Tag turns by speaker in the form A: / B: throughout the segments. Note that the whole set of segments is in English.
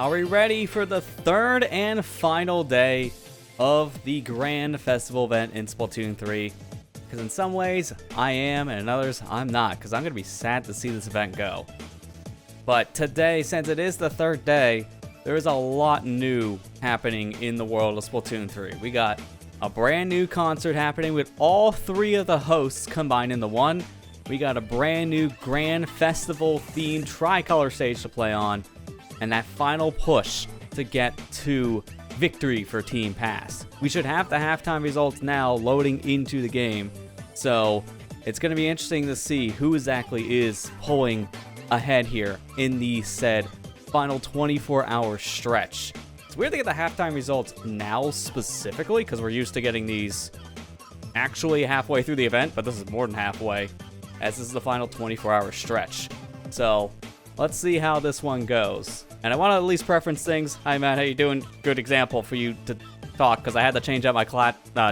A: Are we ready for the third and final day of the Grand Festival event in Splatoon 3? Because in some ways, I am, and in others, I'm not, because I'm going to be sad to see this event go. But today, since it is the third day, there is a lot new happening in the world of Splatoon 3. We got a brand new concert happening with all three of the hosts combined into one. We got a brand new Grand Festival themed tricolor stage to play on. And that final push to get to victory for Team Pass. We should have the halftime results now loading into the game. So it's going to be interesting to see who exactly is pulling ahead here in the said final 24-hour stretch. It's weird to get the halftime results now specifically, because we're used to getting these actually halfway through the event, but this is more than halfway, as this is the final 24-hour stretch. So let's see how this one goes. And I want to at least preference things. Hi, Matt, how you doing? Good example for you to talk, because I had to change out my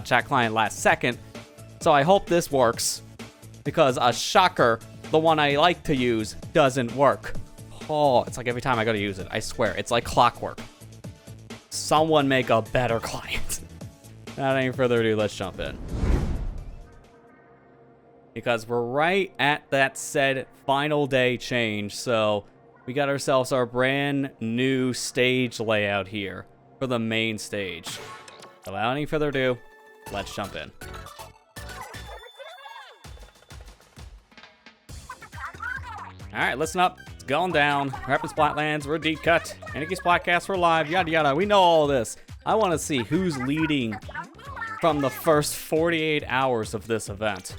A: chat client last second. So I hope this works, because a shocker, the one I like to use, doesn't work. Oh, it's like every time I go to use it, I swear, it's like clockwork. Someone make a better client. Without any further ado, let's jump in. Because we're right at that said final day change, so we got ourselves our brand new stage layout here for the main stage. Without any further ado, let's jump in. Alright, listen up. It's going down. We're up in Splatlands. We're deep cut. Anarchy Splatcast. We're live. Yada yada. We know all this. I want to see who's leading from the first 48 hours of this event.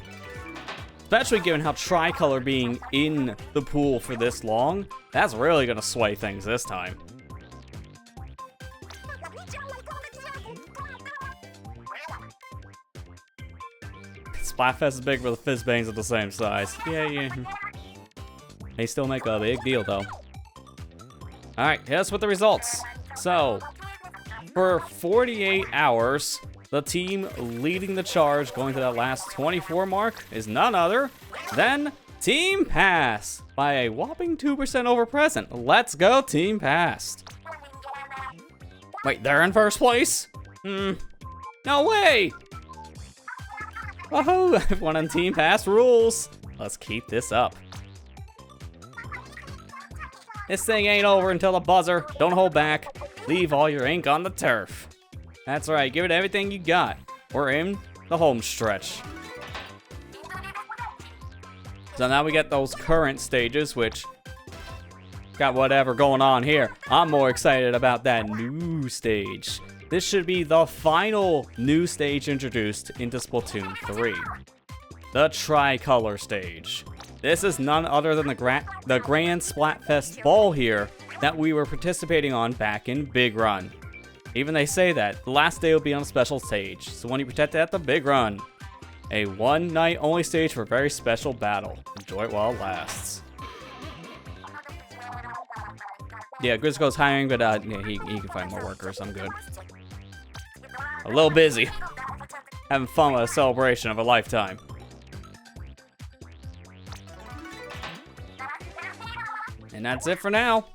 A: Especially given how tricolor being in the pool for this long, that's really going to sway things this time. Splatfest is big, but the Fizzbangs are the same size. Yeah. They still make a big deal, though. Alright, hit us with the results. So, for 48 hours, the team leading the charge, going to that last 24 mark, is none other than Team Pass by a whopping 2% over present. Let's go, Team Pass. Wait, they're in first place? No way! Woohoo! Everyone on Team Pass rules. Let's keep this up. This thing ain't over until the buzzer. Don't hold back. Leave all your ink on the turf. That's right, give it everything you got. We're in the home stretch. So now we get those current stages, which got whatever going on here. I'm more excited about that new stage. This should be the final new stage introduced into Splatoon 3. The tricolor stage. This is none other than the Grand Splatfest ball here that we were participating on back in Big Run. Even they say that, the last day will be on a special stage, so when you protect it at the Big Run. A one-night only stage for a very special battle. Enjoy it while it lasts. Yeah, Grizzco's hiring, but yeah, he can find more workers, I'm good. A little busy. Having fun with a celebration of a lifetime. And that's it for now,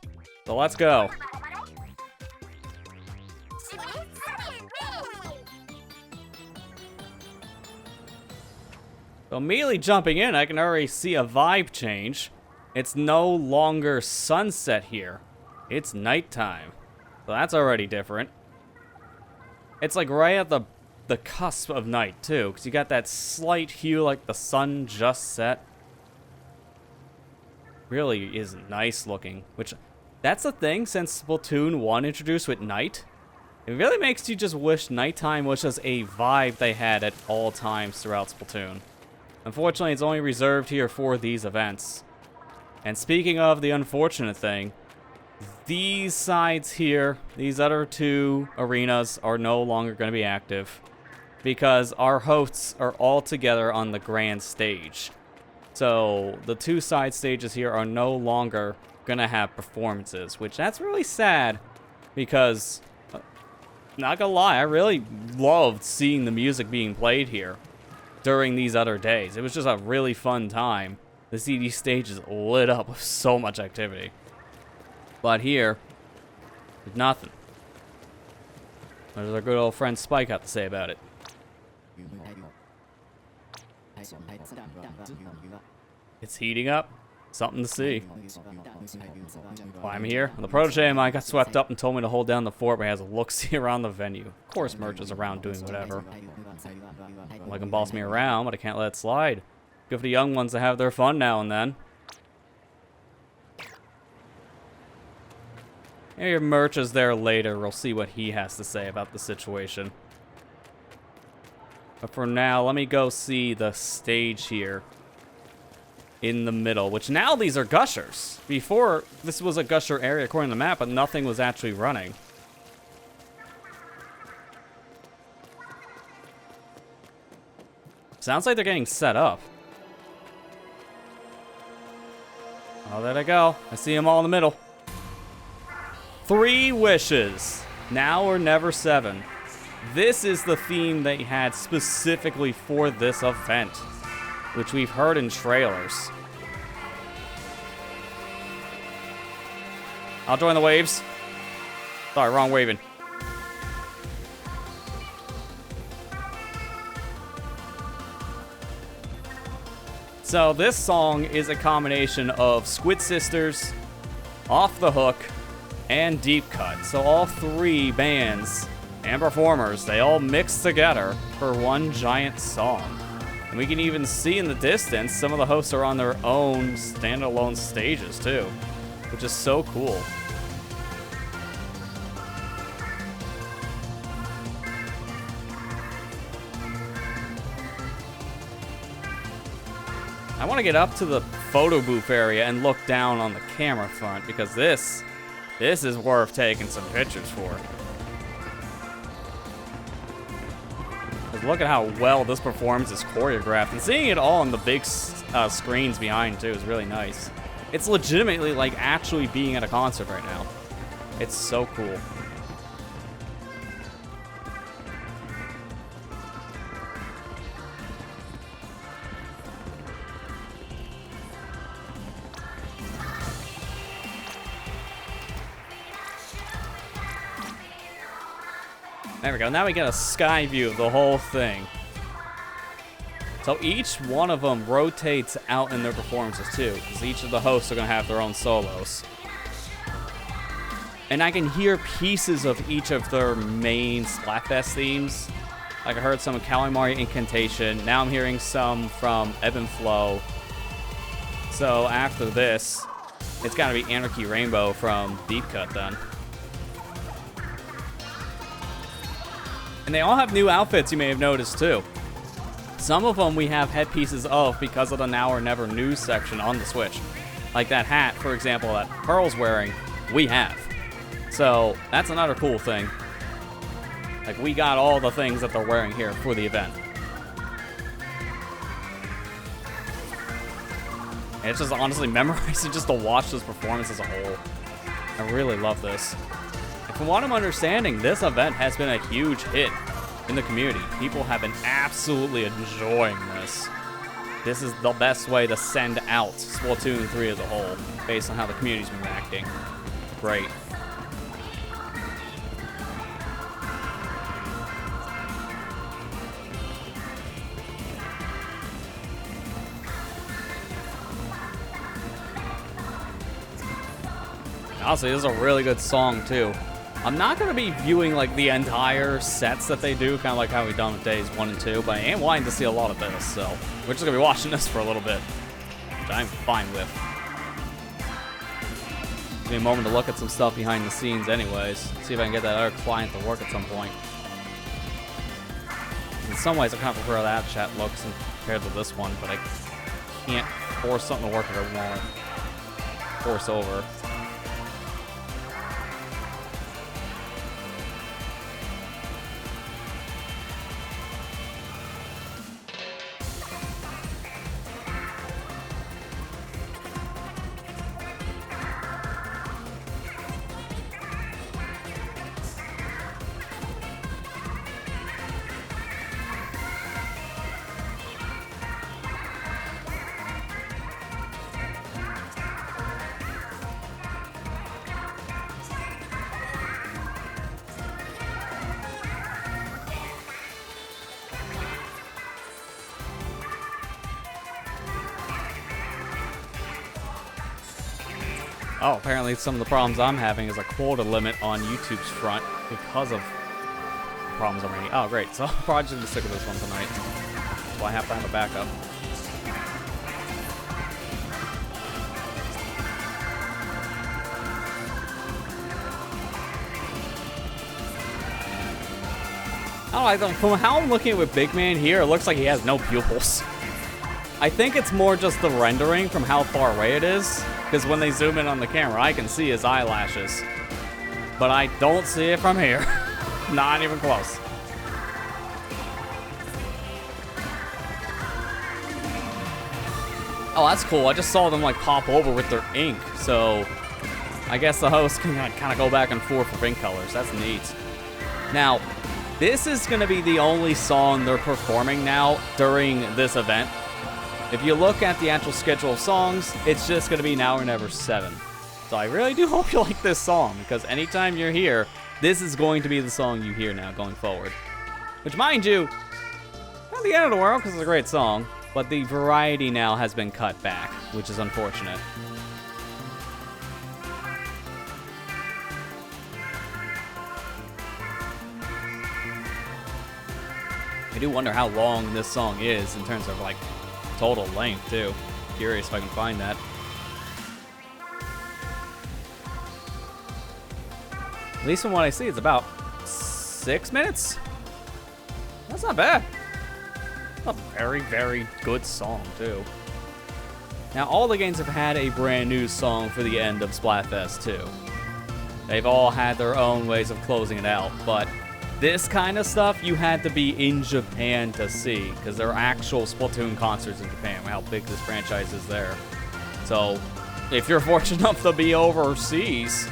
A: so let's go. So immediately jumping in, I can already see a vibe change. It's no longer sunset here. It's nighttime. So that's already different. It's like right at the cusp of night too, because you got that slight hue like the sun just set. Really is nice looking, which that's the thing since Splatoon 1 introduced with night. It really makes you just wish nighttime was just a vibe they had at all times throughout Splatoon. Unfortunately, it's only reserved here for these events. And speaking of the unfortunate thing, these sides here, these other two arenas are no longer going to be active because our hosts are all together on the grand stage. So the two side stages here are no longer going to have performances, which that's really sad because, not gonna lie, I really loved seeing the music being played here during these other days. It was just a really fun time to see these stages lit up with so much activity. But here, There's nothing. What does our good old friend Spike have to say about it? It's heating up. Something to see. Why I'm here? The protege of mine got swept up and told me to hold down the fort, but he has a look-see around the venue. Of course, Merch is around doing whatever. Like him boss me around, but I can't let it slide. Good for the young ones to have their fun now and then. Maybe your Merch is there later. We'll see what he has to say about the situation. But for now, let me go see the stage here. In the middle, which now these are gushers. Before, this was a gusher area according to the map, but nothing was actually running. Sounds like they're getting set up. Oh, there they go. I see them all in the middle. 3 wishes. Now or never 7. This is the theme they had specifically for this event, which we've heard in trailers. I'll join the waves. Sorry, wrong waving. So this song is a combination of Squid Sisters, Off the Hook, and Deep Cut. So all 3 bands and performers, they all mix together for one giant song. And we can even see in the distance, some of the hosts are on their own standalone stages too, which is so cool. I want to get up to the photo booth area and look down on the camera front, because this is worth taking some pictures for. Look at how well this performance is choreographed, and seeing it all on the big screens behind too is really nice. It's legitimately like actually being at a concert right now. It's so cool. There we go. Now we get a sky view of the whole thing. So each one of them rotates out in their performances too, because each of the hosts are going to have their own solos. And I can hear pieces of each of their main Splatfest themes. Like I heard some of Calamari Incantation. Now I'm hearing some from Ebb and Flow. So after this, it's got to be Anarchy Rainbow from Deep Cut then. And they all have new outfits, you may have noticed, too. Some of them we have headpieces of because of the Now or Never news section on the Switch. Like that hat, for example, that Pearl's wearing, we have. So, that's another cool thing. Like, we got all the things that they're wearing here for the event. And it's just honestly memorizing just to watch this performance as a whole. I really love this. From what I'm understanding, this event has been a huge hit in the community. People have been absolutely enjoying this. This is the best way to send out Splatoon 3 as a whole, based on how the community's been reacting. Great. Honestly, this is a really good song, too. I'm not going to be viewing, like, the entire sets that they do, kind of like how we've done with days 1 and 2, but I am wanting to see a lot of this, so we're just going to be watching this for a little bit, which I'm fine with. Give me a moment to look at some stuff behind the scenes anyways, see if I can get that other client to work at some point. In some ways, I kind of prefer how that chat looks compared to this one, but I can't force something to work if I want to force over. Oh, apparently some of the problems I'm having is a quota limit on YouTube's front because of problems already. Oh, great. So I'm probably just going to stick with this one tonight. So I have to have a backup. I don't know, from how I'm looking at with Big Man here, it looks like he has no pupils. I think it's more just the rendering from how far away it is, because when they zoom in on the camera, I can see his eyelashes. But I don't see it from here. Not even close. Oh, that's cool. I just saw them like pop over with their ink, so I guess the host can kind of go back and forth with ink colors. That's neat. Now, this is going to be the only song they're performing now during this event. If you look at the actual schedule of songs, it's just going to be Now or Never 7. So I really do hope you like this song, because anytime you're here, this is going to be the song you hear now going forward. Which, mind you, not the end of the world, because it's a great song, but the variety now has been cut back, which is unfortunate. I do wonder how long this song is in terms of, like, total length, too. Curious if I can find that. At least from what I see, it's about 6 minutes. That's not bad. A very, very good song, too. Now, all the games have had a brand new song for the end of Splatfest, too. They've all had their own ways of closing it out, but this kind of stuff you had to be in Japan to see, because there are actual Splatoon concerts in Japan, how big this franchise is there. So, if you're fortunate enough to be overseas,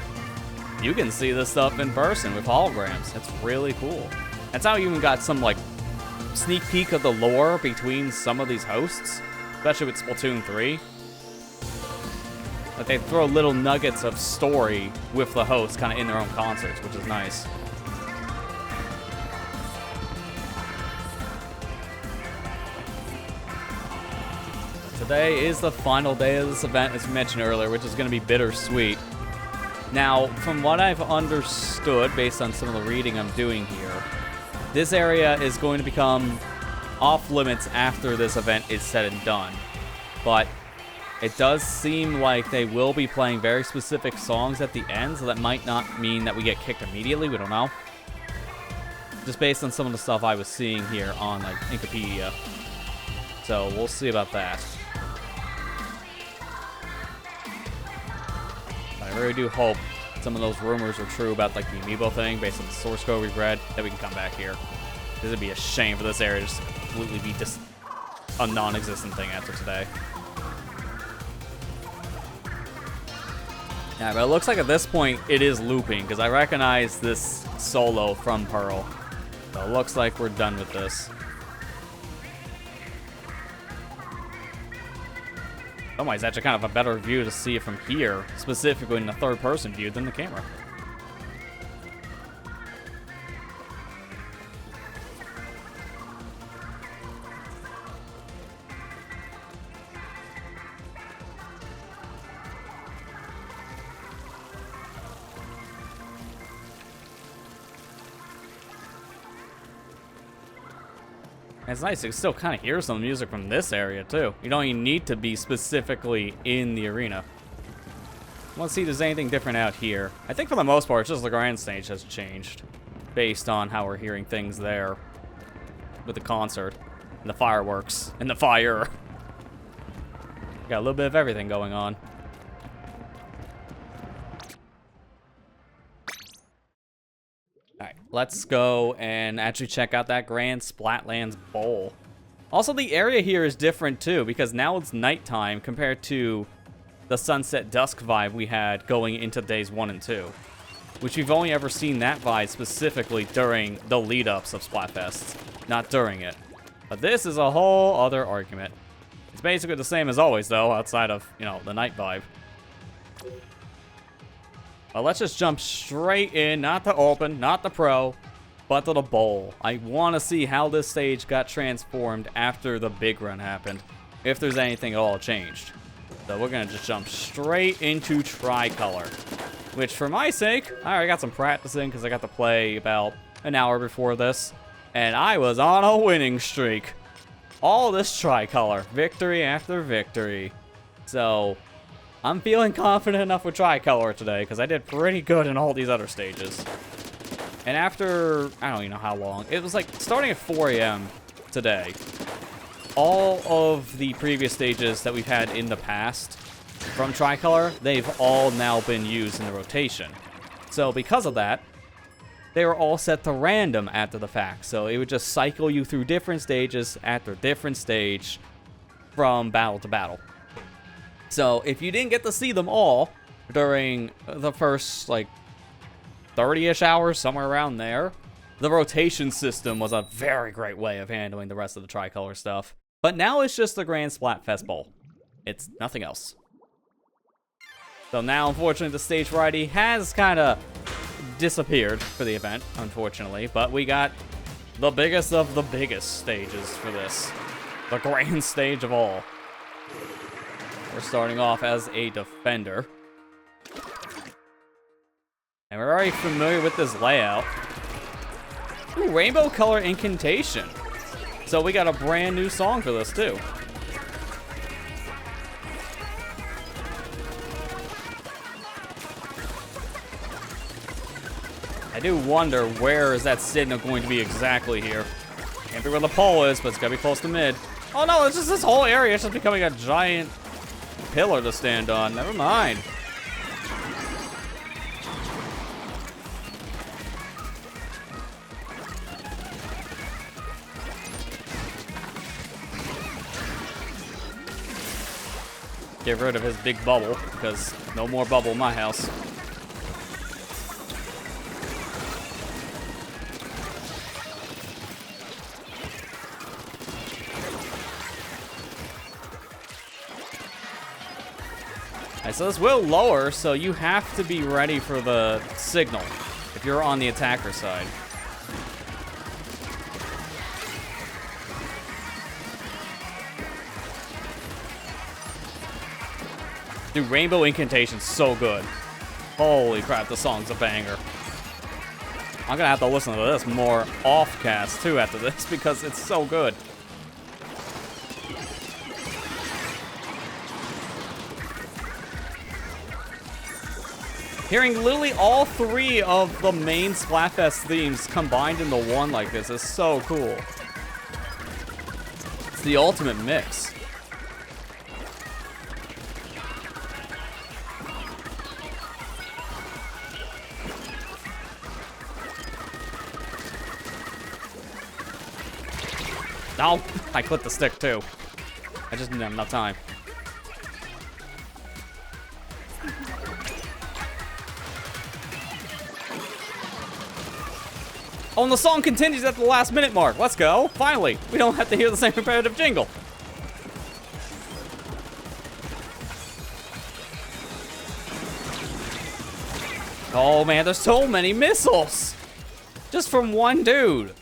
A: you can see this stuff in person with holograms. That's really cool. That's how you even got some, like, sneak peek of the lore between some of these hosts, especially with Splatoon 3. Like, they throw little nuggets of story with the hosts kind of in their own concerts, which is nice. Today is the final day of this event, as mentioned earlier, which is going to be bittersweet. Now, from what I've understood, based on some of the reading I'm doing here, this area is going to become off-limits after this event is said and done. But it does seem like they will be playing very specific songs at the end, so that might not mean that we get kicked immediately. We don't know. Just based on some of the stuff I was seeing here on, like, Wikipedia. So we'll see about that. I really do hope some of those rumors are true about, like, the amiibo thing, based on the source code we've read, that we can come back here. This would be a shame for this area just to completely be just a non-existent thing after today. Yeah, but it looks like at this point it is looping, because I recognize this solo from Pearl. So it looks like we're done with this. Oh my, it's actually kind of a better view to see it from here, specifically in the third-person view, than the camera. It's nice, you can still kind of hear some music from this area, too. You don't even need to be specifically in the arena. Let's see if there's anything different out here. I think for the most part, it's just the grand stage has changed, based on how we're hearing things there with the concert, and the fireworks, and the fire. Got a little bit of everything going on. Alright, let's go and actually check out that Grand Splatlands Bowl. Also, the area here is different too, because now it's nighttime compared to the sunset dusk vibe we had going into days 1 and 2. Which we've only ever seen that vibe specifically during the lead-ups of Splatfest, not during it. But this is a whole other argument. It's basically the same as always, though, outside of, you know, the night vibe. Well, let's just jump straight in, not the open, not the pro, but to the bowl. I want to see how this stage got transformed after the big run happened, if there's anything at all changed. So we're gonna just jump straight into Tricolor. Which, for my sake, I already got some practicing because I got to play about an hour before this. And I was on a winning streak. All this Tricolor. Victory after victory. So, I'm feeling confident enough with Tricolor today because I did pretty good in all these other stages. And after, I don't even know how long, it was like starting at 4 a.m. today. All of the previous stages that we've had in the past from Tricolor, they've all now been used in the rotation. So because of that, they were all set to random after the fact. So it would just cycle you through different stages after different stage from battle to battle. So if you didn't get to see them all during the first, like, 30-ish hours, somewhere around there, the rotation system was a very great way of handling the rest of the Tricolor stuff. But now it's just the Grand Splatfest Bowl. It's nothing else. So now, unfortunately, the stage variety has kind of disappeared for the event, unfortunately. But we got the biggest of the biggest stages for this. The grand stage of all. We're starting off as a defender. And we're already familiar with this layout. Ooh, rainbow color incantation. So we got a brand new song for this, too. I do wonder where is that signal going to be exactly here. Can't be where the pole is, but it's gotta be close to mid. Oh no, it's just this whole area. It's just becoming a giant pillar to stand on. Never mind. Get rid of his big bubble, because no more bubble in my house. Alright, so this will lower, so you have to be ready for the signal if you're on the attacker side. Dude, Rainbow Incantation's so good. Holy crap, the song's a banger. I'm gonna have to listen to this more off-cast, too, after this, because it's so good. Hearing literally all three of the main Splatfest themes combined into one like this is so cool. It's the ultimate mix. Oh, I clipped the stick too. I just didn't have enough time. Oh, and the song continues at the last minute mark. Let's go. Finally, we don't have to hear the same repetitive jingle. Oh man, there's so many missiles. Just from one dude.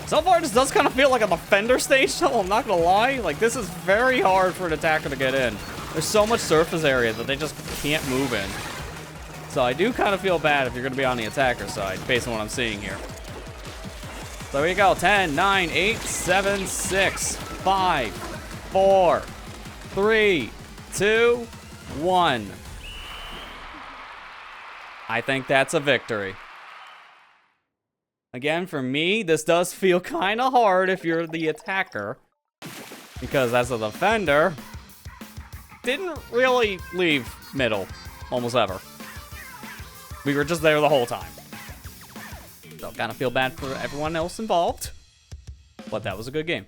A: So far, this does kind of feel like a defender stage, though, I'm not gonna lie. Like, this is very hard for an attacker to get in. There's so much surface area that they just can't move in. So I do kind of feel bad if you're gonna be on the attacker side, based on what I'm seeing here. So here we go, 10, 9, 8, 7, 6, 5, 4, 3, 2, 1. I think that's a victory. Again, for me, this does feel kind of hard if you're the attacker. Because as a defender, didn't really leave middle, almost ever. We were just there the whole time. So kind of feel bad for everyone else involved. But that was a good game.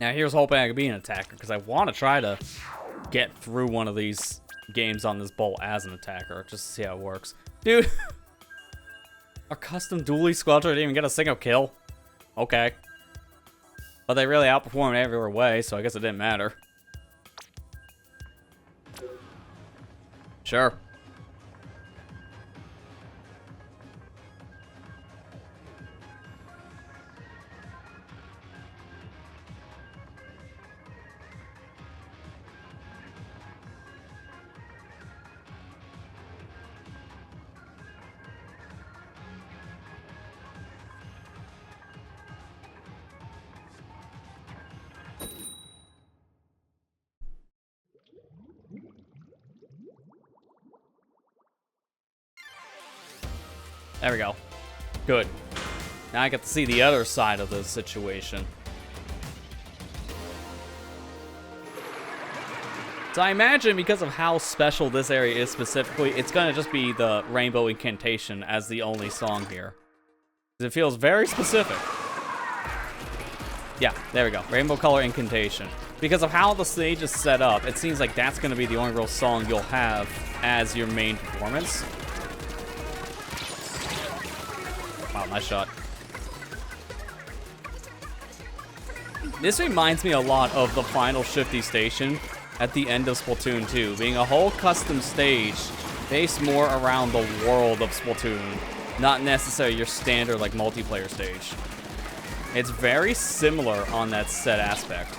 A: Now, here's hoping I could be an attacker, because I want to try to get through one of these games on this bolt as an attacker, just to see how it works. Dude, our custom dually squelcher didn't even get a single kill. Okay. But they really outperformed every way, so I guess it didn't matter. Sure. There we go. Good. Now I get to see the other side of the situation. So I imagine because of how special this area is specifically, it's going to just be the Rainbow Incantation as the only song here. It feels very specific. Yeah, there we go. Rainbow Color Incantation. Because of how the stage is set up, it seems like that's going to be the only real song you'll have as your main performance. Wow, nice shot. This reminds me a lot of the final Shifty Station at the end of Splatoon 2, being a whole custom stage based more around the world of Splatoon, not necessarily your standard like multiplayer stage. It's very similar on that set aspect,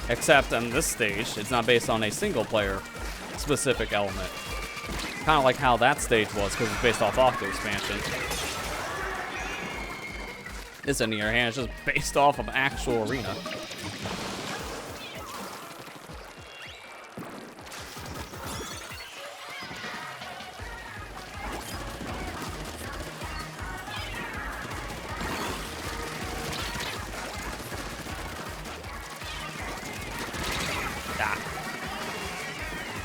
A: except on this stage, it's not based on a single player specific element. Kind of like how that stage was, because it's based off the expansion. This, on the other hand, is just based off of an actual arena.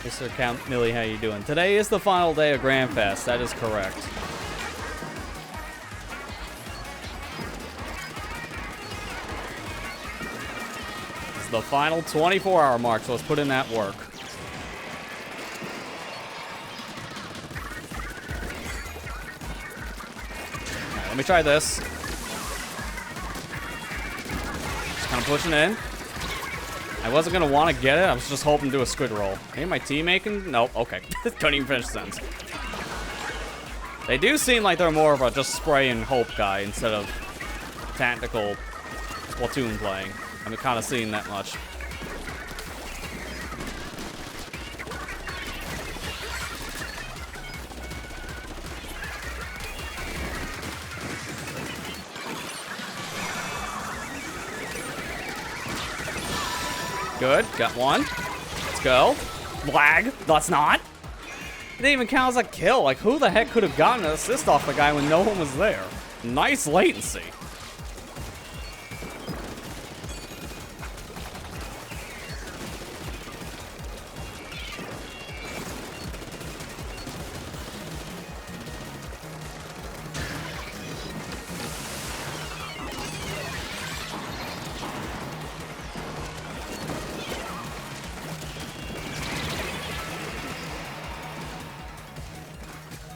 A: Mr. Count Millie, how you doing? Today is the final day of Grand Fest. That is correct. It's the final 24-hour mark, so let's put in that work. All right, let me try this. Just kind of pushing in. I wasn't going to want to get it. I was just hoping to do a squid roll. Maybe my teammate can? Nope. Okay. Couldn't even finish the sentence. They do seem like they're more of a just spray and hope guy instead of tactical Splatoon playing. I'm kind of seeing that much. Good, got one. Let's go. Lag, that's not. It didn't even count as a kill. Like, who the heck could have gotten an assist off the guy when no one was there? Nice latency.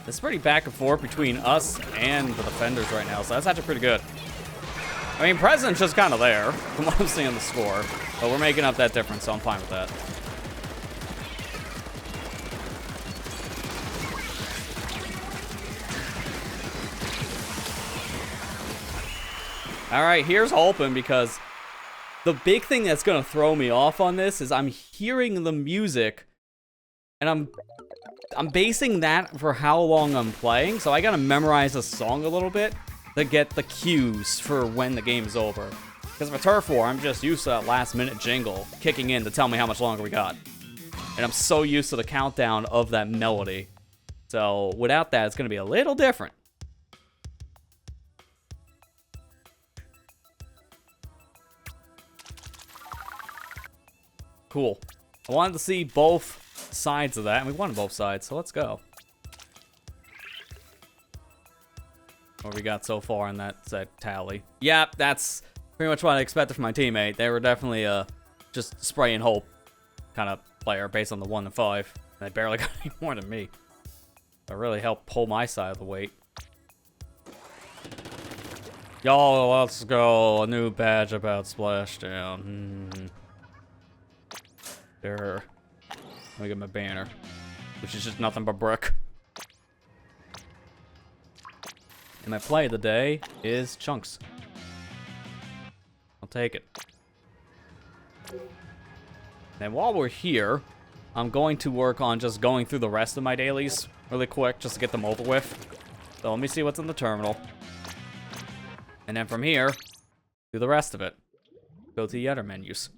A: It's pretty back and forth between us and the defenders right now, so that's actually pretty good. I mean, President's just kind of there, from what I'm seeing on the score, but we're making up that difference, so I'm fine with that. All right, here's hoping, because the big thing that's going to throw me off on this is I'm hearing the music, and I'm basing that for how long I'm playing, so I gotta memorize a song a little bit to get the cues for when the game is over. Because for Turf War, I'm just used to that last-minute jingle kicking in to tell me how much longer we got. And I'm so used to the countdown of that melody. So without that, it's gonna be a little different. Cool. I wanted to see both sides of that, and we won both sides, so let's go. What we got so far in that tally? Yep, that's Pretty much what I expected from my teammate. They were definitely just spray and hope kind of player based on the 1 to 5. And they barely got any more than me. That really helped pull my side of the weight. Yo, let's go. A new badge about Splashdown. There. Let me get my banner. Which is just nothing but brick. And my play of the day is Chunks. I'll take it. And while we're here, I'm going to work on just going through the rest of my dailies really quick, just to get them over with. So let me see what's in the terminal. And then from here, do the rest of it. Go to the other menus.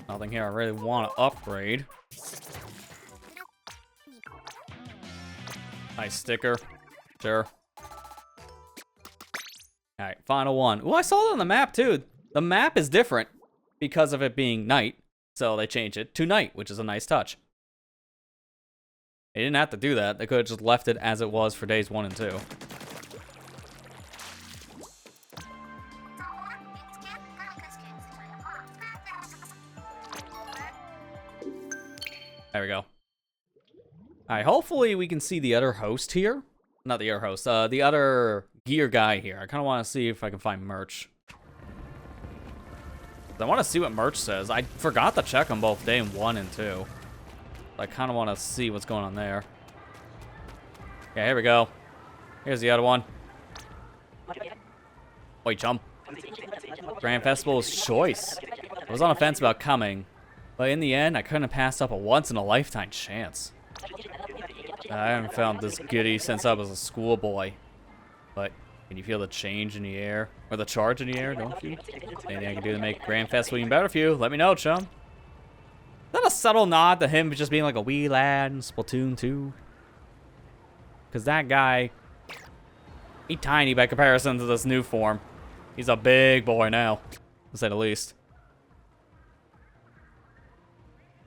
A: Nothing here I really want to upgrade. Nice sticker. Sure. Alright, final one. Ooh, I saw it on the map too. The map is different because of it being night. So they changed it to night, which is a nice touch. They didn't have to do that. They could have just left it as it was for days 1 and 2. There we go. Alright, hopefully we can see the other host here. Not the other host, the other gear guy here. I kind of want to see if I can find merch. I want to see what merch says. I forgot to check them both day 1 and 2. I kind of want to see what's going on there. Yeah, here we go. Here's the other one. Wait, chum. Grand Festival's choice. I was on the fence about coming, but in the end, I couldn't have passed up a once-in-a-lifetime chance. I haven't found this giddy since I was a schoolboy. But can you feel the change in the air? Or the charge in the air, don't you? Anything I can do to make Grand Festival even better for you? Let me know, chum. Is that a subtle nod to him just being like a wee lad in Splatoon 2? Because that guy, he's tiny by comparison to this new form. He's a big boy now, to say the least.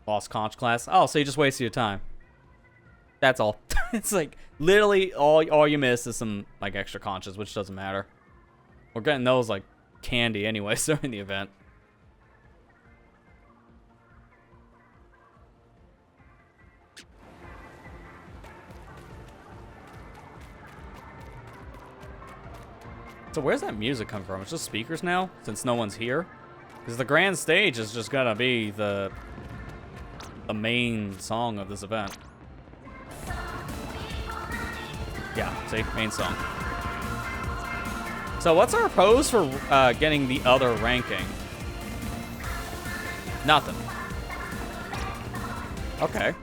A: Lost conch class. Oh, so you just wasted your time. That's all. It's like literally all you miss is some like extra conches, which doesn't matter. We're getting those like candy anyway during the event. So where's that music come from? It's just speakers now, since no one's here? Because the grand stage is just gonna be the main song of this event. Yeah, see? Main song. So what's our pose for getting the other ranking? Nothing. Okay.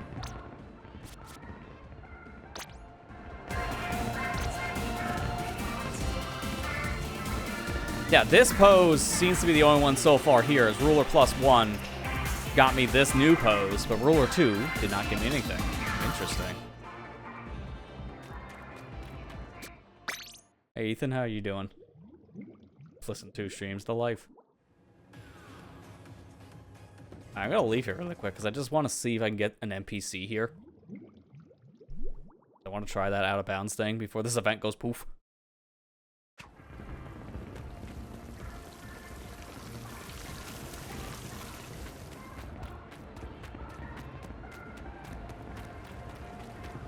A: Yeah, this pose seems to be the only one so far here, as Ruler +1 got me this new pose, but Ruler 2 did not give me anything. Interesting. Hey, Ethan, how are you doing? Listen, 2 streams to life. I'm gonna leave here really quick, because I just want to see if I can get an NPC here. I want to try that out of bounds thing before this event goes poof.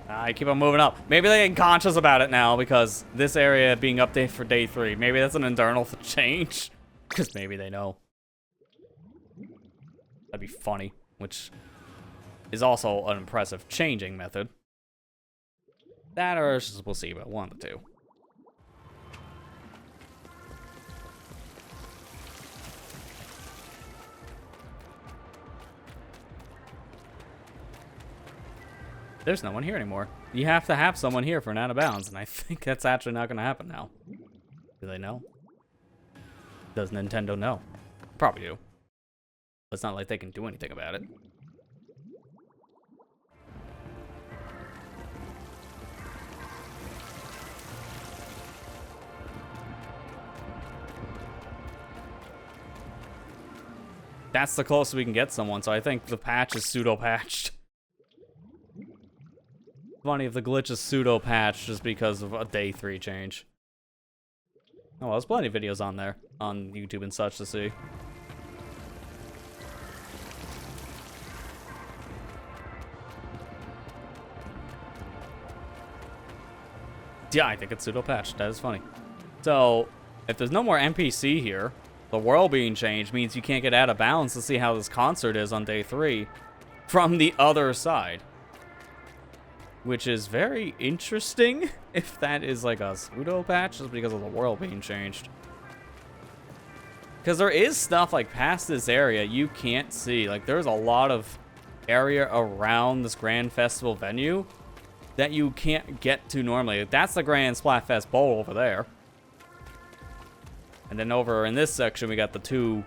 A: I keep on moving up. Maybe they're getting conscious about it now because this area being updated for day 3. Maybe that's an internal change. Because maybe they know. That'd be funny. Which is also an impressive changing method. That or we'll see about 1 of the 2. There's no one here anymore. You have to have someone here for an out of bounds, and I think that's actually not going to happen now. Do they know? Does Nintendo know? Probably do. But it's not like they can do anything about it. That's the closest we can get someone, so I think the patch is pseudo-patched. Funny if the glitch is pseudo patch just because of a day 3 change. Oh, well, there's plenty of videos on there, on YouTube and such to see. Yeah, I think it's pseudo patched. That is funny. So, if there's no more NPC here, the world being changed means you can't get out of bounds to see how this concert is on day 3 from the other side. Which is very interesting, if that is like a pseudo patch, just because of the world being changed. Because there is stuff like past this area you can't see. Like there's a lot of area around this Grand Festival venue that you can't get to normally. That's the Grand Splatfest Bowl over there. And then over in this section, we got the 2,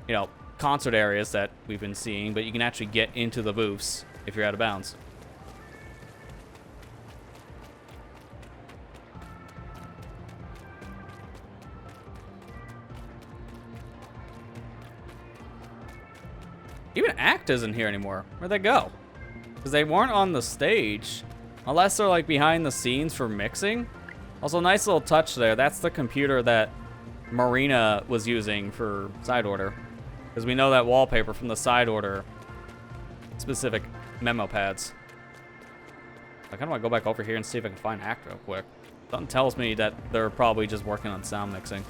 A: you know, concert areas that we've been seeing, but you can actually get into the booths if you're out of bounds. Even ACT isn't here anymore. Where'd they go? Because they weren't on the stage. Unless they're like behind the scenes for mixing. Also, nice little touch there. That's the computer that Marina was using for side order. Because we know that wallpaper from the side order specific memo pads. I kind of want to go back over here and see if I can find ACT real quick. Something tells me that they're probably just working on sound mixing.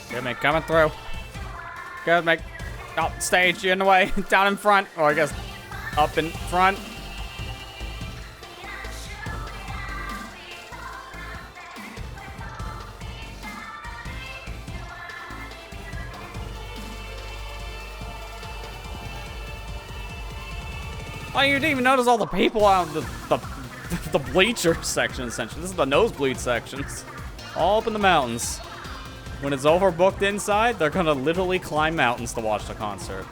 A: Good, mate, coming through. Good, mate. Oh, stage, you're in the way. Down in front. Or I guess up in front. Oh, you didn't even notice all the people out of the bleacher section, essentially. This is the nosebleed sections. All up in the mountains. When it's overbooked inside, they're gonna literally climb mountains to watch the concert.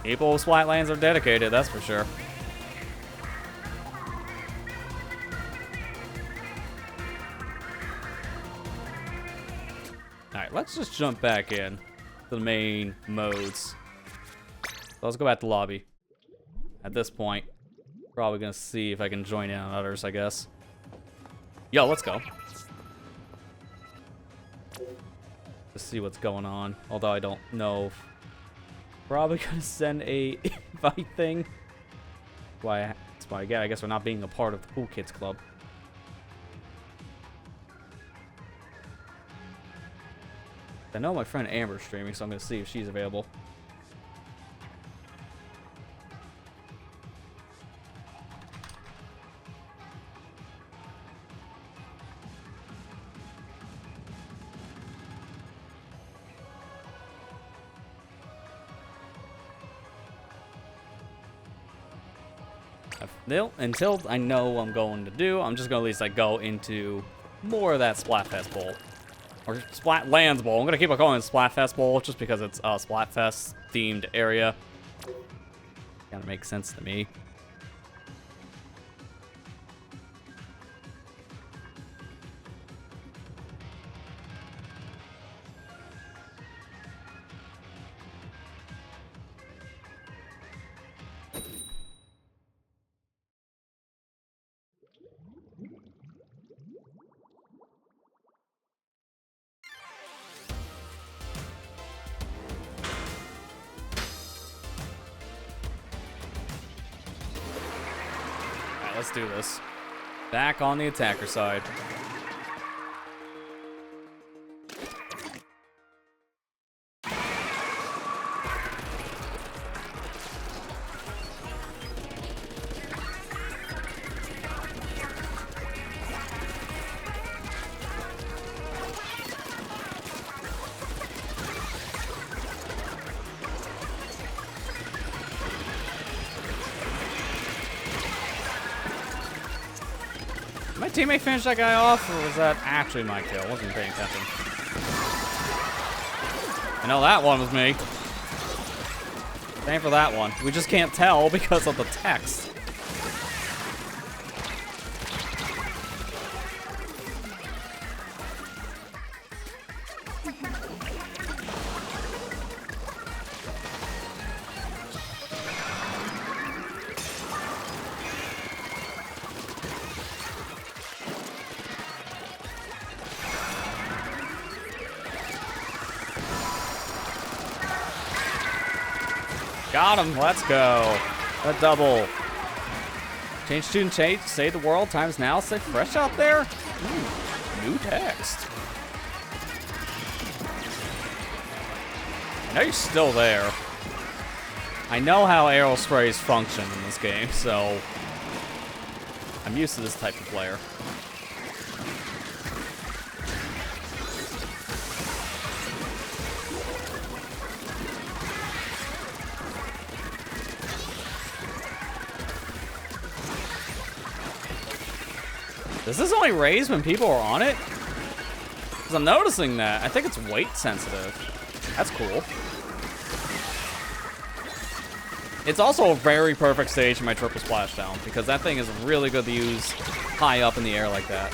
A: People with Splatlands are dedicated, that's for sure. Alright, let's just jump back in to the main modes. So let's go back to lobby. At this point, probably gonna see if I can join in on others, I guess. Yo, let's go. To see what's going on, although I don't know. Probably gonna send a invite thing. That's why I guess we're not being a part of the Cool Kids Club. I know my friend Amber's streaming, so I'm gonna see if she's available. Until I know what I'm going to do, I'm just gonna at least like go into more of that Splatfest Bowl. Or Splatlands Bowl. I'm gonna keep on calling it Splatfest Bowl just because it's a Splatfest themed area. Kinda makes sense to me. Let's do this. Back on the attacker side. My teammate finished that guy off, or was that actually my kill? I wasn't paying attention. I know that one was me. Same for that one. We just can't tell because of the text. Got him. Let's go. A double. Change student change. Save the world. Times now. Stay fresh out there. Ooh, new text. I know you're still there. I know how arrow sprays function in this game, so I'm used to this type of player. Does this only raise when people are on it? Because I'm noticing that. I think it's weight sensitive. That's cool. It's also a very perfect stage for my triple splashdown, because that thing is really good to use high up in the air like that.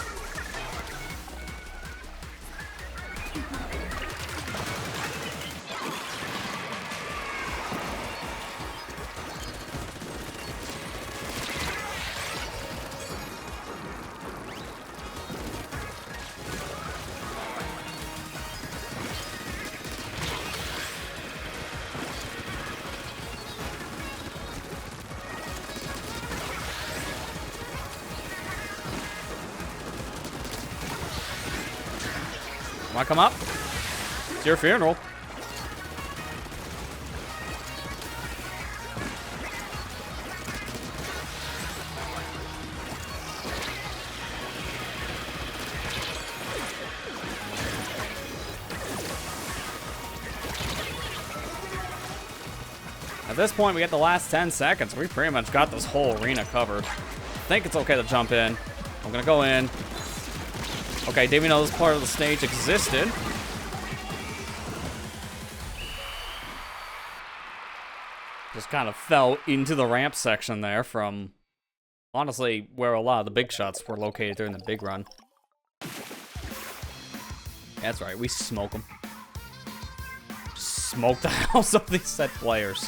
A: Want to come up? It's your funeral. At this point, we get the last 10 seconds. We pretty much got this whole arena covered. I think it's okay to jump in. I'm gonna go in. Okay, didn't even know this part of the stage existed. Just kind of fell into the ramp section there from, honestly, where a lot of the big shots were located during the big run. That's right, we smoke them. Smoke the house of these set players.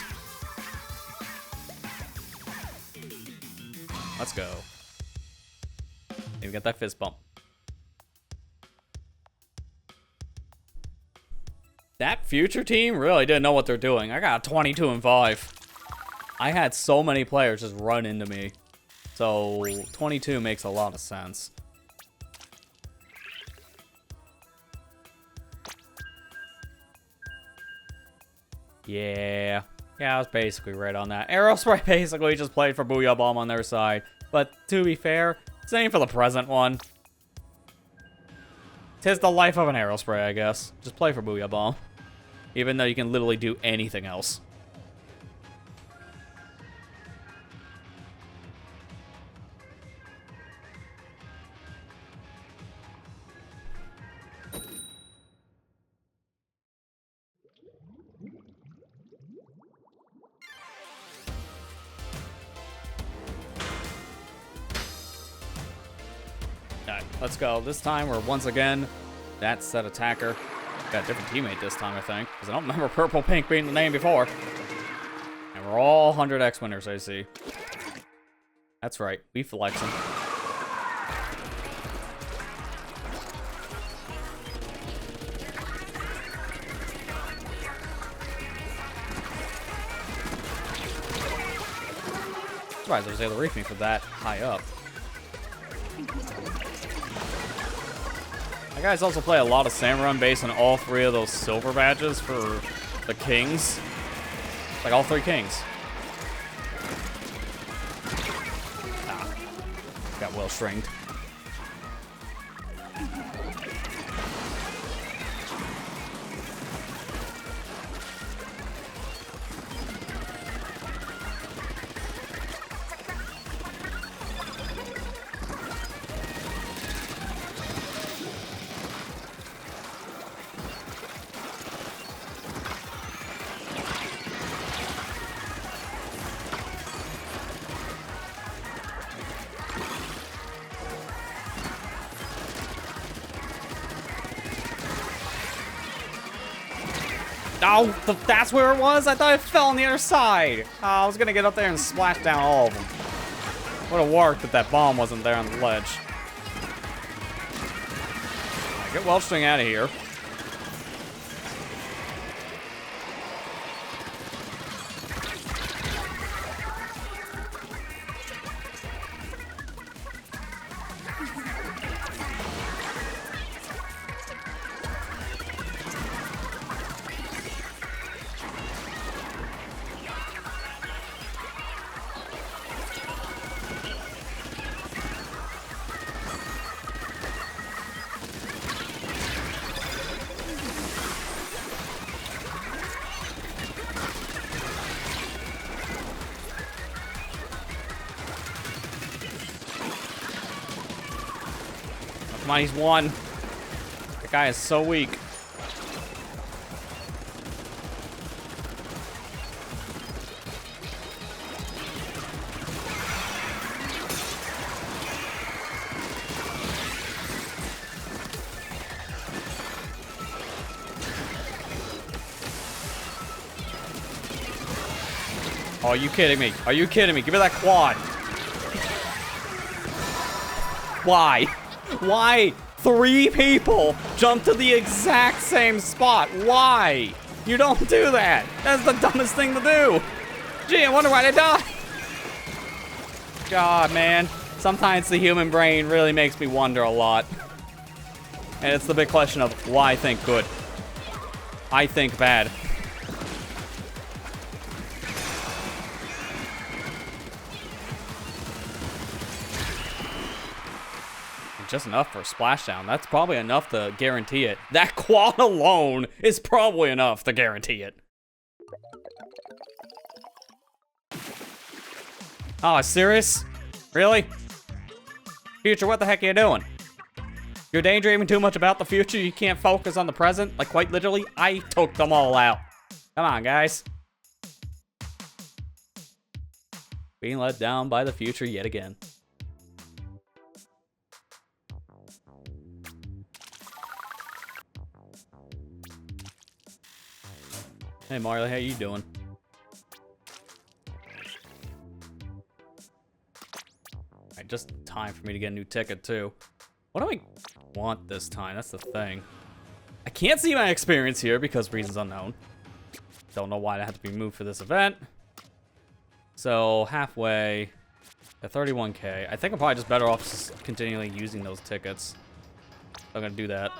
A: Let's go. Maybe get that fist bump. That future team really didn't know what they're doing. I got 22-5. I had so many players just run into me. So 22 makes a lot of sense. Yeah. Yeah, I was basically right on that. Aerospray basically just played for Booyah Bomb on their side. But to be fair, same for the present one. 'Tis the life of an Aerospray, I guess. Just play for Booyah Bomb. Even though you can literally do anything else. Alright, let's go. This time we're once again that set attacker. Got a different teammate this time, I think. Because I don't remember Purple Pink being the name before. And we're all 100x winners, I see. That's right. We flexing. Surprised I was able to reach me for that high up. My guys also play a lot of Samurun based on all three of those silver badges for the kings. Like all three kings. Ah, got well stringed. Oh, that's where it was? I thought it fell on the other side. Oh, I was gonna get up there and splash down all of them. Would have worked if that bomb wasn't there on the ledge. Right, get Welchstring out of here. Come on, he's one. That guy is so weak. Oh, are you kidding me? Are you kidding me? Give me that quad. Why? Why? 3 people jump to the exact same spot. Why? You don't do that. That's the dumbest thing to do. Gee, I wonder why they died. God, man. Sometimes the human brain really makes me wonder a lot. And it's the big question of why I think good. I think bad. Just enough for a splashdown. That's probably enough to guarantee it. That quad alone is probably enough to guarantee it. Oh, serious? Really? Future, what the heck are you doing? You're daydreaming too much about the future, you can't focus on the present? Like, quite literally, I took them all out. Come on, guys. Being let down by the future yet again. Hey Marley, how you doing? Alright, just time for me to get a new ticket too. What do I want this time? That's the thing. I can't see my experience here because reasons unknown. Don't know why I had to be moved for this event. So halfway at 31K. I think I'm probably just better off just continually using those tickets. I'm gonna do that.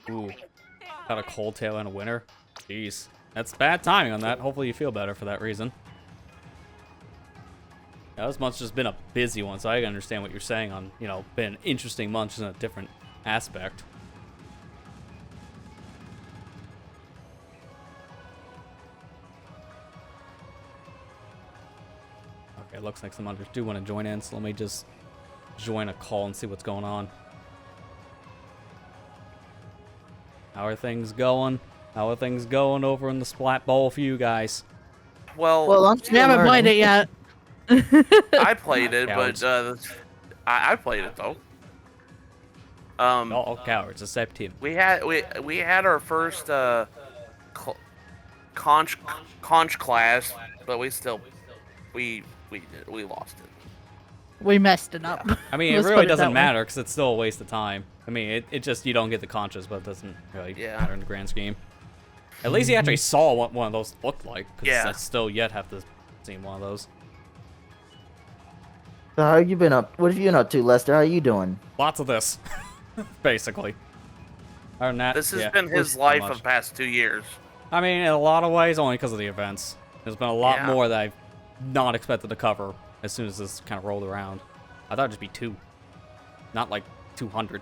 A: Ooh, got a cold tail and a winter. Jeez, that's bad timing on that. Hopefully you feel better for that reason. Yeah, this month's just been a busy one, so I can understand what you're saying on, you know, been an interesting month just in a different aspect. Okay, looks like some others do want to join in, so let me just join a call and see what's going on. How are things going? How are things going over in the Splat Bowl for you guys?
B: Well,
C: I'm still haven't played it yet.
B: I played it, but I played it though.
A: All cowards, except him.
B: We had our first conch class, but we lost it.
C: We messed it up.
A: I mean, it really doesn't matter because it's still a waste of time. I mean, it just, you don't get the conches, but it doesn't really matter in the grand scheme. At least you actually saw what one of those looked like, because I still yet have to see one of those.
D: So how have you been up? What have you been up to, Lester? How are you doing?
A: Lots of this, basically. Other than that,
B: this has been his life of the past 2 years.
A: I mean, in a lot of ways, only because of the events. There's been a lot more that I've not expected to cover as soon as this kind of rolled around. I thought it'd just be 2, not like 200.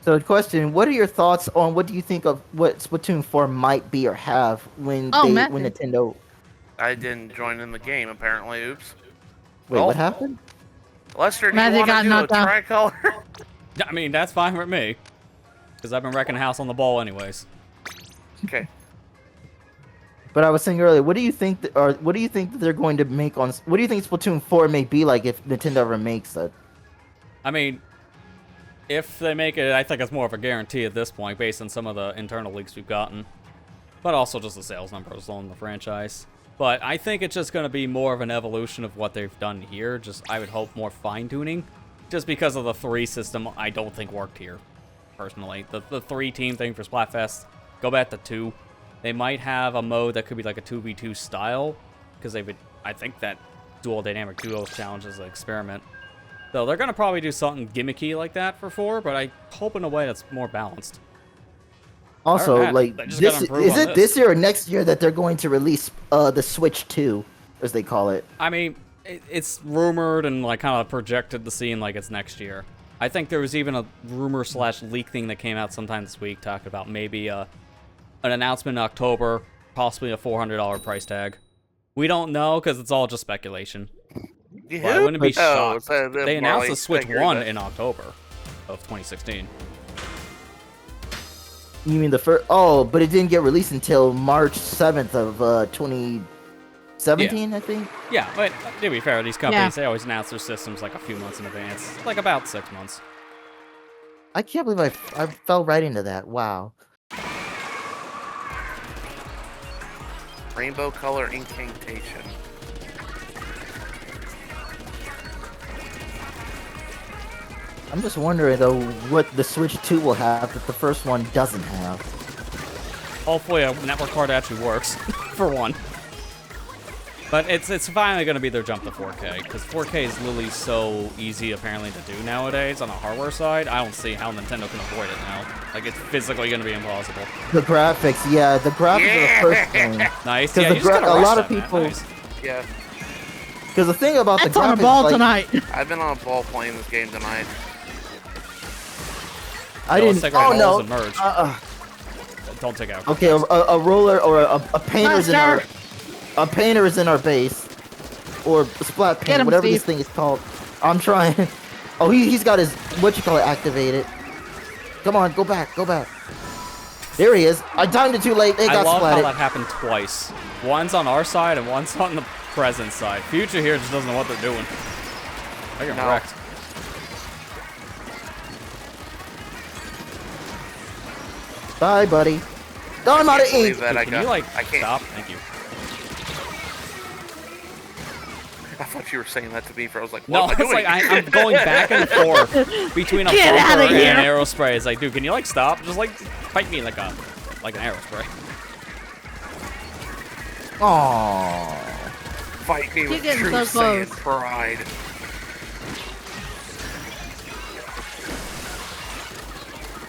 D: So, question: what are your thoughts on what do you think of what Splatoon 4 might be or have when when Nintendo?
B: I didn't join in the game apparently. Oops.
D: Wait, what happened?
B: Lester, do you want to do a tricolor?
A: I mean, that's fine with me, because I've been wrecking house on the ball anyways.
B: Okay.
D: But I was saying earlier, what do you think, what do you think that they're going to make on? What do you think Splatoon 4 may be like if Nintendo ever makes it?
A: I mean, If they make it, I think it's more of a guarantee at this point, based on some of the internal leaks we've gotten. But also just the sales numbers on the franchise. But I think it's just going to be more of an evolution of what they've done here. Just, I would hope, more fine-tuning. Just because of the 3 system, I don't think worked here, personally. The 3-team thing for Splatfest, go back to 2. They might have a mode that could be like a 2v2 style, because they would, I think that dual dynamic duos challenge is an experiment. So they're going to probably do something gimmicky like that for 4, but I hope in a way that's more balanced.
D: Also,
A: Right,
D: like, is it this year or next year that they're going to release the Switch 2, as they call it?
A: I mean, it's rumored and like kind of projected to seem like it's next year. I think there was even a rumor / leak thing that came out sometime this week talking about maybe an announcement in October, possibly a $400 price tag. We don't know because it's all just speculation.
B: Yeah.
A: But I wouldn't be shocked. They announced the Switch 1 in October of 2016.
D: You mean the first? Oh, but it didn't get released until March 7th of 2017, I think.
A: Yeah, but to be fair, these companies, they always announce their systems like a few months in advance. Like about 6 months.
D: I can't believe I fell right into that. Wow.
B: Rainbow color incantation.
D: I'm just wondering, though, what the Switch 2 will have that the first one doesn't have.
A: Hopefully a network card actually works, for one. But it's finally going to be their jump to 4K, because 4K is literally so easy, apparently, to do nowadays on the hardware side. I don't see how Nintendo can avoid it now. Like, it's physically going to be impossible.
D: The graphics, yeah, the graphics are the first thing.
A: Nice,
D: yeah, a lot of people...
A: Nice.
B: Yeah.
D: Because the thing about
C: That's
D: the graphics...
C: on a ball
D: like,
C: tonight.
B: I've been on a ball playing this game tonight.
D: I didn't... Oh, no.
A: Merge. Don't take out.
D: Okay, a roller or a painter is in our... A painter is in our base. Or splat paint, whatever this thing is called. I'm trying. Oh, he's got his, activated. Come on, go back. There he is. I timed it too late. They got splatted.
A: I love how that happened twice. One's on our side and one's on the present side. Future here just doesn't know what they're doing. I get wrecked.
D: Bye, buddy. No, I'm out of ink.
A: Can you, like, stop? Thank you.
B: I thought you were saying that to me, I was like,
A: what am I doing? Like, I'm going back and forth between a bumper and an arrow spray. It's like, dude, can you, like, stop? Just, like, fight me like an arrow spray.
D: Aww.
B: Fight me with true Saiyan pride.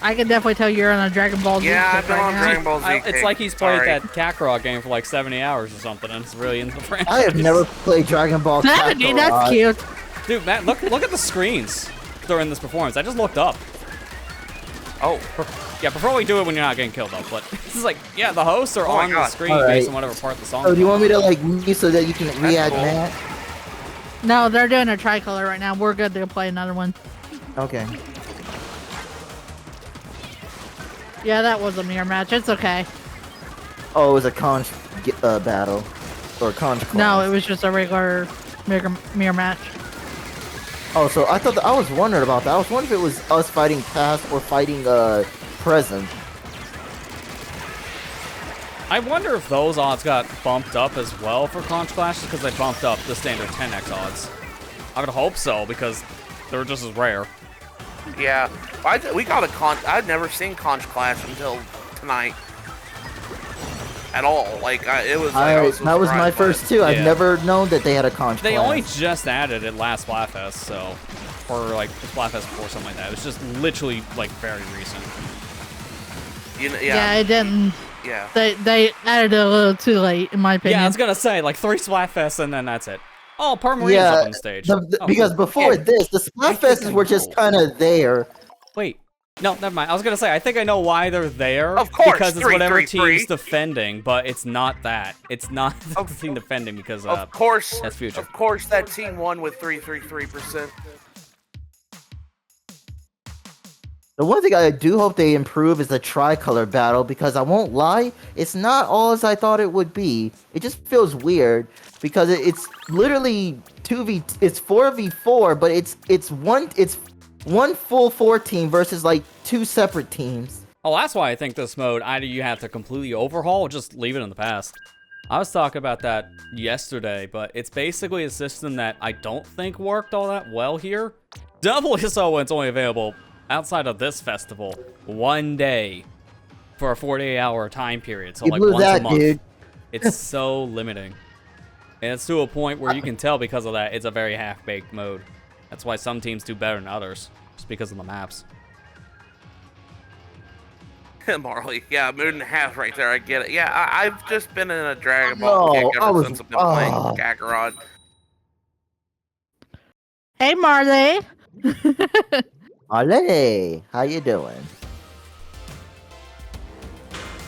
C: I can definitely tell you're on a Dragon Ball Z.
B: Yeah, I've been on Dragon Ball Z.
A: It's like he's played that Kakarot game for like 70 hours or something, and it's really into the franchise.
D: I have never played Dragon Ball Kakarot.
C: That's cute.
A: Dude, Matt, look at the screens during this performance. I just looked up. Oh, yeah, before we do it when you're not getting killed up, but it's like, yeah, the hosts are on the screen based on whatever part the song is.
D: So do you want me to, like, mute so that you can re-add Matt?
C: No, they're doing a tricolor right now. We're good to play another one.
D: Okay.
C: Yeah, that was a mirror match. It's okay.
D: Oh, it was a conch battle. Or conch class.
C: No, it was just a regular mirror match.
D: Oh, so I thought I was wondering about that. I was wondering if it was us fighting past or fighting present.
A: I wonder if those odds got bumped up as well for conch clashes because they bumped up the standard 10x odds. I would hope so because they're just as rare.
B: Yeah, we got a conch. I'd never seen conch clash until tonight. At all, like it was. Like,
D: that was my first too. I've never known that they had a conch.
A: They only just added it last Splatfest, so or like Splatfest before something like that. It was just literally like very recent.
C: Yeah, it didn't.
B: Yeah.
C: They added it a little too late, in my opinion.
A: Yeah, I was gonna say like 3 Splatfests and then that's it. Oh, Parmarine's up on the stage.
D: Because before this, the Splatfests were just kind of there.
A: Wait, no, never mind. I was gonna say I think I know why they're there.
B: Of course,
A: because it's whatever team's defending, but it's not that. It's not the team defending because
B: of course
A: that's future.
B: Of course, that team won with 333%.
D: The one thing I do hope they improve is the tricolor battle, because I won't lie, it's not all as I thought it would be. It just feels weird because it's literally it's 4v4, but it's one full 4 team versus like 2 separate teams.
A: Oh, that's why I think this mode, either you have to completely overhaul or just leave it in the past. I was talking about that yesterday, but it's basically a system that I don't think worked all that well here. Double ISO when it's only available outside of this festival 1 day for a 48-hour time period. So
D: You
A: like
D: blew
A: once
D: that,
A: a month.
D: dude.
A: It's so limiting. And it's to a point where you can tell because of that, it's a very half-baked mode. That's why some teams do better than others, just because of the maps.
B: Marley, yeah, a moon and a half right there. I get it. Yeah, I've just been in a Dragon Ball kick ever since I've been playing Kakarot.
C: Hey, Marley.
D: Ale, how you doing?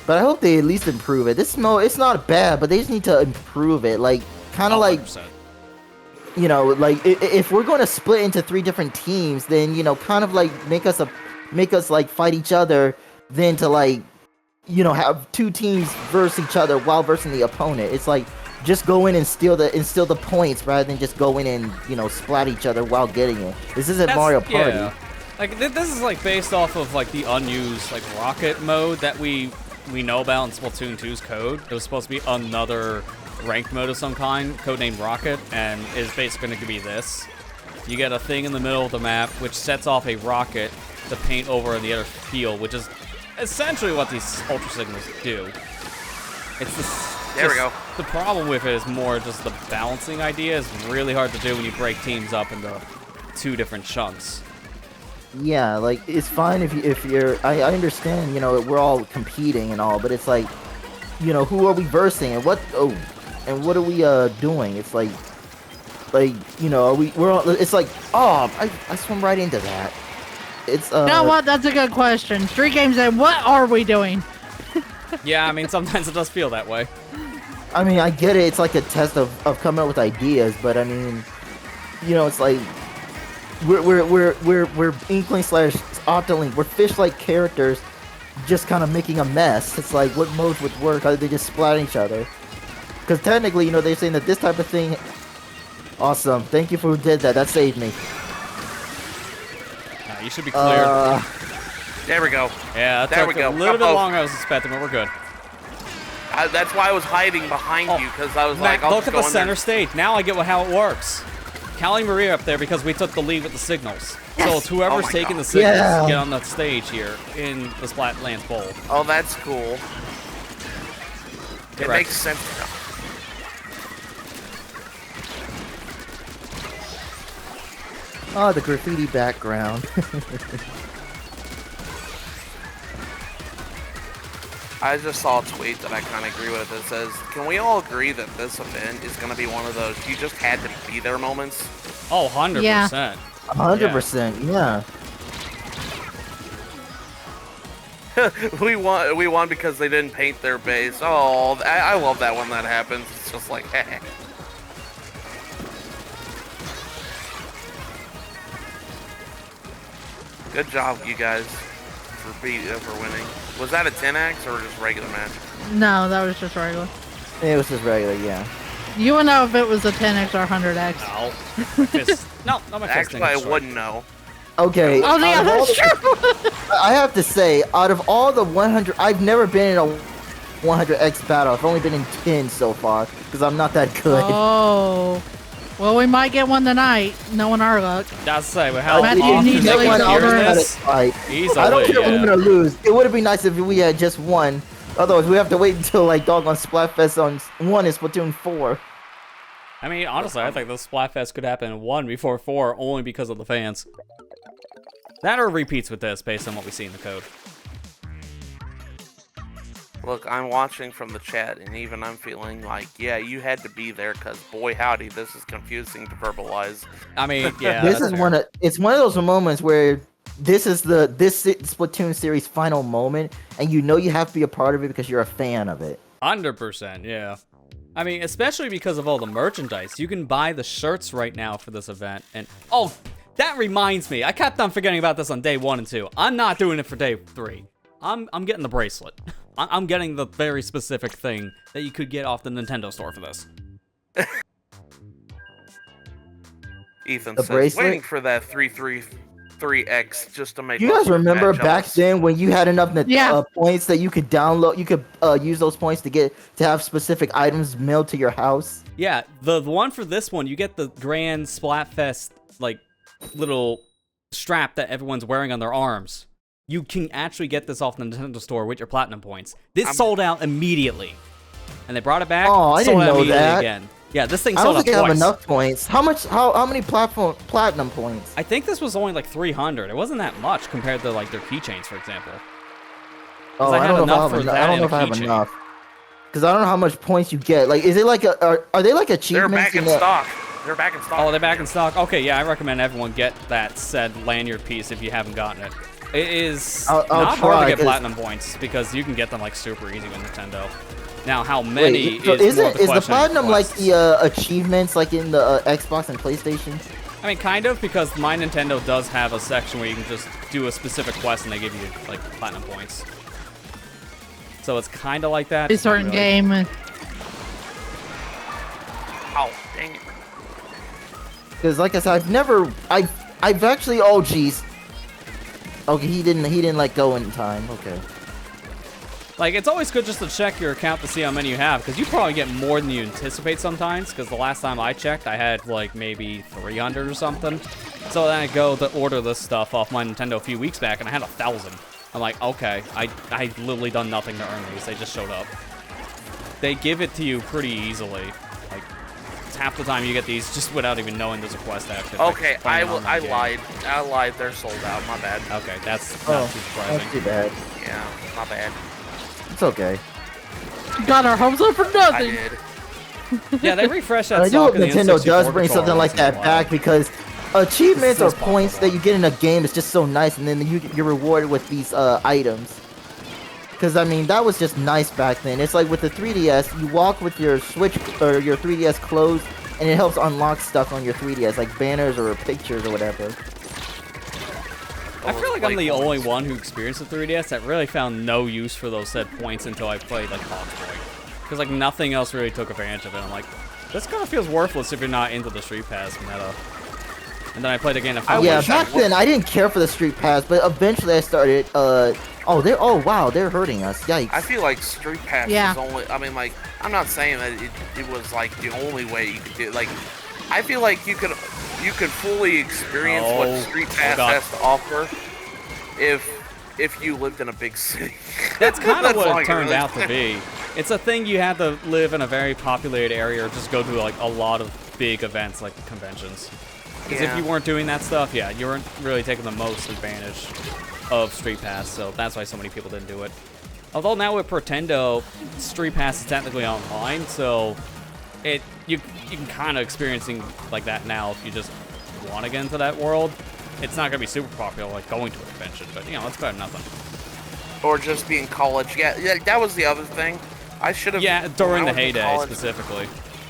D: But I hope they at least improve it. This mode, it's not bad, but they just need to improve it. Like, kind of like,
A: 100%.
D: you know, like if we're going to split into 3 different teams, then, you know, kind of like make us like fight each other, then to like, you know, have 2 teams versus each other while versing the opponent. It's like just go in and steal the points rather than just go in and, you know, splat each other while getting it. This isn't Mario Party.
A: Yeah. Like this is like based off of like the unused like rocket mode that we know about in Splatoon 2's code. It was supposed to be another ranked mode of some kind, codenamed Rocket, and is basically going to be this. You get a thing in the middle of the map which sets off a rocket to paint over in the other field, which is essentially what these Ultra Signals do. It's
B: There we go.
A: The problem with it is more just the balancing idea is really hard to do when you break teams up into 2 different chunks.
D: Yeah, like it's fine if you're. I understand, you know, we're all competing and all, but it's like, you know, who are we versing and what? Oh, and what are we doing? It's like, you know, we're all. It's like, oh, I swim right into that. It's
C: You know what? That's a good question. Street Games said, what are we doing?
A: Yeah, I mean, sometimes it does feel that way.
D: I mean, I get it. It's like a test of coming up with ideas, but I mean, you know, it's like we're Inkling / Octoling. We're fish-like characters, just kind of making a mess. It's like, what modes would work? How do they just splat each other? Because technically, you know, they're saying that this type of thing. Awesome. Thank you for who did that. That saved me.
A: You should be clear.
B: There we go.
A: Yeah, that took a little bit longer than I was expecting, but we're good.
B: That's why I was hiding behind you, because I was
A: Matt,
B: like, I'll
A: look
B: just
A: at the
B: go in
A: center
B: there.
A: stage. Now I get how it works. Callie Marie up there because we took the lead with the signals. So it's whoever's
B: Oh my
A: taking
B: God.
A: the signals
D: Yeah.
A: to get on the stage here in the Splatlands Bowl.
B: Oh, that's cool. It
A: Correct.
B: makes sense.
D: Oh, the graffiti background.
B: I just saw a tweet that I kind of agree with. It says, can we all agree that this event is going to be one of those you just had to be there moments?
A: Oh, 100%.
C: Yeah.
D: 100%. Yeah.
B: We won because they didn't paint their base. Oh, I love that when that happens. It's just like, heh. Good job, you guys, for winning. Was that a 10x or just regular match?
C: No, that was just regular.
D: It was just regular, yeah.
C: You would know if it was a 10x or 100x.
A: No. My fist. No, not my fist.
B: Actually, I wouldn't know.
D: Okay.
C: Oh, yeah,
D: out of all
C: that's
D: the-
C: true.
D: I have to say, out of all the 100, I've never been in a 100x battle. I've only been in 10 so far because I'm not that good.
C: Oh. Well, we might get one tonight, knowing our luck.
A: That's say, with how
C: Matthew
A: often
C: needs
A: they
C: to
A: can
C: leave
A: hear
C: over.
A: this,
D: I don't care if we win or lose. It would have been nice if we had just one. Otherwise, we have to wait until like doggone Splatfest on 1 is Splatoon 4.
A: I mean, honestly, I think the Splatfest could happen in 1 before 4 only because of the fans. That or repeats with this based on what we see in the code.
B: Look, I'm watching from the chat, and even I'm feeling like, yeah, you had to be there, because boy howdy, this is confusing to verbalize.
A: I mean, yeah.
D: This
A: that's
D: is
A: fair.
D: it's one of those moments where this is this Splatoon series final moment, and you know you have to be a part of it because you're a fan of it.
A: 100%, yeah. I mean, especially because of all the merchandise. You can buy the shirts right now for this event, and oh, that reminds me. I kept on forgetting about this on day 1 and 2. I'm not doing it for day 3. I'm getting the bracelet. I'm getting the very specific thing that you could get off the Nintendo store for this.
B: Ethan
D: The
B: says,
D: bracelet?
B: waiting for that 3-3 3x just to make.
D: You guys remember
B: matchups.
D: back then when you had enough
C: Yeah.
D: points that you could download, you could use those points to have specific items mailed to your house?
A: Yeah, the one for this one, you get the Grand Splatfest like little strap that everyone's wearing on their arms. You can actually get this off the Nintendo Store with your platinum points. This sold out immediately, and they brought it back.
D: Oh, I
A: sold
D: didn't
A: out
D: know
A: immediately
D: that.
A: Again. Yeah, this thing
D: I
A: sold
D: don't
A: out
D: think I have
A: twice.
D: enough points. How many platinum points?
A: I think this was only like 300. It wasn't that much compared to like their keychains, for example.
D: Oh,
A: I
D: I
A: had
D: don't know
A: enough
D: if
A: for
D: I
A: that
D: don't know
A: and
D: if
A: a
D: I have
A: keychain.
D: enough. Because I don't know how much points you get. Like, is it like are they like
B: They're
D: achievements?
B: back in stock. They're back in stock.
A: Oh, they're back in stock? Okay, yeah, I recommend everyone get that said lanyard piece if you haven't gotten it. It is
D: I'll
A: not hard
D: try,
A: to get
D: 'cause-
A: platinum points because you can get them like super easy with Nintendo. Now, how many
D: Wait, so
A: is more of
D: is the
A: question
D: platinum like
A: quests.
D: the achievements like in the Xbox and PlayStation?
A: I mean, kind of, because My Nintendo does have a section where you can just do a specific quest and they give you like platinum points. So it's kind of like that.
C: A certain
A: Really.
C: game.
B: Oh, dang it.
D: Because like I said, I've actually, oh jeez. Okay, he didn't like go in time. Okay.
A: Like, it's always good just to check your account to see how many you have, because you probably get more than you anticipate sometimes, because the last time I checked, I had, like, maybe 300 or something. So then I go to order this stuff off my Nintendo a few weeks back, and I had 1,000. I'm like, okay, I literally done nothing to earn these. They just showed up. They give it to you pretty easily. Like, it's half the time you get these just without even knowing there's a quest after.
B: Okay, I lied. I lied. They're sold out. My bad.
A: Okay, that's not too surprising.
D: That's too bad.
B: Yeah, my bad.
D: It's okay.
C: Got our hopes up for
B: I
C: nothing.
B: did.
A: Yeah, they refresh that
D: I do
A: stock
D: hope
A: in the
D: Nintendo does
A: N64
D: bring something
A: controller
D: like
A: once in a
D: that
A: while.
D: back, because achievements or
A: This is
D: points
A: possible.
D: that you get in a game is just so nice, and then you're rewarded with these items. Because I mean, that was just nice back then. It's like with the 3DS, you walk with your Switch or your 3DS closed, and it helps unlock stuff on your 3DS, like banners or pictures or whatever.
A: I feel like I'm the only one who experienced the 3DS that really found no use for those said points until I played like Hogwarts. Because like nothing else really took advantage of it. I'm like, this kind of feels worthless if you're not into the Street Pass meta. And then I played again.
D: Yeah, back then I didn't care for the Street Pass, but eventually I started. Oh wow, they're hurting us. Yikes.
B: I feel like Street Pass
C: Yeah.
B: is only. I mean, like, I'm not saying that it was like the only way you could do it. Like, I feel like you could fully experience
A: Oh,
B: what Street Pass
A: God.
B: has to offer if you lived in a big city.
A: That's kind of
B: That's all
A: what
B: I
A: it
B: can
A: turned
B: really
A: out to be. It's a thing you had to live in a very populated area or just go to like a lot of big events like conventions. Because if
B: Yeah.
A: you weren't doing that stuff, yeah, you weren't really taking the most advantage of Street Pass, so that's why so many people didn't do it. Although now with Pretendo, Street Pass is technically online, so you can kind of experiencing like that now if you just want to get into that world. It's not gonna be super popular like going to a convention, but you know, it's better than nothing.
B: Or just be in college. Yeah, that was the other thing. I should have.
A: Yeah, during the
B: when I was in
A: heyday
B: college-
A: specifically.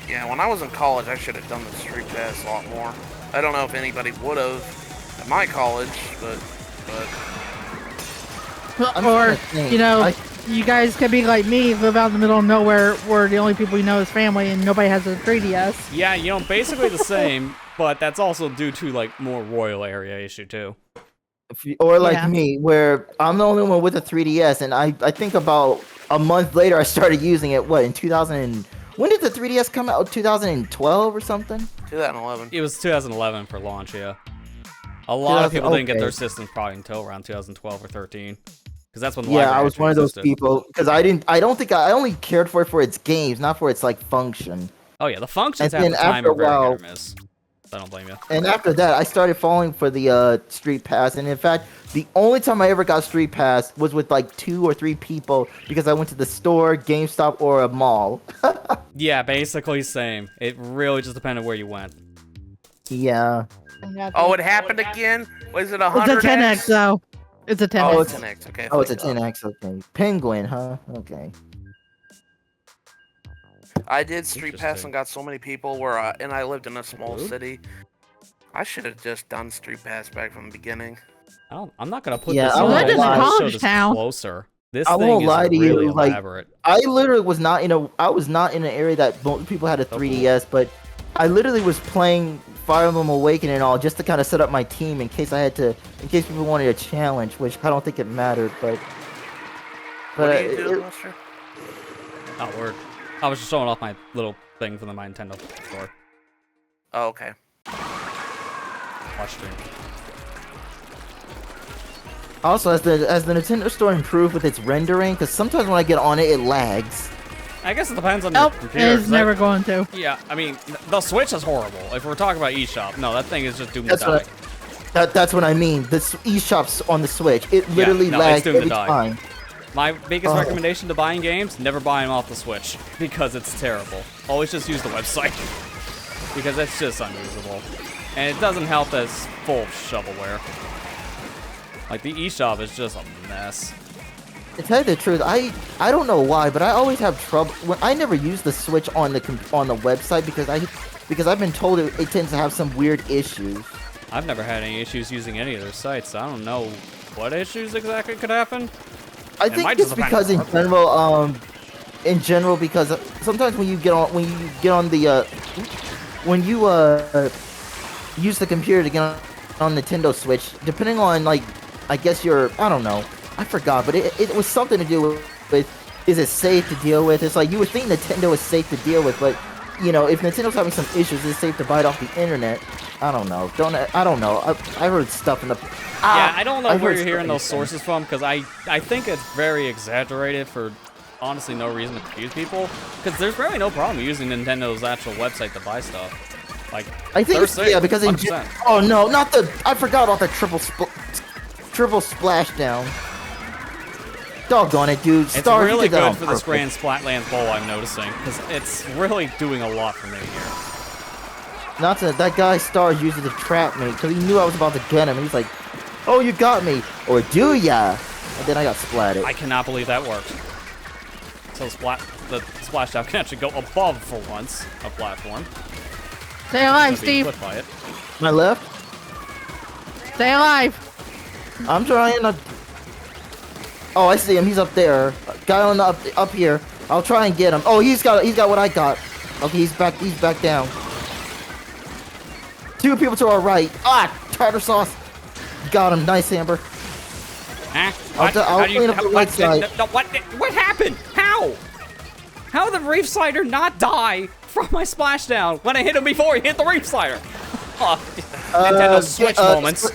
B: Yeah, when I was in college, I should have done the Street Pass a lot more. I don't know if anybody would have at my college, but
D: I'm
C: Or,
D: trying to think.
C: you know, you guys could be like me, live out in the middle of nowhere where the only people you know is family and nobody has a 3DS.
A: Yeah, you know, basically the same, but that's also due to like more rural area issue too.
D: Or like
C: Yeah.
D: me, where I'm the only one with a 3DS, and I think about a month later I started using it. What, in 2000? When did the 3DS come out? 2012 or something?
B: 2011.
A: It was 2011 for launch, yeah. A lot of people didn't get
D: okay.
A: their systems probably until around 2012 or 13, because that's when the
D: Yeah,
A: library
D: I was
A: actually
D: one of those
A: existed.
D: people because I only cared for it for its games, not for its like function.
A: Oh yeah, the functions
D: And
A: at the
D: then
A: time
D: after
A: are
D: a
A: very
D: while-
A: hit or miss. I don't blame you.
D: And after that, I started falling for the Street Pass. And in fact, the only time I ever got Street Pass was with like 2 or 3 people because I went to the store, GameStop, or a mall.
A: Yeah, basically same. It really just depended where you went.
D: Yeah.
B: Oh, it happened again? Was it
C: It's
B: 100?
C: a 10x though. It's a 10x.
B: Oh, it's 10x. Okay.
D: Oh, it's a
B: thank God.
D: 10x. Okay. Penguin, huh? Okay.
B: I did Street Pass
A: Interesting.
B: and got so many people where and I lived in a small
A: Ooh.
B: city. I should have just done Street Pass back from the beginning.
A: I'm not gonna put
D: Yeah,
A: this
D: I
A: on.
D: won't
A: I just
D: lie.
A: wanna show
C: College
A: this
C: town.
A: closer. This
D: I
A: thing
D: won't
A: is
D: lie to
A: really
D: you, like,
A: elaborate.
D: I literally was not in an area that most people had a 3DS, but I literally was playing Fire Emblem Awakening and all, just to kind of set up my team in case people wanted a challenge, which I don't think it mattered, but.
B: What do you do, Lester?
A: Oh, word. I was just showing off my little thing from my Nintendo store.
B: Oh, okay.
A: Watch stream.
D: Also, as the Nintendo store improved with its rendering, because sometimes when I get on it, it lags.
A: I guess it depends on
C: Nope,
A: your computer.
C: it's never going to.
A: Yeah, I mean, the Switch is horrible. If we're talking about eShop, no, that thing is just doomed to die.
D: That's what I mean. The eShop's on the Switch. It literally lags every time.
A: My biggest recommendation to buying games, never buy them off the Switch, because it's terrible. Always just use the website, because it's just unusable. And it doesn't help that it's full of shovelware. Like, the eShop is just a mess.
D: To tell you the truth, I don't know why, but I always have trouble. I never use the Switch on the website because I've been told it tends to have some weird issues.
A: I've never had any issues using any of their sites. I don't know what issues exactly could happen.
D: I think it's because in general, because sometimes when you use the computer to get on Nintendo Switch, depending on like, I guess I don't know. I forgot, but it was something to do with, is it safe to deal with? It's like, you would think Nintendo is safe to deal with, but, you know, if Nintendo's having some issues, it's safe to buy it off the internet. I don't know. I don't know. I heard stuff in the...
A: Yeah, I don't know where you're hearing those sources from, because I think it's very exaggerated for honestly no reason to confuse people, because there's really no problem using Nintendo's actual website to buy stuff. Like,
D: I think it's, yeah, because oh no, not the... I forgot about the triple splashdown. Doggone it, dude.
A: It's really good for this Grand Splatlands Bowl, I'm noticing, because it's really doing a lot for me here.
D: Not to, that guy Star used it to trap me, because he knew I was about to get him, and he's like, oh, you got me, or do ya? And then I got splatted.
A: I cannot believe that worked. So the splashdown can actually go above, for once, a platform.
C: Stay alive, Steve.
A: By it.
D: My left?
C: Stay alive.
D: I'm trying to... Oh, I see him. He's up there. Guy on the up here. I'll try and get him. Oh, he's got what I got. Okay, he's back down. Two people to our right. Ah, tartar sauce. Got him. Nice, Amber. I'll clean up the right side.
A: What happened? How? How did the Reef Slider not die from my splashdown when I hit him before he hit the Reef Slider? Nintendo Switch moments.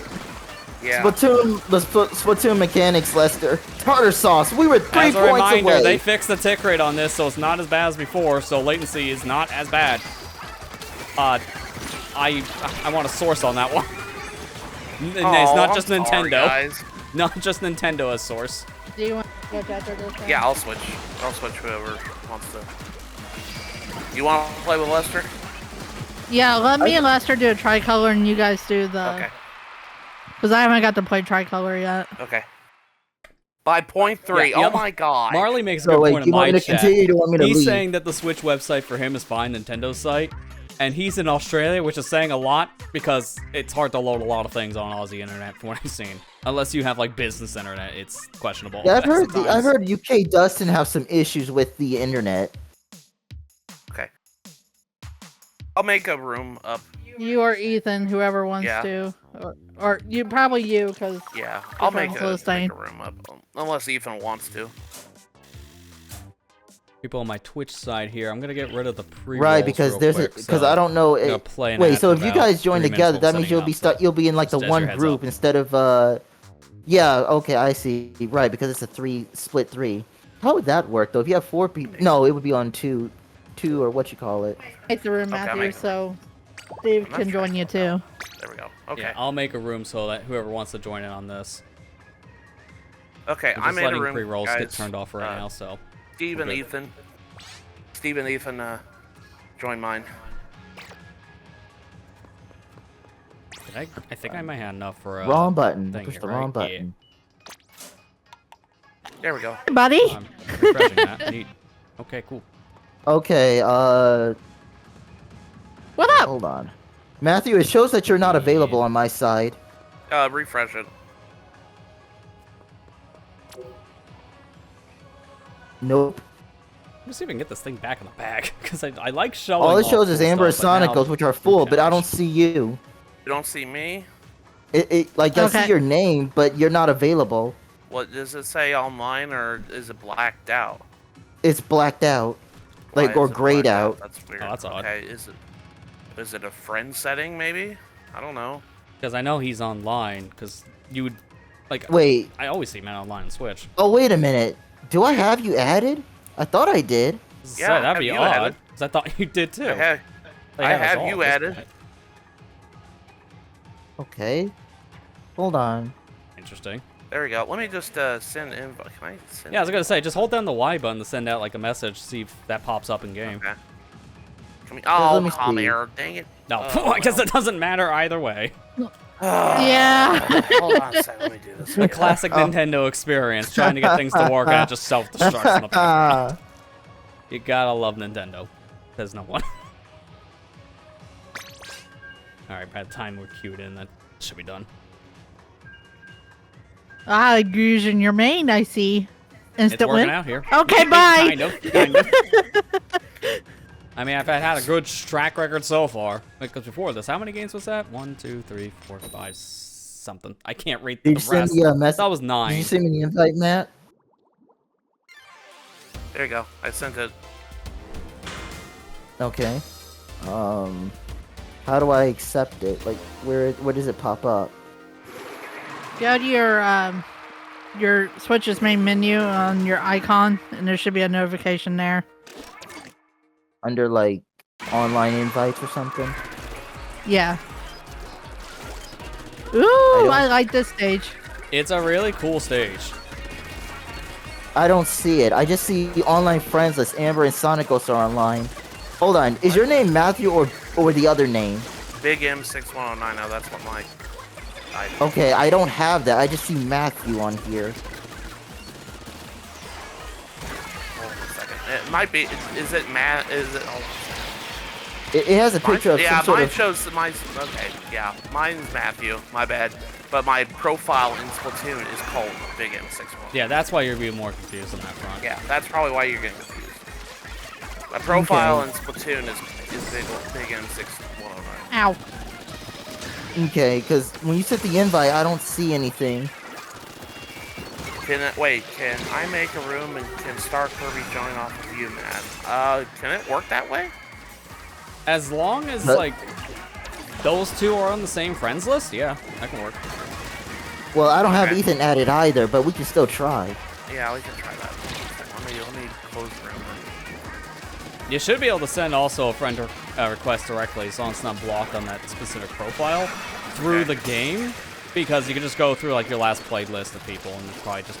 B: Yeah.
D: Splatoon mechanics, Lester. Tartar sauce. We were 3 points away.
A: As a reminder, they fixed the tick rate on this, so it's not as bad as before. So latency is not as bad. I want a source on that one. It's not just Nintendo.
B: Guys.
A: Not just Nintendo as source.
C: Do you want to switch after this one?
B: Yeah, I'll switch. I'll switch whoever wants to. You want to play with Lester?
C: Yeah, let me and Lester do a tricolor, and you guys do the.
B: Okay.
C: Because I haven't got to play tricolor yet.
B: Okay. By point 3.
A: Yeah,
B: oh my god.
A: Marley makes a good point in my chat.
D: He's
A: He's saying that the Switch website for him is fine, Nintendo's site. And he's in Australia, which is saying a lot, because it's hard to load a lot of things on Aussie internet from what I've seen. Unless you have like business internet, it's questionable.
D: Yeah, I've heard UK Dustin have some issues with the internet.
B: Okay. I'll make a room up.
C: You or Ethan, whoever wants to. Or you, probably you, because...
B: Yeah, I'll make a room up. Unless Ethan wants to.
A: People on my Twitch side here, I'm gonna get rid of the pre-rolls
D: right, because I don't know. Wait, so if you guys join together, that means you'll be in like the one group instead of Yeah, okay, I see. Right, because it's a split 3. How would that work though? If you have 4 people, no, it would be on two or what you call it.
C: Make the room, Matthew, so Steve can join you too.
B: There we go. Okay.
A: Yeah, I'll make a room so that whoever wants to join in on this.
B: Okay, I'm in a room.
A: Pre-rolls
B: guys.
A: get turned off right now, so.
B: Steve and Ethan, join mine.
A: I think I might have enough for a
D: wrong button.
A: Push
D: the wrong button.
B: Yeah. There we go.
C: Hey, buddy.
A: I'm refreshing that. Neat. Okay, cool.
D: Okay,
C: What up?
D: hold on. Matthew, it shows that you're not available on my side.
B: Refresh it.
D: Nope.
A: Let me see if I can get this thing back in the bag, because I like showing.
D: All it shows is
A: cool
D: Amber and
A: stuff, but now-
D: SonicGhost, which are full, but I don't see you.
B: You don't see me?
D: Like, I
C: Okay.
D: see your name, but you're not available.
B: What does it say online, or is it blacked out?
D: It's blacked out.
B: Why
D: Like, or
B: is it
D: grayed
B: blacked
D: out.
B: That's weird.
A: Oh, that's odd.
B: Okay, is it a friend setting, maybe? I don't know.
A: Because I know he's online, because you would, like,
D: Wait.
A: I always see men online on Switch.
D: Oh, wait a minute. Do I have you added? I thought I did.
A: Yeah,
B: Yeah,
A: that'd be
B: have you
A: odd,
B: added?
A: because I thought you did too.
B: I have,
A: They
B: I
A: us
B: have
A: all
B: you
A: at this
B: added.
A: point.
D: Okay. Hold on.
A: Interesting.
B: There we go. Let me just send invite. Can I send?
A: Yeah, I was gonna say, just hold down the Y button to send out like a message, see if that pops up in game.
B: Okay. Can we,
D: let
B: oh,
D: me
B: come
D: see.
B: here. Dang it.
A: No,
B: Oh,
A: I guess
B: well.
A: it doesn't matter either way.
C: Yeah.
B: Hold on a second. Let me do this.
A: The
B: again.
A: classic Nintendo experience, trying to get things to work out, just self-destructs in the background. You gotta love Nintendo. There's no one. Alright, by the time we're queued in, that should be done.
C: Ah, using your main, I see.
A: It's
C: Instant
A: working
C: win.
A: out here.
C: Okay, bye.
A: Kind of. I mean, I've had a good track record so far. Because before this, how many games was that? 1, 2, 3, 4, 5, something. I can't read the
D: Did you send
A: rest.
D: me a message?
A: That was
D: Did
A: 9.
D: you send me the invite, Matt?
B: There you go. I sent it.
D: Okay. How do I accept it? Like, where does it pop up?
C: Go to your Switch's main menu on your icon, and there should be a notification there.
D: Under, like, online invites or something?
C: Yeah. Ooh,
D: don't-
C: I like this stage.
A: It's a really cool stage.
D: I don't see it. I just see the online friends list. Amber and SonicGhost are online. Hold on. Is your name Matthew or the other name?
B: Big M6109. Now that's what my.
D: Okay, I don't have that. I just see Matthew on here.
B: Hold on a second. It might be. Is it Matt? Is it? Oh,
D: It has a picture of
B: yeah,
D: some sort
B: mine
D: of...
B: shows mine's okay. Yeah, mine's Matthew. My bad. But my profile in Splatoon is called Big M61.
A: Yeah, that's why you're being more confused on that front.
B: Yeah, that's probably why you're getting confused. My profile in Splatoon is Big M6109.
C: Ow.
D: Okay, because when you sent the invite, I don't see anything.
B: Wait, can I make a room and can Star Kirby join off of you, Matt? Can it work that way?
A: As long as,
D: But-
A: like, those two are on the same friends list, yeah, that can work.
D: Well, I don't have
B: Okay.
D: Ethan added either, but we can still try.
B: Yeah, we can try that. Let me close the room. Then.
A: You should be able to send also a friend request directly, as long as it's not blocked on that specific profile, through
B: Okay.
A: the game, because you can just go through, like, your last played list of people, and it's probably just...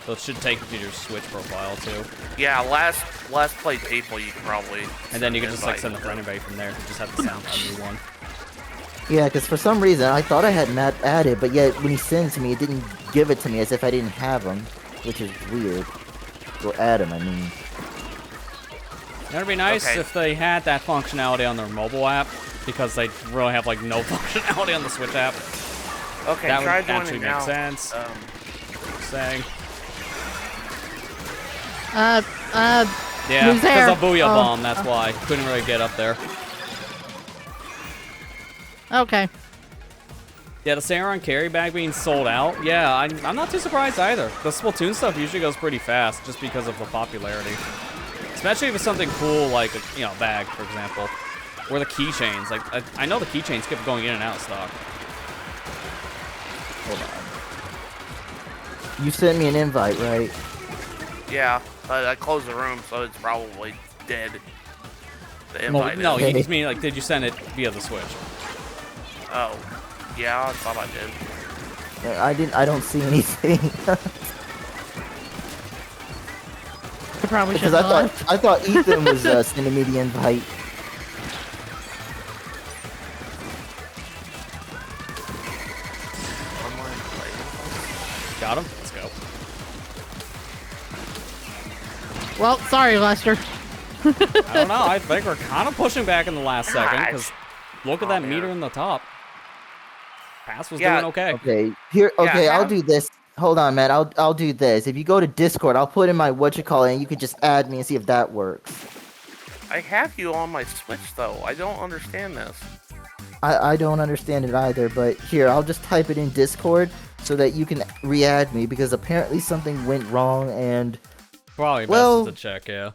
A: So it should take you to your Switch profile, too.
B: Yeah, last played people you can probably.
A: And then you can just, like,
B: invite.
A: send the friend invite from there. You just have to sound a new one.
D: Yeah, because for some reason, I thought I had Matt added, but yet when he sent it to me, it didn't give it to me as if I didn't have him, which is weird. Or add him, I mean.
A: It'd be nice
B: Okay.
A: if they had that functionality on their mobile app, because they really have, like, no functionality on the Switch app.
B: Okay,
A: That
B: try
A: would
B: joining
A: actually
B: now.
A: make sense. Saying.
C: Uh,
A: Yeah,
C: who's there?
A: because of Booyah
C: Oh,
A: Bomb, that's why. Couldn't really get up there.
C: Okay.
A: Yeah, the Saron carry bag being sold out. Yeah, I'm not too surprised either. The Splatoon stuff usually goes pretty fast just because of the popularity. Especially if it's something cool like a bag, for example. Or the keychains. Like, I know the keychains keep going in and out of stock.
D: Hold on. You sent me an invite, right?
B: Yeah, but I closed the room, so it's probably dead. The invite.
A: No,
B: is.
A: you just mean, like, did you send it via the Switch?
B: Oh, yeah, I thought I did.
D: I don't see anything.
C: I probably should
D: Because
C: have.
D: I thought Ethan was sending me the invite.
B: Online play.
A: Got him? Let's go.
C: Well, sorry, Lester.
A: I don't know. I think we're kind of pushing back in the last second, because look at that
B: Oh,
A: meter
B: man.
A: in the top. Pass was
B: Yeah.
A: doing okay.
D: Okay, here. Okay,
B: Yeah,
D: I'll
B: have-
D: do this. Hold on, man. I'll do this. If you go to Discord, I'll put in my and you can just add me and see if that works.
B: I have you on my Switch though. I don't understand this.
D: I don't understand it either, but here, I'll just type it in Discord so that you can re-add me, because apparently something went wrong, and...
A: Probably best to check, yeah.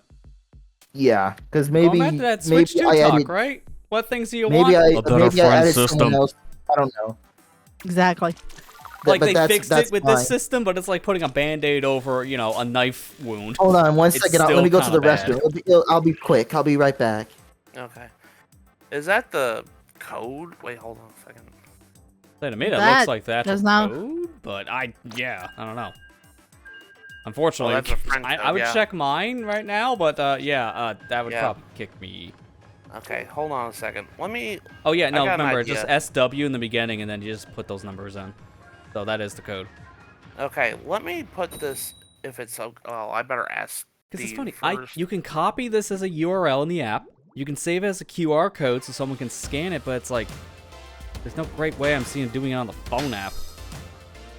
D: Yeah, because maybe...
A: Well, that Switch 2 talk, right? What things do you want?
D: Maybe I added someone else. I don't know.
C: Exactly.
A: Like, they fixed it with this system, but it's like putting a Band-Aid over, you know, a knife wound.
D: Hold on one second. Let me go to the restroom. I'll be quick. I'll be right back.
B: Okay. Is that the code? Wait, hold on a second.
A: To me, that looks like that's code, but I don't know. Unfortunately, I would check mine right now, but that would probably kick me.
B: Okay, hold on a second. Let me...
A: Oh yeah, no, remember, just SW in the beginning, and then you just put those numbers in. So that is the code.
B: Okay, let me put this, if it's so... Oh, I better ask
A: Because it's funny, you can copy this as a URL in the app, you can save it as a QR code so someone can scan it, but it's like, there's no great way I'm seeing doing it on the phone app.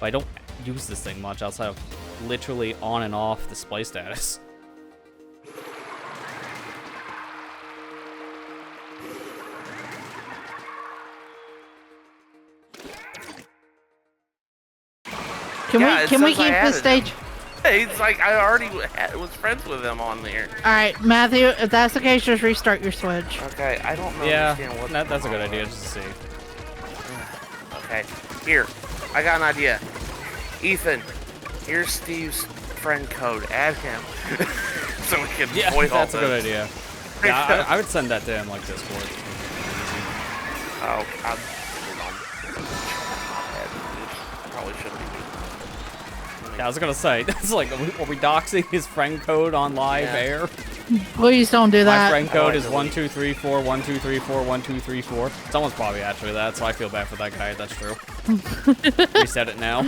A: But I don't use this thing much outside of literally on and off display status.
C: Can we keep this stage?
B: It's like I already was friends with him on there.
C: All right, Matthew. If that's the case, just restart your Switch.
B: Okay, I don't know.
A: Yeah, that's a good idea. Just to see.
B: Okay, here, I got an idea. Ethan, here's Steve's friend code. Add him, so we can avoid all this.
A: That's a good idea. Yeah, I would send that to him like Discord.
B: Oh, hold on. Probably shouldn't be.
A: Yeah, I was gonna say, that's like, are we doxing his friend code on live air?
C: Please don't do that.
A: My friend code is 1234 1234 1234. Someone's probably actually that, so I feel bad for that guy. That's true. Reset it now.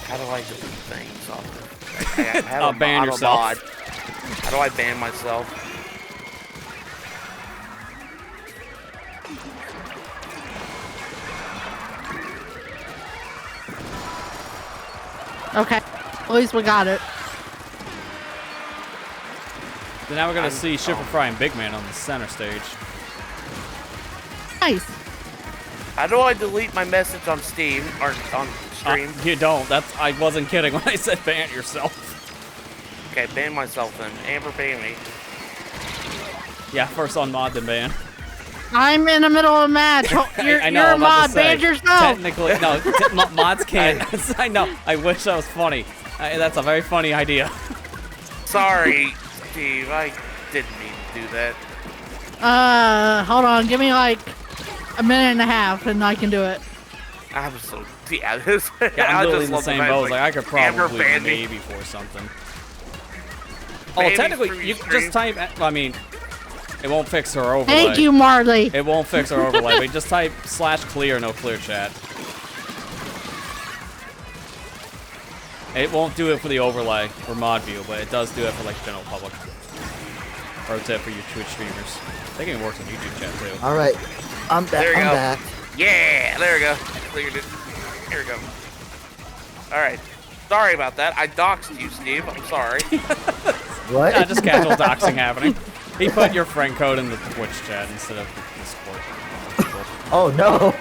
B: How do I do things? I'll
A: ban yourself.
B: How do I ban myself?
C: Okay, at least we got it.
A: So now we're gonna see Shipper Fry and Big Man on the center stage.
C: Nice.
B: How do I delete my message on Steam or on stream?
A: You don't. I wasn't kidding when I said ban yourself.
B: Okay, ban myself then. Amber, ban me.
A: Yeah, first on mod, then ban.
C: I'm in the middle of a match. You're a mod. Ban yourself.
A: Technically, no. Mods can't. I know. I wish that was funny. That's a very funny idea.
B: Sorry, Steve. I didn't mean to do that.
C: Hold on. Give me like a minute and a half, and I can do it.
B: I'm so
A: I'm literally in the same boat. Like I could probably maybe for something. Oh, technically, you can just type. I mean. It won't fix her overlay.
C: Thank you, Marley.
A: It won't fix her overlay. But just type /clear, no clear chat. It won't do it for the overlay or mod view, but it does do it for like general public. Or it's it for your Twitch streamers. I think it works on YouTube chat too.
D: All right, I'm back.
B: I'm
D: back.
B: Yeah, there we go. Cleared it. Here we go. All right. Sorry about that. I doxed you, Steve. I'm sorry.
D: What?
A: Yeah, just casual doxing happening. He put your friend code in the Twitch chat instead of Discord.
D: Oh no!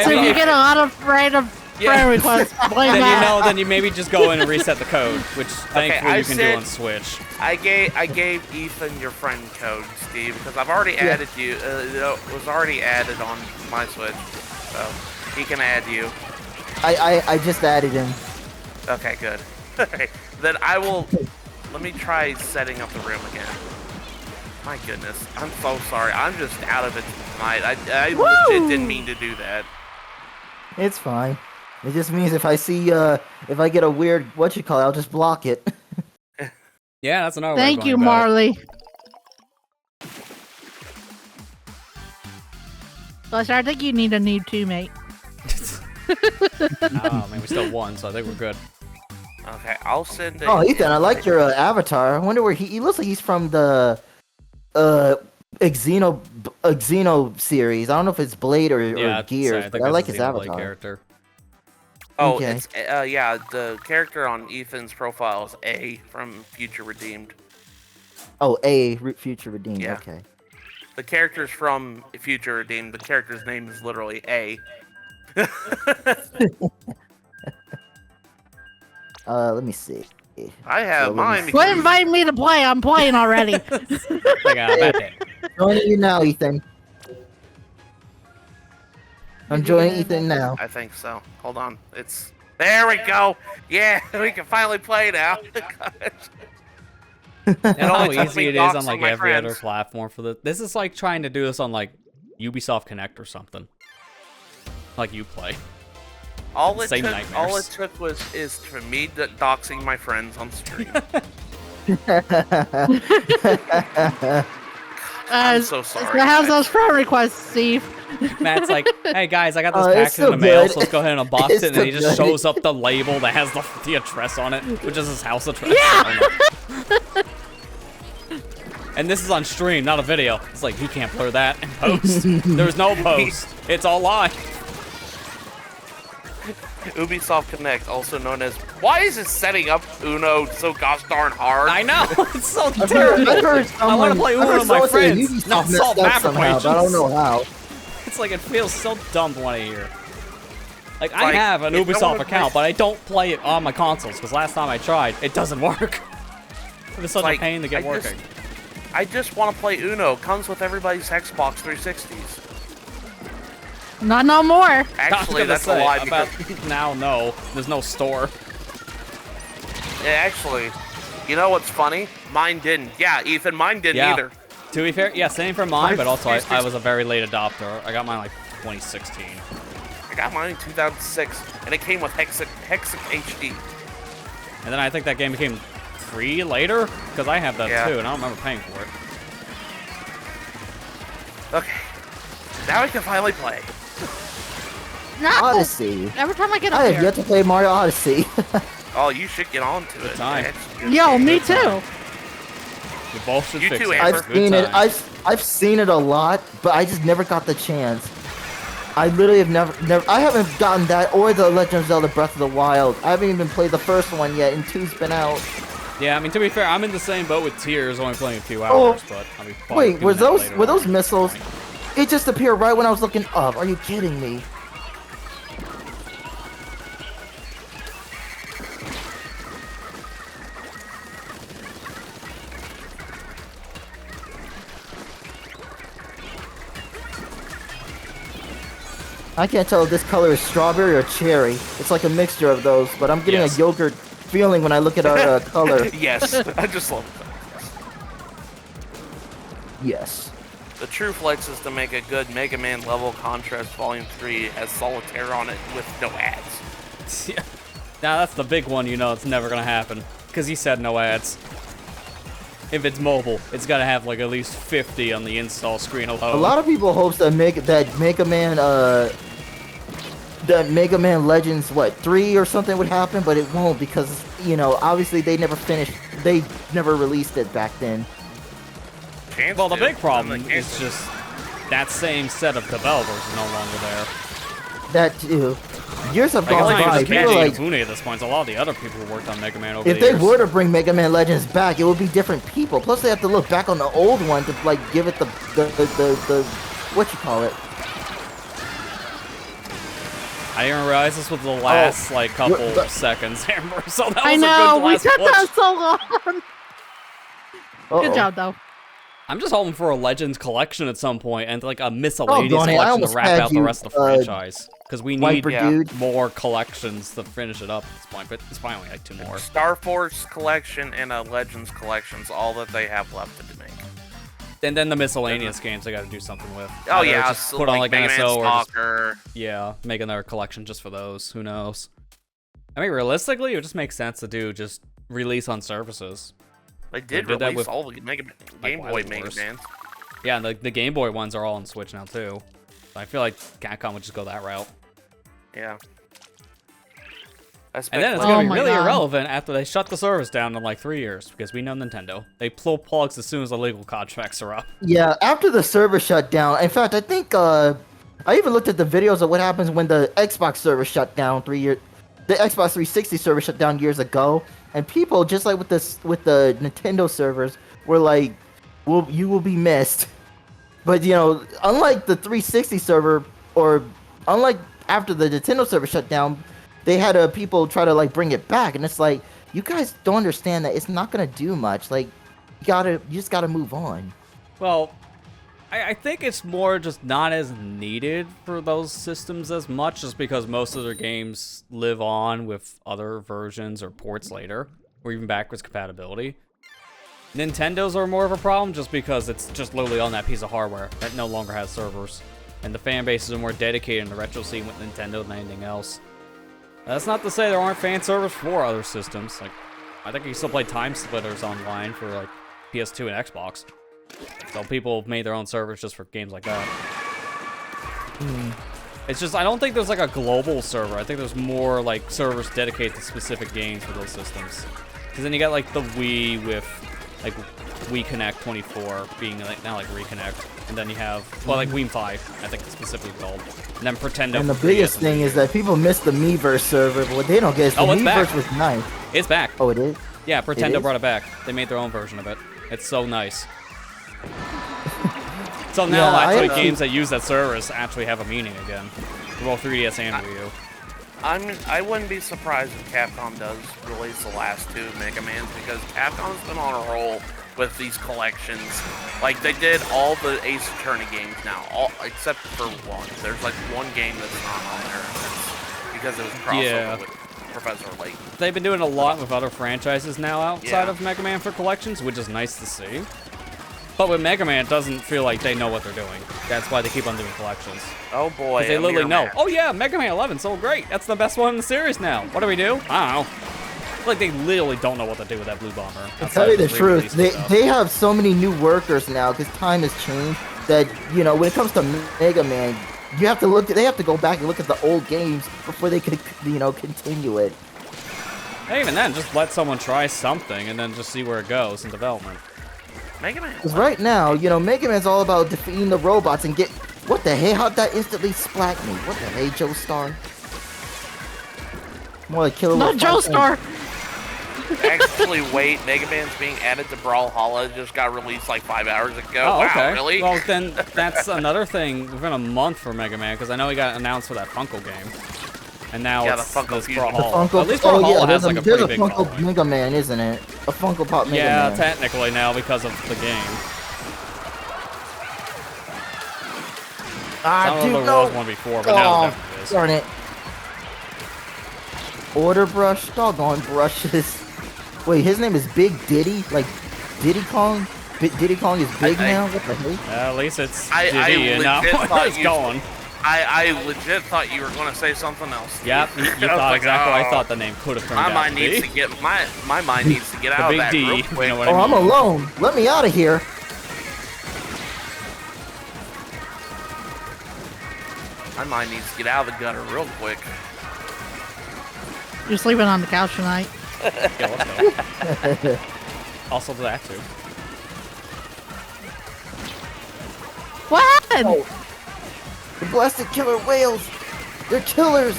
C: So you get a lot of random friend requests.
A: Then you maybe just go in and reset the code, which thankfully you can do on Switch.
B: I gave Ethan your friend code, Steve, because I've already added you. It was already added on my Switch, so he can add you.
D: I just added him.
B: Okay, good. Then I will. Let me try setting up the room again. My goodness, I'm so sorry. I'm just out of it tonight. I legit didn't mean to do that.
D: It's fine. It just means if I see if I get a weird I'll just block it.
A: Yeah, that's another way.
C: Thank you, Marley. Plus, I think you need a new teammate.
A: Oh man, we still won, so I think we're good.
B: Okay, I'll send it.
D: Oh, Ethan, I like your avatar. I wonder where he looks like he's from the Xeno series. I don't know if it's Blade or
A: Yeah,
D: Gears,
A: I
D: but
A: think
D: I
A: that's
D: like
A: a
D: his
A: Xenoblade
D: avatar.
A: character.
B: Oh,
D: Okay.
B: it's yeah. The character on Ethan's profile is A from Future Redeemed.
D: Oh, Future Redeemed.
B: Yeah.
D: Okay.
B: The character's from Future Redeemed. The character's name is literally A.
D: Let me see.
B: I have
D: So let me
B: mine.
D: see.
C: Quit inviting me to play. I'm playing already.
A: Like that day.
D: Joining you now, Ethan. I'm joining Ethan now.
B: I think so. Hold on. It's there. We go. Yeah, we can finally play now.
A: You know how
B: only took
A: easy
B: me
A: it is on
B: doxing
A: like
B: my
A: every other
B: friends.
A: platform for this is like trying to do this on like Ubisoft Connect or something. Like you play.
B: All it
A: Same
B: took,
A: nightmares.
B: all it took is for me doxing my friends on stream. I'm so sorry.
C: So how's
B: guys.
C: those friend requests, Steve?
A: Matt's like, hey guys, I got this
D: It's
A: package in
D: still
A: the mail,
D: good.
A: so let's go ahead and unbox
D: It's
A: it. And he
D: still
A: just
D: good.
A: shows up the label that has the address on it, which is his house address.
C: Yeah!
A: And this is on stream, not a video. It's like, he can't blur that and post. There's no post. It's all live.
B: Ubisoft Connect, also known as. Why is it setting up Uno so gosh darn hard?
A: I know, it's so
D: I've heard,
A: terrible.
D: I've heard
A: I want to
D: someone,
A: play
D: I've
A: Uno
D: heard
A: with my
D: someone say
A: friends,
D: Ubisoft
A: not
D: messed
A: solve
D: up
A: map
D: somehow,
A: equations.
D: but I don't know how.
A: It's like, it feels so dumb to want to hear. Like, I
B: Like,
A: have an
B: if no
A: Ubisoft
B: one
A: account, but I don't play it on my consoles, because last time I tried, it doesn't work. It was such
B: Like,
A: a pain to get working.
B: I just want to play Uno. Comes with everybody's Xbox 360s.
C: Not no more.
A: I was
B: Actually,
A: gonna
B: that's
A: say,
B: a lie.
A: about
B: Because,
A: now, no. There's no store.
B: yeah, actually, you know what's funny? Mine didn't. Yeah, Ethan, mine didn't
A: Yeah.
B: either.
A: To be fair, yeah, same for mine, but also I
B: 360.
A: was a very late adopter. I got mine like 2016.
B: I got mine in 2006, and it came with Hexic HD.
A: And then I think that game became free later, because I have that
B: Yeah.
A: too, and I don't remember paying for it.
B: Okay, now we can finally play.
C: No.
D: Odyssey.
C: Every time I get
D: I
C: up
D: have
C: here.
D: yet to play Mario Odyssey.
B: Oh, you should get on to it.
A: time.
B: It's-
C: Yo, me too.
A: We both should
B: You
A: fix
B: too,
A: it.
B: Amber.
D: I've
A: Good
D: seen it.
A: times.
D: I've seen it a lot, but I just never got the chance. I literally have never. I haven't gotten that or the Legend of Zelda Breath of the Wild. I haven't even played the first one yet, and 2's been out.
A: Yeah, I mean, to be fair, I'm in the same boat with Tears, only playing a few
D: Oh.
A: hours, but I'll be probably
D: Wait,
A: doing that later
D: were those
A: on.
D: missiles? It just appeared right when I was looking up. Are you kidding me? I can't tell if this color is strawberry or cherry. It's like a mixture of those, but I'm getting
A: Yes.
D: a yogurt feeling when I look at our color.
B: Yes, I just love it.
D: Yes.
B: The true flex is to make a good Mega Man level Contrast Volume 3 has Solitaire on it with no ads.
A: Yeah. Now that's the big one, you know it's never gonna happen. Because he said no ads. If it's mobile, it's gotta have like at least 50 on the install screen alone.
D: A lot of people hopes that Mega Man Legends 3 or something would happen, but it won't because obviously they never released it back then.
B: Chance
A: Well, the
B: to.
A: big problem
B: I'm like,
A: is just that same set of developers is no longer there.
D: That too. Years have
A: Like, it's
D: gone
A: not
D: by.
A: just
D: People
A: Keiji
D: like
A: Inafune at this point. A lot of the other people who worked on Mega Man over
D: if
A: the
D: they
A: years.
D: were to bring Mega Man Legends back, it would be different people. Plus, they have to look back on the old one to give it the what you call it.
A: I didn't realize this was the last couple
D: but-
A: seconds, Amber. So that was
C: I
A: a
C: know.
A: good
C: We
A: last
C: took
A: push.
C: that so long. Good
D: Uh-oh.
C: job, though.
A: I'm just hoping for a Legends collection at some point and like a miscellaneous
D: Donnie, I
A: collection to
D: almost
A: wrap
D: had
A: out the
D: you,
A: rest of the franchise. Because we need
D: Viper dude.
A: more collections to finish it up at this point, but it's probably only like 2 more.
B: Star Force collection and a Legends collection's all that they have left to make.
A: And then the miscellaneous games they got to do something with.
B: Oh
A: Either
B: yeah,
A: just
B: so
A: put on like
B: Mega Man
A: NSO or just,
B: Stalker.
A: yeah, make another collection just for those. Who knows? I mean, realistically, it would just make sense to do just release on services.
B: They did
A: did that
B: release
A: with,
B: all the Mega Man, Game Boy
A: Wild
B: Mega
A: Wars.
B: Mans.
A: Yeah, and the Game Boy ones are all on Switch now too. So I feel like Capcom would just go that route.
B: Yeah.
A: And then it's
C: Oh
A: gonna be
C: my
A: really
C: God.
A: irrelevant after they shut the service down in like 3 years, because we know Nintendo. They pull plugs as soon as the legal contracts are up.
D: Yeah, after the server shut down. In fact, I think I even looked at the videos of what happens when the Xbox server shut down 3 years. The Xbox 360 server shut down years ago, and people just like with the Nintendo servers were like, "Well, you will be missed." But unlike the 360 server, or unlike after the Nintendo server shut down, they had people try to like bring it back, and it's like, you guys don't understand that it's not gonna do much. Like, you just gotta move on.
A: Well, I think it's more just not as needed for those systems as much, just because most of their games live on with other versions or ports later, or even backwards compatibility. Nintendo's are more of a problem just because it's just literally on that piece of hardware that no longer has servers. And the fan bases are more dedicated in the retro scene with Nintendo than anything else. That's not to say there aren't fan servers for other systems. Like, I think you can still play Time Splitters online for like PS2 and Xbox. So people have made their own servers just for games like that. It's just, I don't think there's like a global server. I think there's more like servers dedicated to specific games for those systems. Because then you got like the Wii with like Wii Connect 24 being like now like Reconnect. And then you have, well, like Wii 5, I think it's specifically called. And then Pretendo.
D: And the biggest thing is that people miss the Miiverse server, but what they don't get is the Miiverse was nice.
A: It's back.
D: Oh, it is?
A: Yeah, Pretendo brought it back. They made their own version of it. It's so nice. So now actually games that use that service actually have a meaning again. For both 3DS and Wii U.
B: I wouldn't be surprised if Capcom does release the last two Mega Mans, because Capcom's been on a roll with these collections. Like, they did all the Ace Attorney games now, except for one. There's like one game that's not on there, and that's because it was crossover with Professor Layton.
A: They've been doing a lot with other franchises now outside of Mega Man for collections, which is nice to see. But with Mega Man, it doesn't feel like they know what they're doing. That's why they keep on doing collections.
B: Oh boy,
A: they literally know. Oh yeah, Mega Man 11, so great. That's the best one in the series now. What do we do? I don't know. Like, they literally don't know what to do with that Blue Bomber.
D: To tell you the truth, they have so many new workers now because time has changed that, when it comes to Mega Man, they have to go back and look at the old games before they could, continue it.
A: Hey, even then, just let someone try something and then just see where it goes in development.
B: Mega Man.
D: Because right now, Mega Man's all about defeating the robots and get... What the hey? How'd that instantly splat me? What the hey, Joe Star? More like Killer.
C: Not Joe Star!
B: Actually, wait, Mega Man's being added to Brawlhalla, just got released like 5 hours ago.
A: Oh, okay.
B: Wow, really?
A: Well, then that's another thing within a month for Mega Man, because I know he got announced for that Funko game. And now it's
B: the Funko
A: this
B: Fusion.
A: Brawlhalla. At least Brawlhalla has like a pretty big
D: Funko
A: following.
D: Mega Man, isn't it? A Funko Pop Mega
A: Yeah,
D: Man.
A: technically now because of the game. I don't know if there was one before, but now there definitely is.
D: Darn it. Order brush? Doggone brushes. Wait, his name is Big Diddy? Like, Diddy Kong? Diddy Kong is big now? What the heck?
A: At least it's Diddy and not where it's going.
B: I legit thought you were going to say something else.
A: Yep, you thought exactly what I thought the name could have turned out
B: my
A: to
B: mind needs
A: be.
B: to get my mind needs to get out of that
A: Big D,
B: real quick.
A: you know what I mean?
D: I'm alone. Let me out of here.
B: My mind needs to get out of the gutter real quick.
C: You're sleeping on the couch tonight.
A: Yeah, let's go. Also that too.
C: What happened?
D: Oh. The blasted killer whales. They're killers.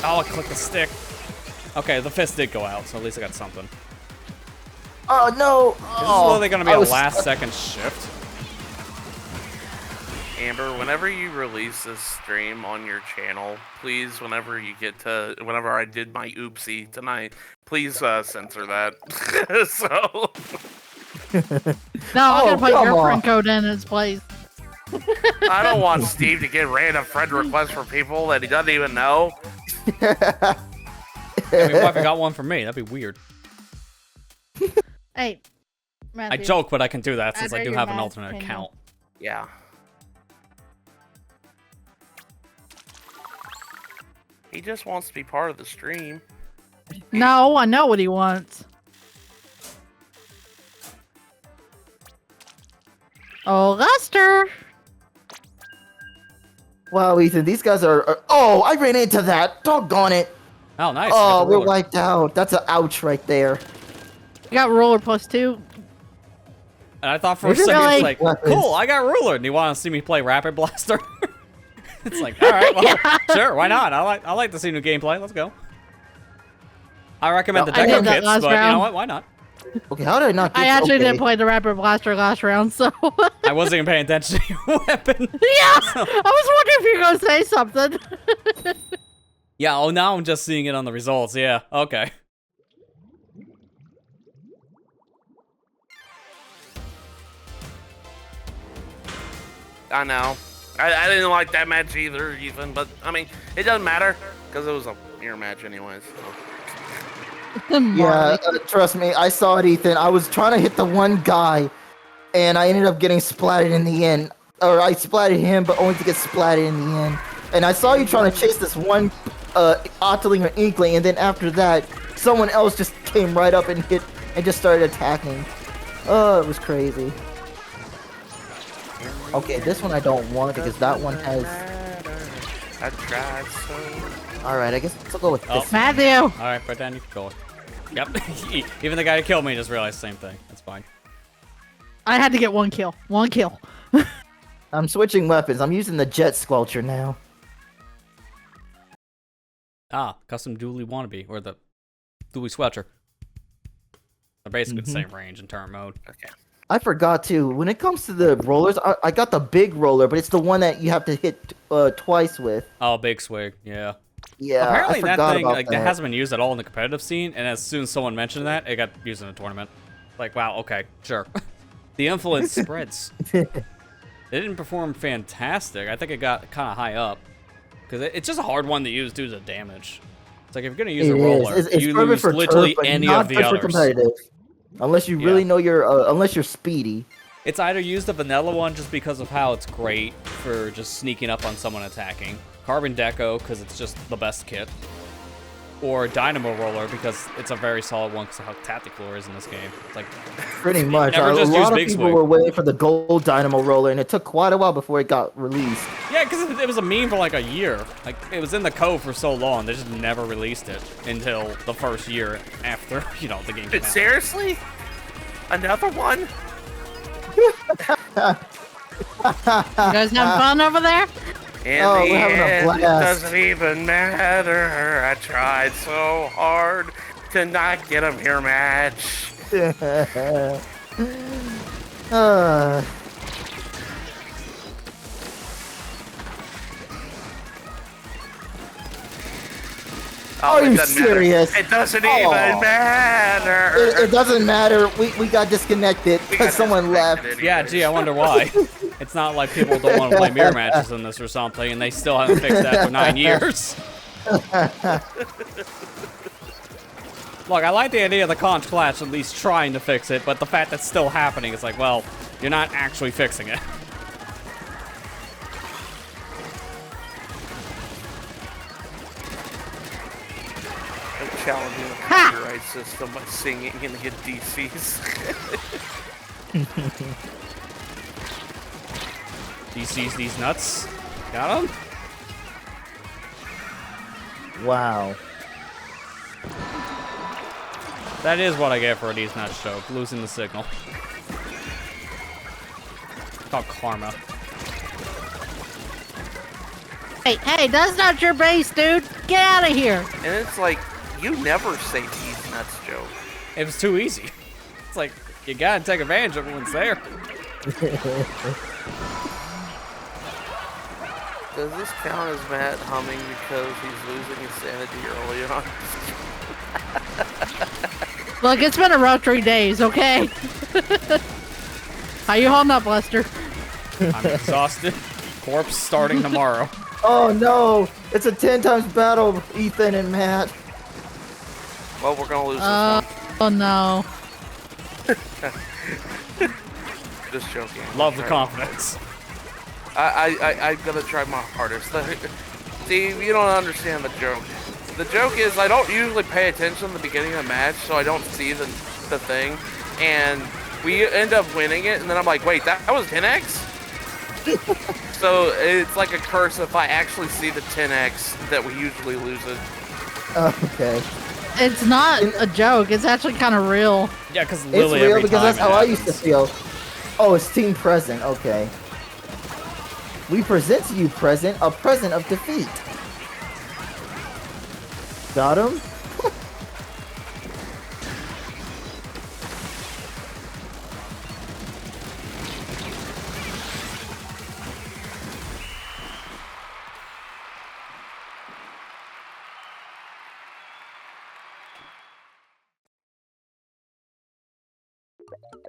A: Oh, I clicked the stick. Okay, the fist did go out, so at least I got something.
D: Oh, no.
A: Is this literally going to be a last-second shift?
B: Amber, whenever you release this stream on your channel, please, whenever I did my oopsie tonight, please censor that. So.
C: No, I gotta put your friend code in its place.
B: I don't want Steve to get random friend requests from people that he doesn't even know.
A: I mean, what if you got one from me? That'd be weird.
C: Hey, Matthew.
A: I joke, but I can do that since I do
C: your
A: have an
C: mask
A: alternate
C: opinion.
A: account.
B: Yeah. He just wants to be part of the stream.
C: No, I know what he wants. Oh, Lester!
D: Wow, Ethan, these guys are... Oh, I ran into that. Doggone it.
A: Oh, nice.
D: Oh,
A: Got the
D: we're
A: ruler.
D: wiped out. That's an ouch right there.
C: You got ruler +2.
A: And I thought for a
D: Maybe
A: second,
C: really?
A: it's like,
D: Weapons.
A: cool, I got ruler. And you want to see me play Rapid Blaster? It's like, all right, well, sure, why not? I like to see new gameplay. Let's go. I recommend the
C: I
A: Deco
C: did that
A: kits,
C: last
A: but you know
C: round.
A: what? Why not?
D: Okay, how did I not get
C: I actually
D: okay.
C: didn't play the Rapid Blaster last round, so.
A: I wasn't even paying attention to your weapon.
C: Yeah! I was wondering if you were going to say something.
A: Yeah, oh, now I'm just seeing it on the results. Yeah, okay.
B: I know. I didn't like that match either, even, but I mean, it doesn't matter because it was a mirror match anyways. So.
D: Yeah, trust me, I saw it, Ethan. I was trying to hit the one guy, and I ended up getting splatted in the end. Or I splatted him, but only to get splatted in the end. And I saw you trying to chase this one Otterling or Inkling, and then after that, someone else just came right up and hit and just started attacking. Oh, it was crazy. Okay, this one I don't want because that one has...
B: I tried so.
D: Alright, I guess let's go with this.
C: Matthew!
A: All right, but then you can go. Yep. Even the guy who killed me just realized the same thing. That's fine.
C: I had to get 1 kill. 1 kill.
D: I'm switching weapons. I'm using the Jet Squelcher now.
A: Ah, custom dually wannabe, or the dually swelcher. They're basically the same range in turn mode.
B: Okay.
D: I forgot too. When it comes to the rollers, I got the big roller, but it's the one that you have to hit twice with.
A: Oh, big swig, yeah.
D: Yeah,
A: Apparently
D: I
A: that
D: forgot
A: thing
D: about
A: like that hasn't been used at all in the competitive scene, and as soon as someone mentioned that, it got used in a tournament. Like, wow, okay, sure. The influence spreads. It didn't perform fantastic. I think it got kind of high up because it's just a hard one to use due to damage. It's like if you're gonna use a roller,
D: It's
A: you
D: perfect
A: lose
D: for
A: literally
D: turf, but
A: any
D: not
A: of the
D: good for
A: others.
D: competitive. Unless you really
A: Yeah.
D: know your, unless you're speedy.
A: It's either use the vanilla one just because of how it's great for just sneaking up on someone attacking, Carbon Deco because it's just the best kit, or Dynamo Roller because it's a very solid one because of how tactical it is in this game. It's like
D: Pretty much.
A: never
D: A
A: just use
D: lot of
A: Big
D: people
A: Swig.
D: were waiting for the gold Dynamo roller, and it took quite a while before it got released.
A: yeah, because it was a meme for like a year. Like it was in the code for so long, they just never released it until the first year after the game came
B: Dude,
A: out.
B: seriously? Another one?
C: You guys having fun over there?
B: In
D: Oh,
B: the
D: we're having a
B: end, it
D: blast.
B: doesn't even matter. I tried so hard to not get a mirror match.
D: Are
B: it
D: you
B: doesn't matter.
D: serious?
B: It doesn't
D: Oh.
B: even matter.
D: It doesn't matter. We got disconnected
B: We got
D: because someone left.
B: disconnected
A: Yeah,
B: anyways.
A: gee, I wonder why. It's not like people don't want to play mirror matches in this or something, and they still haven't fixed that for 9 years. Look, I like the idea of the Conch Clash at least trying to fix it, but the fact that's still happening is like, well, you're not actually fixing it.
B: I'm challenging the copyright system by singing and get DCs.
A: DC's these nuts. Got him?
D: Wow.
A: That is what I get for a these nuts joke, losing the signal. It's called karma.
C: Hey, that's not your base, dude. Get out of here.
B: And it's like, you never say these nuts joke.
A: It was too easy. It's like, you gotta take advantage of it when it's there.
B: Does this count as Matt humming because he's losing his sanity early on?
C: Look, it's been a rough 3 days, okay? How you holding up, Lester?
A: I'm exhausted. Corpse starting tomorrow.
D: Oh no! It's a 10 times battle, Ethan and Matt.
B: Well, we're gonna lose this
C: Oh no.
B: one. Just joking.
A: Love the confidence.
B: I'm gonna try my hardest. See, you don't understand the joke. The joke is I don't usually pay attention at the beginning of the match, so I don't see the thing, and we end up winning it, and then I'm like, wait, that was 10x? So it's like a curse if I actually see the 10x that we usually lose it.
D: Okay.
C: It's not a joke. It's actually kind of real.
A: Yeah, because
D: It's
A: Lily
D: real
A: every
D: because
A: time
D: that's how
A: it
D: I used to
A: happens.
D: feel. Oh, it's team present. Okay. We present to you present a present of defeat. Got him?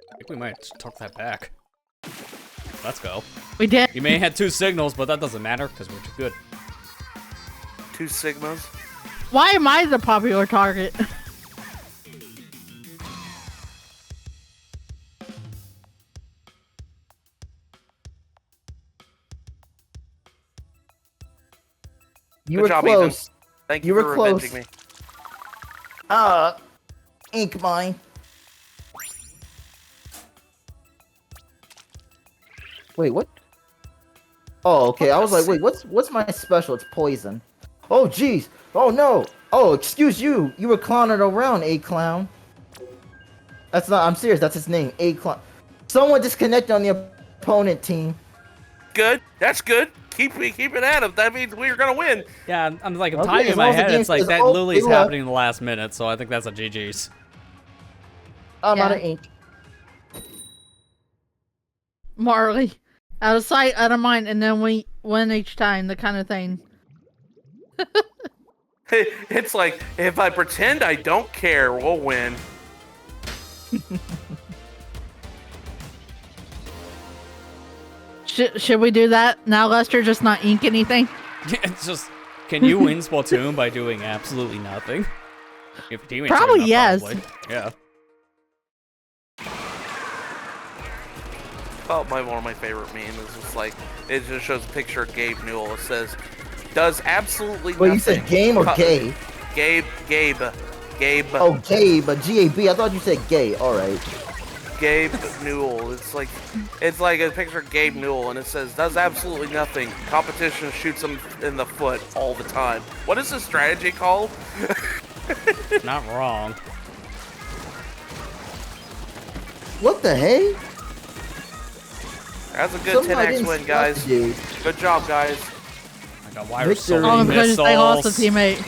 A: I think we might talk that back. Let's go.
C: We did.
A: You may have had 2 signals, but that doesn't matter because we're too good.
B: 2 Sigmas.
C: Why am I the popular target?
D: You
B: Good
D: were
B: job,
D: close.
B: Ethan. Thank
D: You
B: you
D: were
B: for
D: close.
B: revenging me.
D: Ink mine. Wait, what? Oh, okay. I was like, wait, what's my special? It's poison. Oh, jeez. Oh, no. Oh, excuse you. You were clowning around, A Clown. That's not. I'm serious. That's his name, A Clown. Someone disconnect on the opponent team.
B: Good. That's good. Keep it at him. That means we're gonna win.
A: Yeah, I'm like, I'm
D: Okay,
A: timing
D: as
A: in my
D: long as the
A: head.
D: game
A: It's like
D: says,
A: that
D: oh,
A: Lily's
D: they left.
A: happening in the last minute, so I think that's a GG's.
D: I'm out
C: Yeah.
D: of ink.
C: Marley. Out of sight, out of mind, and then we win each time, the kind of thing.
B: It's like, if I pretend I don't care, we'll win.
C: Should we do that now, Lester? Just not ink anything?
A: It's just, can you win Splatoon by doing absolutely nothing? If your teammates are
C: Probably
A: enough,
C: yes.
A: Probably. Yeah.
B: Oh, one of my favorite memes is just like, it just shows a picture of Gabe Newell. It says, does absolutely nothing.
D: Wait, you said game or gay?
B: Gabe.
D: Oh, Gabe, G-A-B. I thought you said gay. All right.
B: Gabe Newell. It's like a picture of Gabe Newell, and it says, does absolutely nothing. Competition shoots him in the foot all the time. What is this strategy called?
A: Not wrong.
D: What the hey?
B: That's a good
D: Somehow I
B: 10x
D: didn't
B: win,
D: spot
B: guys.
D: you.
B: Good job, guys.
A: I got why are so
D: Victory.
A: many
C: Oh, because they lost a
A: missiles?
C: teammate.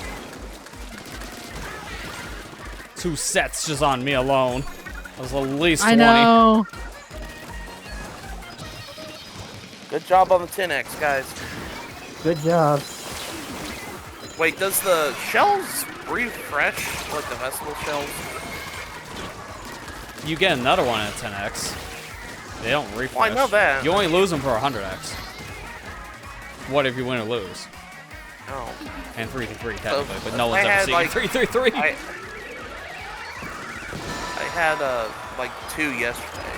A: 2 sets just on me alone. That was at least 20.
C: I know.
B: Good job on the 10x, guys.
D: Good job.
B: Wait, does the shells refresh like the festival shells?
A: You get another one at 10x. They don't refresh.
B: Well, I know that.
A: You only lose them for 100x. What if you win or lose?
B: Oh.
A: And 3-3 technically, but no
B: I
A: one's ever
B: had,
A: seen
B: like,
A: 3-3-3.
B: I had like 2 yesterday.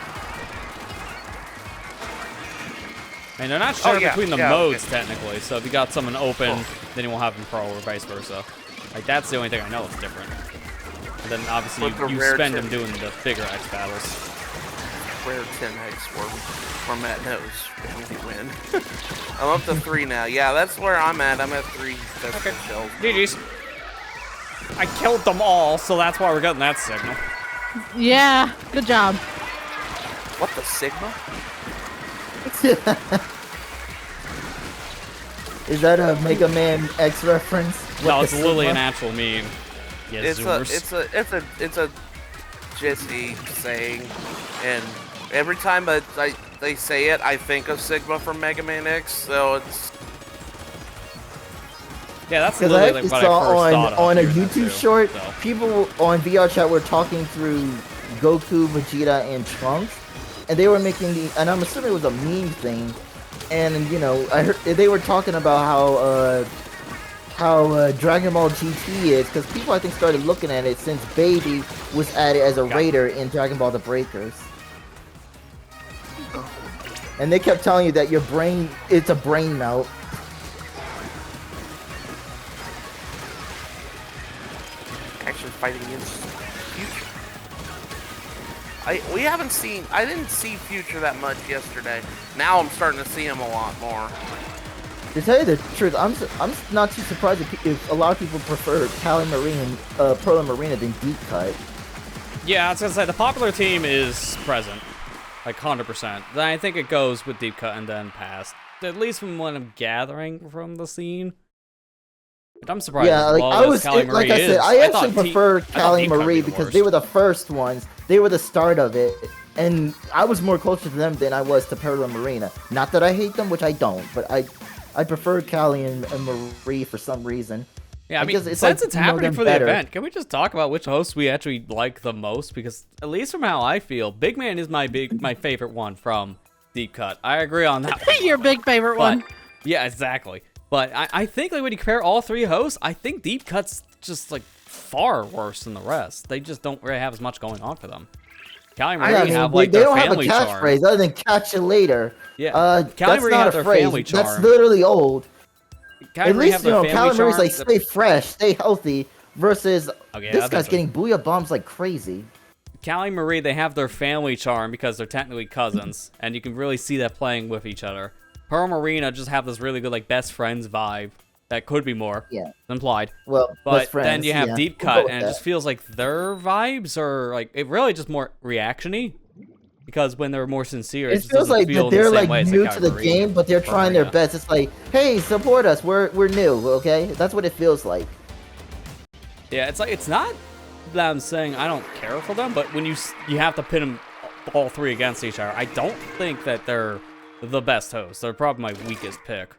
A: And they're not shared
B: yeah,
A: between the
B: yeah,
A: modes
B: okay.
A: technically, so if you got someone open, then you won't have them pro or vice versa. Like that's the only thing I know that's different. And then obviously
B: With the
A: you
B: rare
A: spend
B: tip.
A: them doing the bigger X battles.
B: Rare 10x where Matt knows when we win. I'm up to 3 now. Yeah, that's where I'm at. I'm at 3 festival shells.
A: GG's. I killed them all, so that's why we're getting that signal.
C: Yeah, good job.
B: What the Sigma?
D: Is that a Mega Man X reference?
A: No,
D: What
A: it's
D: the
A: literally an
D: Sigma?
A: actual meme. Yeah,
B: It's
A: zoomers.
B: a Jesse saying, and every time they say it, I think of Sigma from Mega Man X. So it's
A: Yeah, that's
D: Because I
A: literally
D: actually
A: like what I
D: saw
A: first thought of
D: on a
A: hearing that
D: YouTube
A: too,
D: short,
A: so.
D: people on VR chat were talking through Goku, Vegeta, and Trunks, and they were making and I'm assuming it was a meme thing, and you know, I heard they were talking about how Dragon Ball GT is, because people I think started looking at it since Baby was added as a raider in Dragon Ball The Breakers. And they kept telling you that your brain, it's a brain melt.
B: actually fighting against Future. I didn't see Future that much yesterday. Now I'm starting to see him a lot more.
D: To tell you the truth, I'm not too surprised if a lot of people prefer Cali Marine, Pearl Marina than Deep Cut.
A: Yeah, I was gonna say the popular team is present, like 100%. Then I think it goes with Deep Cut and then Past. At least from what I'm gathering from the scene. But I'm surprised.
D: Yeah, like
A: I was,
D: like I said, I actually prefer Cali Marie because they were the first ones. They were the start of it, and I was more closer to them than I was to Perla Marina. Not that I hate them, which I don't, but I prefer Cali and Marie for some reason.
A: Yeah, I mean, since
D: like,
A: it's happening for the event, can we just talk about which hosts we actually like the most? Because at least from how I feel, Big Man is my favorite one from Deep Cut. I agree on that one.
C: Your big favorite one.
A: Yeah, exactly. But I think like when you compare all three hosts, I think Deep Cut's just like far worse than the rest. They just don't really have as much going on for them. Cali Marie have like
D: they
A: their
D: don't
A: family
D: have a catchphrase other than "catch you later."
A: Yeah, Cali
D: that's
A: Marie
D: not
A: have
D: a
A: their
D: phrase.
A: family charm.
D: That's literally old.
A: Cali
D: At
A: Marie
D: least
A: have their family
D: Cali Marie's like
A: charm.
D: stay fresh, stay healthy. Versus
A: Okay,
D: this guy's getting booyah bombs like crazy.
A: Cali Marie, they have their family charm because they're technically cousins, and you can really see that playing with each other. Pearl Marina just have this really good like best friends vibe. That could be more implied.
D: Well,
A: but then you have Deep Cut, and it just feels like their vibes are like it really just more reactiony. Because when they're more sincere,
D: it feels like they're like new to the game, but they're trying their best. It's like, hey, support us. We're new, okay? That's what it feels like.
A: Yeah, it's like it's not that I'm saying I don't care for them, but when you have to pit them all three against each other, I don't think that they're the best hosts. They're probably my weakest pick.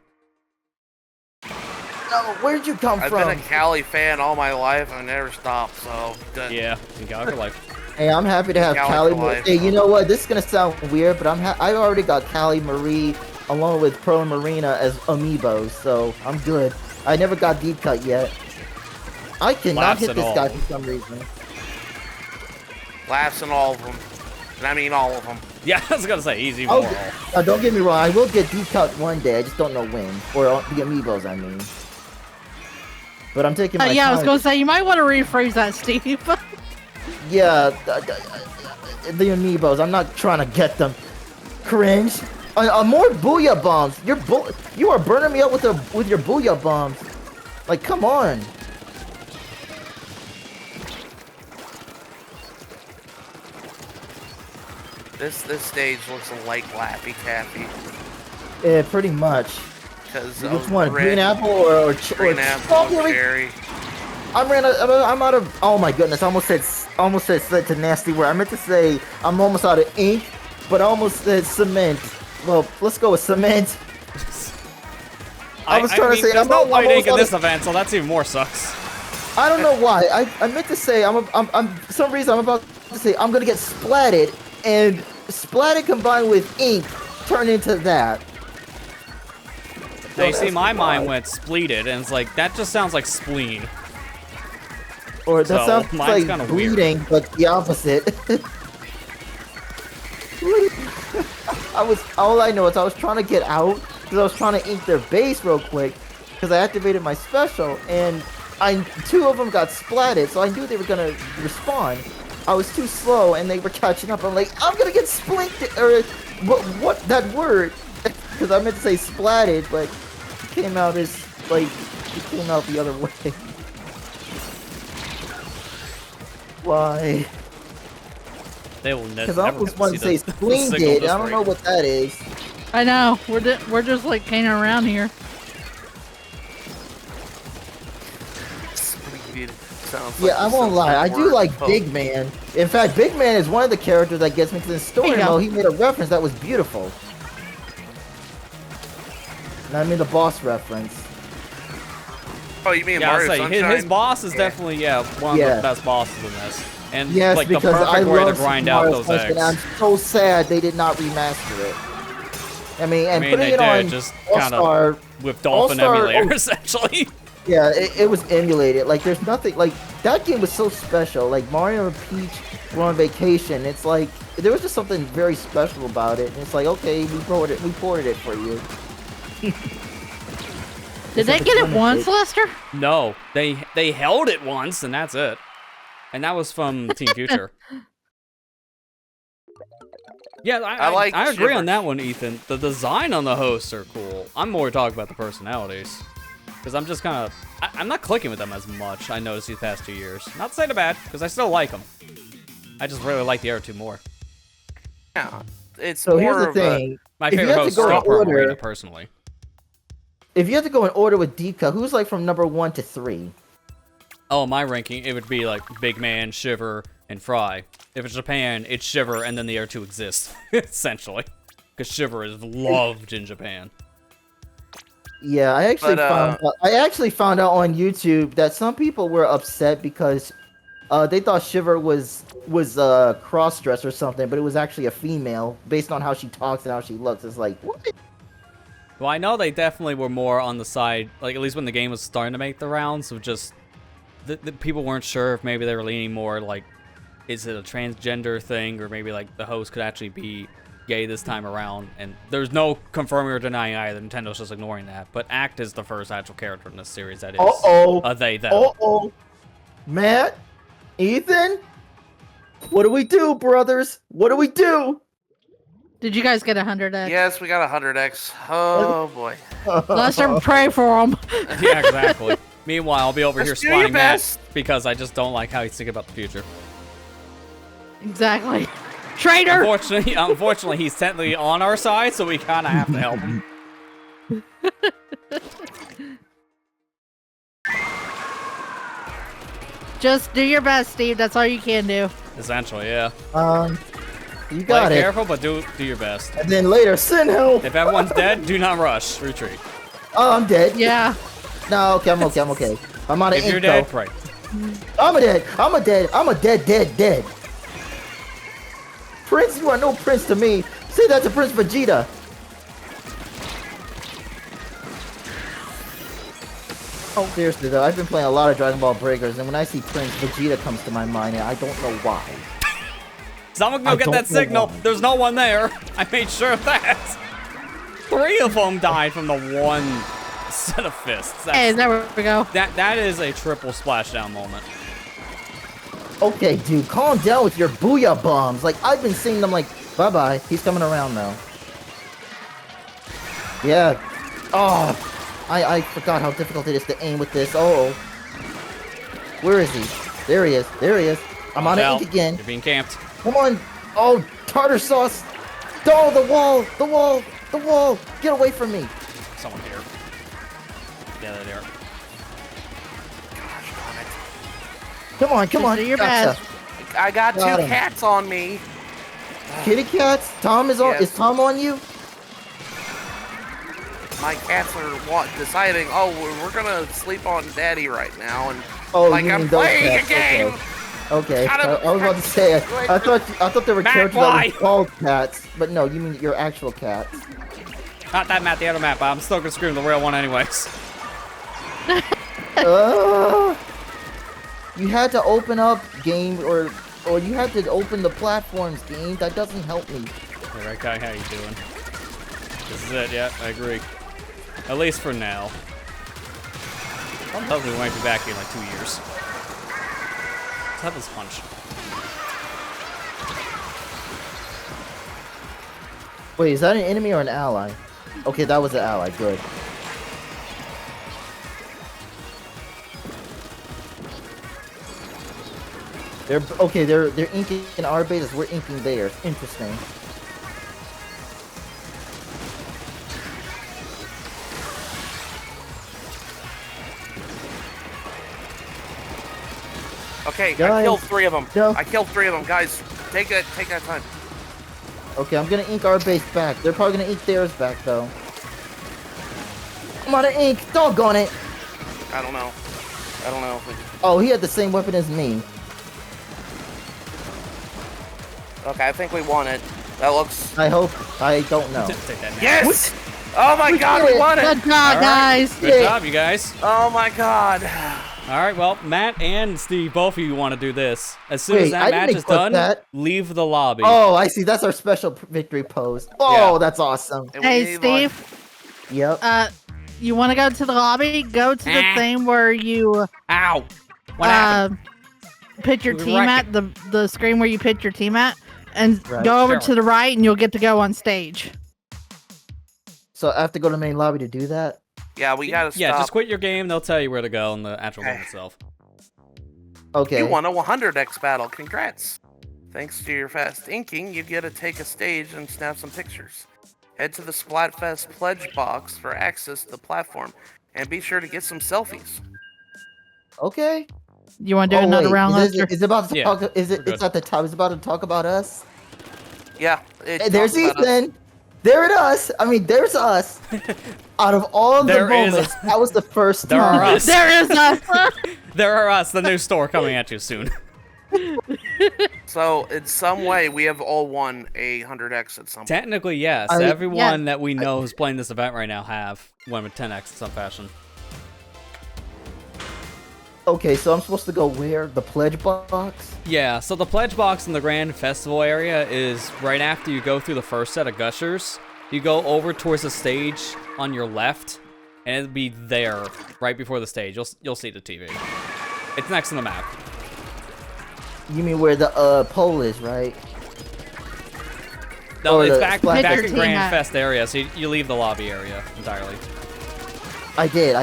D: No, where'd you come from?
B: I've been a Cali fan all my life. I never stopped, so...
A: Yeah, you got it for life.
D: Hey, I'm happy to have Cali Marie. Hey, you know what? This is gonna sound weird, but I already got Cali Marie along with Pearl Marina as amiibos, so I'm good. I never got Deep Cut yet. I cannot hit this guy for some reason.
B: Laughs in all of them. And I mean all of them.
A: Yeah, I was gonna say easy moral.
D: Don't get me wrong. I will get Deep Cut one day. I just don't know when. Or the amiibos, I mean. But I'm taking my time.
C: I was gonna say you might want to rephrase that, Steve.
D: Yeah, the amiibos. I'm not trying to get them. Cringe. More booyah bombs. You are burning me up with your booyah bombs. Like, come on.
B: This stage looks like Laffy Taffy.
D: Yeah, pretty much. Which one? Green apple or
B: cherry?
D: I'm out of. Oh my goodness! I almost said to nasty word. I meant to say I'm almost out of ink, but I almost said cement. Well, let's go with cement. I was trying to say
A: there's no white ink in this event, so that's even more sucks.
D: I don't know why. I meant to say I'm for some reason I'm about to say I'm gonna get splatted, and splatted combined with ink turn into that.
A: Now you see, my mind went spleeted, and it's like that just sounds like spleen.
D: Or that sounds like bleeding,
A: weird.
D: but the opposite. All I know is I was trying to get out because I was trying to ink their base real quick because I activated my special, and two of them got splatted, so I knew they were gonna respawn. I was too slow, and they were catching up. I'm like, I'm gonna get splinted, or what that word? Because I meant to say splatted, but it came out as like it came out the other way. Why?
A: They will never.
D: Because I almost want to say splendid. I don't know what that is.
C: I know. We're just like hanging around here.
D: Yeah, I won't lie. I do like Big Man. In fact, Big Man is one of the characters that gets me to the story mode. He made a reference that was beautiful. And I mean the boss reference.
B: Oh, you mean Mario Sunshine?
A: His boss is definitely one of the best bosses in this. And
D: yes,
A: like the
D: because
A: perfect way to grind out those eggs.
D: And I'm so sad they did not remaster it. I mean, putting it on
A: just
D: kind of
A: with Dolphin emulator essentially.
D: Yeah, it was emulated. Like, there's nothing like that game was so special. Like Mario and Peach were on vacation. It's like there was just something very special about it. And it's like, okay, we ported it for you.
C: Did they get it once, Lester?
A: No, they held it once, and that's it. And that was from Team Future. Yeah,
B: like
A: I agree on
B: Shivers.
A: that one, Ethan. The design on the hosts are cool. I'm more talking about the personalities. Because I'm just kind of... I'm not clicking with them as much, I noticed these past 2 years. Not to say they're bad, because I still like them. I just really like the other two more.
B: Yeah, it's
D: So here's
B: more
D: the
B: of a...
D: thing.
A: My
D: If you
A: favorite
D: have to
A: host is
D: go in
A: still Purple
D: order-
A: Arena, personally.
D: If you have to go in order with Deepka, who's like from number 1 to 3?
A: Oh, my ranking, it would be like Big Man, Shiver, and Fry. If it's Japan, it's Shiver, and then the other two exist, essentially. Because Shiver is loved in Japan.
D: Yeah, I actually found out on YouTube that some people were upset because they thought Shiver was cross-dressed or something, but it was actually a female based on how she talks and how she looks. It's like, what?
A: Well, I know they definitely were more on the side, like at least when the game was starting to make the rounds, of just the people weren't sure if maybe they were leaning more like, is it a transgender thing, or maybe like the host could actually be gay this time around. And there's no confirming or denying either. Nintendo's just ignoring that. But Act is the first actual character in this series that is a they them.
D: Matt, Ethan, what do we do, brothers? What do we do?
C: Did you guys get 100x?
B: Yes, we got 100x. Oh boy.
C: Let's pray for him.
A: Yeah, exactly. Meanwhile, I'll be over
B: Just
A: here
B: do your
A: spotting Matt
B: best.
A: because I just don't like how he's thinking about the future.
C: Exactly. Traitor!
A: Unfortunately, he's technically on our side, so we kind of have to help him.
C: Just do your best, Steve. That's all you can do.
A: Essentially, yeah.
D: You
A: Play
D: got it.
A: careful, but do your best.
D: And then later, send help.
A: If everyone's dead, do not rush. Retreat.
D: Oh, I'm dead.
C: Yeah.
D: No, okay, I'm okay. I'm out of
A: If
D: ink,
A: you're dead,
D: though.
A: right.
D: I'm a dead. Prince, you are no prince to me. Say that to Prince Vegeta. Oh, seriously though, I've been playing a lot of Dragon Ball Breakers, and when I see Prince, Vegeta comes to my mind, and I don't know why.
A: Someone go get that signal. There's no one there. I made sure of that. 3 of them died from the one set of fists.
C: Hey, there we go.
A: That is a triple splashdown moment.
D: Okay, dude, calm down with your booyah bombs. Like, I've been seeing them like, bye-bye. He's coming around now. Yeah. Oh, I forgot how difficult it is to aim with this. Oh. Where is he? There he is. I'm on ink again.
A: You're being camped.
D: Come on. Oh, tartar sauce. Oh, the wall. Get away from me.
A: Someone here. Yeah, they're there.
D: Come on.
C: Just do your best.
B: I got
D: Got
B: two
D: him.
B: cats on me.
D: Kitty cats? Tom is on.
B: Yes.
D: Is Tom on you?
B: My cats are deciding, oh, we're gonna sleep on Daddy right now, and
D: Oh,
B: like
D: you
B: I'm
D: mean those
B: playing
D: cats.
B: a game.
D: Okay.
B: Shut up.
D: I was about to say. I thought they were
A: Matt,
D: characters
A: why?
D: that were called cats, but no, you mean your actual cats.
A: Not that map, the other map, but I'm still gonna scream the real one anyways.
D: You had to open up game, or you had to open the platforms game. That doesn't help me.
A: Hey, right guy, how you doing? This is it, yeah, I agree. At least for now. I'm hoping we might be back in like 2 years. Let's have this punch.
D: Wait, is that an enemy or an ally? Okay, that was an ally. Good. They're inking our base as we're inking theirs. Interesting.
B: Okay, I
D: Guys,
B: killed 3 of them.
D: no.
B: I killed 3 of them, guys. Take that time.
D: Okay, I'm gonna ink our base back. They're probably gonna ink theirs back though. I'm out of ink. Doggone it.
B: I don't know.
D: Oh, he had the same weapon as me.
B: Okay, I think we won it. That looks.
D: I hope. I don't know.
A: Take that now.
B: Yes! Oh my God, we won it!
C: Good job, guys.
A: Good job, you guys.
B: Oh my God.
A: Alright, well, Matt and Steve, both of you want to do this. As soon as
D: Wait,
A: that
D: I didn't
A: match is
D: equip
A: done,
D: that.
A: leave the lobby.
D: Oh, I see. That's our special victory pose. Oh,
A: Yeah.
D: that's awesome.
B: And we
C: Hey,
B: need,
C: Steve.
D: Yep.
C: You want to go to the lobby? Go to the thing where you
A: Ow! What happened?
C: pitch your
A: We
C: team
A: wreck
C: at the screen where you pitch your team at. and
D: Right.
C: go over
A: Sure.
C: to the right, and you'll get to go on stage.
D: So I have to go to the main lobby to do that.
B: Yeah, we gotta stop.
A: Yeah, just quit your game. They'll tell you where to go in the actual game
B: Okay.
A: itself.
D: Okay.
B: You won a 100x battle. Congrats. Thanks to your fast inking, you get to take a stage and snap some pictures. Head to the Splatfest pledge box for access to the platform, and be sure to get some selfies.
D: Okay.
C: You want to do another
D: wait,
C: round,
D: is
C: Lester?
D: it, is it about to
A: Yeah,
D: talk? Is
A: we're
D: it?
A: good.
D: It's at the top. It's about to talk about us.
B: Yeah.
D: Hey, there's
B: talks about us.
D: Ethan. There it us. I mean, there's us. Out of all the
A: There is
D: moments, that was the first
A: There are
D: time.
A: us.
C: There is a.
A: There are us, the new store coming at you soon.
B: So, in some way, we have all won a 100x at some point.
A: Technically, yes.
D: I-
A: Everyone that we know who's playing this event right now have won with 10x in some fashion.
D: Okay, so I'm supposed to go where? The pledge box?
A: Yeah, so the pledge box in the Grand Festival area is right after you go through the first set of gushers. You go over towards the stage on your left, and it'll be there right before the stage. You'll see the TV. It's next to the map.
D: You mean where the pole is, right?
A: No,
D: Or
A: it's
D: the
A: back
D: Splat-
A: back
C: Pick
A: in
C: your team
A: Grand
C: up.
A: Fest area, so you leave the lobby area entirely.
D: I did.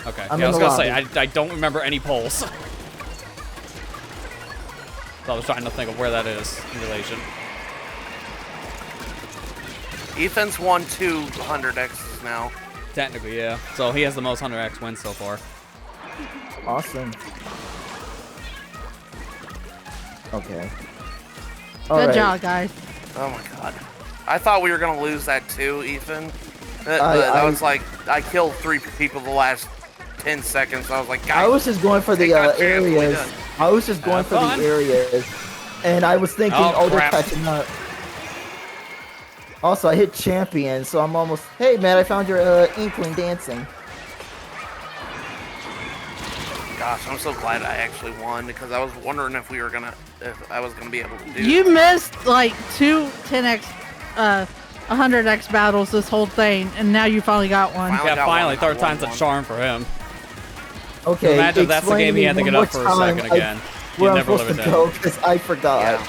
A: Okay,
D: I'm
A: yeah, I
D: in
A: was
D: the
A: gonna say
D: lobby.
A: I don't remember any polls. So I was trying to think of where that is in relation.
B: Ethan's won 200x's now.
A: Technically, yeah. So he has the most 100x wins so far.
D: Awesome. Okay.
C: Good
D: Alright.
C: job, guys.
B: Oh my god. I thought we were gonna lose that too, Ethan. But
D: I-
B: I was like, I killed 3 people the last 10 seconds. I was like, guys,
D: I was just going for
B: they
D: the
B: got your ass
D: areas.
B: done.
D: I was just going
A: Have
D: for
A: fun.
D: the areas. And I was thinking,
A: Oh,
D: they're
A: crap.
D: catching up. Also, I hit champion, so I'm almost... Hey, man, I found your inkling dancing.
B: Gosh, I'm so glad I actually won because I was wondering if I was gonna be able to do.
C: You missed like 2 10x, 100x battles this whole thing, and now you finally got one.
B: Finally
A: Yeah,
B: got
A: finally,
B: one.
A: third
B: I
A: time's a
B: won one.
A: charm for him.
D: Okay,
A: Imagine if that's the
D: explain
A: game
D: to
A: he
D: me
A: had to
D: one
A: get
D: more
A: up for a
D: time,
A: second again.
D: Where
A: You'd
D: I'm
A: never
D: supposed
A: live
D: to
A: it
D: go,
A: down.
D: because I forgot.
B: Yeah.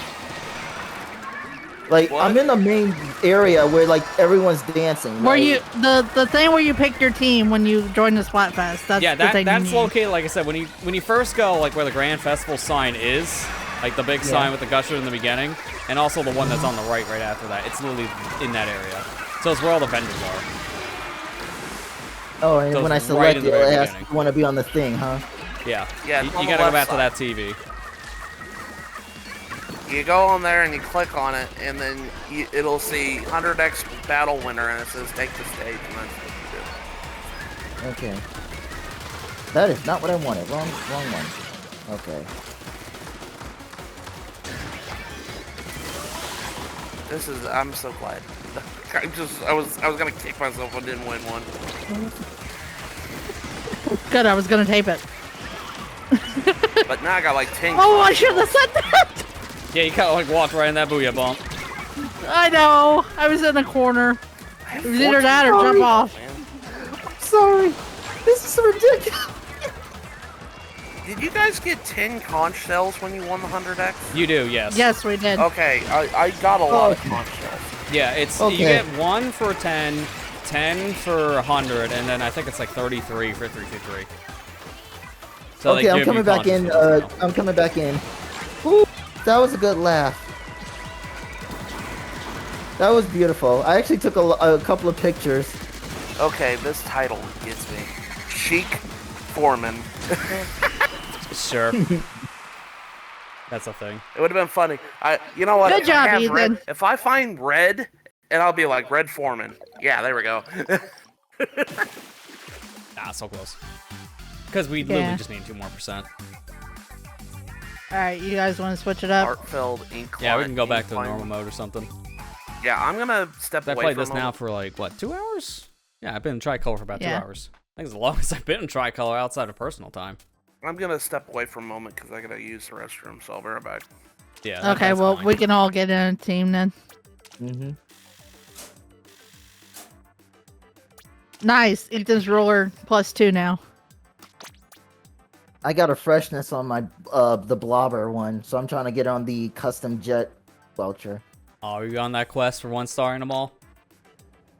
D: Like,
B: What?
D: I'm in the main area where, like, everyone's dancing,
C: Where
D: right?
C: you the thing where you pick your team when you join the Splatfest. That's
A: Yeah,
C: the thing
A: that's
C: you need.
A: located, like I said, when you first go, like where the Grand Festival sign is, like the big
D: Yeah.
A: sign with the gusher in the beginning, and also the one that's on the right after that. It's literally in that area. So it's where all the vendors are.
D: Oh, and
A: So
D: when I
A: it's right
D: select
A: in
D: it,
A: the very
D: it asks
A: beginning.
D: you want to be on the thing, huh?
A: Yeah.
B: Yeah,
A: You,
B: it's on
A: you
B: the
A: gotta go
B: left
A: back to
B: side.
A: that TV.
B: You go on there and you click on it, and then it'll see 100x battle winner, and it says take the stage, and that's what you do.
D: Okay. That is not what I wanted. Wrong one. Okay.
B: I'm so glad. I was gonna kick myself if I didn't win one.
C: Good, I was gonna tape it.
B: But now I got like 10.
C: Oh, I should have said that.
A: Yeah, you kinda like walked right in that booyah bump.
C: I know. I was in a corner.
B: I
C: It
B: have
C: was either that or
B: 14
C: jump off.
B: man.
D: Sorry. This is ridiculous.
B: Did you guys get 10 conch shells when you won the 100x?
A: You do, yes.
C: Yes, we did.
B: Okay, I got a lot of
D: Okay.
B: conch shells.
A: Yeah, it's
D: Okay.
A: you get 1 for 10, 10 for 100, and then I think it's like 33 for 353. So they
D: Okay, I'm
A: give you
D: coming back
A: conches
D: in.
A: for this now.
D: I'm coming back in. Ooh, that was a good laugh. That was beautiful. I actually took a couple of pictures.
B: Okay, this title gets me. Chic Foreman.
A: Sure. That's a thing.
B: It would have been funny. You know what?
C: Good
B: if I
C: job,
B: have
C: Ethan.
B: red- if I find red, and I'll be like Red Foreman. Yeah, there we go.
A: Ah, so close. Because we
C: Yeah.
A: literally just need 2 more percent.
C: All right, you guys want to switch it up?
B: Heartfelt ink.
A: Yeah, we can go back to the
B: Incline.
A: normal mode or something.
B: Yeah, I'm gonna step
A: I
B: away
A: played
B: from
A: this now
B: it.
A: for like, what, 2 hours? Yeah, I've been in Tricolor for about 2
C: Yeah.
A: hours. I think it's the longest I've been in Tricolor outside of personal time.
B: I'm gonna step away for a moment because I gotta use the restroom, so I'll be right back.
A: Yeah.
C: Okay,
A: that's
C: well,
A: fine.
C: we can all get in a team then.
D: Mm-hmm.
C: Nice. Ethan's ruler +2 now.
D: I got a freshness on my the blobber one, so I'm trying to get on the custom jet Welcher.
A: Oh, are you on that quest for 1 star in them all?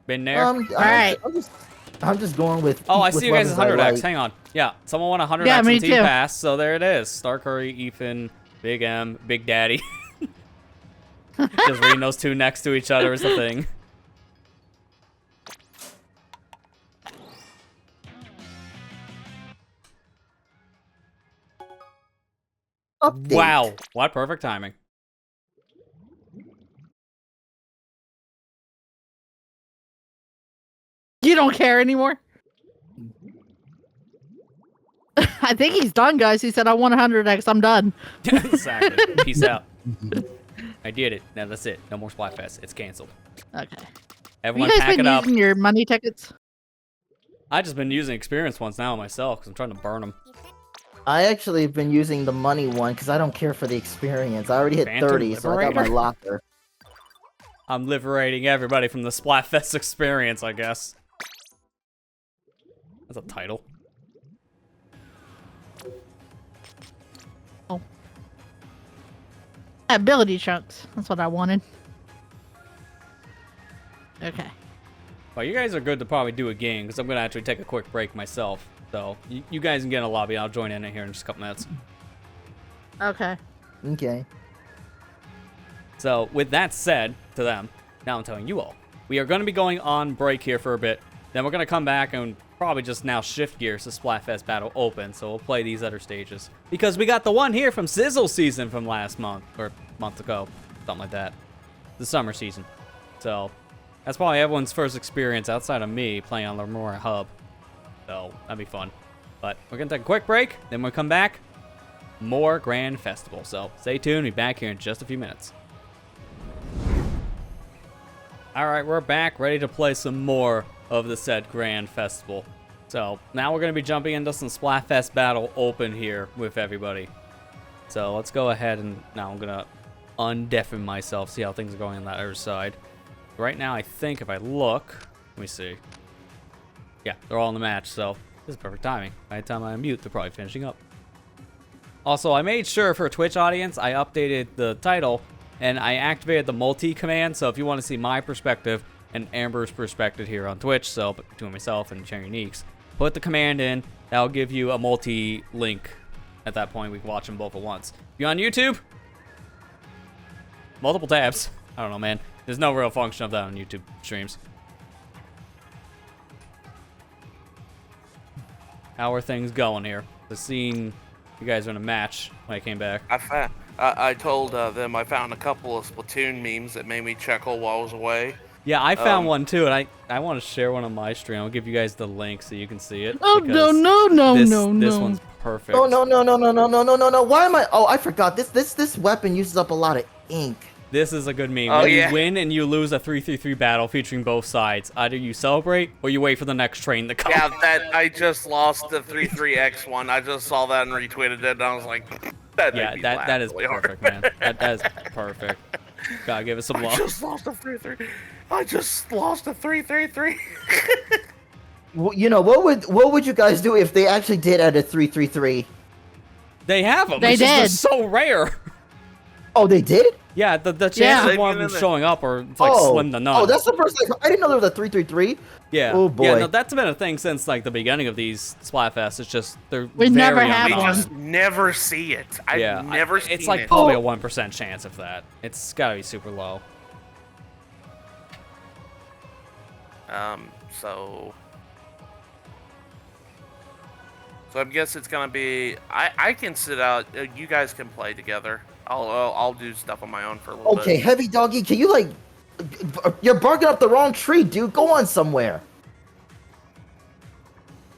A: Been there?
C: Alright.
D: I'm just going with.
A: Oh, I
D: with
A: see you guys'
D: weapons I
A: 100x.
D: like.
A: Hang on. Yeah, someone won 100x
C: Yeah, me
A: in Team
C: too.
A: Pass, so there it is. Star Curry, Ethan, Big M, Big Daddy. Just reading those two next to each other is the thing.
D: Update.
A: Wow, what perfect timing.
C: You don't care anymore? I think he's done, guys. He said, I want 100x. I'm done.
A: Exactly. Peace out. I did it. Now that's it. No more Splatfest. It's canceled.
C: Okay.
A: Everyone
C: you guys
A: pack
C: been
A: it up.
C: using your money tickets?
A: I just been using experience ones now myself because I'm trying to burn them.
D: I actually have been using the money one because I don't care for the experience. I already hit
A: Phantom
D: 30, so I got my
A: Liberator?
D: locker.
A: I'm liberating everybody from the Splatfest experience, I guess. That's a title.
C: Oh. Ability chunks. That's what I wanted. Okay.
A: Well, you guys are good to probably do a game because I'm going to actually take a quick break myself. So, you guys can get in a lobby. I'll join in here in just a couple minutes.
C: Okay.
D: Okay.
A: So, with that said to them, now I'm telling you all, we are going to be going on break here for a bit. Then we're going to come back and probably just now shift gears to Splatfest Battle Open. So, we'll play these other stages. Because we got the one here from Sizzle season from last month, or month ago, something like that. The summer season. So, that's probably everyone's first experience outside of me playing on the Memorial Hub. So, that'd be fun. But we're going to take a quick break. Then we'll come back. More Grand Festival. So, stay tuned. We'll be back here in just a few minutes. Alright, we're back. Ready to play some more of the said Grand Festival. So, now we're going to be jumping into some Splatfest Battle Open here with everybody. So, let's go ahead and now I'm going to undeafen myself, see how things are going on that other side. Right now, I think if I look, let me see. Yeah, they're all in the match, so this is perfect timing. By the time I unmute, they're probably finishing up. Also, I made sure for a Twitch audience, I updated the title, and I activated the multi command, so if you want to see my perspective and Amber's perspective here on Twitch, so between myself and Cherry Uniques, put the command in, that'll give you a multi-link. At that point, we can watch them both at once. If you're on YouTube, multiple tabs. I don't know, man. There's no real function of that on YouTube streams. How are things going here? The scene, you guys were in a match when I came back.
B: I told them I found a couple of Splatoon memes that made me chuckle while I was away.
A: Yeah, I found one too, and I want to share one on my stream. I'll give you guys the link so you can see it.
C: Oh,
A: because
C: no.
A: This one's perfect.
D: Oh no! Why am I? Oh, I forgot. This weapon uses up a lot of ink.
A: This is a good meme.
B: Oh,
A: when
B: yeah.
A: you win and you lose a 3-3-3 battle featuring both sides, either you celebrate or you wait for the next train to come.
B: Yeah, that I just lost the 3-3-X one. I just saw that and retweeted it, and I was like,
A: that is perfect, man. That is perfect. Gotta give it some
B: I
A: love.
B: just lost a 3-3. I just lost a 3-3-3.
D: Well, you know what would you guys do if they actually did add a 3-3-3?
A: They have them.
C: They
A: It's just they're
C: did.
A: so rare.
D: Oh, they did?
A: Yeah, the chance
C: Yeah.
A: of one of them showing up are it's like slim to none.
D: Oh, that's the first time. I didn't know there was a 3-3-3.
A: Yeah.
D: Oh boy.
A: Yeah, no, that's been a thing since like the beginning of these Splatfests. It's just they're
C: We
A: very
C: never had
B: We
A: uncommon.
C: one.
B: just never see it. I've
A: Yeah,
B: never seen
A: it's like
B: it.
A: probably a 1% chance of that. It's gotta be super low.
B: So I guess it's gonna be. I can sit out. You guys can play together. I'll do stuff on my own for a little bit.
D: Okay, Heavy Doggy, can you like? You're barking up the wrong tree, dude. Go on somewhere.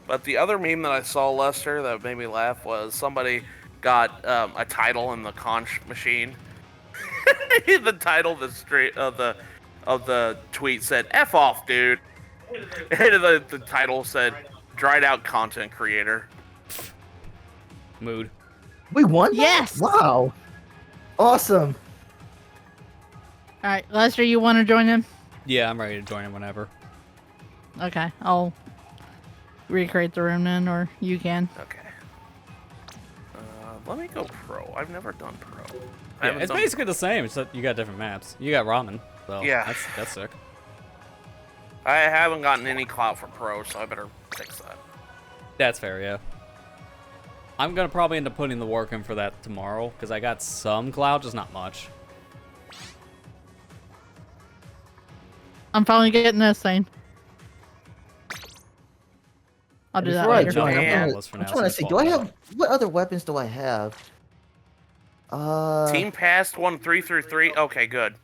B: But the other meme that I saw, Lester, that made me laugh was somebody got a title in the conch machine. The title of the tweet said "F off, dude," and the title said "Dried out content creator."
A: Mood.
D: We won?
C: Yes.
D: Wow. Awesome.
C: All right, Lester, you want to join him?
A: Yeah, I'm ready to join him whenever.
C: Okay, I'll recreate the room then, or you can.
B: Okay. Let me go pro. I've never done pro.
A: Yeah, it's basically the same, except you got different maps. You got ramen, so
B: Yeah.
A: that's sick.
B: I haven't gotten any clout for pro, so I better fix that.
A: That's fair, yeah. I'm gonna probably end up putting the work in for that tomorrow, because I got some clout, just not much.
C: I'm finally getting this thing. I'll do that
D: Before I
C: later.
D: join,
B: Man.
D: I'm trying to see. Do I have what other weapons do I have?
B: Team Pass 1 3 through 3. Okay, good.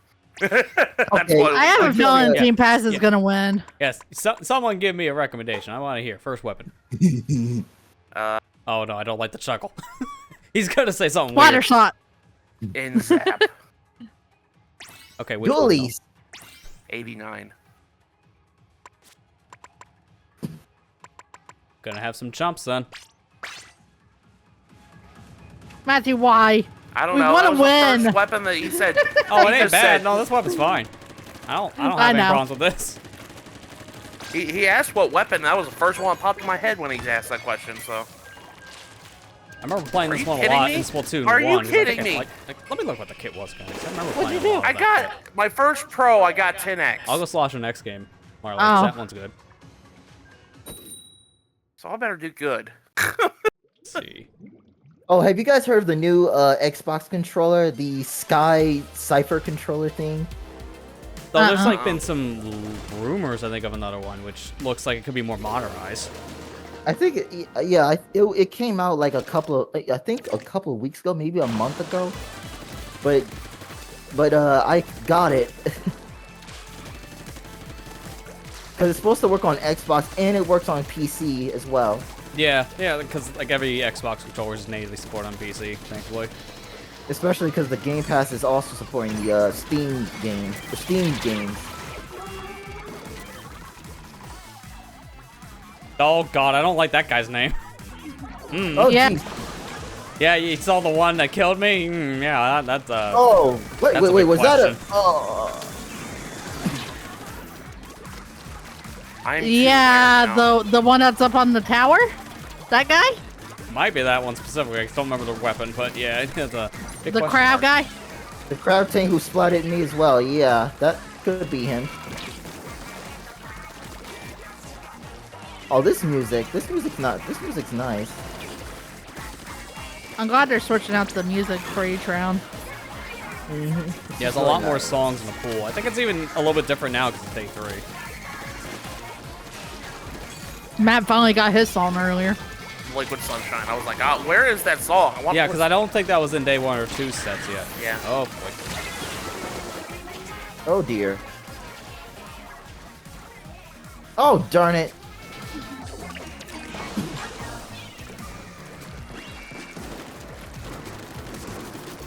B: That's
D: Okay.
B: what.
C: I have a feeling
A: Yeah.
C: Team Pass is
A: Yeah.
C: gonna win.
A: Yes, someone give me a recommendation. I want to hear. First weapon. Oh no, I don't like the chuckle. He's gonna say something
C: Water
A: weird.
C: shot.
B: In Zap.
A: Okay, which one?
D: Goalies.
B: 89.
A: Gonna have some chumps then.
C: Matthew, why?
B: I don't
C: We
B: know.
C: wanna
B: That was the
C: win.
B: first weapon that he said.
A: Oh,
B: he
A: it ain't
B: just
A: bad.
B: said-
A: No, this weapon's fine. I don't have
C: I
A: any
C: know.
A: problems with this.
B: He asked what weapon. That was the first one that popped in my head when he asked that question. So.
A: I remember playing
B: Are
A: this
B: you
A: one a
B: kidding
A: lot
B: me?
A: in Splatoon
B: Are you
A: 1. 'cause I think
B: kidding
A: I-
B: me?
A: let me look what the kit was, guys. I remember
C: What'd you
A: playing a
C: do?
A: lot
B: I
A: of that
B: got
A: kit.
B: my first pro. I got 10x.
A: I'll go slosh the next game. Marlon,
C: Oh.
A: that one's good.
B: So I better do good.
A: Let's see.
D: Oh, have you guys heard of the new Xbox controller, the Sky Cipher controller thing?
A: So there's
C: Uh-uh.
A: like been some rumors, I think, of another one, which looks like it could be more modernized.
D: I think, it came out like a couple of weeks ago, maybe a month ago. But I got it. Because it's supposed to work on Xbox and it works on PC as well.
A: Yeah, because like every Xbox controller is natively supported on PC, thankfully.
D: Especially because the Game Pass is also supporting the Steam games.
A: Oh god, I don't like that guy's name.
D: Oh,
C: Yeah.
D: jeez.
A: Yeah, you saw the one that killed me? Yeah, that's
D: Oh,
A: That's a
D: wait,
A: big
D: was that a...
A: question.
D: Oh.
B: I'm
C: Yeah, the one that's up on the tower? That guy?
A: might be that one specifically. I don't remember the weapon, but yeah, it's a big
C: The
A: question
C: crab
A: mark.
C: guy?
D: The crowd tank who splatted me as well. Yeah, that could be him. Oh, this music's nice.
C: I'm glad they're switching out the music for each round.
A: Yeah, there's a lot more songs in the pool. I think it's even a little bit different now because it's day 3.
C: Matt finally got his song earlier.
B: Liquid Sunshine. I was like, oh, where is that song? I want
A: Yeah, because I don't think that was in day 1 or 2 sets yet.
B: Yeah.
A: Oh boy.
D: Oh dear. Oh darn it.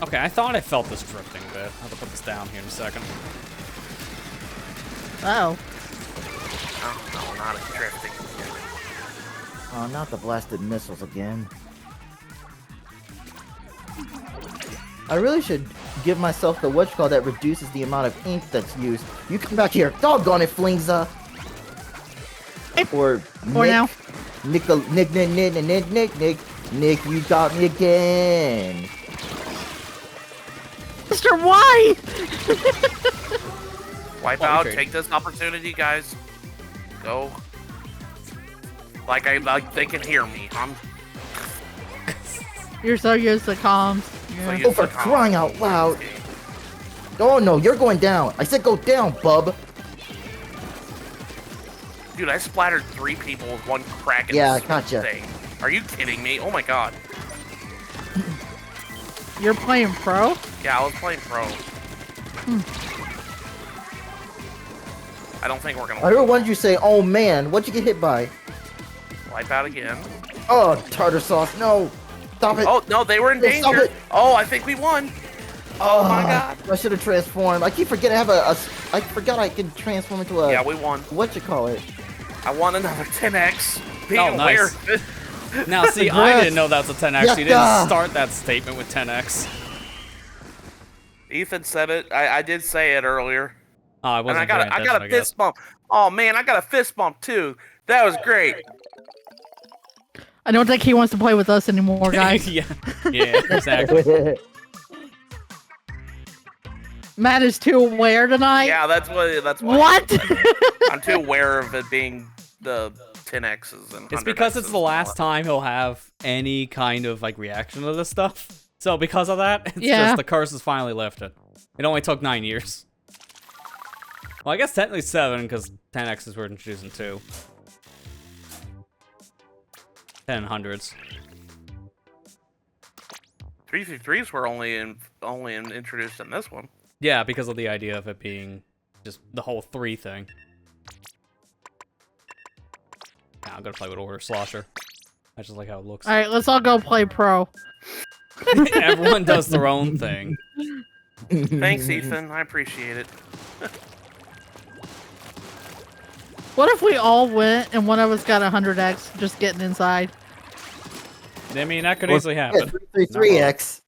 A: Okay, I thought I felt this drifting a bit. I'll have to put this down here in a second.
C: Oh.
B: Oh, no, not a drifting.
D: Oh, not the blasted missiles again. I really should give myself the whatchamacallit that reduces the amount of ink that's used. You come back here. Doggone it, Flingza. Or
C: For
D: Nick.
C: now.
D: Nick, you got me again.
C: Mr. Y!
B: Wipe
A: Oh,
B: out.
A: okay.
B: Take this opportunity, guys. Go. Like they can hear me.
C: You're so used to comms.
B: So
C: Yeah.
B: you-
D: Oh, for crying out loud. Oh no, you're going down. I said go down, bub.
B: Dude, I splattered 3 people with one crack in
D: Yeah,
B: this
D: gotcha.
B: thing. Are you kidding me? Oh my god.
C: You're playing pro?
B: Yeah, I was playing pro. I don't think we're gonna
D: I heard one of you say, oh man, what'd you get hit by?
B: wipe out again.
D: Oh, tartar sauce, no. Stop it.
B: Oh, no, they were in
D: Oh, stop
B: danger.
D: it.
B: Oh, I think we won. Oh my god.
D: I should have transformed. I keep forgetting I have I forgot I can transform into a...
B: Yeah, we won.
D: Whatchamacallit?
B: I won another 10x. Being
A: Oh,
B: aware
A: nice.
B: of this.
A: Now, see, I
D: Congrats.
A: didn't know that was a 10x. You didn't
D: Yakka.
A: start that statement with 10x.
B: Ethan said it. I did say it earlier.
A: Oh, I
B: And
A: wasn't
B: I got
A: paying
B: a
A: attention, I guess.
B: fist bump. Oh man, I got a fist bump too. That was great.
C: I don't think he wants to play with us anymore, guys.
A: yeah, exactly.
C: Matt is too aware tonight.
B: Yeah, that's what.
C: What?
B: I'm too aware of it being the 10x's and.
A: It's because it's the last time he'll have any kind of like reaction to this stuff. So because of that, it's just the curse is finally lifted. It only took 9 years. Well, I guess technically 7 because 10x's were introduced in 2. 1000s.
B: 333s were only introduced in this one.
A: Yeah, because of the idea of it being just the whole 3 thing. Nah, I'm gonna play with Order Slosher. I just like how it looks.
C: Alright, let's all go play pro.
A: Everyone does their own thing.
B: Thanks, Ethan. I appreciate it.
C: What if we all went and one of us got 100x just getting inside?
A: I mean, that could easily happen.
D: 333x.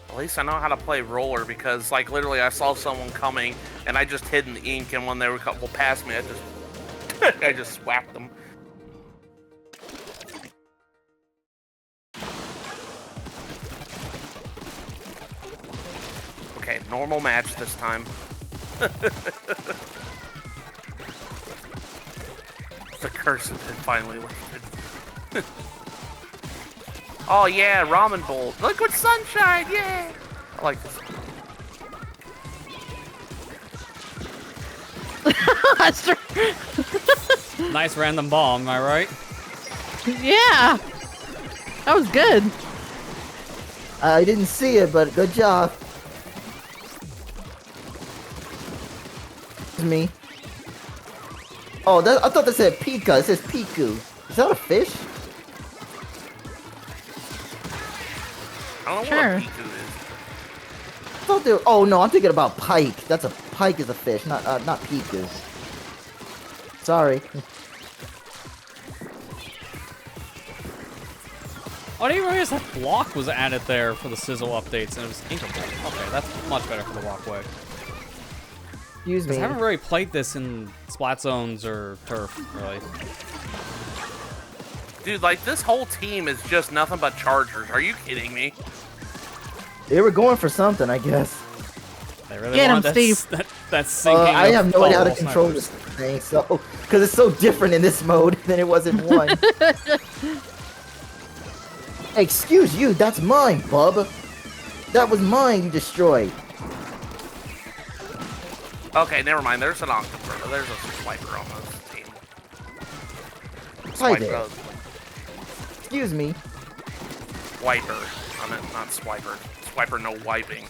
B: At least I know how to play roller because, like, literally I saw someone coming and I just hid in the ink, and when they were couple past me, I just swapped them. Okay, normal match this time. The curse has been finally lifted. Oh yeah, ramen bowl. Liquid sunshine, yeah! I like this.
C: That's true.
A: Nice random bomb, am I right?
C: Yeah. That was good.
D: I didn't see it, but good job. It's me. Oh, I thought that said Pika. It says Piku. Is that a fish?
B: I don't know
C: Sure.
B: what a piku is.
D: I thought they were, oh no, I'm thinking about pike. Pike is a fish, not Piku. Sorry.
A: Oh, I didn't realize that block was added there for the sizzle updates, and it was inkable. Okay, that's much better for the walkway.
D: Excuse me.
A: I haven't really played this in Splat Zones or Turf, really.
B: Dude, like, this whole team is just nothing but chargers. Are you kidding me?
D: They were going for something, I guess.
A: They really
C: Get him,
A: want that,
C: Steve.
A: that sinking
D: I have no idea how to
A: ball
D: control
A: snipers.
D: this thing, so because it's so different in this mode than it was in one. Excuse you, that's mine, bub. That was mine you destroyed.
B: Okay, never mind. There's an octopus. There's a swiper on this team.
D: Hi there.
B: Swiper.
D: Excuse me.
B: Wiper. I meant not swiper. Swiper, no wiping.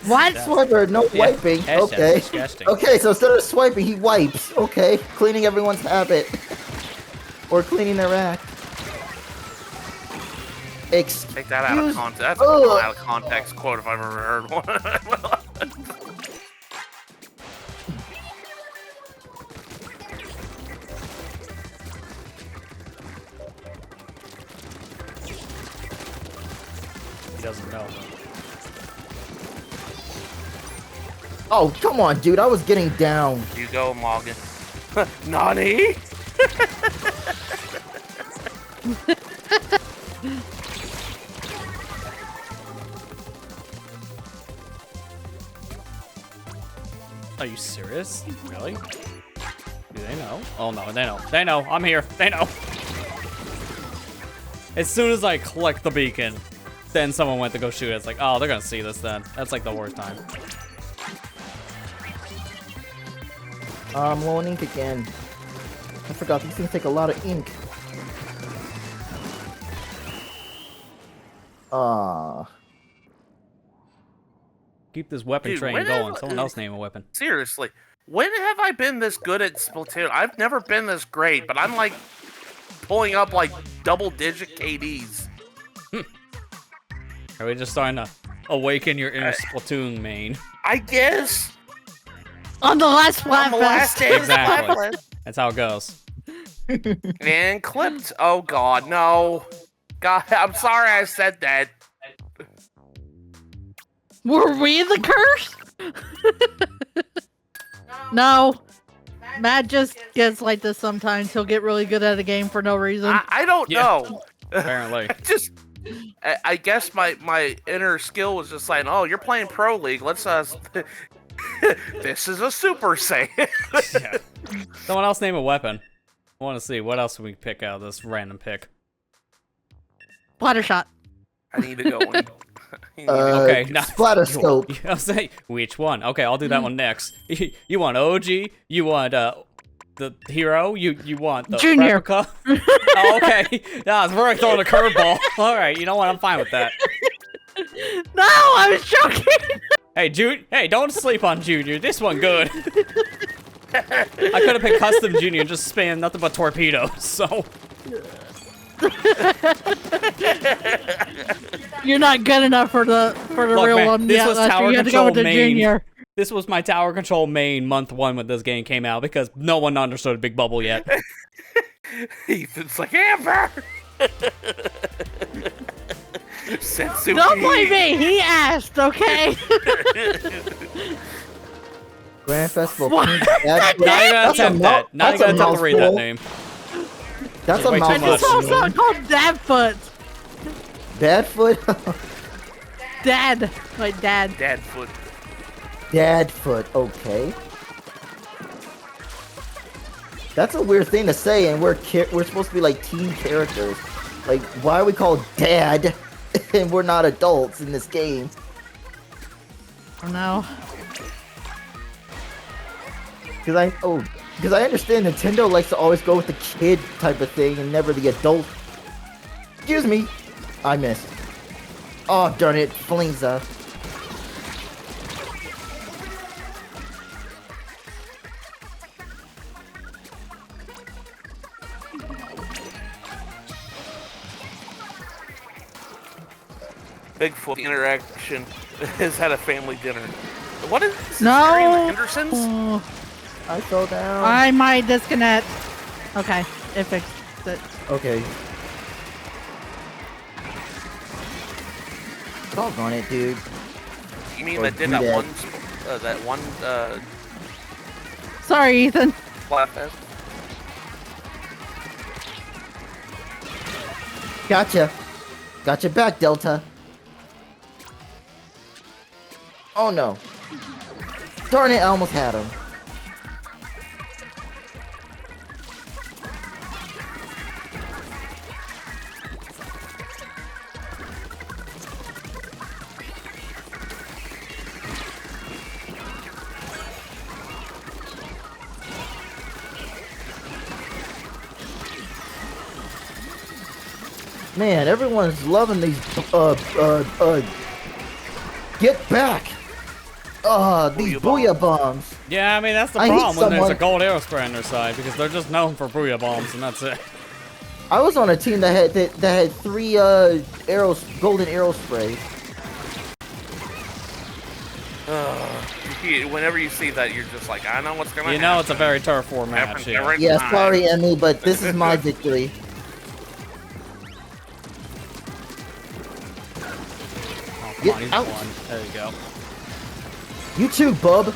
C: What?
D: Swiper, no
A: Yeah,
D: wiping.
A: that's
D: Okay.
A: disgusting.
D: Okay, so instead of swiping, he wipes. Okay, cleaning everyone's habit. Or cleaning their act.
B: Take that out of context. That's
D: Ugh.
B: an out of context quote if I've ever heard one.
A: He doesn't know.
D: Oh, come on, dude. I was getting down.
B: You go, Morgan. Nani?
A: Are you serious? Really? Do they know? Oh no, they know. They know. I'm here. They know. As soon as I click the beacon, then someone went to go shoot it. It's like, oh, they're gonna see this then. That's like the worst time.
D: Low on ink again. I forgot these things take a lot of ink.
A: Keep this weapon
B: Dude,
A: train
B: when
A: going.
B: have-
A: Someone else name a weapon.
B: Seriously. When have I been this good at Splatoon? I've never been this great, but I'm like pulling up like double-digit KDs.
A: Are we just starting to awaken your inner Splatoon main?
B: I guess.
C: On the last
B: On the last
C: Splatfest.
B: day of
A: Exactly.
B: Splatfest.
A: That's how it goes.
B: And clipped. Oh god, no. God, I'm sorry I said that.
C: Were we the curse? No. Matt just gets like this sometimes. He'll get really good at a game for no reason.
B: I don't
A: Yeah.
B: know.
A: Apparently.
B: Just, I guess my inner skill was just like, oh, you're playing Pro League. Let's this is a Super Saiyan.
A: Yeah. Someone else name a weapon. I want to see what else we pick out of this random pick.
C: Splatter shot.
B: I need to go in.
A: Okay, now
D: Splatter scope.
A: I'll say which one. Okay, I'll do that one next. You want OG? You want the hero? You want the
C: Junior.
A: replica? Oh, okay. Yeah, it's very throwing a curveball. All right, you know what? I'm fine with that.
C: No, I was joking.
A: Hey, don't sleep on Junior. This one good. I could have picked custom Junior and just spam nothing but torpedoes. So.
C: You're not good enough for the
A: Look,
C: real
A: man,
C: one.
A: this
C: Yeah,
A: was
C: that's
A: tower
C: where you had to go
A: control
C: with the
A: main.
C: junior.
A: This was my tower control main month 1 when this game came out because no one understood Big Bubble yet.
B: Ethan's like, Amber! Sensu
C: Don't blame me. He asked, okay?
D: Grand Festival.
C: What?
D: That's
A: Not even gonna
D: that's a
A: attempt
D: mou-
A: that. Not
D: that's
A: even
D: a
A: gonna attempt to read that
D: mouthful.
A: name.
D: That's a
A: Way too
C: I
A: much.
C: just saw
D: mouthful.
C: something called Dadfoot.
D: Badfoot.
C: Dad. Like dad.
B: Dadfoot.
D: Dadfoot. Okay. That's a weird thing to say, and we're supposed to be like teen characters. Like, why are we called Dad, and we're not adults in this game?
C: Oh no.
D: Because I understand Nintendo likes to always go with the kid type of thing and never the adult. Excuse me, I missed. Oh darn it, Flinza.
B: Bigfoot interaction has had a family dinner. What is this?
C: No.
B: Harry and the Hendersons?
C: Oh,
D: I fell down.
C: I might disconnect. Okay, it fixed it.
D: Okay. Doggone it, dude.
B: You mean
D: Or
B: that did
D: do
B: that
D: that.
B: one
C: Sorry, Ethan.
B: Splatfest?
D: Gotcha. Gotcha back, Delta. Oh no. Darn it, I almost had him. Man, everyone's loving these, get back! These
B: Booyah
D: booyah bombs.
A: Yeah, I mean, that's the
D: I hate
A: problem when there's a
D: someone-
A: gold arrow spray on their side because they're just known for booyah bombs and that's it.
D: I was on a team that had 3, golden arrow sprays.
B: Whenever you see that, you're just like, I know what's gonna happen.
A: You know it's a very turf war match,
B: Happens
A: yeah.
B: every
D: Yeah,
B: time.
D: sorry, Emmy, but this is my victory.
A: Oh, come
D: Get
A: on, he's
D: out.
A: won. There you go.
D: You too, bub.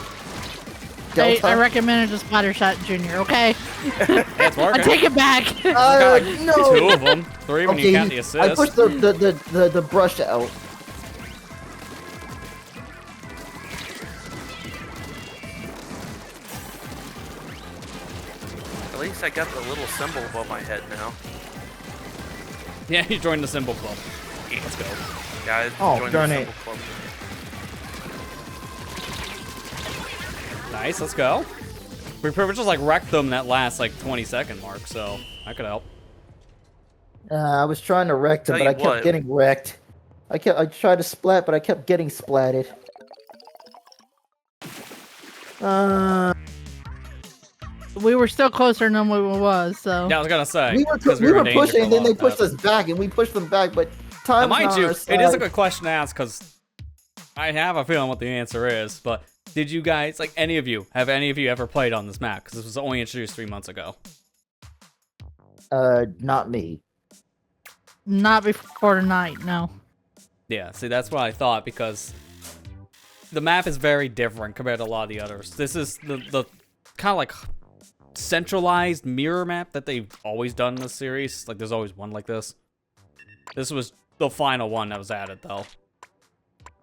C: Hey,
D: Delta.
C: I recommended a splatter shot, Junior. Okay,
A: Yeah, it's
C: I
A: working.
C: take it back.
D: No.
A: 2 of them. 3 when you count the
D: I
A: assist.
D: pushed the brush out.
B: At least I got the little symbol above my head now.
A: Yeah, you joined the symbol club. Let's go.
B: Guys,
D: Oh,
B: join
D: darn
B: the
D: it.
B: symbol club.
A: Nice, let's go. We pretty much just like wrecked them that last like 20-second mark, so that could help.
D: I was trying to wreck them,
B: Tell
D: but I
B: you
D: kept
B: what.
D: getting wrecked. I tried to splat, but I kept getting splatted.
C: We were still closer than we was, so.
A: Yeah, I was gonna say.
D: We were
A: 'cause
D: we
A: in
D: were
A: danger for
D: pushing,
A: a
D: and then
A: lot
D: they
A: of
D: pushed
A: that.
D: us back, and we pushed them back. But
A: Now,
D: time's
A: mind
D: not
A: you,
D: on our
A: it is a
D: side.
A: good question to ask because I have a feeling what the answer is. But did you guys, like any of you, have any of you ever played on this map? Because this was only introduced 3 months ago.
D: Not me.
C: Not before tonight, no.
A: Yeah, see, that's what I thought because the map is very different compared to a lot of the others. This is the kind of like centralized mirror map that they've always done in this series. Like, there's always one like this. This was the final one that was added, though.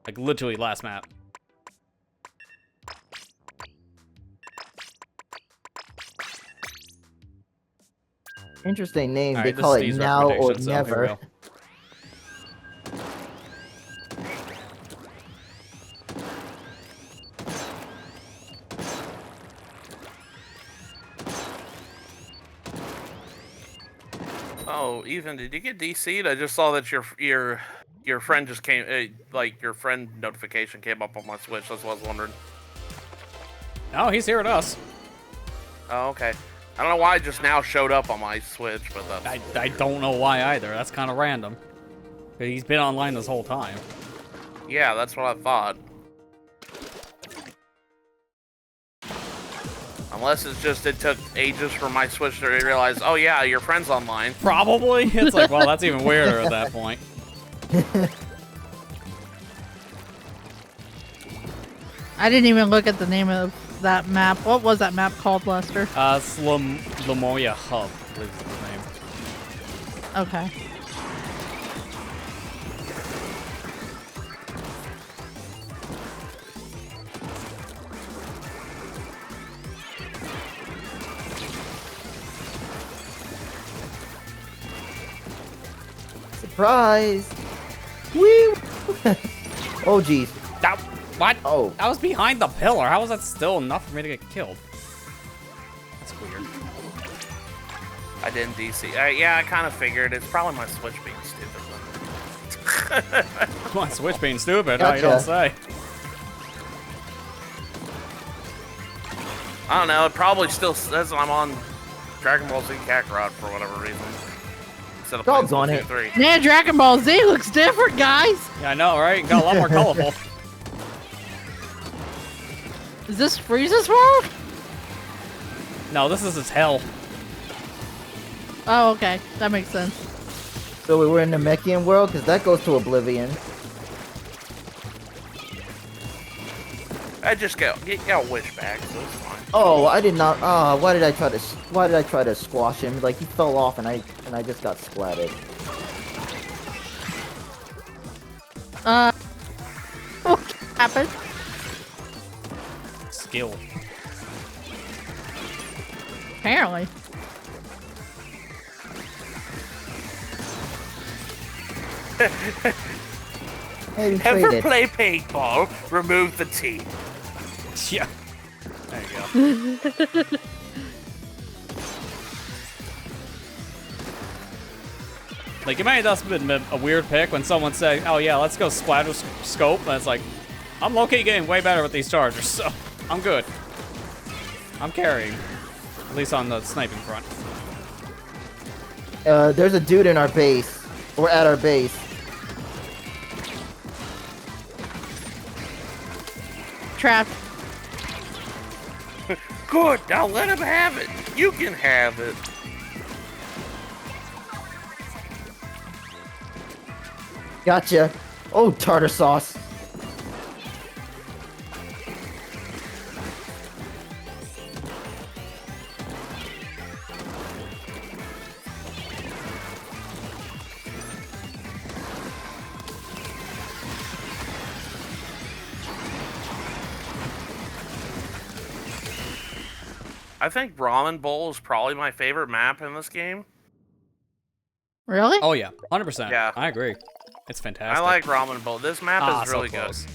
A: Like, literally last map.
D: Interesting name.
A: All
D: They
A: right,
D: call
A: this
D: it
A: is Steve's
D: now or
A: recommendation, so here we
D: never.
A: go.
B: Oh, Ethan, did you get DC'd? I just saw that your friend just came, like your friend notification came up on my Switch. That's what I was wondering.
A: No, he's here at us.
B: Oh, okay. I don't know why it just now showed up on my Switch, but that's...
A: I don't know why either. That's kind of random. He's been online this whole time.
B: Yeah, that's what I thought. Unless it's just it took ages for my Switch to realize, oh yeah, your friend's online.
A: Probably. It's like, well, that's even weirder at that point.
C: I didn't even look at the name of that map. What was that map called, Lester?
A: Lamoya Hub, I believe is the name.
C: Okay.
D: Surprise! Woo! Oh geez.
A: That, what?
D: Oh.
A: I was behind the pillar. How was that still enough for me to get killed? That's weird.
B: I didn't DC. Yeah, I kind of figured. It's probably my Switch being stupid.
A: My Switch being stupid. Gotcha. No, you don't say.
B: I don't know. It probably still says I'm on Dragon Ball Z Kakarot for whatever reason. Instead of
D: Dog's on
B: playing
D: it.
B: 3.
C: Man, Dragon Ball Z looks different, guys.
A: Yeah, I know, right? Got a lot more colorful.
C: Is this Frieza's world?
A: No, this is his hell.
C: Oh, okay. That makes sense.
D: So we were in the Mechian world? Because that goes to Oblivion.
B: I just got wish back, so it's fine.
D: Oh, I did not. Why did I try to squash him? Like he fell off, and I just got splatted.
C: What happened?
A: Skill.
C: Apparently.
D: Hey, we
B: Ever
D: traded.
B: play paintball? Remove the T.
A: Yeah. There you go. Like, it might have been a weird pick when someone said, oh yeah, let's go splatter scope, and it's like, I'm low-key getting way better with these chargers, so I'm good. I'm carrying. At least on the sniping front.
D: There's a dude in our base. Or at our base.
C: Trapped.
B: Good, now let him have it. You can have it.
D: Gotcha. Oh, tartar sauce.
B: I think Ramen Bowl is probably my favorite map in this game.
C: Really?
A: Oh yeah, 100%.
B: Yeah.
A: I agree. It's fantastic.
B: I like Ramen Bowl. This map is really
A: so
B: good.
A: close.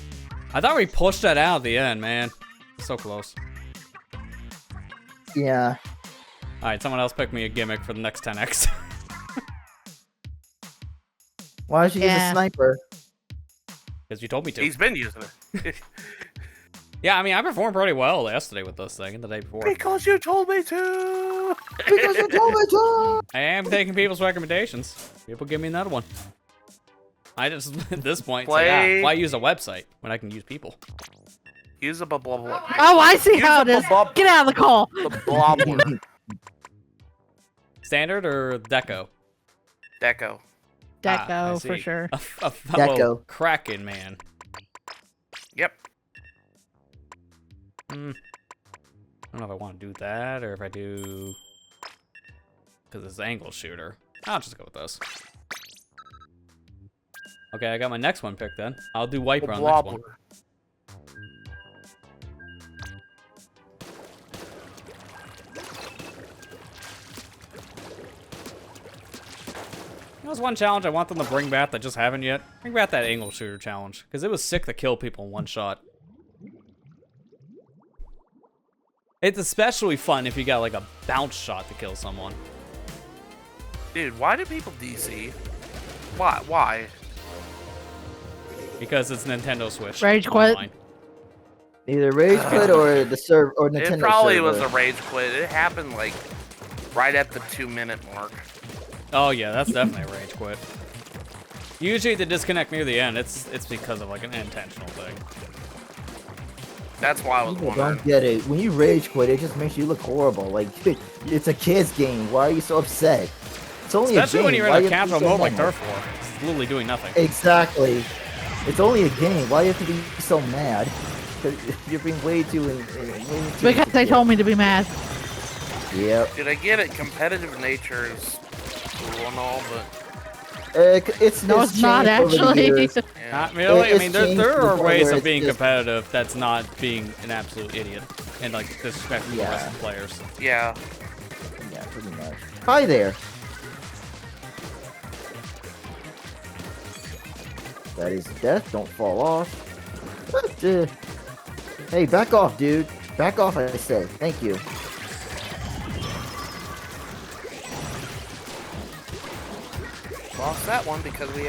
A: I thought we pushed that out at the end, man. So close.
D: Yeah.
A: Alright, someone else pick me a gimmick for the next 10x.
D: Why don't you use
C: Yeah.
D: a sniper?
A: Because you told me to.
B: He's been using it.
A: Yeah, I mean, I performed pretty well yesterday with this thing and the day before.
B: Because you told me to.
D: Because you told me to.
A: I am taking people's recommendations. People give me another one. I just, at this point, say,
B: Play-
A: why use a website when I can use people?
B: Use a blah blah blah.
C: Oh, I see
B: Use
C: how
B: a
C: it is.
B: blah-
C: Get out of the call.
B: The blobbler.
A: Standard or Deco?
B: Deco.
A: I
C: Deco, for
A: see.
C: sure.
A: A fellow
D: Deco.
A: Kraken man.
B: Yep.
A: I don't know if I want to do that or if I do... Because it's angle shooter. I'll just go with this. Okay, I got my next one picked then. I'll do Wiper on the next one. There's one challenge I want them to bring back that just haven't yet. Bring back that angle shooter challenge, because it was sick to kill people in one shot. It's especially fun if you got like a bounce shot to kill someone.
B: Dude, why do people DC? Why? Why?
A: Because it's Nintendo Switch.
C: Rage quit.
A: Online.
D: Either rage quit or the server or Nintendo.
B: It probably
D: server.
B: was a rage quit. It happened like right at the 2-minute mark.
A: Oh yeah, that's definitely a rage quit. Usually the disconnect near the end, it's because of like an intentional thing.
B: That's why I was
D: People
B: wondering.
D: don't get it. When you rage quit, it just makes you look horrible. Like, it's a kid's game. Why are you so upset? It's only
A: Especially
D: a game.
A: when you're
D: Why
A: in
D: you
A: a
D: have to
A: casual
D: be so
A: mode like
D: mad?
A: Turf War. It's literally doing nothing.
D: Exactly. It's only a game. Why do you have to be so mad? 'Cause you're being way too.
C: Because they told me to be mad.
D: Yep.
B: Dude, I get it. Competitive nature is cool and all, but
D: It's
C: No, it's not
D: changed over the
C: actually.
D: years.
B: yeah.
A: Not really. I
D: It's
A: mean,
D: changed
A: there
D: to the
A: are
D: point
A: ways
D: where
A: of
D: it's
A: being
D: just-
A: competitive that's not being an absolute idiot and like disrespecting the rest of the players.
B: Yeah.
D: Yeah, pretty much. Hi there. That is death. Don't fall off. What the- Hey, back off, dude. Back off, I say. Thank you.
B: Lost that one because we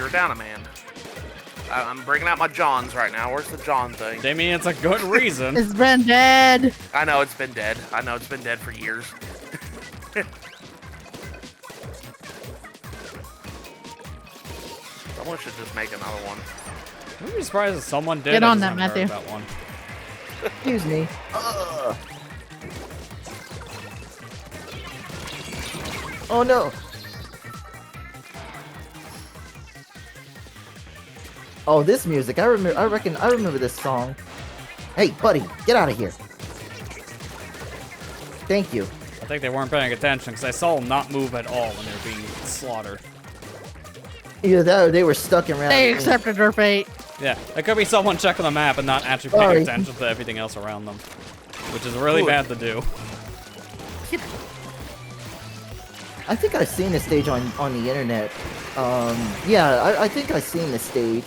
B: were down a man. I'm bringing out my Johns right now. Where's the John thing?
A: I mean, it's a good reason.
C: It's been dead.
B: I know it's been dead. I know it's been dead for years. Someone should just make another one.
A: I'm surprised if someone did.
C: Get
A: I
C: on
A: just
C: that,
A: haven't heard
C: Matthew.
A: about one.
D: Excuse me. Ugh. Oh no. Oh, this music. I remember this song. Hey, buddy, get out of here. Thank you.
A: I think they weren't paying attention because I saw them not move at all when they were being slaughtered.
D: Either that or they were stuck around.
C: They accepted their fate.
A: Yeah, it could be someone checking the map and not actually paying
D: Sorry.
A: attention to everything else around them, which is really
B: Ooh.
A: bad to do.
D: I think I've seen this stage on the internet. Yeah, I think I've seen this stage.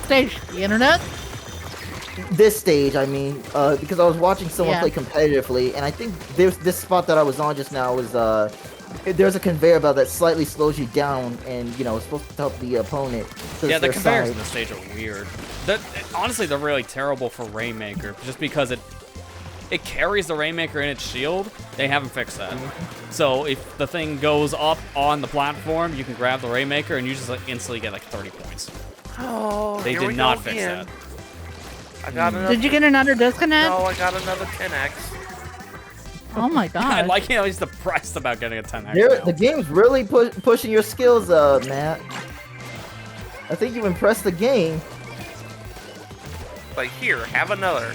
C: Stage the internet.
D: This stage, I mean, because I was watching someone
C: Yeah.
D: play competitively, and I think this spot that I was on just now was there's a conveyor belt that slightly slows you down, and you know it's supposed to help the opponent. To
A: Yeah, the
D: their
A: conveyors
D: side.
A: in this stage are weird. Honestly, they're really terrible for Rainmaker, just because it carries the Rainmaker in its shield. They haven't fixed that. So if the thing goes up on the platform, you can grab the Rainmaker, and you just like, instantly get like 30 points.
B: Oh,
A: They
B: here we
A: did
B: go
A: not fix
B: again.
A: that.
B: I got another.
C: Did you get another disconnect?
B: No, I got another 10x.
C: Oh my
A: I
C: god.
A: like how he's depressed about getting a 10x now.
D: The game's really pushing your skills, Matt. I think you impressed the game.
B: Like, here, have another.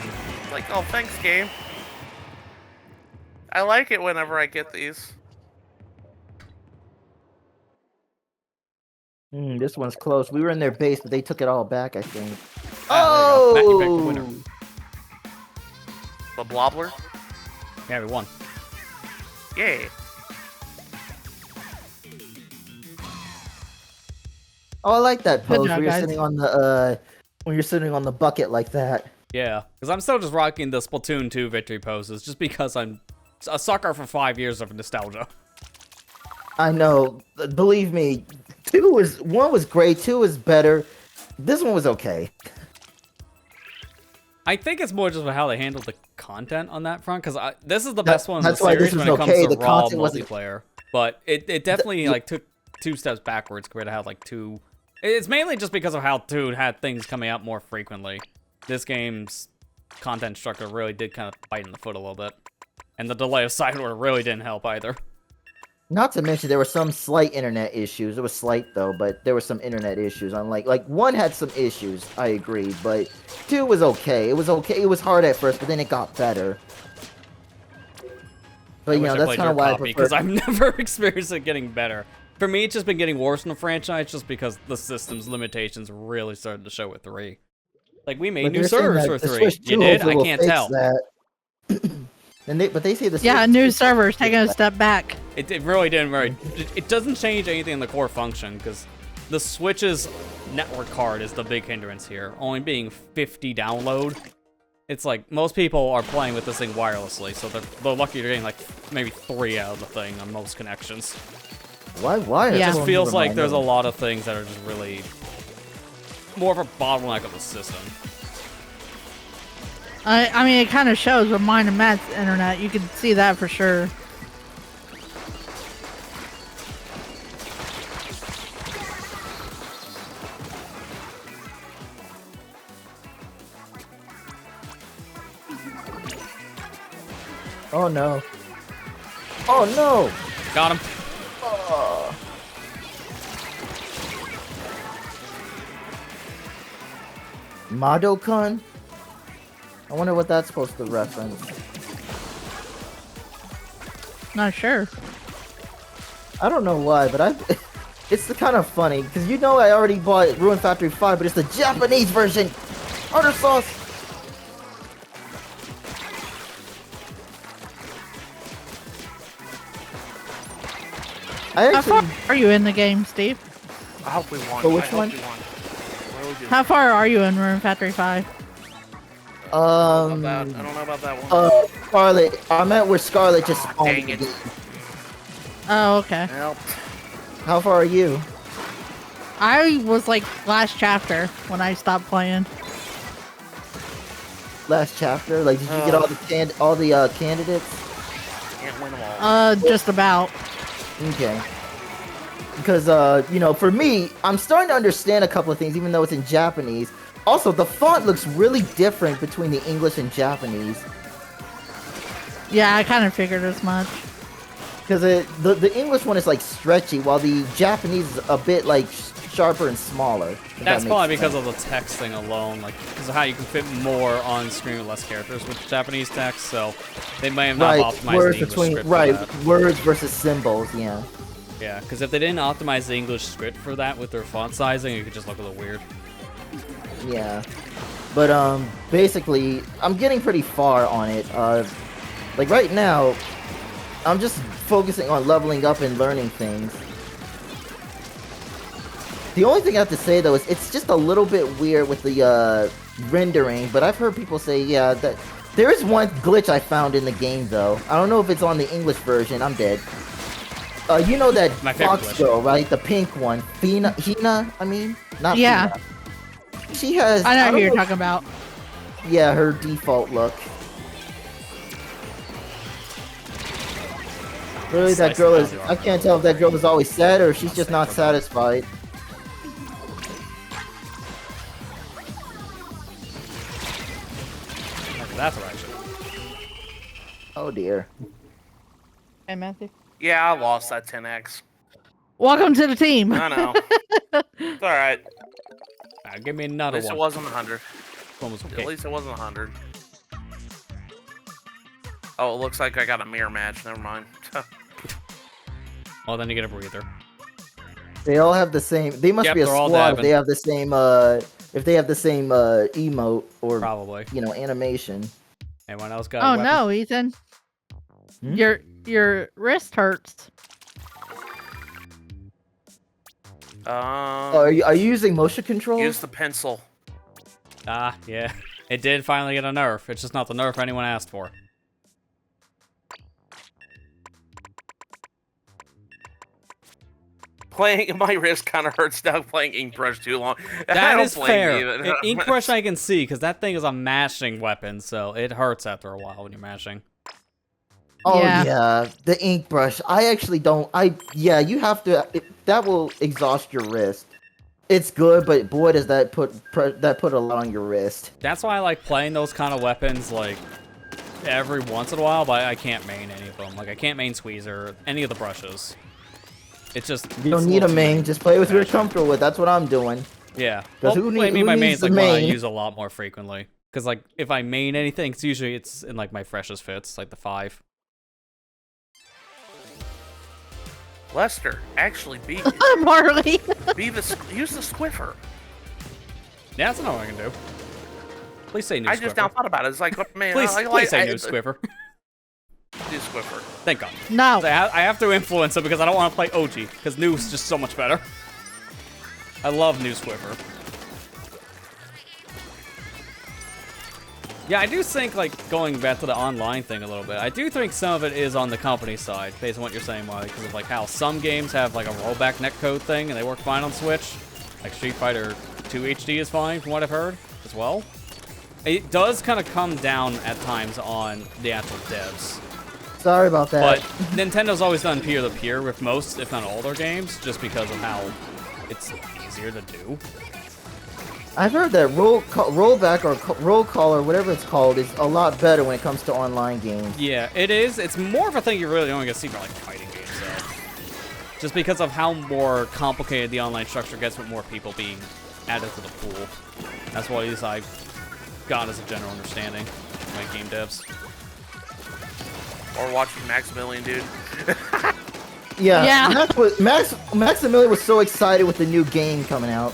B: Like, oh, thanks, game. I like it whenever I get these.
D: This one's close. We were in their base, but they took it all back, I think.
A: Ah, there you go. Matt, you picked the
D: Oh!
A: winner.
B: The Blobbler?
A: Yeah, we won.
B: Yay.
D: Oh, I like that
C: Good
D: pose
C: job,
D: where you're
C: guys.
D: sitting on the bucket like that.
A: Yeah, because I'm still just rocking the Splatoon 2 victory poses, just because I'm a sucker for 5 years of nostalgia.
D: I know. Believe me, one was great, 2 was better. This one was okay.
A: I think it's more just about how they handled the content on that front, because this is the best one in
D: That's
A: the
D: why
A: series
D: this was
A: when it comes
D: okay.
A: to
D: The
A: raw
D: content wasn't-
A: multiplayer. But it definitely like took 2 steps backwards compared to how like 2. It's mainly just because of how 2 had things coming out more frequently. This game's content structure really did kind of bite in the foot a little bit, and the delay of Sideward really didn't help either.
D: Not to mention there were some slight internet issues. It was slight though, but there were some internet issues. Unlike 1 had some issues, I agree, but 2 was okay. It was okay. It was hard at first, but then it got better. But
A: I
D: you
A: wish
D: know
A: I
D: that's
A: played
D: kind of
A: your
D: why I
A: copy,
D: prefer.
A: because I've never experienced it getting better. For me, it's just been getting worse in the franchise just because the system's limitations really started to show with 3. Like, we made
D: But
A: new
D: they're saying
A: servers
D: that
A: for
D: the
A: 3.
D: Switch
A: You
D: 2
A: did?
D: hopefully
A: I
D: will
A: can't
D: fix
A: tell.
D: that. But they say the
C: Yeah,
D: Switch
C: new
D: 2
C: servers taking a step back.
A: It really didn't it doesn't change anything in the core function, because the Switch's network card is the big hindrance here, only being 50 download. It's like, most people are playing with this thing wirelessly, so they're lucky you're getting like maybe 3 out of the thing on most connections.
D: Why?
A: It
C: Yeah.
A: just
D: Well,
A: feels
D: never
A: like
D: mind,
A: there's a
D: never
A: lot of things that are just really more of a bottleneck of the system.
C: I mean, it kind of shows with mine and Matt's internet. You can see that for sure.
D: Oh no. Oh no.
A: Got him.
D: Oh. Madokan? I wonder what that's supposed to reference.
C: Not sure.
D: I don't know why, but it's kind of funny because you know I already bought Ruin Factory 5, but it's the Japanese version. Tartar sauce. I
C: How far
D: actually.
C: are you in the game, Steve?
B: I hope we won.
D: But which
B: I hope
D: one?
B: we won. What do we do?
C: How far are you in Ruin Factory 5?
B: I don't know about that one.
D: Scarlet. I'm at where Scarlet just spawned.
B: Dang it.
D: again.
C: Oh, okay.
B: Help.
D: How far are you?
C: I was like last chapter when I stopped playing.
D: Last chapter? Like, did you get all the candidates?
B: Can't win them all.
C: Just about.
D: Okay. Because, you know, for me, I'm starting to understand a couple of things, even though it's in Japanese. Also, the font looks really different between the English and Japanese.
C: Yeah, I kind of figured as much.
D: Because the English one is, like, stretchy, while the Japanese is a bit, like, sharper and smaller. if
A: That's
D: that
A: probably
D: makes
A: because
D: sense.
A: of the text thing alone, like, because of how you can fit more on screen with less characters with Japanese text, so they may have not optimized
D: words
A: the English
D: between,
A: script
D: right,
A: for that.
D: words versus symbols, yeah.
A: Yeah, because if they didn't optimize the English script for that with their font sizing, it could just look a little weird.
D: Yeah. But, basically, I'm getting pretty far on it. Like, right now, I'm just focusing on leveling up and learning things. The only thing I have to say, though, is it's just a little bit weird with the, rendering, but I've heard people say, yeah, that... There is one glitch I found in the game, though. I don't know if it's on the English version. I'm dead. You know that
A: My favorite
D: fox
A: glitch.
D: girl, right? The pink one. Hina, I mean? Not
C: Yeah.
D: Fina. She has...
C: I know
D: don't
C: who you're
D: know-
C: talking about.
D: Yeah, her default look. Really, that
A: Slice
D: girl
A: it
D: is...
A: down.
D: I can't tell if that girl is always sad or if she's just not satisfied.
A: That direction.
D: Oh dear.
C: Hey, Matthew.
B: Yeah, I lost that 10x.
C: Welcome to the team.
B: I know. It's alright.
A: Give me
B: At
A: another
B: least it
A: one.
B: wasn't 100.
A: Almost
B: At
A: okay.
B: least it wasn't 100. Oh, it looks like I got a mirror match. Never mind.
A: Well, then you get a breather.
D: They all have the same... They must
A: Yep,
D: be a
A: they're all
D: squad if
A: dabbing.
D: they have the same, if they have the same, emote or,
A: Probably.
D: you know, animation.
A: Anyone else got a
C: Oh
A: weapon?
C: no, Ethan.
D: Hmm?
C: Your wrist hurts.
D: Oh, are you using motion controls?
B: Use the pencil.
A: Ah, yeah. It did finally get a nerf. It's just not the nerf anyone asked for.
B: Playing my wrist kind of hurts now playing Ink Brush too long. I
A: That
B: don't
A: is
B: blame
A: fair.
B: you.
A: Ink Brush I can see, because that thing is a mashing weapon, so it hurts after a while when you're mashing.
D: Oh
C: Yeah.
D: yeah, the ink brush. I actually don't. Yeah, you have to. That will exhaust your wrist. It's good, but boy, does that put a lot on your wrist.
A: That's why I like playing those kind of weapons, like, every once in a while, but I can't main any of them. Like, I can't main Squeezer, any of the brushes. It's just...
D: You don't need a main. Just play with what you're comfortable with. That's what I'm doing.
A: Yeah.
D: 'Cause
A: Well,
D: who
A: I mean,
D: who
A: my
D: needs
A: main's
D: the
A: like one I
D: main?
A: use a lot more frequently. Because, like, if I main anything, it's usually in, like, my freshest fits, like the 5.
B: Lester, actually be
C: Marley.
B: use the Squiffer.
A: Yeah, that's not what I can do. Please say new
B: I
A: Squiffer.
B: just now thought about it. It's like, man,
A: Please say new Squiffer.
B: New Squiffer.
A: Thank God.
C: No.
A: I have to influence it because I don't want to play OG, because new is just so much better. I love new Squiffer. Yeah, I do think, like, going back to the online thing a little bit, I do think some of it is on the company side, based on what you're saying, Molly, because of, like, how some games have, like, a rollback netcode thing, and they work fine on Switch. Like, Street Fighter 2 HD is fine, from what I've heard, as well. It does kind of come down, at times, on the actual devs.
D: Sorry about that.
A: But Nintendo's always done peer-to-peer with most, if not all, their games, just because of how it's easier to do.
D: I've heard that rollback or roll call or whatever it's called is a lot better when it comes to online games.
A: Yeah, it is. It's more of a thing you're really only gonna see for like fighting games, though. Just because of how more complicated the online structure gets with more people being added to the pool. That's what at least I've got as a general understanding of my game devs.
B: Or watching Maximilian, dude.
D: Yeah. Maximilian was so excited with the new game coming out.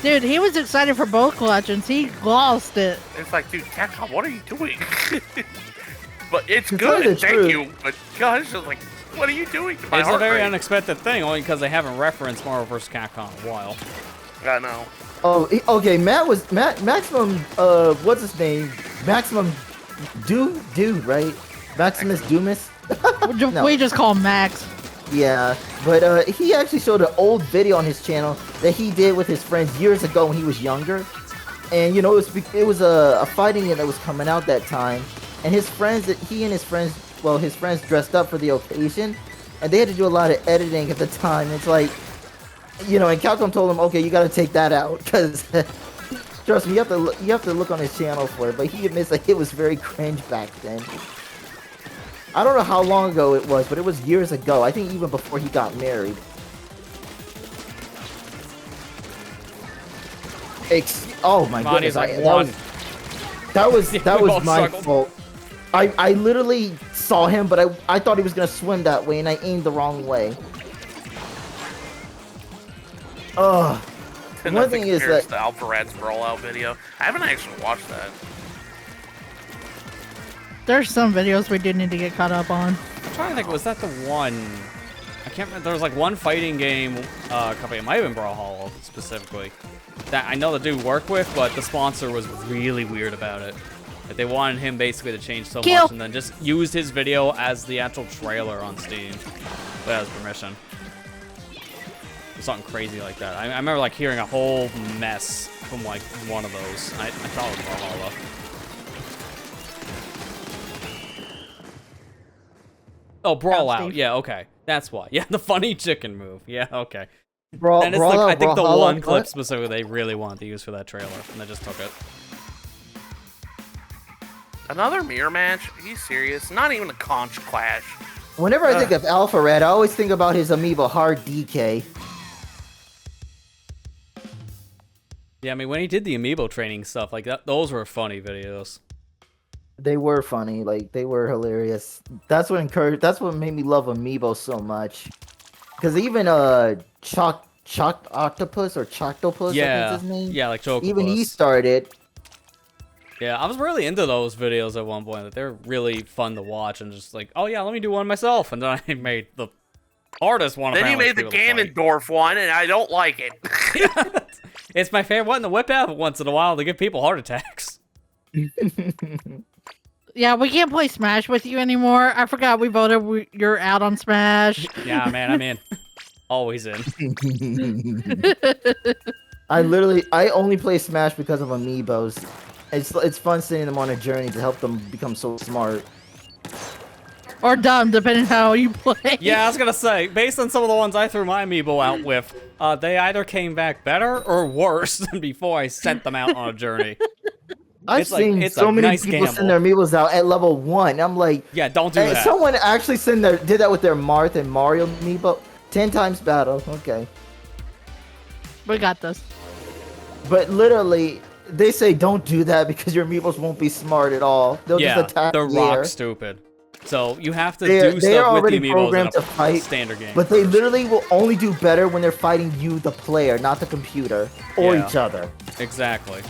C: Dude, he was excited for both legends. He lost it.
B: It's like, dude, Capcom, what are you doing? But it's
D: To tell you
B: good,
D: the
B: thank
D: truth.
B: you. But gosh, it's like, what are you doing to my
A: It's a
B: heart
A: very
B: rate?
A: unexpected thing, only because they haven't referenced Marvel vs. Capcom in a while.
B: I know.
D: Oh, okay. Maximum. What's his name? Maximum. Dude, right? Maximus Dumas. No.
C: We just call him Max.
D: Yeah, but he actually showed an old video on his channel that he did with his friends years ago when he was younger, and you know it was a fighting game that was coming out that time, and his friends his friends dressed up for the occasion, and they had to do a lot of editing at the time. It's like, you know, and Capcom told him, okay, you got to take that out because trust me, you have to look on his channel for it. But he admits that it was very cringe back then. I don't know how long ago it was, but it was years ago. I think even before he got married. Oh my
A: Monty's
D: goodness!
A: like,
D: that was
A: Yeah, we both
D: my
A: struggled.
D: fault. I literally saw him, but I thought he was gonna swim that way, and I aimed the wrong way. Ugh.
B: And
D: One
B: nothing
D: thing is
B: compares
D: that-
B: to Alpha Rad's rollout video. I haven't actually watched that.
C: There's some videos we do need to get caught up on.
A: I'm trying to think, was that the one? I can't remember. There was like one fighting game company, it might have been Brawlhalla specifically, that I know the dude worked with, but the sponsor was really weird about it. Like they wanted him basically to change so
C: Kill.
A: much and then just used his video as the actual trailer on Steam without his permission. Or something crazy like that. I remember like hearing a whole mess from like one of those. I thought it was Brawlhalla. Oh, Brawl Out.
C: Steve.
A: Yeah, okay. That's why. Yeah, the funny chicken move. Yeah, okay.
D: Brawl,
A: And it's
D: Brawl
A: like,
D: Out,
A: I think the
D: Brawlhalla,
A: one clip
D: what?
A: specifically they really wanted to use for that trailer, and they just took it.
B: Another mirror match? Are you serious? Not even a conch clash.
D: Whenever I think of Alpha Red, I always think about his amiibo Hard DK.
A: Yeah, I mean, when he did the amiibo training stuff, like that, those were funny videos.
D: They were funny, like they were hilarious. That's what made me love amiibo so much. Because even Chalk Octopus or Choctopus, I
A: Yeah,
D: think is his name.
A: yeah, like Chocopus.
D: Even he started.
A: Yeah, I was really into those videos at one point. Like, they're really fun to watch, and just like, oh yeah, let me do one myself. And then I made the hardest one.
B: Then you
A: apparently,
B: made the
A: for people to fight.
B: Ganondorf one, and I don't like it.
A: It's my favorite one to whip out once in a while to give people heart attacks.
C: Yeah, we can't play Smash with you anymore. I forgot we voted you're out on Smash.
A: Yeah, man, I'm in. Always in.
D: I only play Smash because of amiibos. It's fun sending them on a journey to help them become so smart.
C: Or dumb, depending on how you play.
A: Yeah, I was gonna say, based on some of the ones I threw my amiibo out with, they either came back better or worse than before I sent them out on a journey.
D: I've
A: It's like-
D: seen
A: it's
D: so
A: a
D: many
A: nice
D: people
A: gamble.
D: send their amiibos out at level 1. I'm like,
A: Yeah, don't do
D: hey,
A: that.
D: someone actually did that with their Marth and Mario amiibo. 10 times battle, okay.
C: We got this.
D: But literally, they say don't do that because your amiibos won't be smart at all. They'll
A: Yeah,
D: just attack
A: they're
D: the air.
A: rock stupid. So you have to
D: They're
A: do stuff with the
D: already
A: amiibos
D: programmed
A: in
D: to
A: a
D: fight,
A: standard game.
D: but they literally will only do better when they're fighting you, the player, not the computer or
A: Yeah.
D: each other.
A: Exactly.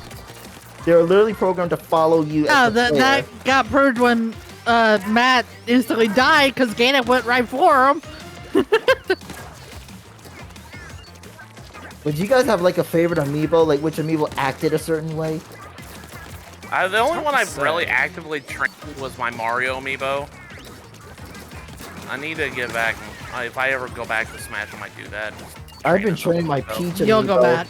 D: They're literally programmed to follow you as the player.
C: That got proved when Matt instantly died because Ganon went right for him.
D: But do you guys have like a favorite amiibo, like which amiibo acted a certain way?
B: The only one I've
A: say.
B: really actively trained was my Mario amiibo. I need to get back. If I ever go back to Smash, I might do that.
D: I've been training my Peach amiibo.
C: You'll go back.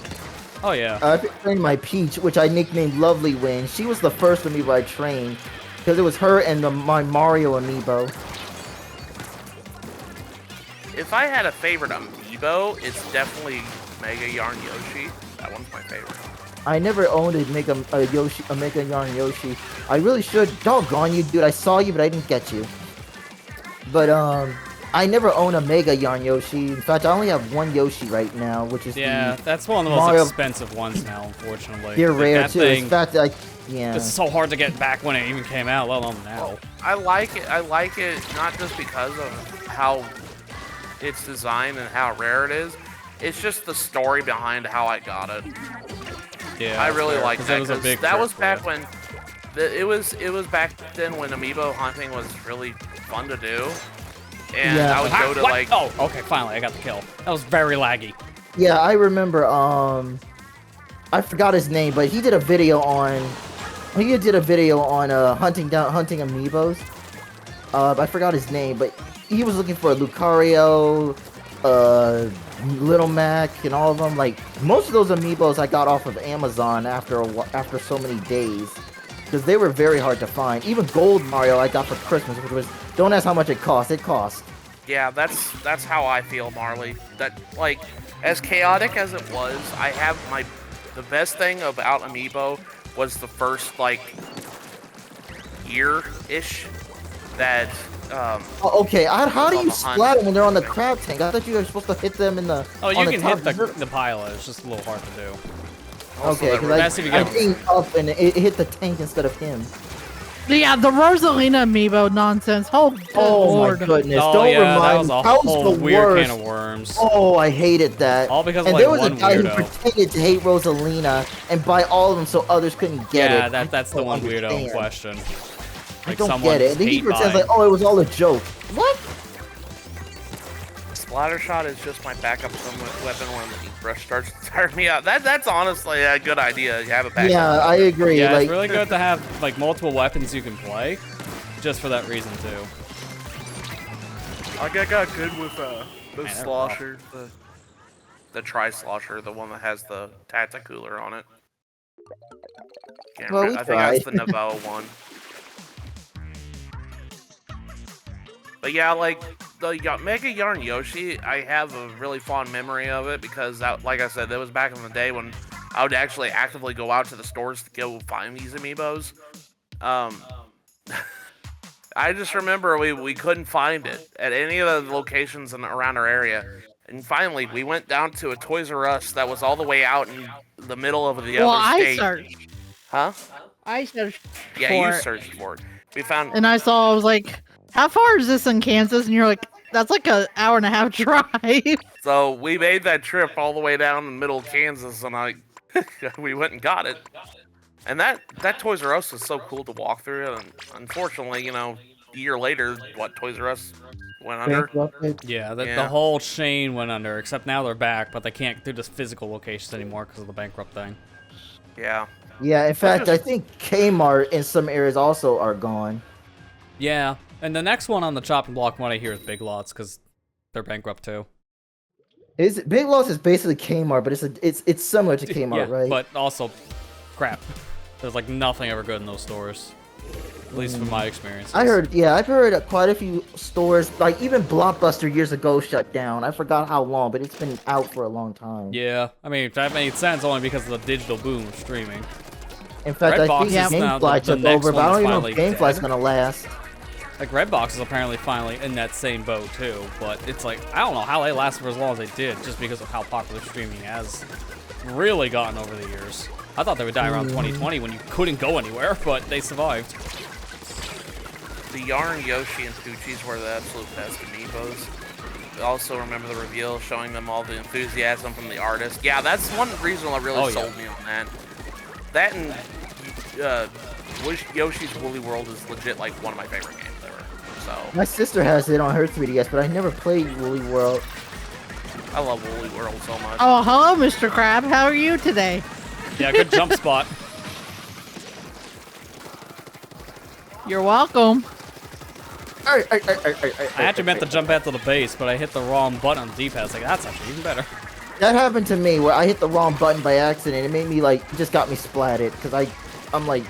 A: Oh yeah.
D: I've been training my Peach, which I nicknamed Lovely Wing. She was the first amiibo I trained, because it was her and my Mario amiibo.
B: If I had a favorite amiibo, it's definitely Mega Yarn Yoshi. That one's my favorite.
D: I never owned a Mega Yarn Yoshi. I really should. Doggone you, dude. I saw you, but I didn't get you. But I never owned a Mega Yarn Yoshi. In fact, I only have one Yoshi right now, which is
A: That's one of the most
D: Mario...
A: expensive ones now, unfortunately.
D: They're rare
A: that
D: too.
A: Thing,
D: In fact, yeah.
A: it's so hard to get back when it even came out, let alone now.
B: I like it. I like it not just because of how it's designed and how rare it is. It's just the story behind how I got it.
A: Yeah,
B: I really like that
A: because
B: that was back when it was back then when amiibo hunting was really fun to do, and
D: Yeah.
B: I would go to like.
A: Oh, okay, finally I got the kill. That was very laggy.
D: Yeah, I remember. I forgot his name, but he did a video on. hunting amiibos. I forgot his name, but he was looking for Lucario, Little Mac, and all of them. Like most of those amiibos, I got off of Amazon after so many days, because they were very hard to find. Even Gold Mario, I got for Christmas, which was don't ask how much it cost. It cost.
B: Yeah, that's how I feel, Marley. That like as chaotic as it was, I have the best thing about amiibo was the first like year-ish that.
D: Okay, how do you splat them when they're on the crab tank? I thought you were supposed to hit them in the.
A: Oh, you
D: on
A: can
D: top.
A: hit the pilot. It's just a little hard to do.
D: Okay,
A: That's if you
D: I
A: get-
D: aimed up and it hit the tank instead of him.
C: Yeah, the Rosalina amiibo nonsense. Oh, good Lord.
D: My goodness!
A: Oh
D: Don't
A: yeah,
D: remind
A: that was
D: me.
A: a
D: That
A: whole
D: was the
A: weird
D: worst.
A: can of worms.
D: Oh, I hated that.
A: All because of
D: and
A: like
D: there was
A: one
D: a guy
A: weirdo.
D: who pretended to hate Rosalina and buy all of them so others couldn't get it.
A: Yeah, that's the one weirdo in
D: understand.
A: question.
D: I
A: Like
D: don't get it. And then he
A: hate
D: pretends
A: buying.
D: like, oh, it was all a joke. What?
B: Splattershot is just my backup weapon when the ink brush starts to tire me out. That's honestly a good idea. You have a backup.
D: Yeah, I agree.
A: Yeah,
D: like,
A: it's really good to have like multiple weapons you can play, just for that reason too.
B: I got good with the
A: they're
B: slosher, the tri-slosher, the one that has the Tacticooler on it.
D: Well, we
B: I think that's the
D: tried.
B: Navoa one. But yeah, like the Mega Yarn Yoshi, I have a really fond memory of it because that, like I said, that was back in the day when I would actually actively go out to the stores to go find these amiibos. I just remember we couldn't find it at any of the locations around our area. And finally, we went down to a Toys R Us that was all the way out in the middle of the
C: Well,
B: other state.
C: I searched.
B: Huh?
C: I searched
B: Yeah,
C: for
B: you
C: it,
B: searched for it. We found...
C: and I was like, how far is this in Kansas? And you're like, that's like an hour and a half drive.
B: So we made that trip all the way down in the middle of Kansas, and we went and got it. And that Toys R Us was so cool to walk through. And unfortunately, a year later, Toys R Us went under.
A: Yeah, the whole chain went under, except now they're back, but they can't do the physical locations anymore because of the bankrupt thing.
B: Yeah.
D: Yeah, in fact, I think Kmart in some areas also are gone.
A: Yeah, and the next one on the chopping block one I hear is Big Lots because they're bankrupt too.
D: Big Lots is basically Kmart, but it's similar to Kmart,
A: Yeah,
D: right?
A: but also, crap. There's like nothing ever good in those stores, at least from my experience.
D: I've heard quite a few stores, like even Blockbuster years ago shut down. I forgot how long, but it's been out for a long time.
A: Yeah, I mean that made sense only because of the digital boom of streaming.
D: In fact,
A: Redbox
D: I think
A: is now
D: GameFly
A: the
D: took
A: next
D: over, but I
A: one
D: don't even know
A: that's
D: if
A: finally
D: GameFly's
A: dead.
D: gonna last.
A: Like Redbox is apparently finally in that same boat too, but it's like I don't know how they lasted for as long as they did, just because of how popular streaming has really gotten over the years. I thought they would die around 2020 when you couldn't go anywhere, but they survived.
B: The Yarn, Yoshi, and Poochies were the absolute best amiibos. I also remember the reveal showing them all the enthusiasm from the artist. Yeah, that's one reason that really sold me on that. That and Yoshi's Woolly World is legit like one of my favorite games ever. So
D: my sister has it on her 3DS, but I never played Woolly World.
B: I love Woolly World so much.
C: Oh, hello, Mr. Crab. How are you today?
A: Yeah, good jump spot.
C: You're welcome.
A: I actually meant to jump out to the base, but I hit the wrong button on the D-pad. It's like, that's actually even better.
D: That happened to me where I hit the wrong button by accident. It made me like, it just got me splatted because I'm like,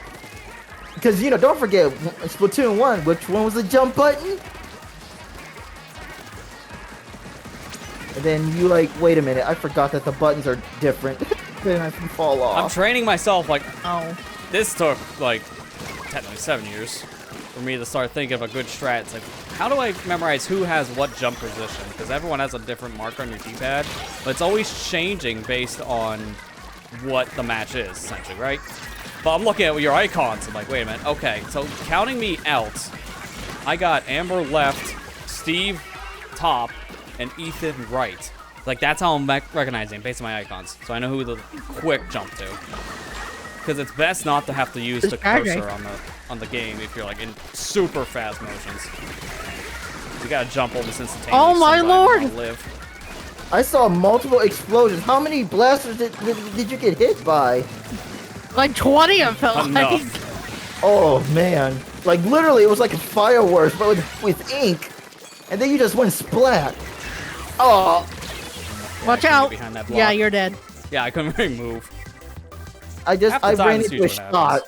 D: because you know, don't forget Splatoon 1. Which one was the jump button? And then you like, wait a minute, I forgot that the buttons are different. Then I can fall off.
A: I'm training myself like,
C: Oh.
A: this took like technically 7 years for me to start thinking of a good strat. It's like, how do I memorize who has what jump position? Because everyone has a different marker on your D-pad, but it's always changing based on what the match is, essentially, right? But I'm looking at your icons. I'm like, wait a minute. Okay, so counting me out, I got Amber left, Steve top, and Ethan right. Like, that's how I'm recognizing based on my icons. So I know who the quick jump to. Because it's best not to have to use the cursor on the game if you're like in super fast motions. You gotta jump almost instantaneously.
C: Oh my lord!
A: Live.
D: I saw multiple explosions. How many blasters did you get hit by?
C: Like 20, I felt like.
D: Oh man! Like literally, it was like a fireworks, but with ink, and then you just went splat. Oh!
C: Watch out!
A: Behind that block.
C: Yeah, you're dead.
A: Yeah, I couldn't really move.
D: I ran into a shot.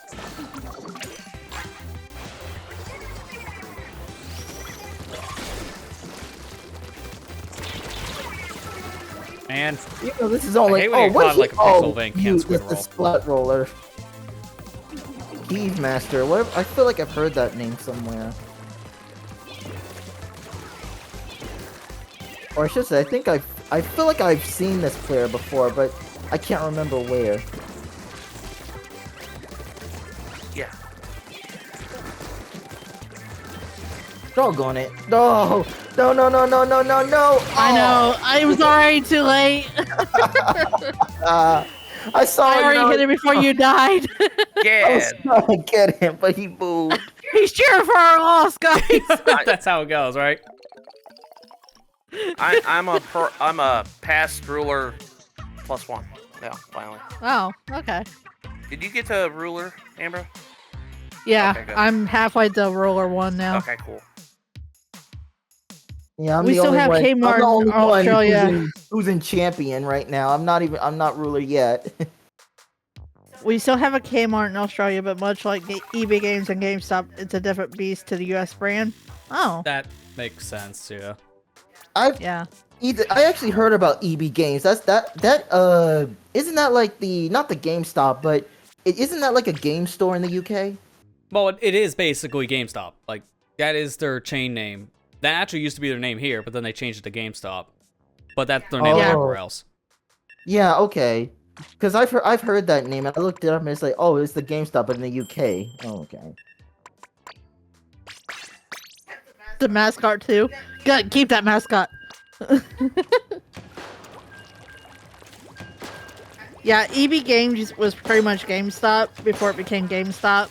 A: And
D: you know, this is only
A: what is
D: the splat roller. Eve Master. What? I feel like I've heard that name somewhere. Or I should say, I feel like I've seen this player before, but I can't remember where.
B: Yeah.
D: Doggone it. No! No, no, no, no, no, no, no! Oh.
C: I know. I was already too late.
D: I saw
C: I already hit him before you died.
B: Yeah.
D: I was trying to get him, but he moved.
C: He's cheering for our loss, guys.
A: That's how it goes, right?
B: I'm a past ruler +1. Yeah, finally.
C: Oh, okay.
B: Did you get to ruler, Amber?
C: Yeah,
B: Okay,
C: I'm halfway to roller 1 now.
B: Okay, cool.
D: Yeah, I'm
C: We
D: the
C: still
D: only
C: have
D: one.
C: Kmart
D: I'm the only
C: in
D: one
C: Australia.
D: who's in champion right now. I'm not ruler yet.
C: We still have a Kmart in Australia, but much like EB Games and GameStop, it's a different beast to the US brand. Oh.
A: That makes sense, yeah.
C: Yeah.
D: I actually heard about EB Games. Isn't that like not the GameStop, but isn't that like a game store in the UK?
A: Well, it is basically GameStop. Like, that is their chain name. That actually used to be their name here, but then they changed it to GameStop. But that's their name everywhere else.
D: Yeah, okay. Because I've heard that name, and I looked it up, and it's like, oh, it's the GameStop, but in the UK. Oh, okay.
C: The mascot, too. Gotta keep that mascot. Yeah, EB Games was pretty much GameStop before it became GameStop.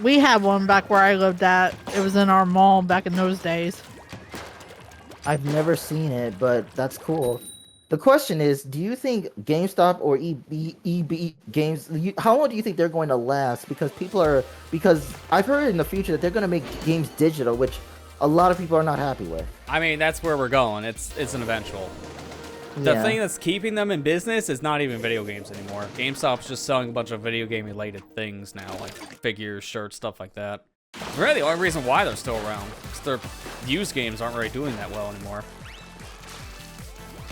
C: We had one back where I lived at. It was in our mall back in those days.
D: I've never seen it, but that's cool. The question is, do you think GameStop or EB Games, how long do you think they're going to last? Because I've heard in the future that they're going to make games digital, which a lot of people are not happy with.
A: I mean, that's where we're going. It's an eventual. The thing that's keeping them in business is not even video games anymore. GameStop's just selling a bunch of video game related things now, like figures, shirts, stuff like that. Really, the only reason why they're still around is their used games aren't really doing that well anymore.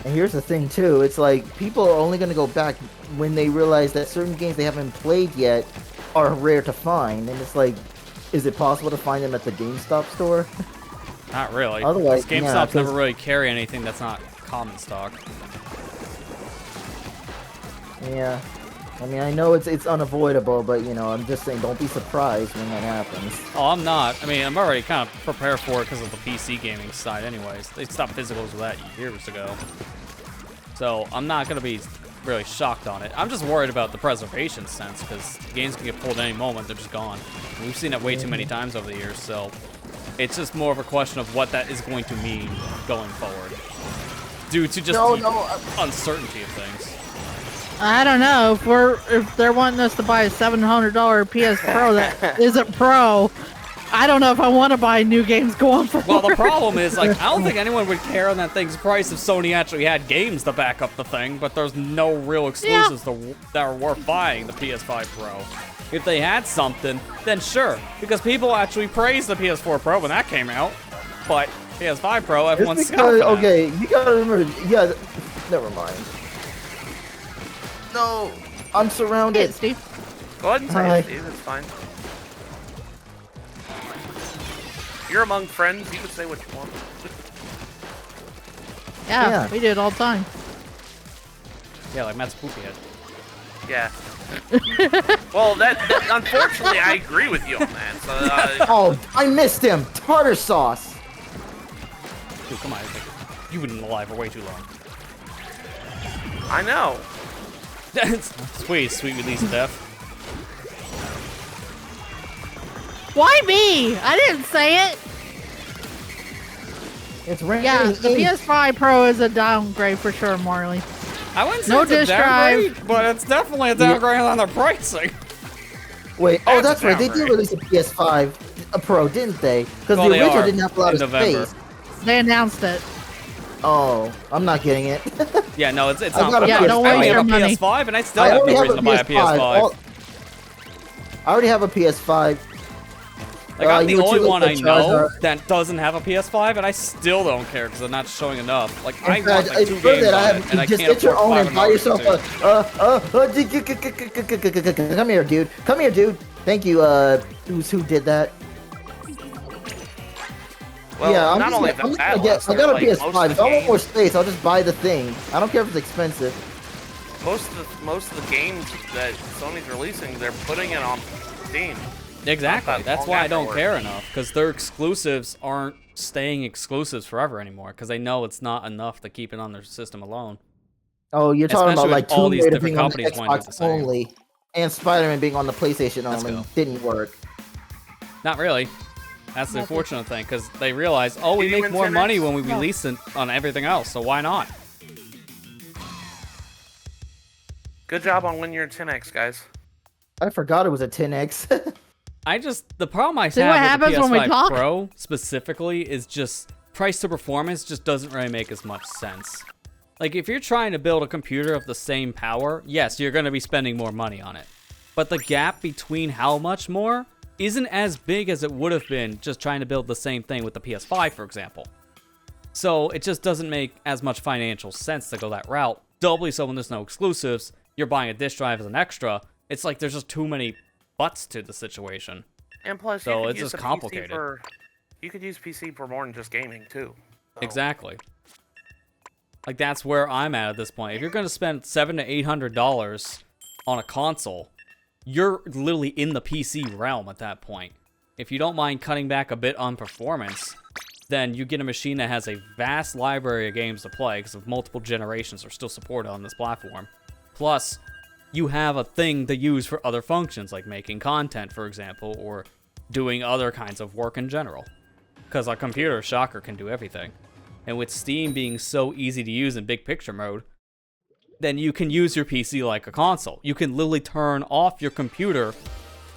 D: And here's the thing too, it's like people are only going to go back when they realize that certain games they haven't played yet are rare to find, and it's like, is it possible to find them at the GameStop store?
A: Not really.
D: Otherwise,
A: GameStop's never really carry anything that's not common stock.
D: Yeah. I mean, I know it's unavoidable, but you know, I'm just saying, don't be surprised when that happens.
A: Oh, I'm not. I mean, I'm already kind of prepared for it because of the PC gaming side anyways. They stopped physicals with that years ago. So I'm not going to be really shocked on it. I'm just worried about the preservation sense because games can get pulled at any moment. They're just gone. And we've seen it way too many times over the years, so it's just more of a question of what that is going to mean going forward. Due to just the uncertainty of things.
C: I don't know if they're wanting us to buy a $700 PS Pro that isn't Pro. I don't know if I want to buy new games going forward.
A: Well, the problem is, like, I don't think anyone would care on that thing's price if Sony actually had games to back up the thing, but there's no real exclusives that are worth buying the PS5 Pro. If they had something, then sure, because people actually praised the PS4 Pro when that came out, but PS5 Pro, everyone's scoffing at.
D: Okay, you gotta remember, yeah, never mind. No, I'm surrounded.
C: Hey, Steve.
B: Go ahead and say it, Steve. It's fine. You're among friends. You can say what you want.
C: Yeah, we do it all the time.
A: Yeah, like Matt's poopy head.
B: Yeah. Well, that unfortunately, I agree with you on that. So,
D: oh, I missed him. Tartar sauce.
A: Dude, come on. You've been alive for way too long.
B: I know.
A: Sweet release of death.
C: Why me? I didn't say it.
D: It's raining.
C: Yeah, the PS5 Pro is a downgrade for sure, Marley.
A: I wouldn't say
C: No
A: it's a
C: disk
A: downgrade,
C: drive.
A: but it's definitely a downgrade on their pricing.
D: Wait, oh, that's
B: a
D: right. They did
B: downgrade.
D: release a PS5 Pro, didn't they? Because
A: Well,
D: the
A: they
D: original
A: are
D: didn't have a lot
A: in
D: of
A: November.
D: space.
C: They announced it.
D: Oh, I'm not getting it.
A: Yeah, no, it's
D: I
A: not.
D: got a
C: Yeah,
D: PS5.
C: don't
A: I
C: waste
A: have
C: your
A: a
C: money.
A: PS5, and I still
D: I
A: have
D: already
A: no
D: have
A: reason
D: a
A: to buy a
D: PS5.
A: PS5.
D: I already have a PS5.
A: Like, I'm the
D: you were
A: only
D: too late
A: one
D: for
A: I know
D: Charizard.
A: that doesn't have a PS5, and I still don't care because they're not showing enough. Like, I
D: In
A: want
D: fact,
A: like 2
D: it's good
A: games
D: that
A: on it, and I
D: just
A: can't
D: get your
A: afford
D: own and buy
A: $500
D: yourself
A: too.
D: come here, dude. Come here, dude. Thank you, who did that?
B: Well,
D: yeah, I'm
B: not
D: just
B: only
D: gonna, I'm
B: the
D: just gonna
B: battle,
D: get. I got a
B: like, most
D: PS5.
B: of
D: If
B: the
D: I want more
B: games-
D: space, I'll just buy the thing. I don't care if it's expensive.
B: Most of the games that Sony's releasing, they're putting it on Steam.
A: Exactly.
B: Not that
A: That's
B: long
A: why I don't
B: afterwards.
A: care enough, because their exclusives aren't staying exclusives forever anymore, because they know it's not enough to keep it on their system alone.
D: Oh, you're talking
A: Especially
D: about like
A: with all
D: Tomb
A: these
D: Raider
A: different
D: being on the
A: companies wanting to do
D: Xbox
A: the same.
D: only, and Spider-Man being on the PlayStation
A: Let's
D: only.
A: go.
D: Didn't work.
A: Not really. That's the unfortunate thing, because they realize, oh, we make
B: Demon
A: more money
B: Tenants?
A: when we release it on everything else, so why not?
B: Good job on winning your 10x, guys.
D: I forgot it was a 10x.
A: The problem I
C: See what
A: have with
C: happens
A: the
C: when we
A: PS5
C: talk?
A: Pro specifically is just price to performance just doesn't really make as much sense. Like, if you're trying to build a computer of the same power, yes, you're going to be spending more money on it. But the gap between how much more isn't as big as it would have been just trying to build the same thing with the PS5, for example. So it just doesn't make as much financial sense to go that route. Doubly so when there's no exclusives, you're buying a disk drive as an extra. It's like there's just too many butts to the situation.
B: And plus,
A: So
B: you could
A: it's
B: use
A: just
B: a PC
A: complicated.
B: you could use PC for more than just gaming too. So,
A: Exactly. Like, that's where I'm at this point. If you're going to spend $700 to $800 on a console, you're literally in the PC realm at that point. If you don't mind cutting back a bit on performance, then you get a machine that has a vast library of games to play because of multiple generations are still supported on this platform. Plus, you have a thing to use for other functions, like making content, for example, or doing other kinds of work in general. Because a computer, shocker, can do everything. And with Steam being so easy to use in big picture mode, then you can use your PC like a console. You can literally turn off your computer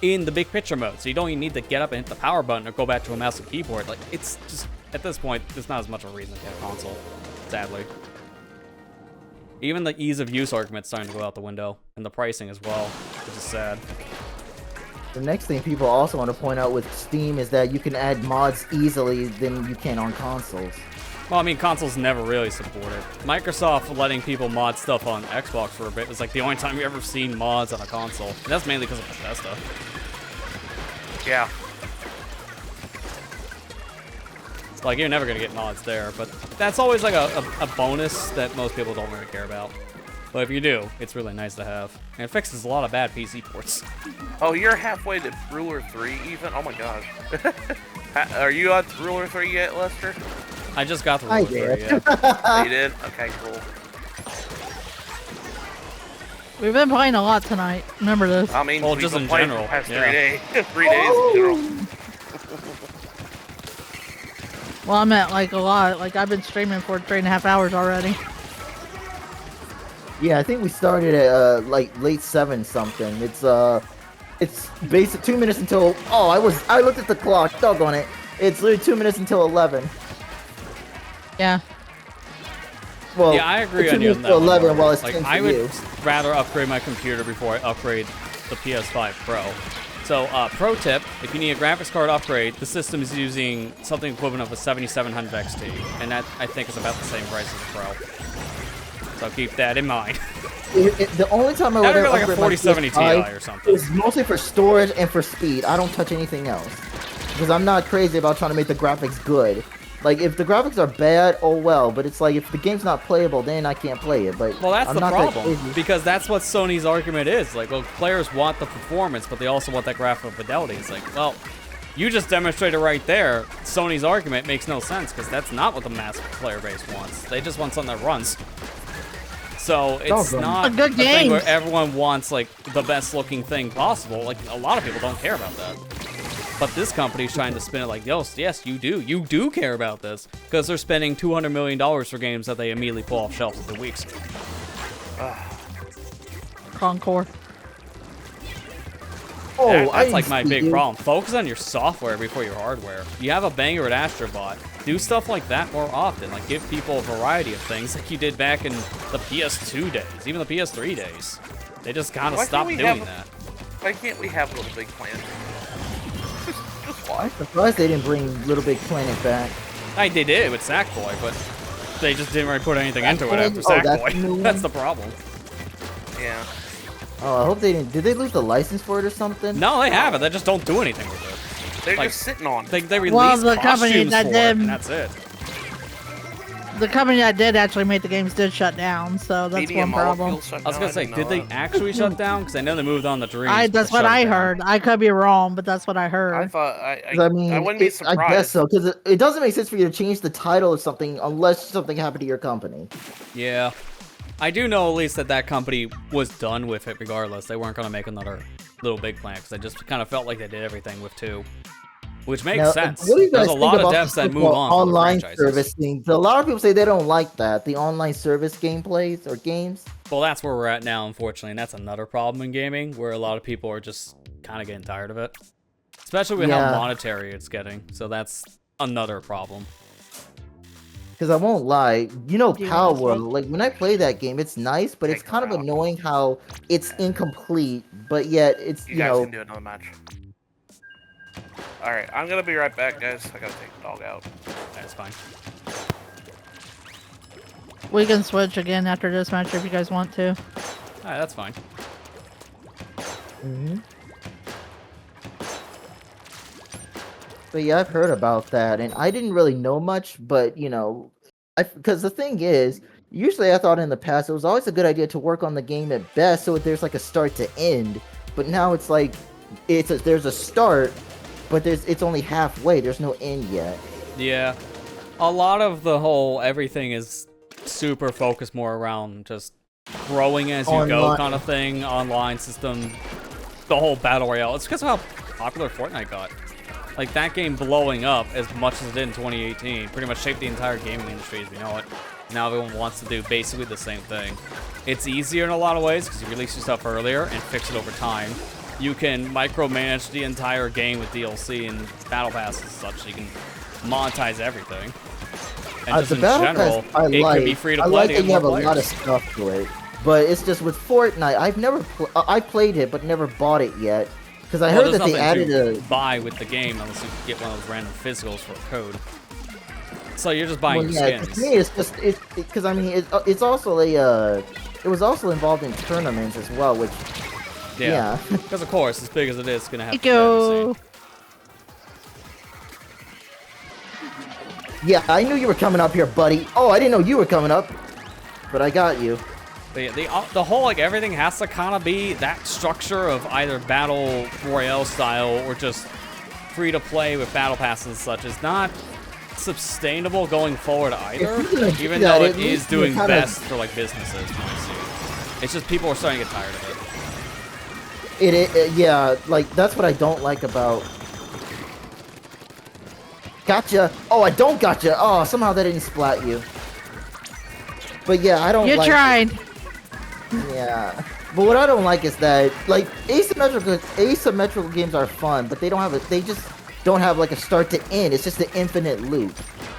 A: in the big picture mode, so you don't even need to get up and hit the power button or go back to a mouse and keyboard. Like, it's just, at this point, there's not as much of a reason to get a console, sadly. Even the ease of use argument's starting to go out the window, and the pricing as well, which is sad.
D: The next thing people also want to point out with Steam is that you can add mods easily than you can on consoles.
A: Well, I mean, consoles never really support it. Microsoft letting people mod stuff on Xbox for a bit was like the only time you ever seen mods on a console. And that's mainly because of Bethesda.
B: Yeah.
A: Like, you're never going to get mods there, but that's always like a bonus that most people don't really care about. But if you do, it's really nice to have. And it fixes a lot of bad PC ports.
B: Oh, you're halfway to Ruler 3 even? Oh my gosh. Are you on Ruler 3 yet, Lester?
A: I just got the
D: I
A: Ruler 3,
D: did.
A: yeah.
B: Oh, you did? Okay, cool.
C: We've been playing a lot tonight. Remember this.
B: I mean,
A: Well,
B: we've
A: just
B: been
A: in
B: playing
A: general,
B: for the past
A: yeah.
B: 3 days. 3 days in general.
C: Well, I meant like a lot. Like I've been streaming for 3.5 hours already.
D: Yeah, I think we started at like late 7 something. It's basic 2 minutes until. Oh, I looked at the clock. Doggone it! It's literally 2 minutes until 11.
C: Yeah.
D: Well,
A: Yeah, I agree
D: 2
A: on you
D: minutes
A: on
D: till
A: that one,
D: 11
A: Mark.
D: while it's
A: Like,
D: 10 for
A: I would
D: you.
A: rather upgrade my computer before I upgrade the PS5 Pro. So, pro tip, if you need a graphics card upgrade, the system is using something equivalent of a 7700 XT, and that, I think, is about the same price as a Pro. So keep that in mind.
D: The only time I would
A: That would
D: ever
A: be like a
D: upgrade my
A: 4070 Ti
D: PS5
A: or something.
D: is mostly for storage and for speed. I don't touch anything else. Because I'm not crazy about trying to make the graphics good. Like, if the graphics are bad, oh well. But it's like, if the game's not playable, then I can't play it. But
A: Well, that's
D: I'm
A: the
D: not that
A: problem,
D: crazy.
A: because that's what Sony's argument is. Like, well, players want the performance, but they also want that graphical fidelity. It's like, well, you just demonstrated right there, Sony's argument makes no sense, because that's not what the mass player base wants. They just want something that runs. So, it's
D: Doggone.
A: not
C: A good
A: a thing where
C: game.
A: everyone wants, like, the best looking thing possible. Like, a lot of people don't care about that. But this company's trying to spin it like, yes, you do. You do care about this. Because they're spending $200 million for games that they immediately pull off shelves within weeks.
C: Concord.
D: Oh,
A: That's like my
D: used to
A: big
D: do-
A: problem. Focus on your software before your hardware. You have a banger at Astrobot. Do stuff like that more often. Like, give people a variety of things like you did back in the PS2 days, even the PS3 days. They just kind of
B: Why can't
A: stopped
B: we
A: doing
B: have-
A: that.
B: Why can't we have Little Big Planet? Just why?
D: I'm surprised they didn't bring Little Big Planet back.
A: They did with Sackboy, but they just didn't really put anything into it
D: Sackboy?
A: after
D: Oh, that's the new
A: Sackboy.
D: one?
A: That's the problem.
B: Yeah.
D: Oh, I hope they didn't. Did they lose the license for it or something?
A: No, they haven't. They just don't do anything with it.
B: They're
A: Like,
B: just sitting on it.
A: They release
C: Well, the company
A: costumes
C: that
A: for it,
C: did-
A: and that's it.
C: The company that did actually make the games did shut down, so that's
B: Media
C: one problem.
B: molecules shut
A: I was gonna
B: down,
A: say,
B: didn't
A: did
B: know
A: they
B: that.
A: actually shut down? Because I know they moved on the Dreams.
C: That's
A: but
C: what
A: shut
C: I
A: it down.
C: heard. I could be wrong, but that's what I
B: I
C: heard.
B: thought
D: I mean,
B: I wouldn't be surprised.
D: I guess so, because it doesn't make sense for you to change the title of something unless something happened to your company.
A: Yeah. I do know at least that that company was done with it regardless. They weren't going to make another Little Big Planet because I just kind of felt like they did everything with 2. Which makes
D: Now,
A: sense.
D: what do you guys
A: There's a
D: think
A: lot of
D: about
A: devs
D: the
A: that move
D: so-called
A: on from the
D: online
A: franchises.
D: service thing? A lot of people say they don't like that, the online service gameplays or games.
A: Well, that's where we're at now, unfortunately, and that's another problem in gaming, where a lot of people are just kind of getting tired of it. Especially with how
D: Yeah.
A: monetary it's getting, so that's another problem.
D: Because I won't lie, you know,
C: Do you
D: Power
C: want this
D: World,
C: one?
D: like when I play that game, it's nice, but it's
B: Take
D: kind of
B: her out.
D: annoying how it's incomplete, but yet it's,
B: You
D: you
B: guys
D: know,
B: can do another match. Alright, I'm gonna be right back, guys. I gotta take the dog out.
A: That's fine.
C: We can switch again after this match if you guys want to.
A: Alright, that's fine.
D: hmm But yeah, I've heard about that, and I didn't really know much, but you know, because the thing is, usually I thought in the past it was always a good idea to work on the game at best, so there's like a start to end. But now it's like, there's a start, but it's only halfway. There's no end yet.
A: Yeah. A lot of the whole everything is super focused more around just growing as you go
D: Online.
A: kind of thing, online system, the whole battle royale. It's because of how popular Fortnite got. Like, that game blowing up as much as it did in 2018 pretty much shaped the entire gaming industry as we know it. Now everyone wants to do basically the same thing. It's easier in a lot of ways because you release your stuff earlier and fix it over time. You can micromanage the entire game with DLC and battle passes and such, so you can monetize everything. And just
D: The
A: in
D: battle
A: general,
D: pass I
A: it
D: like.
A: could be free to
D: I
A: play
D: like
A: to
D: that
A: get
D: you have
A: more
D: a lot of
A: players.
D: stuff to it, but it's just with Fortnite. I've never I played it, but never bought it yet. Because I
A: Well,
D: heard
A: there's
D: that they
A: nothing
D: added
A: to
D: a.
A: buy with the game unless you get one of those random physicals for a code. So you're just buying
D: Well,
A: your
D: yeah, to
A: skins.
D: me, it's just because I mean it's also a it was also involved in tournaments as well, which yeah.
A: Because of course, as big as it is, it's gonna have to
C: Go.
A: be
D: Yeah, I knew you were coming up here, buddy. Oh, I didn't know you were coming up, but I got you.
A: The whole, like, everything has to kind of be that structure of either battle royale style or just free to play with battle passes and such is not sustainable going forward either, even though it is doing best for, like, businesses. It's just people are starting to get tired of it.
D: Yeah, like, that's what I don't like about... Gotcha! Oh, I don't gotcha! Oh, somehow that didn't splat you. But yeah, I don't like...
C: You tried!
D: Yeah. But what I don't like is that, like, asymmetrical games are fun, but they don't have they just don't have, like, a start to end. It's just an infinite loop.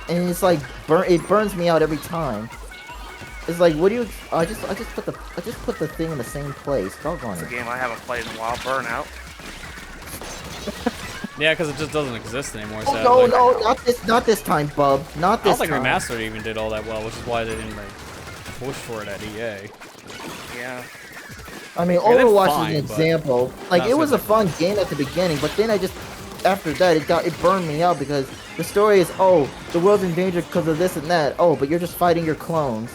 D: And it's like, it burns me out every time. It's like, what do you... I just put the thing in the same place. Doggone
B: It's
D: it.
B: a game I haven't played in a while. Burnout.
A: Yeah, because it just doesn't exist anymore.
D: Oh,
A: Sadly.
D: no, not this time, bub. Not this
A: I don't
D: time.
A: think Remastered even did all that well, which is why they didn't, like, push for it at EA.
B: Yeah.
D: I mean,
A: they're
D: Overwatch
A: fine,
D: is an
A: but
D: example. Like,
A: not
D: it was
A: so
D: a fun game at the beginning, but then after that, it burned me out because the story is, oh, the world's in danger because of this and that. Oh, but you're just fighting your clones.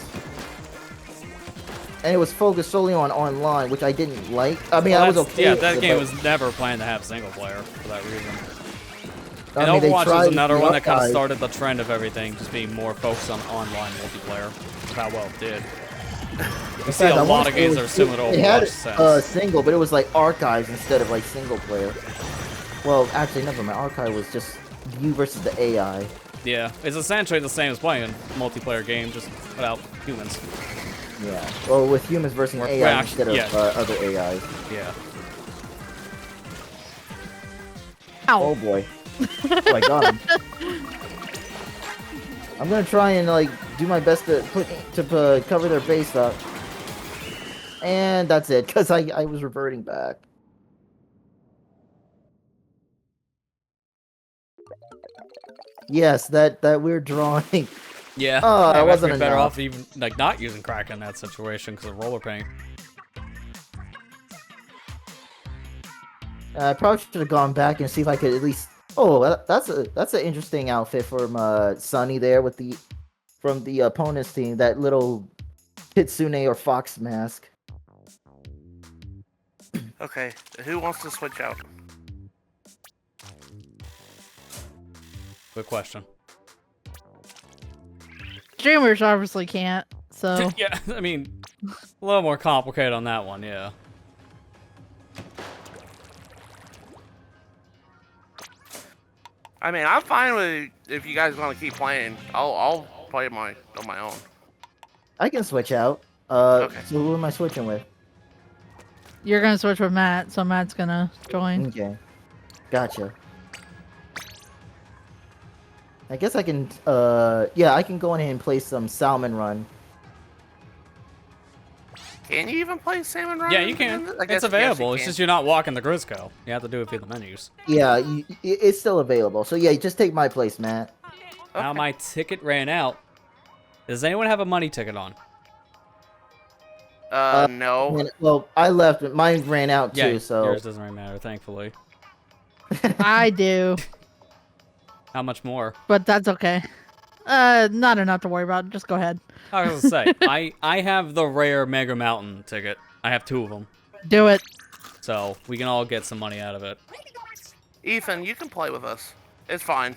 D: And it was focused solely on online, which I didn't like. I mean, I was okay.
A: Yeah, that game was never planned to have single player for that reason. And
D: I mean,
A: Overwatch is another one that kind of
D: Archive.
A: started the trend of everything just being more focused on online multiplayer. Of how well it did. We see a lot of games that are similar to
D: It had
A: Overwatch since.
D: single, but it was like archives instead of like single player. Well, actually, never mind. Archive was just you versus the AI.
A: Yeah, it's essentially the same as playing a multiplayer game, just without humans.
D: Yeah. Well, with humans versus AI
A: Well,
D: instead of
A: yeah.
D: other AIs.
A: Yeah.
C: Ow.
D: Oh boy. Oh, I got him. I'm gonna try and like do my best to cover their base up. And that's it, because I was reverting back. Yes, that weird drawing.
A: Yeah.
D: Oh,
A: I
D: that wasn't
A: be better
D: enough.
A: off even like not using crack in that situation because of roller paint.
D: I probably should have gone back and see if I could at least. Oh, that's an interesting outfit from Sunny there with from the opponent's team. That little kitsune or fox mask.
B: Okay, who wants to switch out?
A: Good question.
C: Streamers obviously can't, so...
A: Yeah, I mean, a little more complicated on that one, yeah.
B: I mean, I'm fine with if you guys want to keep playing. I'll play on my own.
D: I can switch out.
B: Okay.
D: So who am I switching with?
C: You're gonna switch with Matt, so Matt's gonna join.
D: Okay. Gotcha. I guess I can, yeah, I can go in here and play some Salmon Run.
B: Can you even play Salmon Run?
A: Yeah, you can.
B: I guess
A: It's available.
B: you
A: It's
B: can.
A: just you're not walking the Grisco. You have to do it via the menus.
D: Yeah, it's still available. So yeah, just take my place, Matt.
A: Now
B: Okay.
A: my ticket ran out. Does anyone have a money ticket on?
B: No.
D: And, well, I left. Mine ran out
A: Yeah,
D: too. So
A: yours doesn't really matter, thankfully.
C: I do,
A: How much more?
C: but that's okay. Not enough to worry about. Just go ahead.
A: I was gonna say, I have the rare Mega Mountain ticket. I have 2 of them,
C: Do it.
A: so we can all get some money out of it.
B: Ethan, you can play with us. It's fine.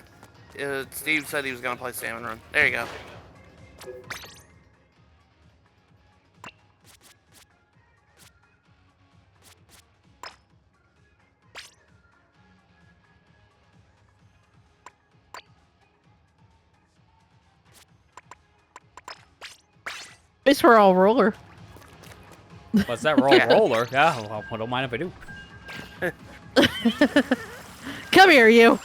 B: Steve said he was gonna play Salmon Run. There you go.
C: At least we're all roller.
A: What's that roll?
B: Yeah.
A: Roller? Yeah, well, I don't mind if I do.
C: Come here, you.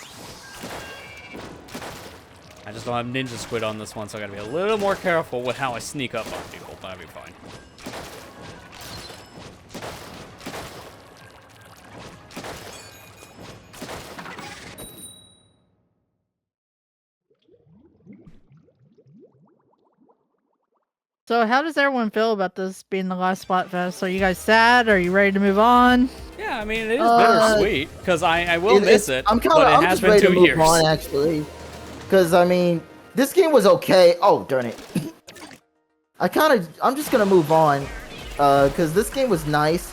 A: I just don't have Ninja Squid on this one, so I gotta be a little more careful with how I sneak up on people, but I'll be fine.
C: So how does everyone feel about this being the last Splatfest? Are you guys sad? Are you ready to move on?
A: Yeah, I mean, it is bittersweet, because I will miss it,
D: I'm
A: but it has
D: just
A: been
D: ready
A: 2
D: to move
A: years.
D: on, actually. Because I mean, this game was okay. Oh darn it! I'm just gonna move on. because this game was nice,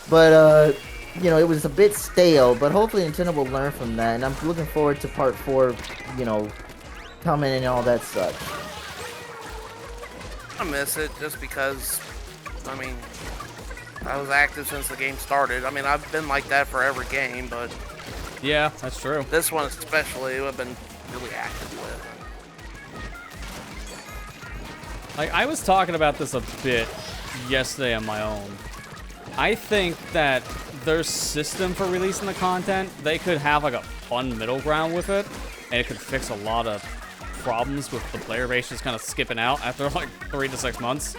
D: but you know, it was a bit stale. But hopefully Nintendo will learn from that, and I'm looking forward to Part 4. You know, coming and all that such.
B: I miss it just because, I mean, I was active since the game started. I mean, I've been like that for every game, but
A: Yeah, that's true.
B: this one especially, I've been really active with.
A: Like, I was talking about this a bit yesterday on my own. I think that their system for releasing the content, they could have like a fun middle ground with it, and it could fix a lot of problems with the player base just kind of skipping out after like 3 to 6 months.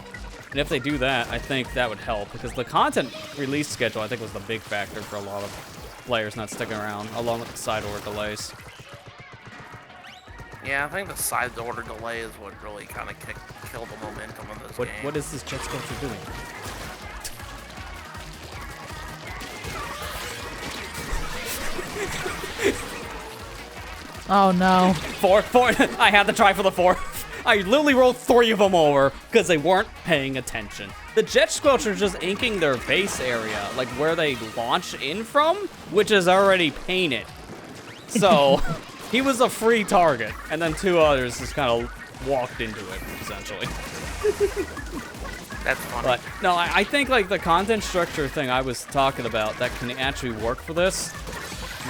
A: And if they do that, I think that would help, because the content release schedule, I think, was the big factor for a lot of players not sticking around, along with the side order delays.
B: Yeah, I think the side order delay is what really kind of killed the momentum of this game.
A: What is this jet sculpture doing?
C: Oh no.
A: Four. I had to try for the 4. I literally rolled 3 of them over because they weren't paying attention. The jet squelcher is just inking their base area, like where they launch in from, which is already painted. So he was a free target, and then 2 others just kind of walked into it, essentially.
B: That's funny.
A: But no, I think like the content structure thing I was talking about that can actually work for this.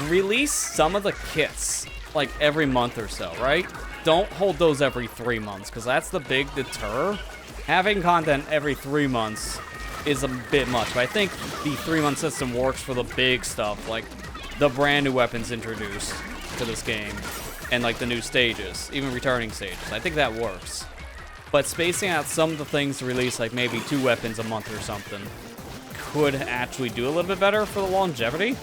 A: Release some of the kits like every month or so, right? Don't hold those every 3 months, because that's the big deter. Having content every 3 months is a bit much, but I think the 3-month system works for the big stuff, like the brand new weapons introduced to this game, and like the new stages, even returning stages. I think that works. But spacing out some of the things to release, like maybe 2 weapons a month or something, could actually do a little bit better for the longevity.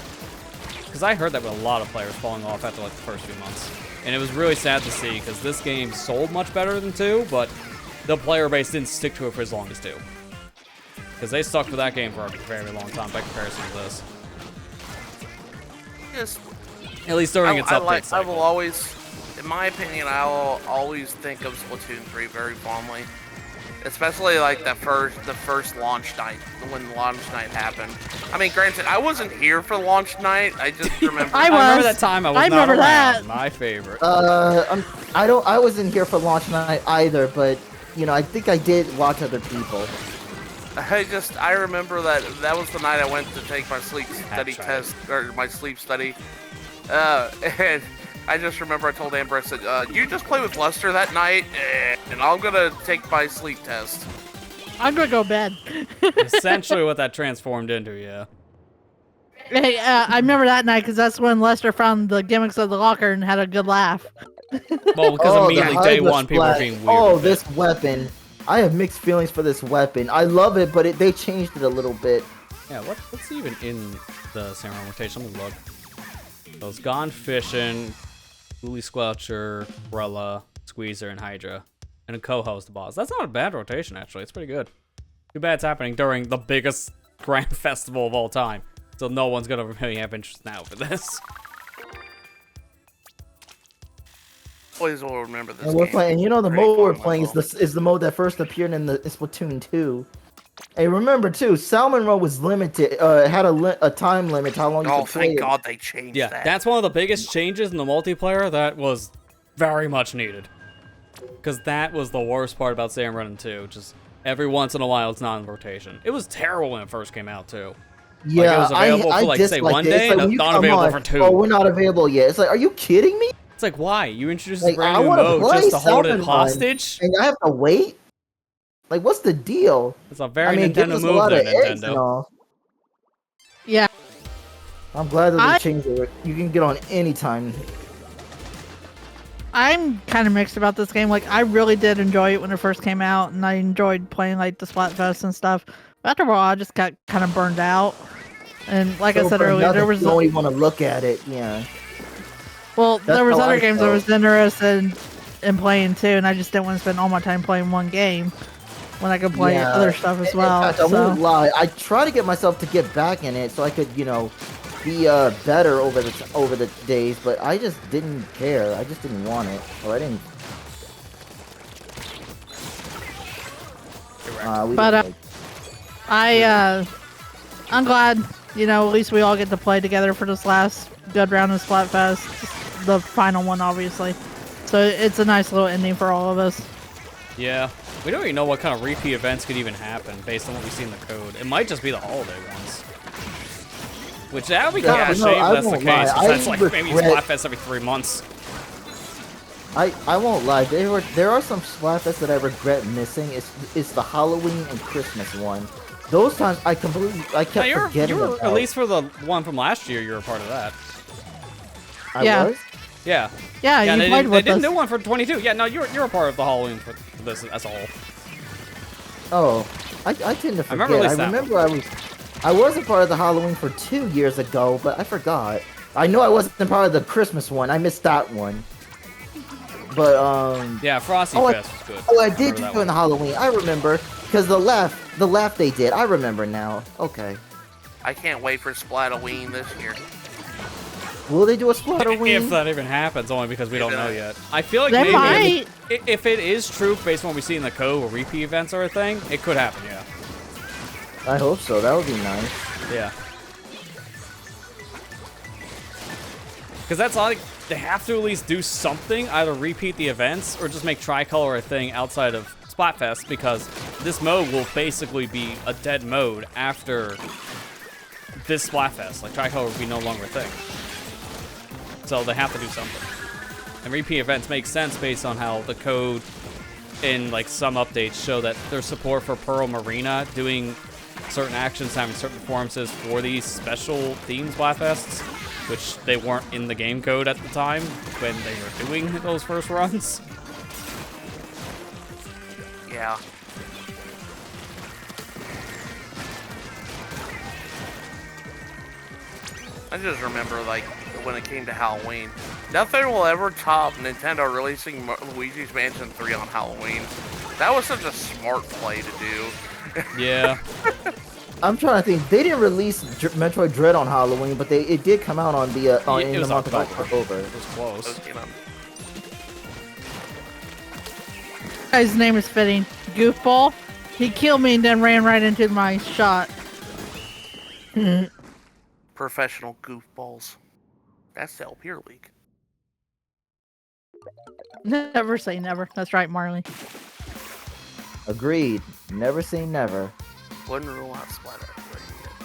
A: Because I heard that with a lot of players falling off after like the first few months. And it was really sad to see, because this game sold much better than 2, but the player base didn't stick to it for as long as 2. Because they stuck with that game for a very long time by comparison to this.
B: Yes.
A: At least during its update
B: I
A: cycle.
B: will always, in my opinion, I will always think of Splatoon 3 very fondly. Especially like the first launch night, when launch night happened. I mean, granted, I wasn't here for launch night. I just remember.
C: I
A: remember that time I was not around.
C: that.
A: My favorite.
D: I wasn't here for launch night either, but you know, I think I did watch other people.
B: I remember that was the night I went to take my sleep study test, or my sleep study. And I just remember I told Amber, I said, you just play with Lester that night, and I'm gonna take my sleep test.
C: I'm gonna go to bed.
A: Essentially what that transformed into, yeah.
C: Hey, I remember that night because that's when Lester found the gimmicks of the locker and had a good laugh.
A: Well, because immediately day one, people were being weird.
D: Oh, this weapon. I have mixed feelings for this weapon. I love it, but they changed it a little bit.
A: Yeah, what's even in the Samurai rotation? Let me look. So it's Gone Fishing, Uli Squelcher, Umbrella, Squeezer, and Hydra. And a co-host boss. That's not a bad rotation, actually. It's pretty good. Too bad it's happening during the biggest Grand Festival of all time. So no one's gonna really have interest now for this.
B: Always will remember this
D: And we're
B: game.
D: playing. You know, the
B: Pretty
D: mode we're
B: fun
D: playing
B: level.
D: is the mode that first appeared in Splatoon 2. Hey, remember too, Salmon Row was limited. Had a time limit how long you
B: Oh,
D: could play
B: thank
D: it.
B: God they changed
A: Yeah,
B: that.
A: that's one of the biggest changes in the multiplayer that was very much needed. Because that was the worst part about Sam Running 2. Just every once in a while, it's not in rotation. It was terrible when it first came out, too.
D: Yeah,
A: like, it was available for, like, say,
D: disliked
A: one
D: it.
A: day,
D: It's
A: and
D: when you
A: not
D: come
A: available
D: on,
A: for 2.
D: Oh, we're not available yet. It's like, are you kidding me?
A: It's like, why? You introduced
D: Like,
A: a brand
D: I
A: new
D: wanna
A: mode
D: play
A: just to hold it
D: Salmon Run.
A: hostage?
D: And I have to wait? Like, what's the deal?
A: It's a very
D: I mean, it gives
A: Nintendo
D: us a
A: move
D: lot
A: there,
D: of eggs and
A: Nintendo.
D: all.
C: Yeah.
D: I'm glad that they changed it. You can get on anytime.
C: I'm kind of mixed about this game. Like, I really did enjoy it when it first came out, and I enjoyed playing like the Splatfest and stuff. But after a while, I just got kind of burned out. And like I said earlier, there was
D: you don't even want to look at it. Yeah.
C: well,
D: That's
C: there was
D: how
C: other
D: I
C: games I
D: felt.
C: was interested in playing too, and I just didn't want to spend all my time playing one game when I could play
D: Yeah.
C: other stuff as
D: In
C: well.
D: fact, I
C: So
D: won't lie. I try to get myself to get back in it so I could, you know, be better over the days, but I just didn't care. I just didn't want it, or I didn't.
C: But, I'm glad, at least we all get to play together for this last good round of Splatfest. The final one, obviously. So it's a nice little ending for all of us.
A: Yeah. We don't even know what kind of repeat events could even happen based on what we see in the code. It might just be the holiday ones. Which, that would be kind of a shame if that's the case. That's like maybe Splatfest every 3 months.
D: I won't lie. There are some Splatfests that I regret missing. It's the Halloween and Christmas one. Those times I kept forgetting about.
A: At least for the one from last year, you were a part of that.
C: Yeah.
D: Was?
A: Yeah.
C: Yeah, you
A: they
C: played with us.
A: They didn't do one for 22. Yeah, no, you're a part of the Halloween for this as a whole.
D: Oh, I tend to forget.
A: I remember
D: I was a part of the Halloween for 2 years ago, but I forgot. I know I wasn't part of the Christmas one. I missed that one. But
A: yeah, Frosty Fest was good.
D: Oh, I did do it in the Halloween. I remember because the laugh they did. I remember now. Okay.
B: I can't wait for Splatoween this year.
D: Will they do a Splatoween?
A: If that even happens, only because we don't know yet. I feel like
C: they might.
A: If it is true based on what we see in the code, where repeat events are a thing, it could happen. Yeah.
D: I hope so. That would be nice.
A: Yeah. Because that's like, they have to at least do something, either repeat the events or just make Tricolor a thing outside of Splatfest, because this mode will basically be a dead mode after this Splatfest. Like, Tricolor will be no longer a thing. So they have to do something. And repeat events make sense based on how the code in like some updates show that there's support for Pearl Marina doing certain actions, having certain performances for these special themed Splatfests, which they weren't in the game code at the time when they were doing those first runs.
B: Yeah. I just remember, like, when it came to Halloween, nothing will ever top Nintendo releasing Luigi's Mansion 3 on Halloween. That was such a smart play to do.
A: Yeah.
D: I'm trying to think. They didn't release Metroid Dread on Halloween, but it did come out on the in the month of October.
A: It was close.
C: His name is fitting. Goofball. He killed me and then ran right into my shot.
B: Professional goofballs. That's the Elpier League.
C: Never say never. That's right, Marley.
D: Agreed. Never say never.
B: Wouldn't rule out Splatter.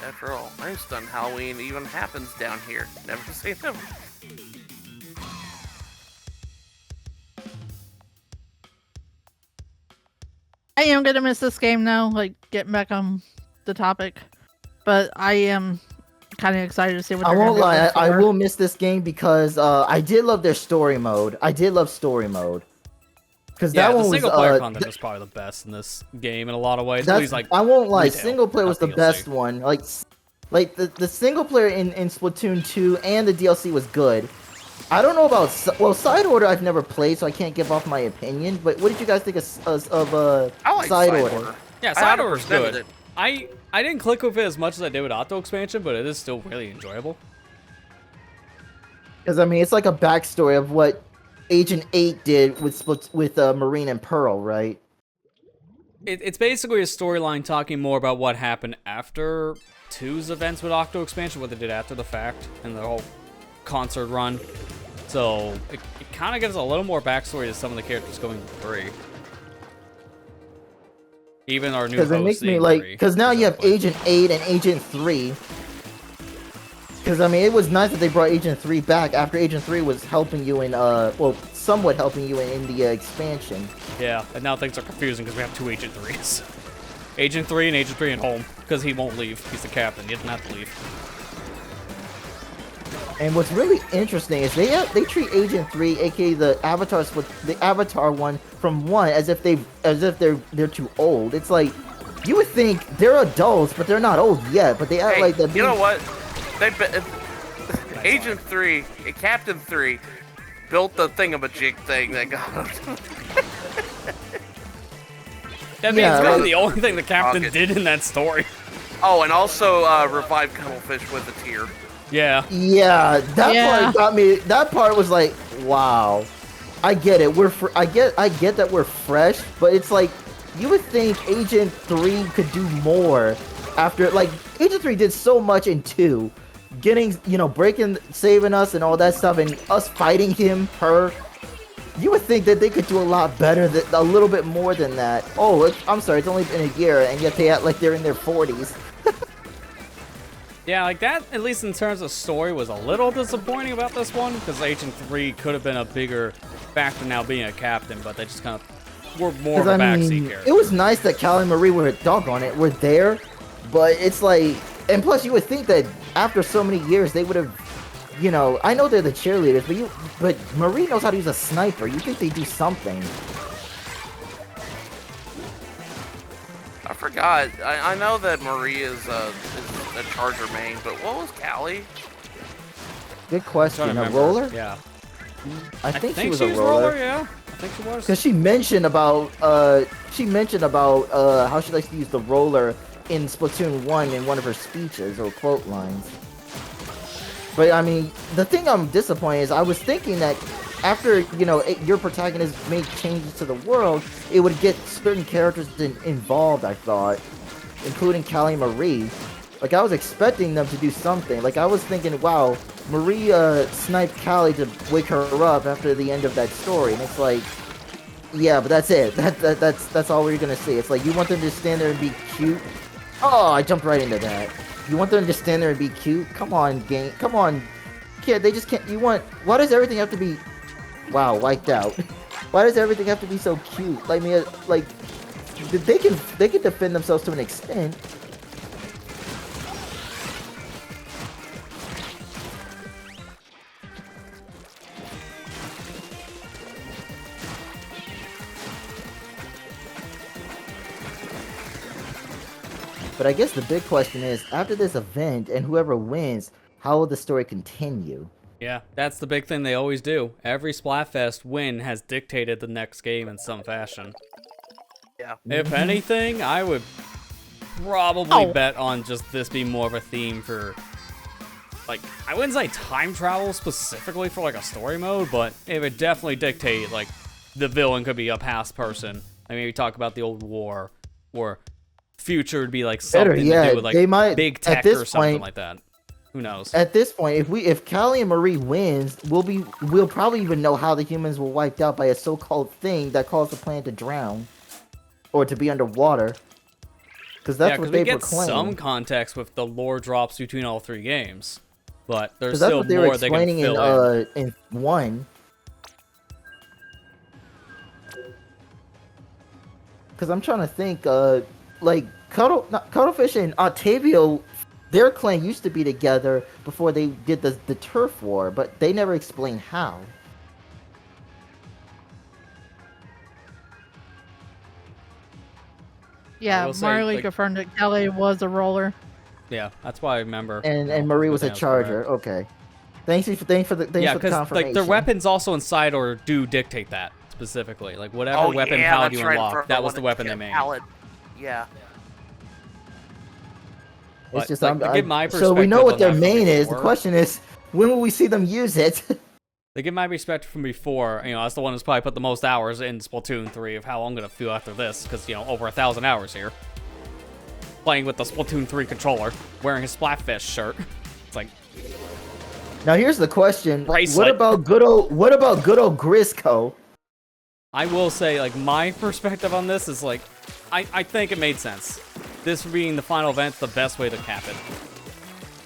B: After all, I'm stunned Halloween even happens down here. Never say never.
C: I am gonna miss this game now, like getting back on the topic. But I am kind of excited to see what
D: I
C: they're
D: won't
C: gonna do
D: lie,
C: next
D: I
C: year.
D: will miss this game because I did love their story mode. I did love story mode. Because
A: Yeah,
D: that
A: the
D: one was
A: single player content was probably the best in this game in a lot of ways. At least, like,
D: I won't lie,
A: retail,
D: single player was
A: not
D: the
A: DLC.
D: best one. Like the single player in Splatoon 2 and the DLC was good. I don't know about Side Order. I've never played, so I can't give off my opinion. But what did you guys think of
B: I like
D: Side Order?
A: Yeah, Side Order's good. I didn't click with it as much as I did with Octo Expansion, but it is still really enjoyable.
D: Because I mean, it's like a backstory of what Agent 8 did with Marine and Pearl, right?
A: It's basically a storyline talking more about what happened after 2's events with Octo Expansion, what they did after the fact, and the whole concert run. So it kind of gives a little more backstory to some of the characters going to 3. Even our new host.
D: Because it makes me like, because now you have Agent 8 and Agent 3. Because I mean, it was nice that they brought Agent 3 back after Agent 3 was helping you in, well, somewhat helping you in the expansion.
A: Yeah, and now things are confusing because we have 2 Agent 3s. Agent 3 and Agent 3 at home, because he won't leave. He's the captain. He doesn't have to leave.
D: And what's really interesting is they treat Agent 3, aka the Avatar one from 1, as if they're too old. It's like, you would think they're adults, but they're not old yet. But they act like that.
B: You know what? Agent 3, Captain 3, built the thingamajig thing that got him.
A: That means it's really the only thing the captain did in that story.
B: Oh, and also revived Cuttlefish with a tear.
A: Yeah.
D: Yeah, that part got me. That part was like, wow. I get it. I get that we're fresh, but it's like you would think Agent 3 could do more after, like, Agent 3 did so much in 2. Getting, you know, breaking, saving us and all that stuff, and us fighting him, her. You would think that they could do a lot better, a little bit more than that. Oh, I'm sorry, it's only been a year, and yet they act like they're in their 40s.
A: Yeah, like that, at least in terms of story, was a little disappointing about this one, because Agent 3 could have been a bigger factor now being a captain, but they just kind of were more of a backseat character.
D: It was nice that Callie and Marie were were there, but it's like, and plus you would think that after so many years they would have, you know, I know they're the cheerleaders, but Marie knows how to use a sniper. You think they do something?
B: I forgot. I know that Marie is a Charger main, but what was Callie?
D: Good question. A roller?
A: Yeah.
D: I think she was
A: she
D: a roller.
A: Yeah, I think she was.
D: Because she mentioned about how she likes to use the roller in Splatoon 1 in one of her speeches or quote lines. But I mean, the thing I'm disappointed is I was thinking that after, you know, your protagonist made changes to the world, it would get certain characters involved, I thought, including Callie and Marie. Like, I was expecting them to do something. Like, I was thinking, wow, Marie sniped Callie to wake her up after the end of that story. And it's like, yeah, but that's it. That's all we're gonna see. It's like, you want them to stand there and be cute? Oh, I jumped right into that. You want them to just stand there and be cute? Come on, game. Come on. Kid, they just can't. Why does everything have to be... Wow, wiped out. Why does everything have to be so cute? Like, they can defend themselves to an extent. But I guess the big question is, after this event and whoever wins, how will the story continue?
A: Yeah, that's the big thing they always do. Every Splatfest win has dictated the next game in some fashion.
B: Yeah.
A: If anything, I would probably bet on just this being more of a theme for, like, I wouldn't say time travel specifically for, like, a story mode, but it would definitely dictate, like, the villain could be a past person. I mean, we talk about the old war, or future would be, like, something to do with, like, big tech or something like that. Who knows?
D: At this point, if Callie and Marie wins, we'll probably even know how the humans were wiped out by a so-called thing that caused the planet to drown or to be underwater. Because that's what they proclaim.
A: We get some context with the lore drops between all three games, but there's
D: that's
A: still
D: what they
A: more
D: were
A: they can
D: explaining
A: fill
D: in 1. Because I'm trying to think, like Cuttlefish and Octavio. Their clan used to be together before they did the turf war, but they never explained how.
C: Yeah, Marley confirmed that Kelly was a roller.
A: Yeah, that's why I remember.
D: And Marie was a charger. Correct. Okay. Thanks for the confirmation.
A: Yeah, because like their weapons also inside or do dictate that specifically. Like whatever weapon palette you unlock, that was the weapon they made.
B: Yeah.
D: It's just
A: give my perspective.
D: So we know what their main is. The question is, when will we see them use it?
A: They give my perspective from before. You know, that's the one who's probably put the most hours in Splatoon 3 of how I'm gonna feel after this, because you know, over 1,000 hours here, playing with the Splatoon 3 controller, wearing a Splatfest shirt. It's like.
D: Now here's the question:
A: Bracelet.
D: What about good old Grisco?
A: I will say, like, my perspective on this is like, I think it made sense. This being the final event's the best way to cap it.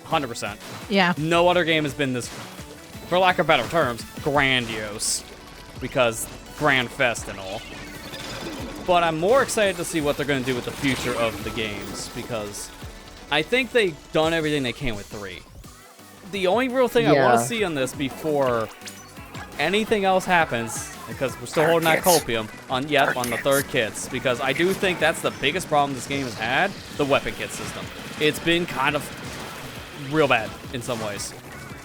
A: 100%.
C: Yeah.
A: No other game has been this, for lack of better terms, grandiose. Because Grand Fest and all. But I'm more excited to see what they're going to do with the future of the games. Because I think they've done everything they can with 3. The only real thing I want to see on this before anything else happens, because we're still holding that copium on the third kits, because I do think that's the biggest problem this game has had, the weapon kit system. It's been kind of real bad in some ways.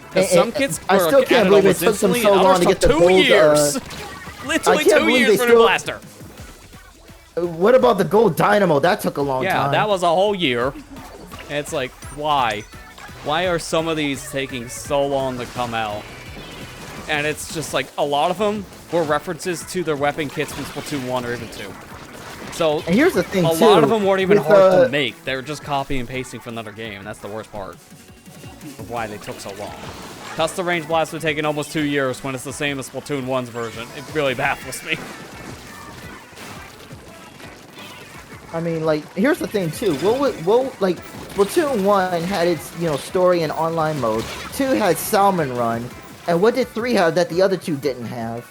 A: Because some kits
D: I still can't believe it took them so long to get the gold.
A: 2 years. Literally 2 years for the blaster.
D: What about the gold dynamo? That took a long time.
A: Yeah, that was a whole year. And it's like, why? Why are some of these taking so long to come out? And it's just like, a lot of them were references to their weapon kits from Splatoon 1 or even 2. So
D: And here's the thing,
A: a
D: too.
A: lot of them weren't even
D: with,
A: hard to make. They were just copy and pasting from another game. That's the worst part of why they took so long. Custom range blasts would take almost 2 years when it's the same as Splatoon 1's version. It really baffles me.
D: I mean, like, here's the thing too. Like, Splatoon 1 had its, story and online mode. 2 had Salmon Run, and what did 3 have that the other 2 didn't have?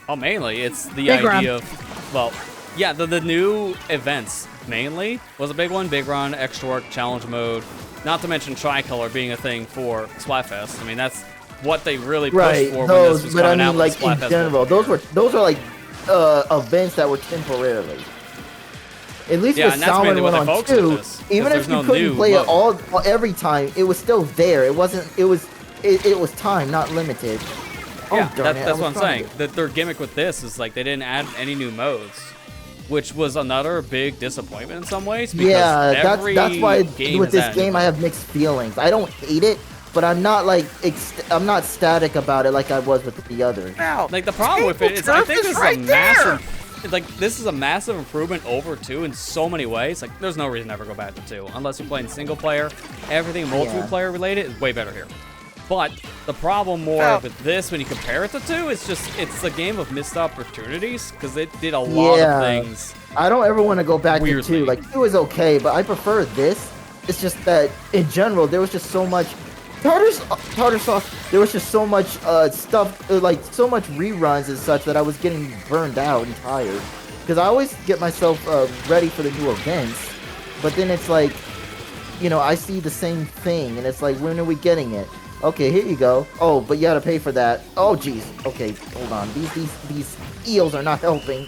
A: Oh, mainly it's the
C: Big
A: idea
C: Run.
A: of, well, yeah, the new events mainly was a big one. Big Run, Extra Work, Challenge Mode, not to mention Tricolor being a thing for Splatfest. I mean, that's what they really pushed for when this was coming out with
D: like, in
A: Splatfest.
D: general, those are like events that were temporarily. At least
A: Yeah,
D: with
A: and that's
D: Salmon
A: mainly what
D: Run
A: they
D: on
A: focused on
D: 2,
A: this, 'cause
D: even if
A: there's
D: you
A: no
D: couldn't
A: new
D: play it
A: mode.
D: all every time, it was still there. It wasn't. It was time, not limited.
A: Yeah,
D: darn it,
A: that's what I'm
D: trying
A: saying. That their gimmick with this is like they didn't add any new modes, which was another big disappointment in some ways. Because
D: Yeah, that's why
A: game
D: with
A: has
D: this game I have mixed feelings. I don't hate it, but I'm not like I'm not static about it like I was with the others.
B: Now,
A: Like the problem with it is, I
B: Turf
A: think
B: is
A: this
B: right
A: is a
B: there.
A: massive. Like this is a massive improvement over 2 in so many ways. Like there's no reason to ever go back to 2 unless you're playing single player. Everything multiplayer related is way better here. But the problem more with this when you compare it to 2 is just it's a game of missed opportunities because it did a lot of things.
D: I don't ever want to go back
A: Weirdly.
D: to 2. Like 2 is okay, but I prefer this. It's just that in general there was just so much tartar sauce. There was just so much stuff, like so much reruns and such that I was getting burned out and tired. Because I always get myself ready for the new events, but then it's like, I see the same thing, and it's like, when are we getting it? Okay, here you go. Oh, but you gotta pay for that. Oh, jeez. Okay, hold on. These eels are not helping.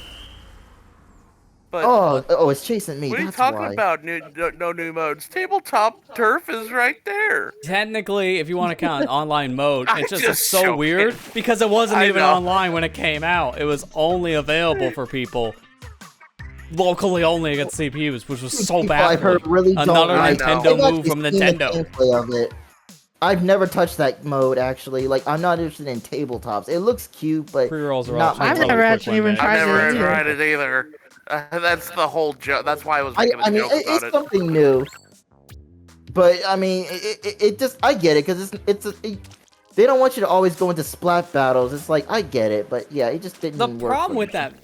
B: But
D: Oh, it's chasing me.
B: what are you
D: That's
B: talking
D: why.
B: about? No new modes. Tabletop turf is right there.
A: Technically, if you want to count an online mode, it's
B: I'm
A: just
B: just
A: so
B: joking.
A: weird because it wasn't
B: I
A: even
B: know.
A: online when it came out. It was only available for people locally only against CPUs, which was so
D: People
A: bad.
D: I've heard really don't
A: Another
D: like.
A: Nintendo
D: I've
A: move from
D: actually seen the
A: Nintendo.
D: gameplay of it. I've never touched that mode actually. Like, I'm not interested in tabletops. It looks cute, but
A: Pre-rolls are
D: not
A: optional.
D: my
C: I've
A: Really
C: never
A: quick
C: actually
A: win,
C: even
A: man.
C: tried
B: I've never
C: it either.
B: tried it either. That's the whole joke. That's why I was
D: I
B: making a
D: mean,
B: joke about
D: it's
B: it.
D: something new. But I mean, it just I get it because they don't want you to always go into splat battles. It's like I get it, but yeah, it just didn't
A: The
D: work.
A: problem
D: for
A: with
D: me.
A: that,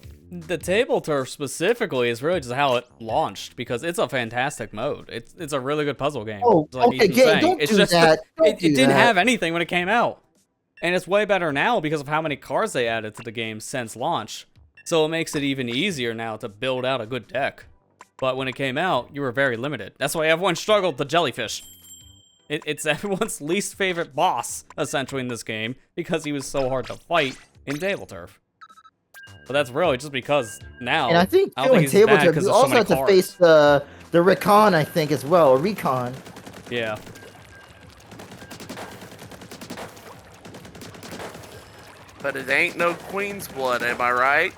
A: the table turf specifically, is really just how it launched because it's a fantastic mode. It's a really good puzzle game.
D: Oh,
A: like
D: okay,
A: Ethan was saying.
D: don't
A: It's
D: do
A: just
D: that. Don't
A: it
D: do
A: didn't
D: that.
A: have anything when it came out, and it's way better now because of how many cards they added to the game since launch. So it makes it even easier now to build out a good deck. But when it came out, you were very limited. That's why everyone struggled with the jellyfish. It's everyone's least favorite boss, essentially, in this game, because he was so hard to fight in table turf. But that's really just because now,
D: And I think
A: don't
D: too, in
A: think it's bad
D: tabletop,
A: 'cause
D: you
A: there's so
D: also
A: many
D: have to
A: cards.
D: face the recon, I think, as well, or recon.
A: Yeah.
B: But it ain't no Queen's blood, am I right?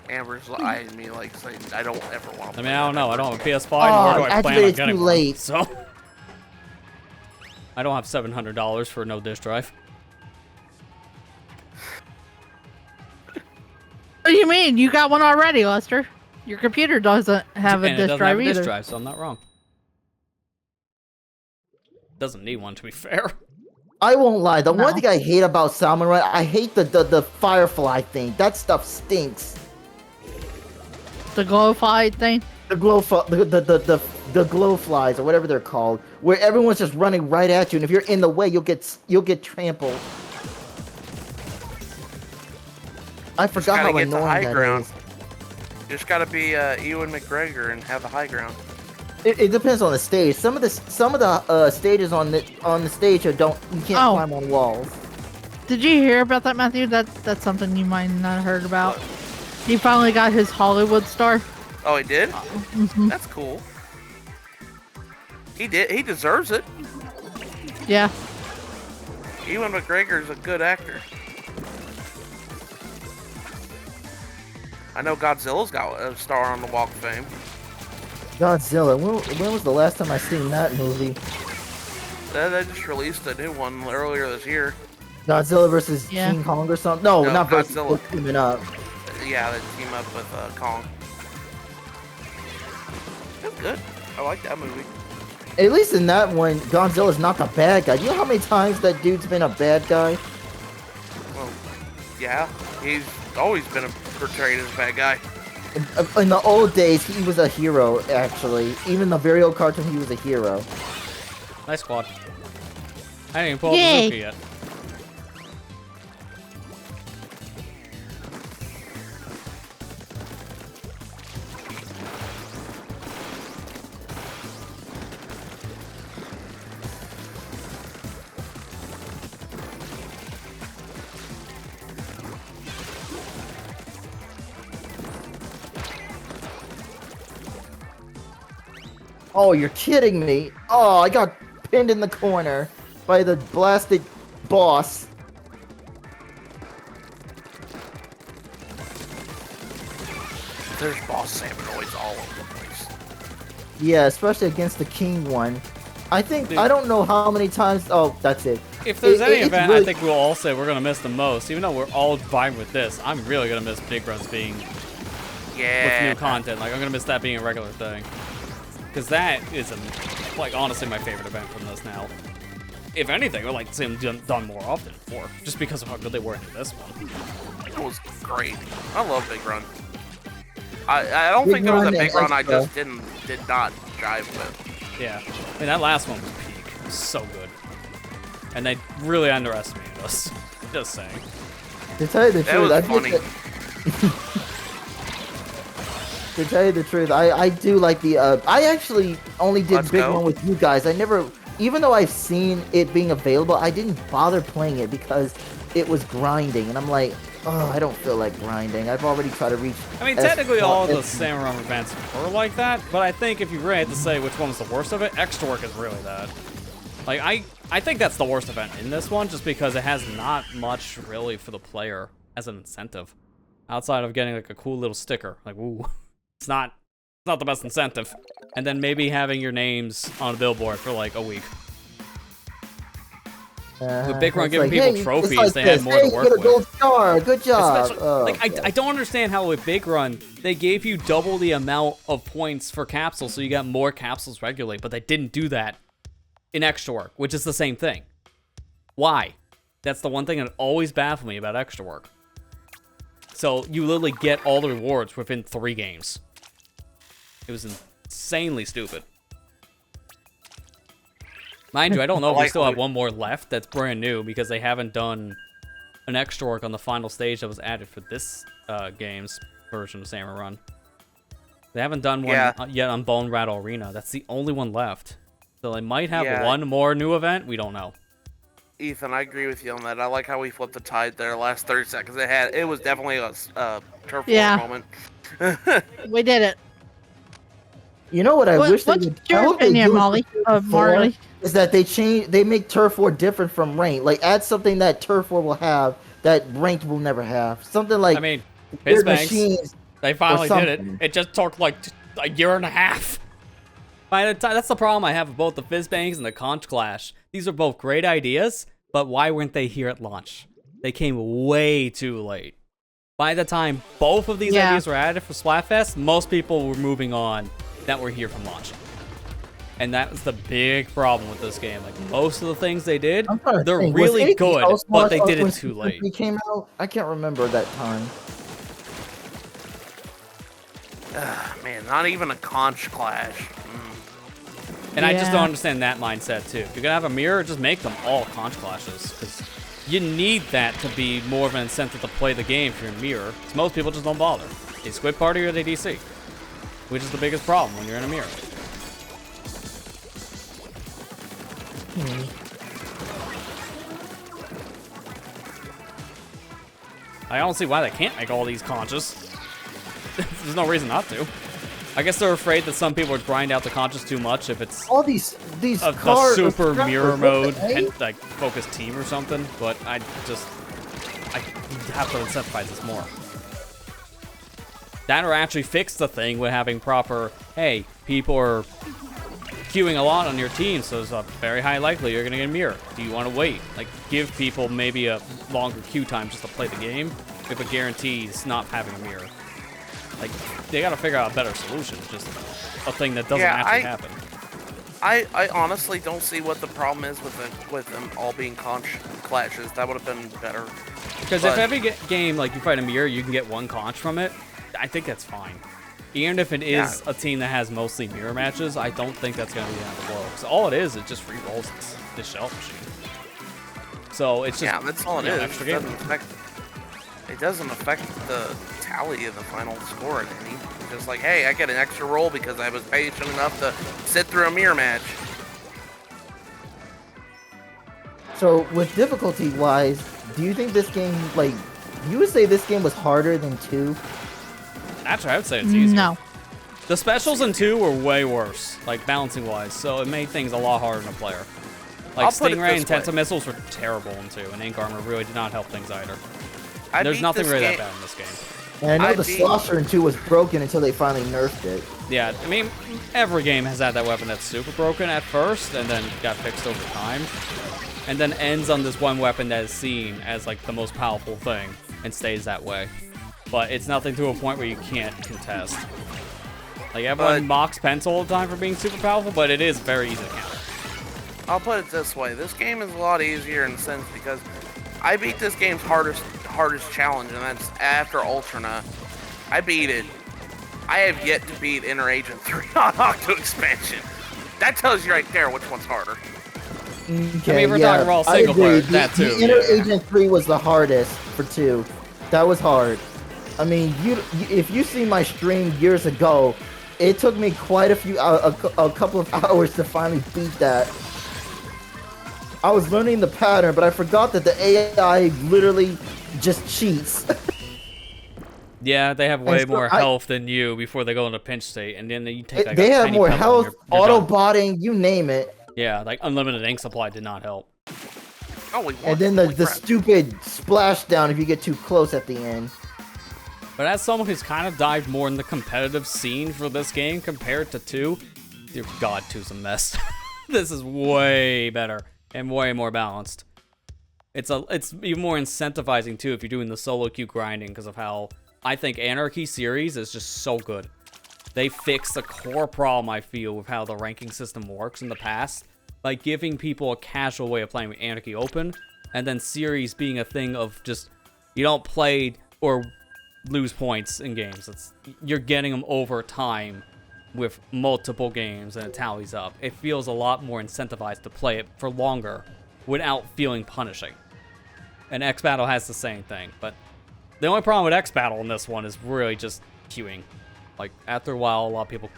B: Amber's I mean, like, saying I don't ever want to.
A: I mean, I don't know. I don't have a PS5,
D: Oh,
A: nor do I plan on
D: activated
A: getting
D: too
A: one.
D: late.
A: So I don't have $700 for no disk drive.
C: What do you mean? You got one already, Lester. Your computer doesn't have a
A: And it
C: disk
A: doesn't
C: drive
A: have a
C: either.
A: disk drive, so I'm not wrong. Doesn't need one, to be fair.
D: I won't lie. The
C: No.
D: one thing I hate about Salmon Run, I hate the firefly thing. That stuff stinks.
C: The glow fight thing.
D: The the glow flies or whatever they're called, where everyone's just running right at you, and if you're in the way, you'll get trampled. I forgot
B: gotta
D: how
B: get the
D: annoying
B: high
D: that
B: ground.
D: is.
B: Just gotta be Ewan McGregor and have the high ground.
D: It depends on the stage. Some of the stages on the stage you can't
C: Oh.
D: climb on walls.
C: Did you hear about that, Matthew? That's something you might not have heard about. He finally got his Hollywood star.
B: Oh, he did?
C: Mhm.
B: That's cool. He did. He deserves it.
C: Yeah.
B: Ewan McGregor's a good actor. I know Godzilla's got a star on the Walk of Fame.
D: Godzilla. When was the last time I seen that movie?
B: They just released a new one earlier this year.
D: Godzilla versus
C: Yeah.
D: King Kong or something. No,
B: No,
D: not versus.
B: Godzilla.
D: They're teaming up.
B: Yeah, they team up with Kong. That's good. I like that movie.
D: At least in that one, Godzilla's not the bad guy. Do you know how many times that dude's been a bad guy?
B: Well, yeah, he's always been portrayed as a bad guy.
D: In the old days, he was a hero, actually. Even the very old cartoon, he was a hero.
A: Nice squad. I didn't even pull up
C: Yay.
A: the Zuki yet.
D: Oh, you're kidding me. Oh, I got pinned in the corner by the blasted boss.
B: There's boss Samanoids all over the place.
D: Yeah, especially against the king one. I think,
A: Dude.
D: I don't know how many times. Oh, that's it.
A: If there's any
D: it's
A: event
D: really-
A: I think we'll all say we're going to miss the most, even though we're all fine with this, I'm really going to miss Big Runs being with
B: Yeah.
A: new content. Like, I'm going to miss that being a regular thing. Because that is, like, honestly my favorite event from this now. If anything, I'd like to see them done more often for, just because of how good they were in this one.
B: It was great. I love Big Run. I don't
D: Big
B: think there was a
D: Run
B: Big
D: and
B: Run I
D: Extra.
B: just did not jive with.
A: Yeah. I mean, that last one was peak. It was so good. And they really underestimated us. Just saying.
D: To tell you the
B: That
D: truth,
B: was
D: I
B: funny.
D: To tell you the truth, I do like the I actually only did
B: Let's
D: Big
B: go.
D: One with you guys. I never, even though I've seen it being available, I didn't bother playing it because it was grinding, and I'm like, oh, I don't feel like grinding. I've already tried to reach.
A: I mean,
D: as
A: technically
D: far
A: all the
D: as-
A: Samurai events were like that, but I think if you really had to say which one was the worst of it, Extra Work is really that. Like, I think that's the worst event in this one, just because it has not much really for the player as an incentive. Outside of getting like a cool little sticker. Like, ooh. It's not the best incentive. And then maybe having your names on a billboard for like a week. With Big Run
D: it's
A: giving
D: like,
A: people
D: hey, it's
A: trophies,
D: like
A: they had
D: this.
A: more
D: Hey,
A: to
D: you
A: work
D: get a
A: with.
D: gold star. Good job.
A: Especially,
D: Oh,
A: like,
D: God.
A: I don't understand how with Big Run, they gave you double the amount of points for capsules, so you got more capsules regularly, but they didn't do that in Extra Work, which is the same thing. Why? That's the one thing that always baffled me about Extra Work. So you literally get all the rewards within 3 games. It was insanely stupid. Mind you, I don't know if we still have one more left that's brand new because they haven't done an Extra Work on the final stage that was added for this game's version of Salmon Run. They haven't done one yet on Bone Rattle Arena. That's the only one left. So they might have one more new event. We don't know.
B: Ethan, I agree with you on that. I like how we flipped the tide there last 30 seconds. It was definitely a turf war moment.
C: We did it.
D: You know what I wish they
C: What's
D: would. I
C: your
D: hope they
C: opinion,
D: do
C: Molly?
D: for
C: Marley?
D: is that they make Turf War different from Ranked. Like add something that Turf War will have that Ranked will never have. Something like
A: I mean,
D: weird
A: Fizbanks,
D: machines.
A: they finally did it.
D: something.
A: It just took like a year and a half. By the time, that's the problem I have with both the Fizbangs and the Conch Clash. These are both great ideas, but why weren't they here at launch? They came way too late. By the time both of these ideas were added for Splatfest, most people were moving on that were here from launch. And that was the big problem with this game. Like, most of the things they did,
D: I'm trying to
A: they're
D: think, was
A: really
D: anything
A: good,
D: else
A: but they
D: launched
A: did
D: when
A: it too late.
D: It came out. I can't remember that time.
B: Man, not even a conch clash.
A: And I just don't understand that mindset, too. If you're gonna have a mirror, just make them all Conch Clashes. Because you need that to be more of an incentive to play the game if you're in mirror. Because most people just don't bother. They Squid Party or they DC. Which is the biggest problem when you're in a mirror. I don't see why they can't make all these conches. There's no reason not to. I guess they're afraid that some people would grind out the conches too much if it's
D: All these
A: a
D: cars.
A: super mirror
D: what the
A: mode
D: heck?
A: and like focus team or something, but I have to incentivize this more. That or actually fix the thing with having proper, hey, people are queuing a lot on your team, so it's a very high likely you're gonna get a mirror. Do you want to wait? Like, give people maybe a longer queue time just to play the game, if it guarantees not having a mirror. Like, they gotta figure out a better solution. It's just a thing that doesn't actually happen.
B: I honestly don't see what the problem is with them all being clashes. That would have been better.
A: Because if every game, like, you fight a mirror, you can get one conch from it, I think that's fine. Even if it is a team that has mostly mirror matches, I don't think that's going to be the end of the world. Because all it is just re-rolls this shell machine. So it's just
B: that's all it is.
A: Extra game.
B: It doesn't affect the tally of the final score in any. It's just like, hey, I get an extra roll because I was patient enough to sit through a mirror match.
D: So, with difficulty-wise, do you think this game, like, you would say this game was harder than 2?
A: Actually, I would say it's easier.
C: No.
A: The specials in 2 were way worse, like, balancing-wise, so it made things a lot harder on a player. Like, Stingray and Tenta missiles were terrible in 2, and Ink Armor really did not help things either. There's nothing really that bad in this game.
D: And I know the Slosher in 2 was broken until they finally nerfed it.
A: Yeah, I mean, every game has had that weapon that's super broken at first, and then got fixed over time. And then ends on this one weapon that is seen as, like, the most powerful thing, and stays that way. But it's nothing to a point where you can't contest. Like, everyone mocks Pencil all the time for being super powerful, but it is very easy to counter.
B: I'll put it this way. This game is a lot easier in a sense because I beat this game's hardest challenge, and that's after Ultrana. I beat it. I have yet to beat Inner Agent 3 on Octo Expansion. That tells you right there which one's harder.
D: Okay,
A: I mean, we're talking raw single player, that too.
D: The Inner Agent 3 was the hardest for 2. That was hard. I mean, if you see my stream years ago, it took me quite a couple of hours to finally beat that. I was learning the pattern, but I forgot that the AI literally just cheats.
A: Yeah, they have way more health than you before they go into pinch state, and then you take like
D: they have more health, auto-botting, you name it.
A: Yeah, like unlimited ink supply did not help.
D: And then the stupid splashdown if you get too close at the end.
A: But as someone who's kind of dived more in the competitive scene for this game compared to 2, dear God, 2's a mess. This is way better and way more balanced. It's even more incentivizing too if you're doing the solo queue grinding because of how I think Anarchy series is just so good. They fixed the core problem I feel with how the ranking system works in the past by giving people a casual way of playing with Anarchy Open, and then series being a thing of just you don't play or lose points in games. You're getting them over time with multiple games and it tallies up. It feels a lot more incentivized to play it for longer without feeling punishing. And X Battle has the same thing, but the only problem with X Battle in this one is really just queuing. Like, after a while, a lot of people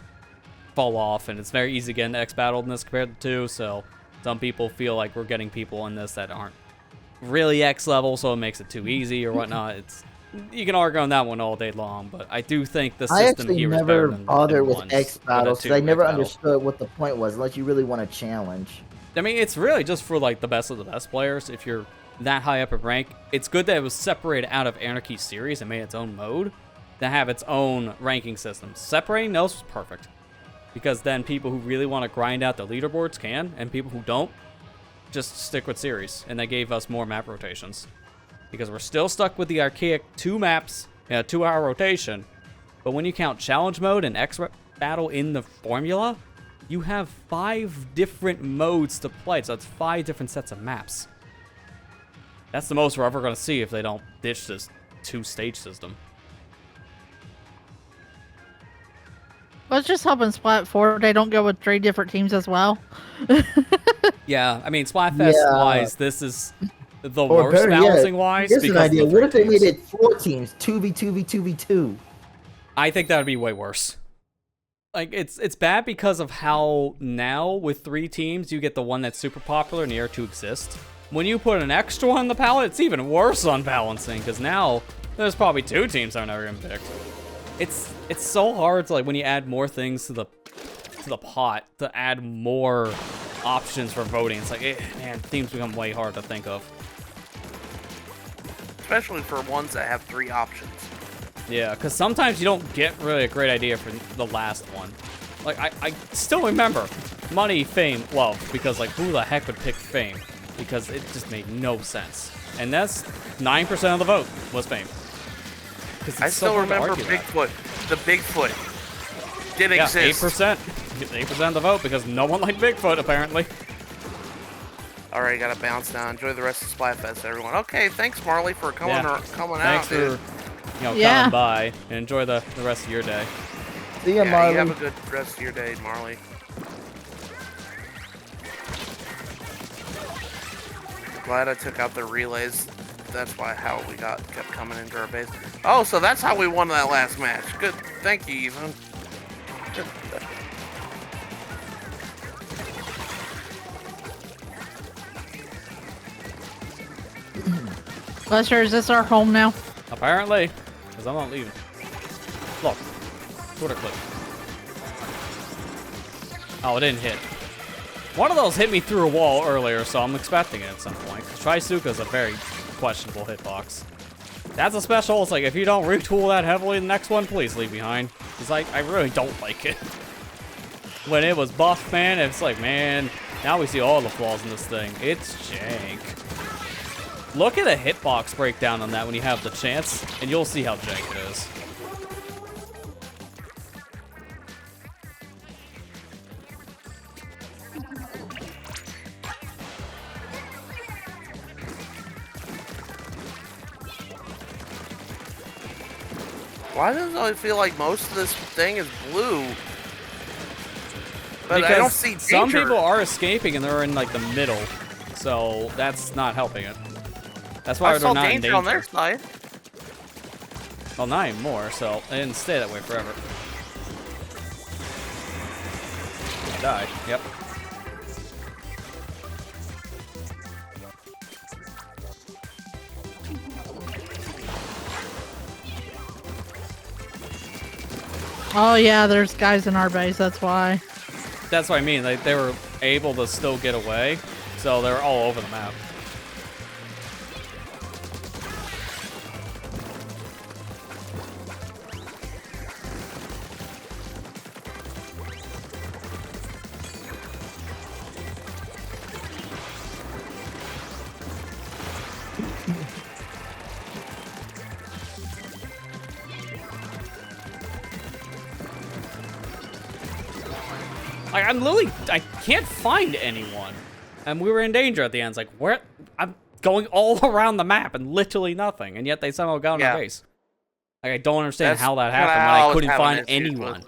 A: fall off, and it's very easy to get into X Battle in this compared to 2, so some people feel like we're getting people in this that aren't really X level, so it makes it too easy or whatnot. You can argue on that one all day long, but I do think the system here is better than
D: I actually never bothered with X Battles because I never
A: X-Battle.
D: understood what the point was, unless you really want a challenge.
A: I mean, it's really just for, like, the best of the best players. If you're that high up in rank, it's good that it was separated out of Anarchy series and made its own mode to have its own ranking system. Separating those was perfect, because then people who really want to grind out the leaderboards can, and people who don't just stick with series, and they gave us more map rotations. Because we're still stuck with the archaic 2 maps, 2-hour rotation. But when you count challenge mode and X Battle in the formula, you have 5 different modes to play. So that's 5 different sets of maps. That's the most we're ever going to see if they don't ditch this 2-stage system.
C: Let's just hope in Splat 4 they don't go with 3 different teams as well.
A: Yeah, I mean, Splatfest-wise, this is the worst balancing-wise.
D: Here's an idea. What if they made it 4 teams? 2v2v2v2?
A: I think that would be way worse. Like, it's bad because of how now, with 3 teams, you get the one that's super popular and the other 2 exist. When you put an extra one on the palette, it's even worse on balancing, because now there's probably 2 teams that are never going to pick. It's so hard to, like, when you add more things to the pot, to add more options for voting. It's like, man, themes become way hard to think of.
B: Especially for ones that have 3 options.
A: Yeah, because sometimes you don't get really a great idea for the last one. Like, I still remember money, fame, love. Because, like, who the heck would pick fame? Because it just made no sense. And that's 9% of the vote was fame.
B: I still remember Bigfoot. The Bigfoot did exist.
A: 8%. 8% of the vote because no one liked Bigfoot, apparently.
B: All right, gotta bounce down. Enjoy the rest of Splatfest, everyone. Okay, thanks, Marley, for coming out,
A: Thanks
B: dude.
A: for, coming by and enjoy the rest of your day.
D: See ya, Marley.
B: You have a good rest of your day, Marley. Glad I took out the relays. That's how we kept coming into our base. Oh, so that's how we won that last match. Good. Thank you, Ethan.
C: Lester, is this our home now?
A: Apparently, because I'm not leaving. Look, Twitter clip. Oh, it didn't hit. One of those hit me through a wall earlier, so I'm expecting it at some point. Trisukka's a very questionable hitbox. That's a special. It's like, if you don't retool that heavily, the next one, please leave behind. It's like, I really don't like it. When it was buffed, man, it's like, man, now we see all the flaws in this thing. It's jank. Look at a hitbox breakdown on that when you have the chance, and you'll see how jank it is.
B: Why does it always feel like most of this thing is blue? But
A: because
B: I don't see danger.
A: Some people are escaping and they're in like the middle, so that's not helping it. That's why they're not in danger.
B: On their side.
A: Well, not anymore, so they didn't stay that way forever. I died. Yep.
C: Oh yeah, there's guys in our base, that's why.
A: That's what I mean. They were able to still get away, so they're all over the map. Like, I can't find anyone. And we were in danger at the end. It's like, where? I'm going all around the map and literally nothing. And yet they somehow got on our base. Like, I don't understand how that happened when I couldn't find anyone.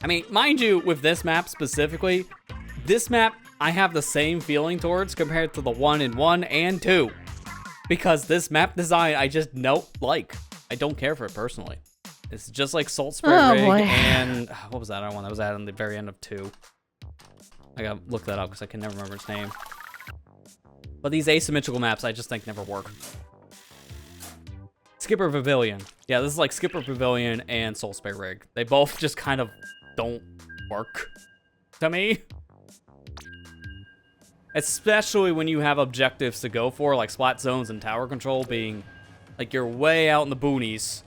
A: I mean, mind you, with this map specifically, this map I have the same feeling towards compared to the 1 in 1 and 2. Because this map design I just don't like. I don't care for it personally. It's just like Salt Spray Rig and what was that other one that was added on the very end of 2? I gotta look that up because I can never remember its name. But these asymmetrical maps I just think never work. Skipper Pavilion. Yeah, this is like Skipper Pavilion and Soul Spray Rig. They both just kind of don't work to me. Especially when you have objectives to go for, like splat zones and tower control being like you're way out in the boonies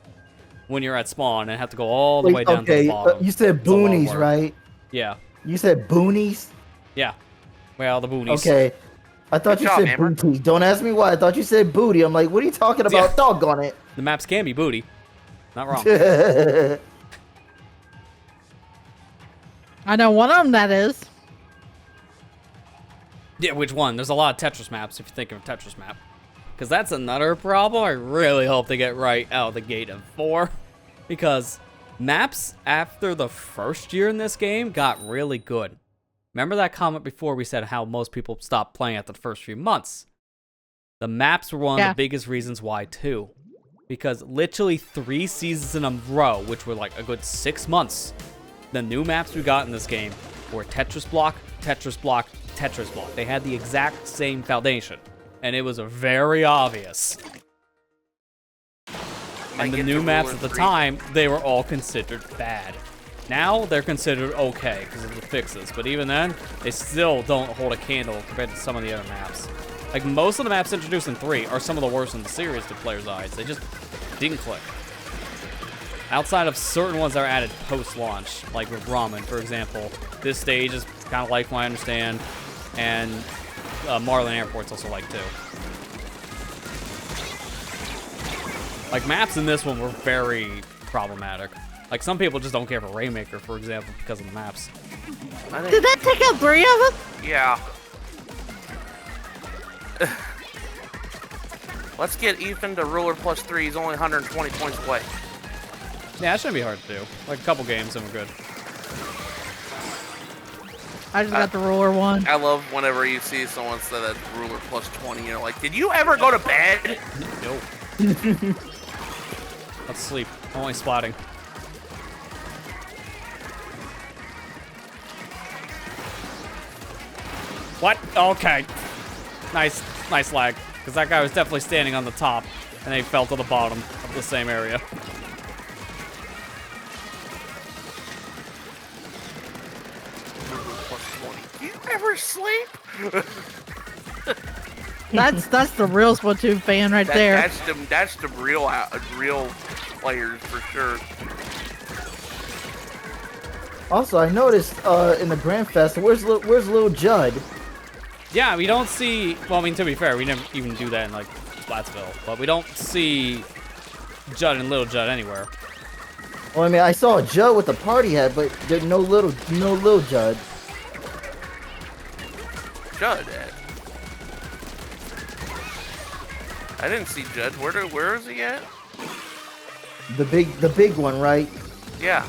A: when you're at spawn and have to go all the way down to the bottom.
D: You said boonies, right?
A: Yeah.
D: You said boonies?
A: Yeah. Well, the boonies.
D: Okay. I thought you said booty. Don't ask me why. I thought you said booty. I'm like, what are you talking about? Yeah. Doggone it.
A: The maps can be booty. Not wrong.
C: I know one of them that is.
A: Yeah, which one? There's a lot of Tetris maps if you think of a Tetris map. Because that's another problem I really hope they get right out of the gate of 4. Because maps after the first year in this game got really good. Remember that comment before we said how most people stopped playing after the first few months? The maps were one of the biggest reasons why too. Because literally 3 seasons in a row, which were like a good 6 months, the new maps we got in this game were Tetris Block, Tetris Block, Tetris Block. They had the exact same foundation. And it was very obvious. And the new maps at the time, they were all considered bad. Now, they're considered okay because of the fixes. But even then, they still don't hold a candle compared to some of the other maps. Like, most of the maps introduced in 3 are some of the worst in the series to players' eyes. They just didn't click. outside of certain ones that are added post-launch, like with Ramen, for example. This stage is kind of like from what I understand, and Marlin Airport's also like too. Like maps in this one were very problematic. Like some people just don't care for Rainmaker, for example, because of the maps.
C: Did that take out 3 of them?
B: Yeah. Let's get Ethan to ruler +3. He's only 120 points away.
A: Yeah, that shouldn't be hard to do. Like a couple games and we're good.
C: I just got the ruler one.
B: I love whenever you see someone say that ruler +20. You're like, did you ever go to bed?
A: No. Let's sleep. Only spotting. What? Okay. Nice lag. Because that guy was definitely standing on the top, and they fell to the bottom of the same area.
B: Do you ever sleep?
C: That's the real Splatoon fan right there.
B: That's the real players for sure.
D: Also, I noticed in the Grand Fest, where's little Judd?
A: Yeah, we don't see... Well, I mean, to be fair, we never even do that in, like, Splatsville. But we don't see Judd and Little Judd anywhere.
D: Well, I mean, I saw Judd with the party hat, but there's no little Judd.
B: Judd at? I didn't see Judd. Where is he at?
D: The big one, right?
B: Yeah.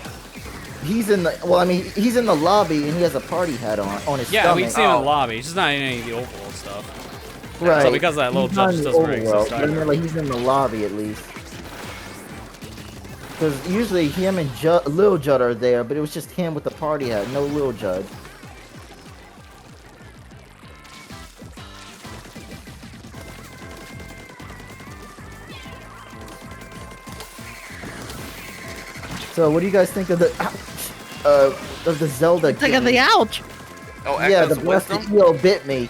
D: He's in the... Well, I mean, he's in the lobby, and he has a party hat on his stomach.
A: Yeah, we can see him in the lobby. He's just not in any of the overworld stuff.
D: Right.
A: So because of that, Little
D: He's
A: Judd
D: not
A: just
D: in the
A: doesn't really
D: overworld,
A: exist
D: but I mean,
A: either.
D: like, he's in the lobby, at least. Because usually him and Little Judd are there, but it was just him with the party hat, no Little Judd. So, what do you guys think of the Zelda?
C: Think of the ouch.
B: Oh,
D: Yeah,
B: Echoes
D: the
B: of
D: Blessed
B: Wisdom?
D: Eel bit me.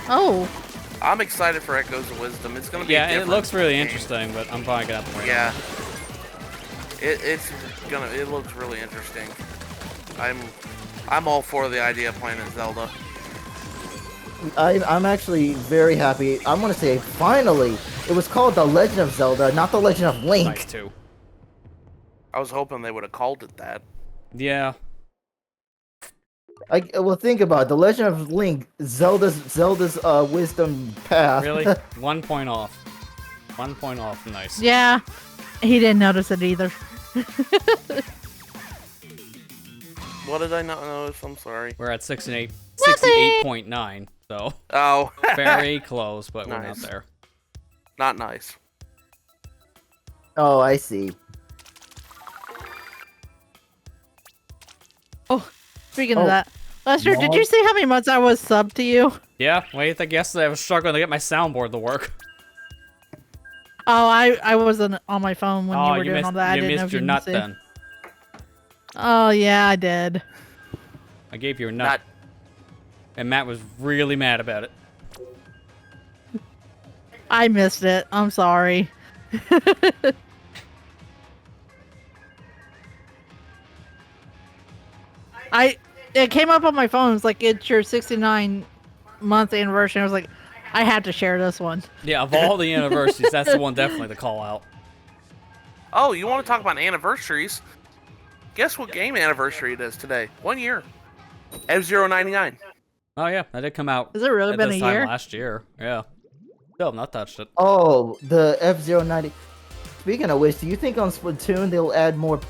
C: Oh.
B: I'm excited for Echoes of Wisdom. It's gonna be
A: Yeah,
B: a
A: and it
B: different
A: looks really
B: game.
A: interesting, but I'm probably gonna have to wait.
B: Yeah. It looks really interesting. I'm all for the idea of playing as Zelda.
D: I'm actually very happy. I'm gonna say finally, it was called The Legend of Zelda, not The Legend of Link.
A: Nice too.
B: I was hoping they would have called it that.
A: Yeah.
D: Well, think about it. The Legend of Link, Zelda's wisdom path.
A: Really? 1 point off. 1 point off. Nice.
C: Yeah. He didn't notice it either.
B: What did I not notice? I'm sorry.
A: We're at 68,
C: Nothing.
A: 68.9, so
B: Oh.
A: very close, but we're not
B: Nice.
A: there.
B: Not nice.
D: Oh, I see.
C: Speaking
D: Oh.
C: of that, Lester, did you see how many months I was subbed to you?
A: Yeah, what do you think? Yesterday I was struggling to get my soundboard to work.
C: Oh, I wasn't on my phone when you
A: Oh,
C: were doing
A: missed,
C: all that. I
A: you
C: didn't know
A: missed
C: if
A: your
C: you
A: nut
C: see.
A: then.
C: Oh yeah, I did.
A: I gave you a nut, and Matt was really mad about it.
C: I missed it. I'm sorry. It came up on my phone. It's like, it's your 69-month anniversary. I was like, I had to share this one.
A: Yeah, of all the anniversaries, that's the one definitely to call out.
B: Oh, you want to talk about anniversaries? Guess what game anniversary it is today? 1 year. F-099.
A: Oh yeah, that did come out.
C: Has it really
A: at
C: been
A: this
C: a
A: time
C: year?
A: last year. Yeah. Still have not touched it.
D: Oh, the F-090. Speaking of which, do you think on Splatoon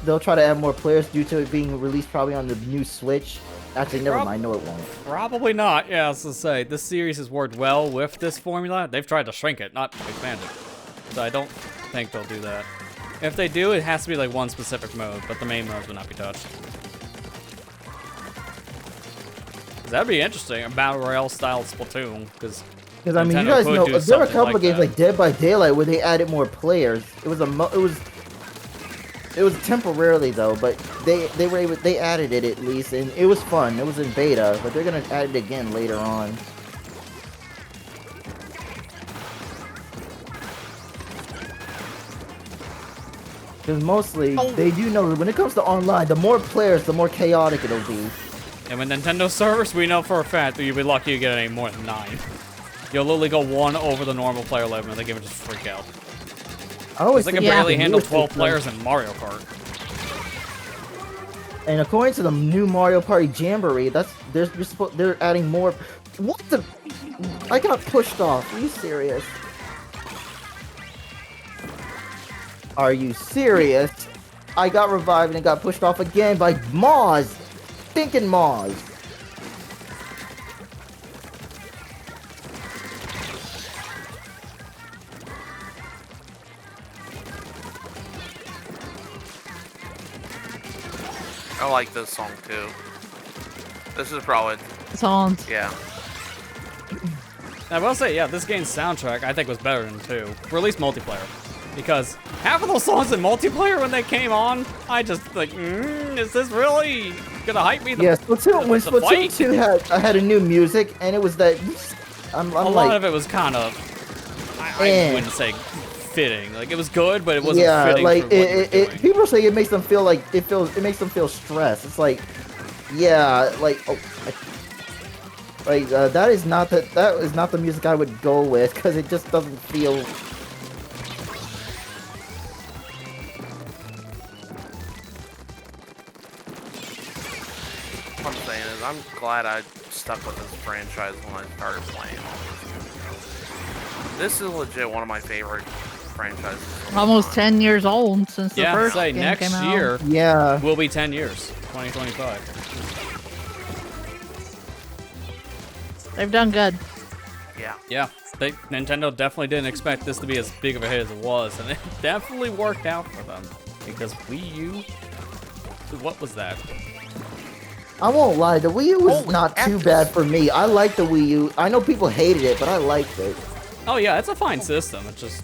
D: they'll try to add more players due to it being released probably on the new Switch? Actually, never mind. No, it won't.
A: Probably not. Yeah, I was gonna say this series has worked well with this formula. They've tried to shrink it, not expand it. So I don't think they'll do that. If they do, it has to be like one specific mode, but the main modes will not be touched. 'Cause that'd be interesting, a battle royale style Splatoon. Because
D: I mean, you guys know there were a couple games like Dead by Daylight where they added more players. It was temporarily though, but they added it at least, and it was fun. It was in beta, but they're gonna add it again later on. Because mostly, they do know that when it comes to online, the more players, the more chaotic it'll be.
A: And with Nintendo servers, we know for a fact that you'll be lucky to get any more than 9. You'll literally go 1 over the normal player limit, and the game will just freak out.
D: I always
A: They can
D: think
A: barely
D: the
A: handle
D: newest
A: 12
D: system-
A: players in Mario Kart.
D: And according to the new Mario Party Jamboree, they're adding more. What the? I got pushed off. Are you serious? Are you serious? I got revived and got pushed off again by Moz. Thinking Moz.
B: I like this song too. This is probably,
C: Songs.
B: yeah.
A: I will say, yeah, this game's soundtrack I think was better than 2, for at least multiplayer. Because half of those songs in multiplayer when they came on, I just like, is this really gonna hype me?
D: Yes, Splatoon, when Splatoon 2 had a new music, and it was that. I'm
A: A
D: like,
A: lot of it was kind of, I wouldn't say fitting. Like it was good, but it wasn't fitting
D: like
A: for what you were doing.
D: people say it makes them feel like it makes them feel stressed. It's like, yeah, like that is not the music I would go with because it just doesn't feel.
B: What I'm saying is, I'm glad I stuck with this franchise when I started playing. This is legit one of my favorite franchises.
C: Almost 10 years old since the
A: Yeah,
C: first
A: say
C: game
A: next
C: came out.
A: year
D: Yeah.
A: will be 10 years, 2025.
C: They've done good.
B: Yeah.
A: Yeah, Nintendo definitely didn't expect this to be as big of a hit as it was, and it definitely worked out for them. Because Wii U, what was that?
D: I won't lie, the Wii U was
B: Holy
D: not too
B: F-
D: bad for me. I liked the Wii U. I know people hated it, but I liked it.
A: Oh yeah, it's a fine system. It just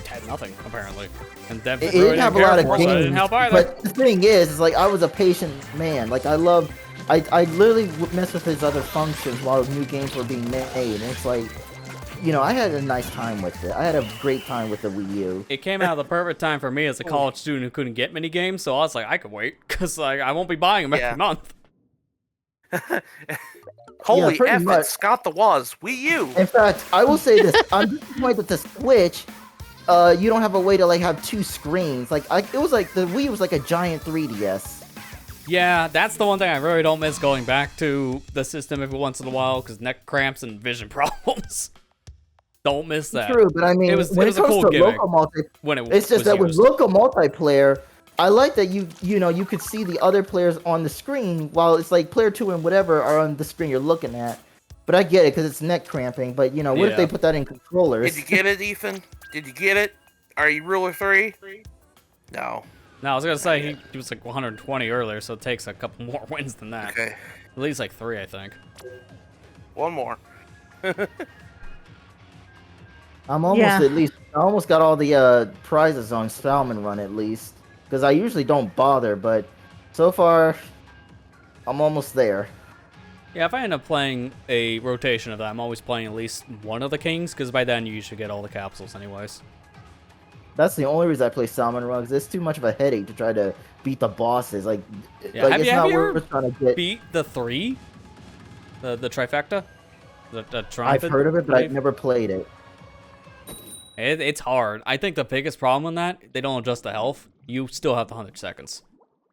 A: had nothing apparently, and
D: It didn't have a lot of
A: so it didn't
D: games.
A: help either.
D: But the thing is like I was a patient man. Like I literally would mess with his other functions while new games were being made, and it's like, you know, I had a nice time with it. I had a great time with the Wii U.
A: It came out at the perfect time for me as a college student who couldn't get many games, so I was like, I could wait, because like, I won't be buying them
B: Yeah.
A: every month.
B: Holy
D: pretty
B: F,
D: much.
B: it's Scott the Woz, Wii U!
D: In fact, I will say this: I'm disappointed that the Switch, you don't have a way to like have 2 screens. Like it was like the Wii was like a giant 3DS.
A: Yeah, that's the one thing I really don't miss, going back to the system every once in a while, because neck cramps and vision problems. Don't miss that.
D: True, but I mean,
A: It was
D: when
A: a
D: it comes
A: cool
D: to
A: gimmick
D: local multi,
A: when it
D: it's just
A: was
D: that with
A: used.
D: local multiplayer, I like that you know you could see the other players on the screen while it's like player 2 and whatever are on the screen you're looking at. But I get it because it's neck cramping. But you know, what if
A: Yeah.
D: they put that in controllers?
B: Did you get it, Ethan? Did you get it? Are you ruler 3? No.
A: No, I was gonna say he was like 120 earlier, so it takes a couple more wins than that.
B: Okay.
A: At least like 3, I think.
B: One more.
D: I'm almost
C: Yeah.
D: at least. I almost got all the prizes on Salmon Run at least because I usually don't bother, but so far I'm almost there.
A: Yeah, if I end up playing a rotation of that, I'm always playing at least one of the kings, because by then you usually get all the capsules anyways.
D: That's the only reason I play Salmon Run because it's too much of a headache to try to beat the bosses. Like,
A: Yeah,
D: like
A: have
D: it's
A: you
D: not
A: ever
D: worth trying to get.
A: Beat the 3? The trifecta? The
D: I've
A: triumphant
D: heard of it, but
A: wave?
D: I've never played it.
A: It's hard. I think the biggest problem in that, they don't adjust the health. You still have the 100 seconds.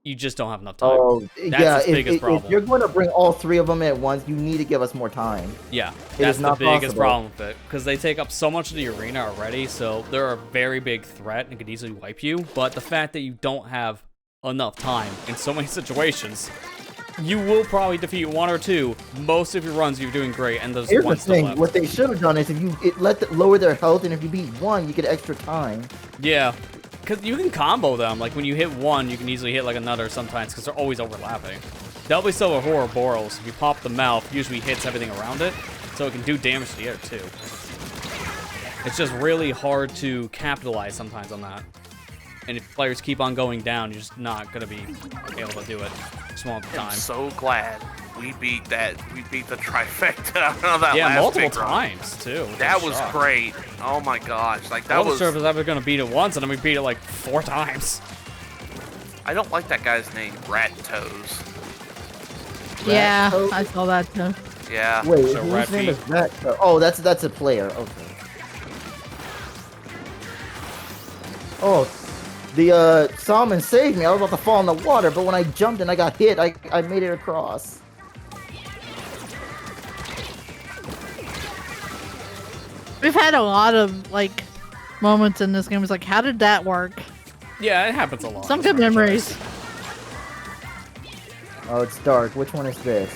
A: You just don't have enough time.
D: Oh,
A: That's
D: yeah.
A: its biggest
D: If
A: problem.
D: you're going to bring all 3 of them at once, you need to give us more time.
A: Yeah,
D: It
A: that's
D: is
A: the
D: not
A: biggest
D: possible.
A: problem with it, because they take up so much of the arena already, so they're a very big threat and could easily wipe you, but the fact that you don't have enough time in so many situations, you will probably defeat 1 or 2. Most of your runs, you're doing great, and there's
D: Here's the
A: one still
D: thing:
A: left.
D: what they should have done is if you lower their health, and if you beat 1, you get extra time.
A: Yeah, because you can combo them. Like, when you hit 1, you can easily hit, like, another sometimes, because they're always overlapping. That'll be so with Ouroboros. If you pop the mouth, usually hits everything around it, so it can do damage to the other 2. It's just really hard to capitalize sometimes on that. And if players keep on going down, you're just not going to be able to do it. Just won't have the
B: I'm
A: time.
B: so glad we beat that. We beat the trifecta on that
A: Yeah,
B: last
A: multiple
B: big run.
A: times, too.
B: That
A: I'm
B: was
A: shocked.
B: great. Oh my gosh. Like,
A: I
B: that
A: wasn't
B: was...
A: sure if I was ever going to beat it once, and then we beat it like 4 times.
B: I don't like that guy's name, Rat Toes.
C: Yeah,
D: Toad?
C: I saw that too.
B: Yeah.
D: Wait,
A: So
D: whose
A: Rat
D: name
A: Feet.
D: is that? Oh, that's a player. Okay. Oh, the salmon saved me. I was about to fall in the water, but when I jumped and I got hit, I made it across.
C: We've had a lot of like moments in this game. It's like, how did that work?
A: Yeah, it happens a lot.
C: Some good memories.
D: Oh, it's dark. Which one is this?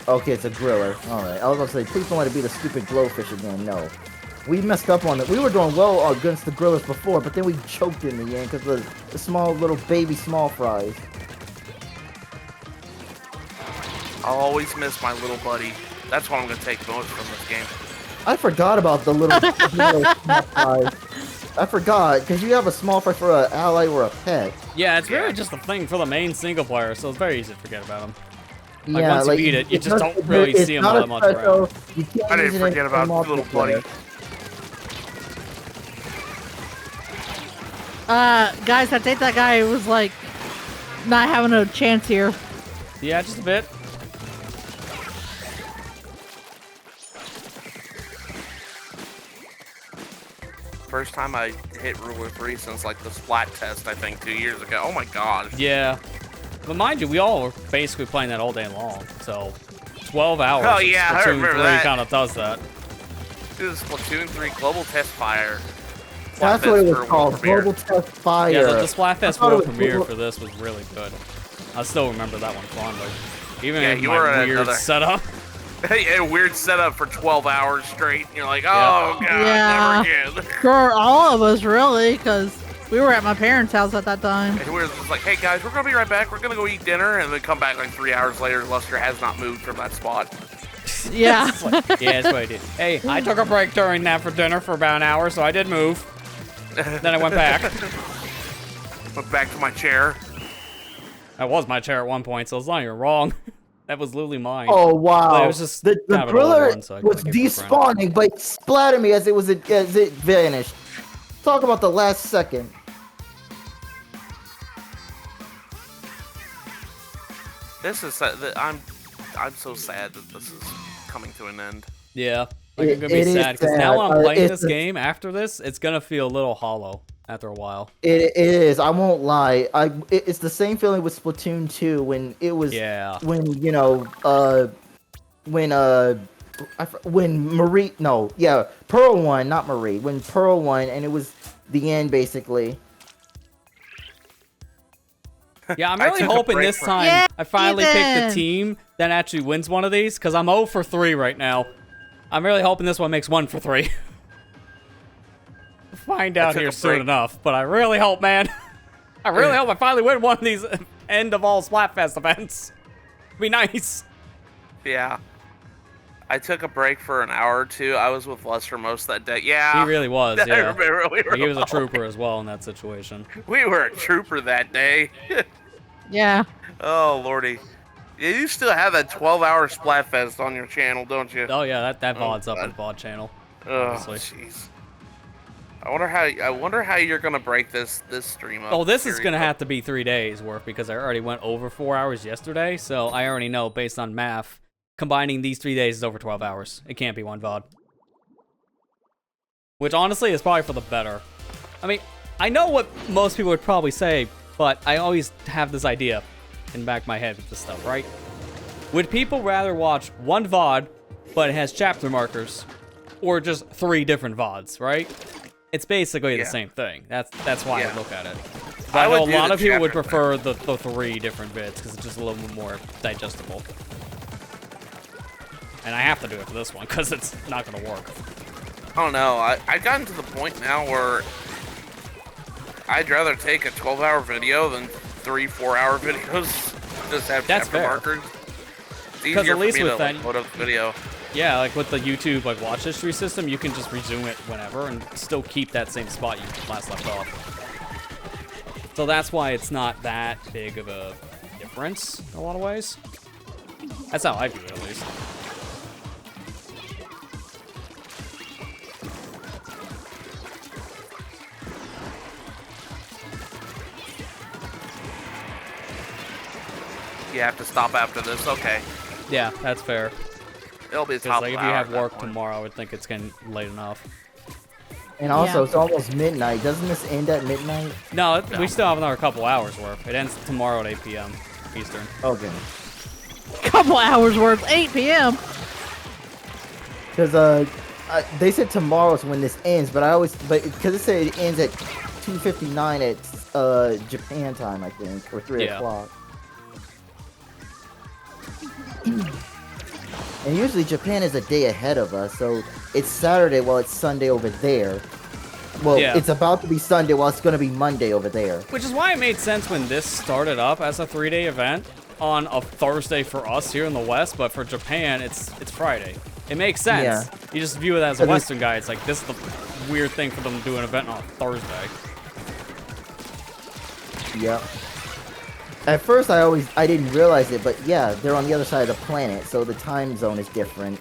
D: Okay, it's a griller. Alright. I was about to say, please don't let it be the stupid glowfish again. No. We messed up on it. We were doing well against the grillers before, but then we choked in the end because the small little baby small fries.
B: I'll always miss my little buddy. That's what I'm gonna take most from this game.
D: I forgot about the little small fries. I forgot, because you have a small fry for an ally or a pet.
A: Yeah, it's really just a thing for the main single player, so it's very easy to forget about them. Like,
D: Yeah,
A: once you beat it, you just don't really see them all that much around.
D: You can't
B: I
D: use
B: didn't
D: it
B: forget
D: in
B: about little buddy.
D: multiplayer.
C: Guys, I think that guy was like not having a chance here.
A: Yeah, just a bit.
B: First time I hit Ruler 3 since like the Splat test, I think, 2 years ago. Oh my gosh.
A: Yeah. But mind you, we all were basically playing that all day long, so 12 hours.
B: Oh, yeah, I
A: Splatoon
B: remember
A: 3
B: that.
A: kind of does that.
B: Dude, this Splatoon 3 Global Test Fire.
D: That's
B: Splatfest
D: what it
B: for
D: was called,
B: World Premiere.
D: Global Test Fire.
A: Yeah, the
D: I
A: Splatfest
D: thought it
A: World
D: was
A: Premiere
D: Global-
A: for this was really good. I still remember that one fondly. Even
B: Yeah,
A: in
B: you
A: my
B: were at
A: weird
B: another-
A: setup.
B: A weird setup for 12 hours straight, and you're like, oh god,
C: Yeah.
B: never again.
C: For all of us, really, because we were at my parents' house at that time.
B: And we were just like, hey guys, we're gonna be right back. We're gonna go eat dinner, and then come back like 3 hours later. Lester has not moved from that spot.
C: Yeah.
A: It's like, yeah, that's what I did. Hey, I took a break during that for dinner for about an hour, so I did move. Then I went back.
B: Went back to my chair.
A: That was my chair at one point, so it's not even wrong. That was literally mine.
D: Oh wow!
A: But it was just
D: the
A: kind of an old
D: griller
A: one, so I
D: was
A: couldn't give it a credit.
D: despawning, but it splattered me as it vanished. Talk about the last second.
B: This is I'm so sad that this is coming to an end.
A: Yeah, like, I'm gonna be
D: It is
A: sad because now when I'm
D: sad.
A: playing
D: It's
A: this
D: a-
A: game after this, it's gonna feel a little hollow after a while.
D: It is. I won't lie. It's the same feeling with Splatoon 2 when it was.
A: Yeah.
D: When when Marie. No, yeah, Pearl won, not Marie. When Pearl won, and it was the end basically.
A: Yeah, I'm
B: I
A: really
B: took a
A: hoping
B: break
A: this
B: from-
A: time
C: Yeah,
A: I finally pick the
C: Ethan.
A: team that actually wins one of these, because I'm 0 for 3 right now. I'm really hoping this one makes 1 for 3. We'll find out
B: took
A: here
B: a
A: soon
B: break.
A: enough, but I really hope, man. I really hope I finally win one of these end of all Splatfest events. Be nice.
B: Yeah. I took a break for an hour or two. I was with Lester most of that day. Yeah.
A: He really was,
B: I
A: yeah.
B: remember we were
A: He was a
B: all-
A: trooper as well in that situation.
B: We were a trooper that day.
C: Yeah.
B: Oh, lordy. Yeah, you still have that 12-hour Splatfest on your channel, don't you?
A: Oh yeah, that VOD's up
B: God.
A: on the VOD channel.
B: Oh,
A: honestly.
B: jeez. I wonder how you're gonna break this stream up.
A: Oh, this is
B: series
A: gonna
B: up.
A: have to be 3 days worth because I already went over 4 hours yesterday, so I already know based on math, combining these 3 days is over 12 hours. It can't be one VOD. Which honestly is probably for the better. I mean, I know what most people would probably say, but I always have this idea in the back of my head with this stuff, right? Would people rather watch one VOD, but it has chapter markers, or just 3 different VODs, right? It's basically
B: Yeah.
A: the same thing. That's why
B: Yeah.
A: I look at it. But
B: I
A: I know
B: would
A: a
B: do
A: lot
B: the
A: of people would
B: chapter
A: prefer the 3 different bits because it's just a little bit more digestible. And I have to do it for this one because it's not going to work.
B: I don't know. I gotten to the point now where I'd rather take a 12-hour video than 3 4-hour videos. Just have
A: That's
B: chapter
A: fair.
B: markers. It's
A: 'Cause
B: easier
A: at least
B: for me
A: with
B: to
A: that-
B: like, load up the video.
A: Yeah, like with the YouTube like watch history system, you can just resume it whenever and still keep that same spot you last left off. So that's why it's not that big of a difference in a lot of ways. That's how I view it, at least.
B: you have to stop after this. Okay.
A: Yeah, that's fair.
B: It'll be the
A: Because
B: top
A: like
B: of
A: if
B: the
A: you
B: hour
A: have
B: at that
A: work
B: point.
A: tomorrow, I would think it's getting late enough.
D: And also,
C: Yeah.
D: it's almost midnight. Doesn't this end at midnight?
A: No,
B: No.
A: we still have another couple hours worth. It ends tomorrow at 8 p.m. Eastern.
D: Okay.
C: Couple hours worth, 8 p.m.
D: Because they said tomorrow's when this ends, but because it said it ends at 2:59 at Japan time, I think, or 3
A: Yeah.
D: o'clock. And usually Japan is a day ahead of us, so it's Saturday while it's Sunday over there. Well,
A: Yeah.
D: it's about to be Sunday while it's going to be Monday over there.
A: Which is why it made sense when this started up as a 3-day event on a Thursday for us here in the West, but for Japan, it's Friday. It makes sense.
D: Yeah.
A: You just view it as a
D: Because
A: Western guy. It's like, this is the weird thing for them to do an event on a Thursday.
D: Yep. At first, I didn't realize it, but yeah, they're on the other side of the planet, so the time zone is different.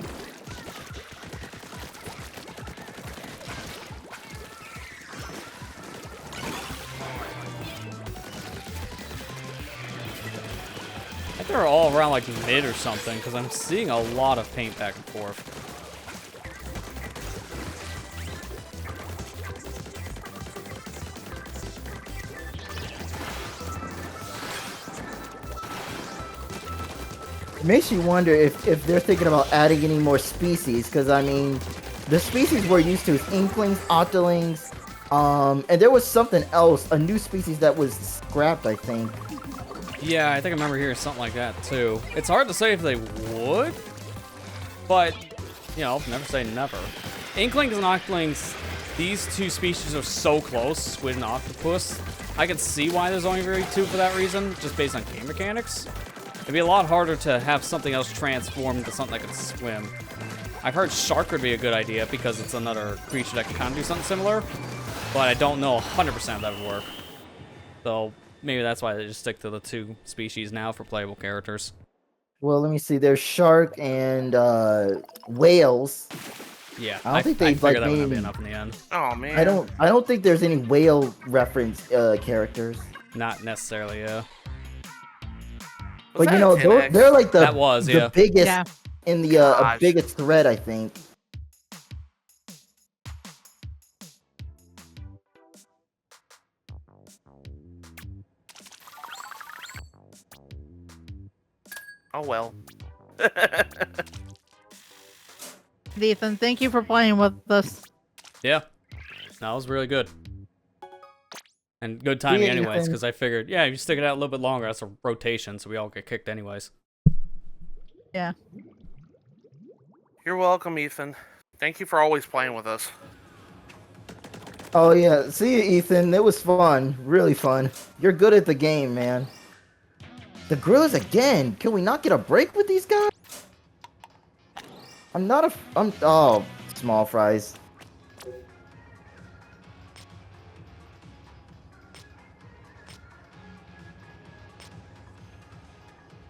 A: I think they're all around like mid or something, because I'm seeing a lot of paint back and forth.
D: It makes you wonder if they're thinking about adding any more species, because I mean, the species we're used to is Inklings, Octolings, and there was something else, a new species that was scrapped, I think.
A: Yeah, I think I remember hearing something like that too. It's hard to say if they would, but, you know, never say never. Inklings and Octolings, these two species are so close, squid and octopus. I can see why there's only really two for that reason, just based on game mechanics. It'd be a lot harder to have something else transform into something that can swim. I've heard shark would be a good idea because it's another creature that can kind of do something similar, but I don't know 100% if that would work. So maybe that's why they just stick to the two species now for playable characters.
D: Well, let me see. There's shark and whales.
A: Yeah,
D: I don't think
A: I
D: they,
A: figured
D: like,
A: that would not be
D: named-
A: enough in the end.
B: Oh man.
D: I don't think there's any whale reference characters.
A: Not necessarily, yeah.
B: Was
D: But you
B: that
D: know,
B: a 10X?
D: they're like the
A: That was, yeah.
D: biggest
C: Yeah.
D: in the
B: Gosh.
D: biggest thread, I think.
B: Oh well.
C: Ethan, thank you for playing with us.
A: Yeah. No, it was really good. And good timing
D: Yeah,
A: anyways,
D: Ethan.
A: because I figured, yeah, if you stick it out a little bit longer, that's a rotation, so we all get kicked anyways.
C: Yeah.
B: You're welcome, Ethan. Thank you for always playing with us.
D: Oh yeah, see you, Ethan. It was fun, really fun. You're good at the game, man. The Gorillas again. Can we not get a break with these guys? Oh, small fries.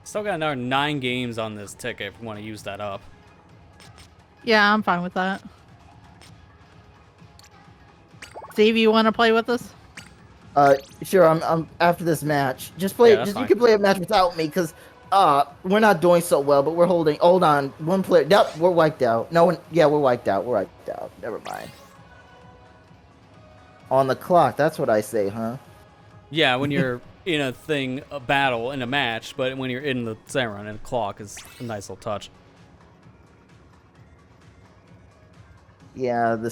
A: Still got another 9 games on this ticket if we want to use that up.
C: Yeah, I'm fine with that. Steve, you want to play with us?
D: Sure. I'm after this match. Just play.
A: Yeah, that's
D: You
A: fine.
D: can play a match without me, cause we're not doing so well. But we're holding. Hold on, one player. Nope, we're wiped out. No one. Yeah, we're wiped out. We're wiped out. Never mind. On the clock. That's what I say, huh?
A: Yeah, when you're in a battle, in a match, but when you're in the center and the clock is a nice little touch.
D: Yeah, the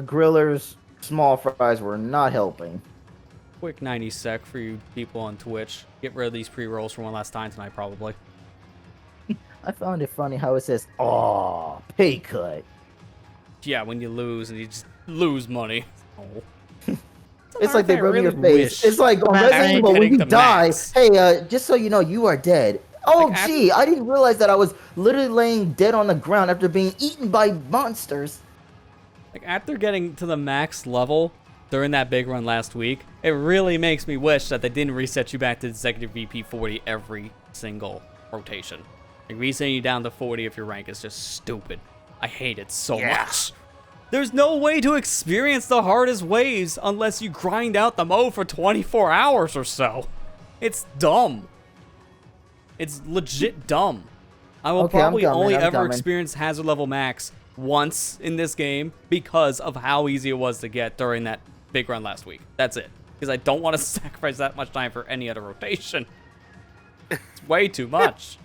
D: grillers small fries were not helping.
A: Quick 90 sec for you people on Twitch. Get rid of these pre-rolls for one last time tonight, probably.
D: I found it funny how it says, "Aw, pay cut."
A: Yeah, when you lose and you just lose money. Oh.
D: It's like they rubbed in your face.
A: Wish.
D: It's like on
C: Max,
D: Resident Evil when
A: getting
D: you
A: the
D: die.
A: max.
D: Hey, just so you know, you are dead. Oh,
A: Like,
D: gee, I didn't realize that I was literally laying dead on the ground after being eaten by monsters.
A: Like, after getting to the max level during that big run last week, it really makes me wish that they didn't reset you back to Executive VP 40 every single rotation. Like, resetting you down to 40 if your rank is just stupid. I hate it so
B: Yeah.
A: much. There's no way to experience the hardest waves unless you grind out the mode for 24 hours or so. It's dumb. It's legit dumb. I will
D: Okay, I'm
A: probably
D: coming,
A: only
D: I'm
A: ever
D: coming.
A: experience hazard level max once in this game because of how easy it was to get during that big run last week. That's it. Because I don't want to sacrifice that much time for any other rotation. It's way too much.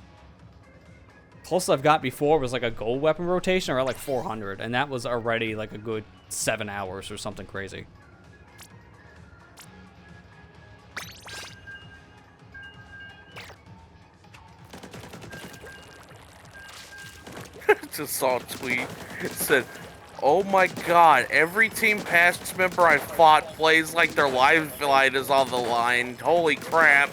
A: Closest I've got before was like a gold weapon rotation or like 400, and that was already like a good 7 hours or something crazy.
B: Just saw a tweet. It said, "Oh my God! Every team past member I fought plays like their lifeline is on the line. Holy crap!"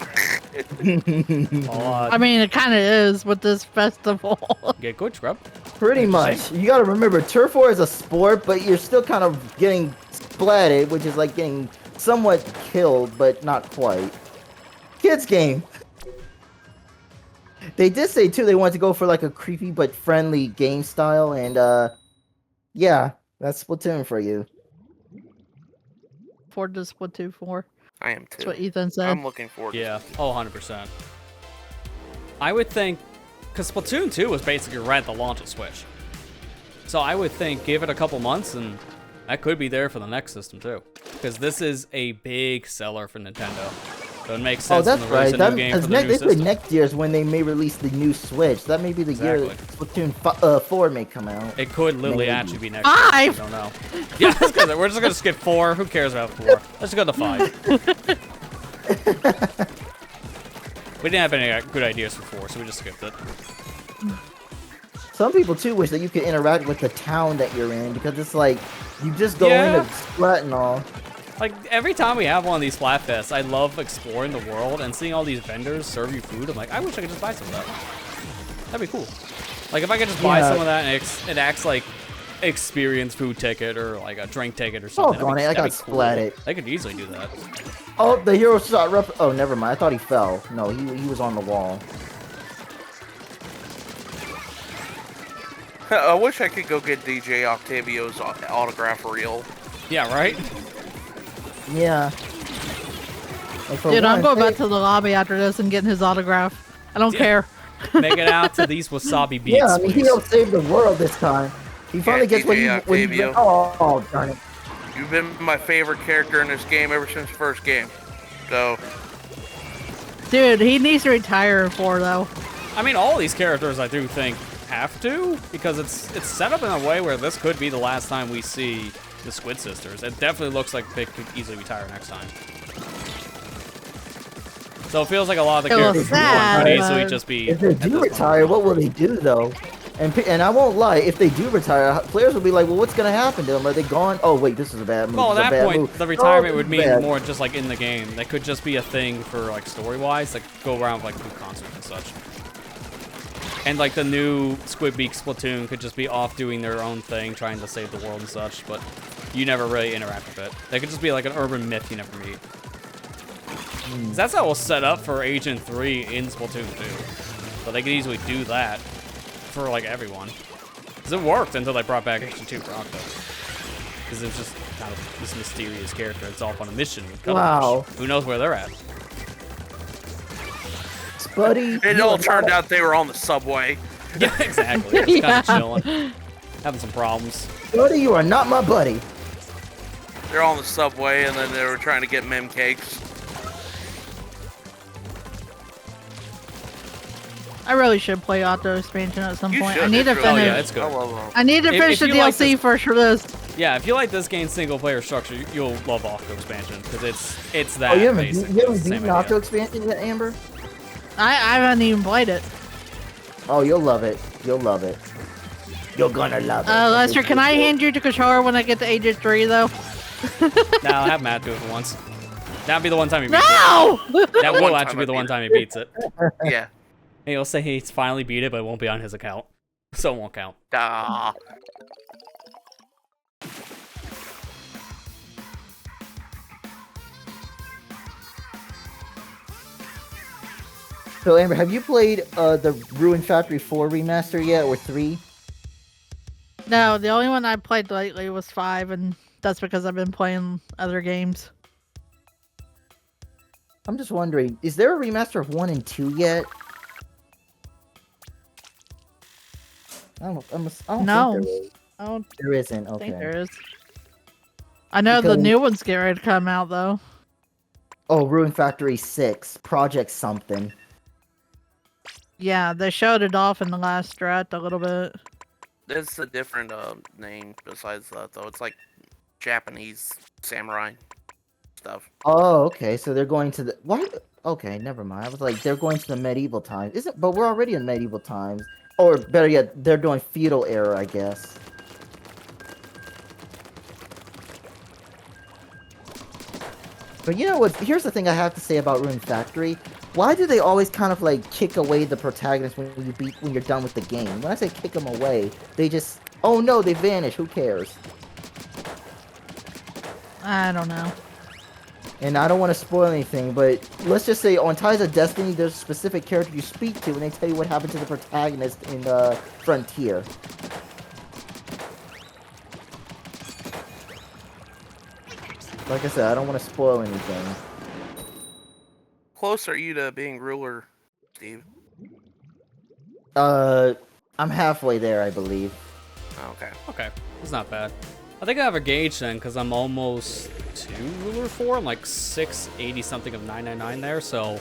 C: I mean, it kind of is with this festival.
A: Get good, scrub.
D: Pretty much. You gotta remember, Turf War is a sport, but you're still kind of getting splatted, which is like getting somewhat killed, but not quite. Kids game. They did say too they wanted to go for like a creepy but friendly game style, and yeah, that's Splatoon for you.
C: For the Splatoon 4.
B: I am too.
C: That's what Ethan said.
B: I'm looking forward to
A: Yeah, 100%. I would think, because Splatoon 2 was basically right at the launch of Switch. So I would think give it a couple months and that could be there for the next system too. Because this is a big seller for Nintendo. So it makes sense
D: Oh, that's
A: to release
D: right.
A: a new game for the new
D: They said
A: system.
D: next year is when they may release the new Switch. That may be the year
A: Exactly.
D: Splatoon 4 may come out.
A: It could literally
D: Maybe.
A: actually be next year. I don't know. Yeah, we're just going to skip 4. Who cares about 4? Let's go to 5. We didn't have any good ideas for 4, so we just skipped it.
D: Some people too wish that you could interact with the town that you're in, because it's like you just go in and splat and all.
A: Like, every time we have one of these Splatfests, I love exploring the world and seeing all these vendors serve you food. I'm like, I wish I could just buy some of that. That'd be cool. Like, if I could just buy some of that and it acts like experience food ticket or like a drink ticket or something.
D: Oh, I got splatted.
A: They could easily do that.
D: Oh, the hero shot oh, never mind. I thought he fell. No, he was on the wall.
B: I wish I could go get DJ Octavio's autograph reel.
A: Yeah, right?
D: Yeah.
C: Dude, I'm going back to the lobby after this and getting his autograph. I don't care.
A: Make it out to these wasabi beats.
D: Yeah, I mean, he helped save the world this time. He finally gets what he
B: Octavio.
D: oh, darn it.
B: You've been my favorite character in this game ever since the first game. So,
C: Dude, he needs to retire in 4, though.
A: I mean, all these characters, I do think, have to, because it's set up in a way where this could be the last time we see the Squid Sisters. It definitely looks like they could easily retire next time. So it feels like a lot of the characters could easily just be.
D: If they do retire, what will they do though? And I won't lie, if they do retire, players will be like, well, what's gonna happen to them? Are they gone? Oh wait, this is a bad move.
A: Well, at that point, the retirement would mean
D: bad.
A: more just like in the game. That could just be a thing for like story-wise, like go around with, like food concerts and such. And like the new Squidbeak Splatoon could just be off doing their own thing, trying to save the world and such, but you never really interact with it. They could just be like an urban myth you never meet. 'Cause that's how it was set up for Agent 3 in Splatoon 2. So they could easily do that for like everyone. Because it worked until they brought back Agent 2 for Octo. Because it's just kind of this mysterious character. It's off on a mission.
D: Wow.
A: Who knows where they're at?
D: Buddy,
B: it all turned out they were on the subway.
A: Yeah, exactly. Just kind of chilling. Having some problems.
D: Buddy, you are not my buddy.
B: They're on the subway and then they were trying to get mem cakes.
C: I really should play Auto Expansion at some
B: You
C: point.
B: should,
C: I need to
B: it's
C: finish.
B: really
A: yeah, it's good.
B: I love them.
C: I need to finish the
A: you like
C: DLC
A: this-
C: first for this.
A: Yeah, if you like this game's single player structure, you'll love Octo Expansion because it's that
D: Oh, you haven't
A: basic.
D: beaten
A: Same
D: Octo
A: idea.
D: Expansion yet, Amber?
C: I haven't even played it.
D: Oh, you'll love it. You'll love it. You're gonna love it.
C: Lester, can I hand you the controller when I get to Agent 3, though?
A: No, I'll have Matt do it for once. That'll be the one time he beats
C: No!
A: it. That
B: One
A: will
B: time
A: actually be
B: I
A: the
B: beat
A: one
B: it.
A: time he beats it.
B: Yeah.
A: And he'll say he's finally beat it, but it won't be on his account. So it won't count.
B: Ah.
D: So, Amber, have you played the Ruin Factory 4 remaster yet, or 3?
C: No, the only one I played lately was 5, and that's because I've been playing other games.
D: I'm just wondering, is there a remaster of 1 and 2 yet? I don't
C: No.
D: think there is.
C: I don't
D: There isn't.
C: think
D: Okay.
C: there is. I know the
D: Because-
C: new ones get ready to come out though.
D: Oh, Ruin Factory 6, Project something.
C: Yeah, they showed it off in the last direct a little bit.
B: It's a different name besides that, though. It's like Japanese samurai stuff.
D: Oh, okay. So they're going to the what? Okay, never mind. I was like, they're going to the medieval times. Isn't? But we're already in medieval times. Or better yet, they're doing feudal era, I guess. But you know what? Here's the thing I have to say about Ruin Factory. Why do they always kind of like kick away the protagonist when you're done with the game? When I say kick them away, they just oh no, they vanish. Who cares?
C: I don't know.
D: And I don't want to spoil anything, but let's just say on Ties of Destiny, there's a specific character you speak to, and they tell you what happened to the protagonist in Frontier. Like I said, I don't want to spoil anything.
B: Close are you to being ruler, Steve?
D: I'm halfway there, I believe.
B: Oh, okay.
A: Okay, it's not bad. I think I have a gauge then, because I'm almost 2 ruler 4. I'm like 680 something of 999 there, so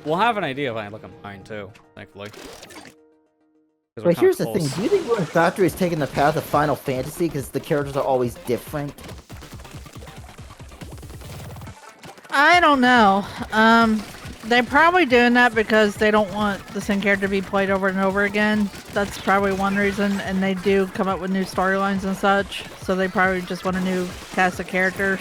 A: we'll have an idea if I look at mine too, thankfully. 'Cause we're
D: But
A: kinda
D: here's the
A: close.
D: thing, do you think Ruin Factory is taking the path of Final Fantasy because the characters are always different?
C: I don't know. They're probably doing that because they don't want the same character to be played over and over again. That's probably one reason, and they do come up with new storylines and such, so they probably just want a new cast of characters.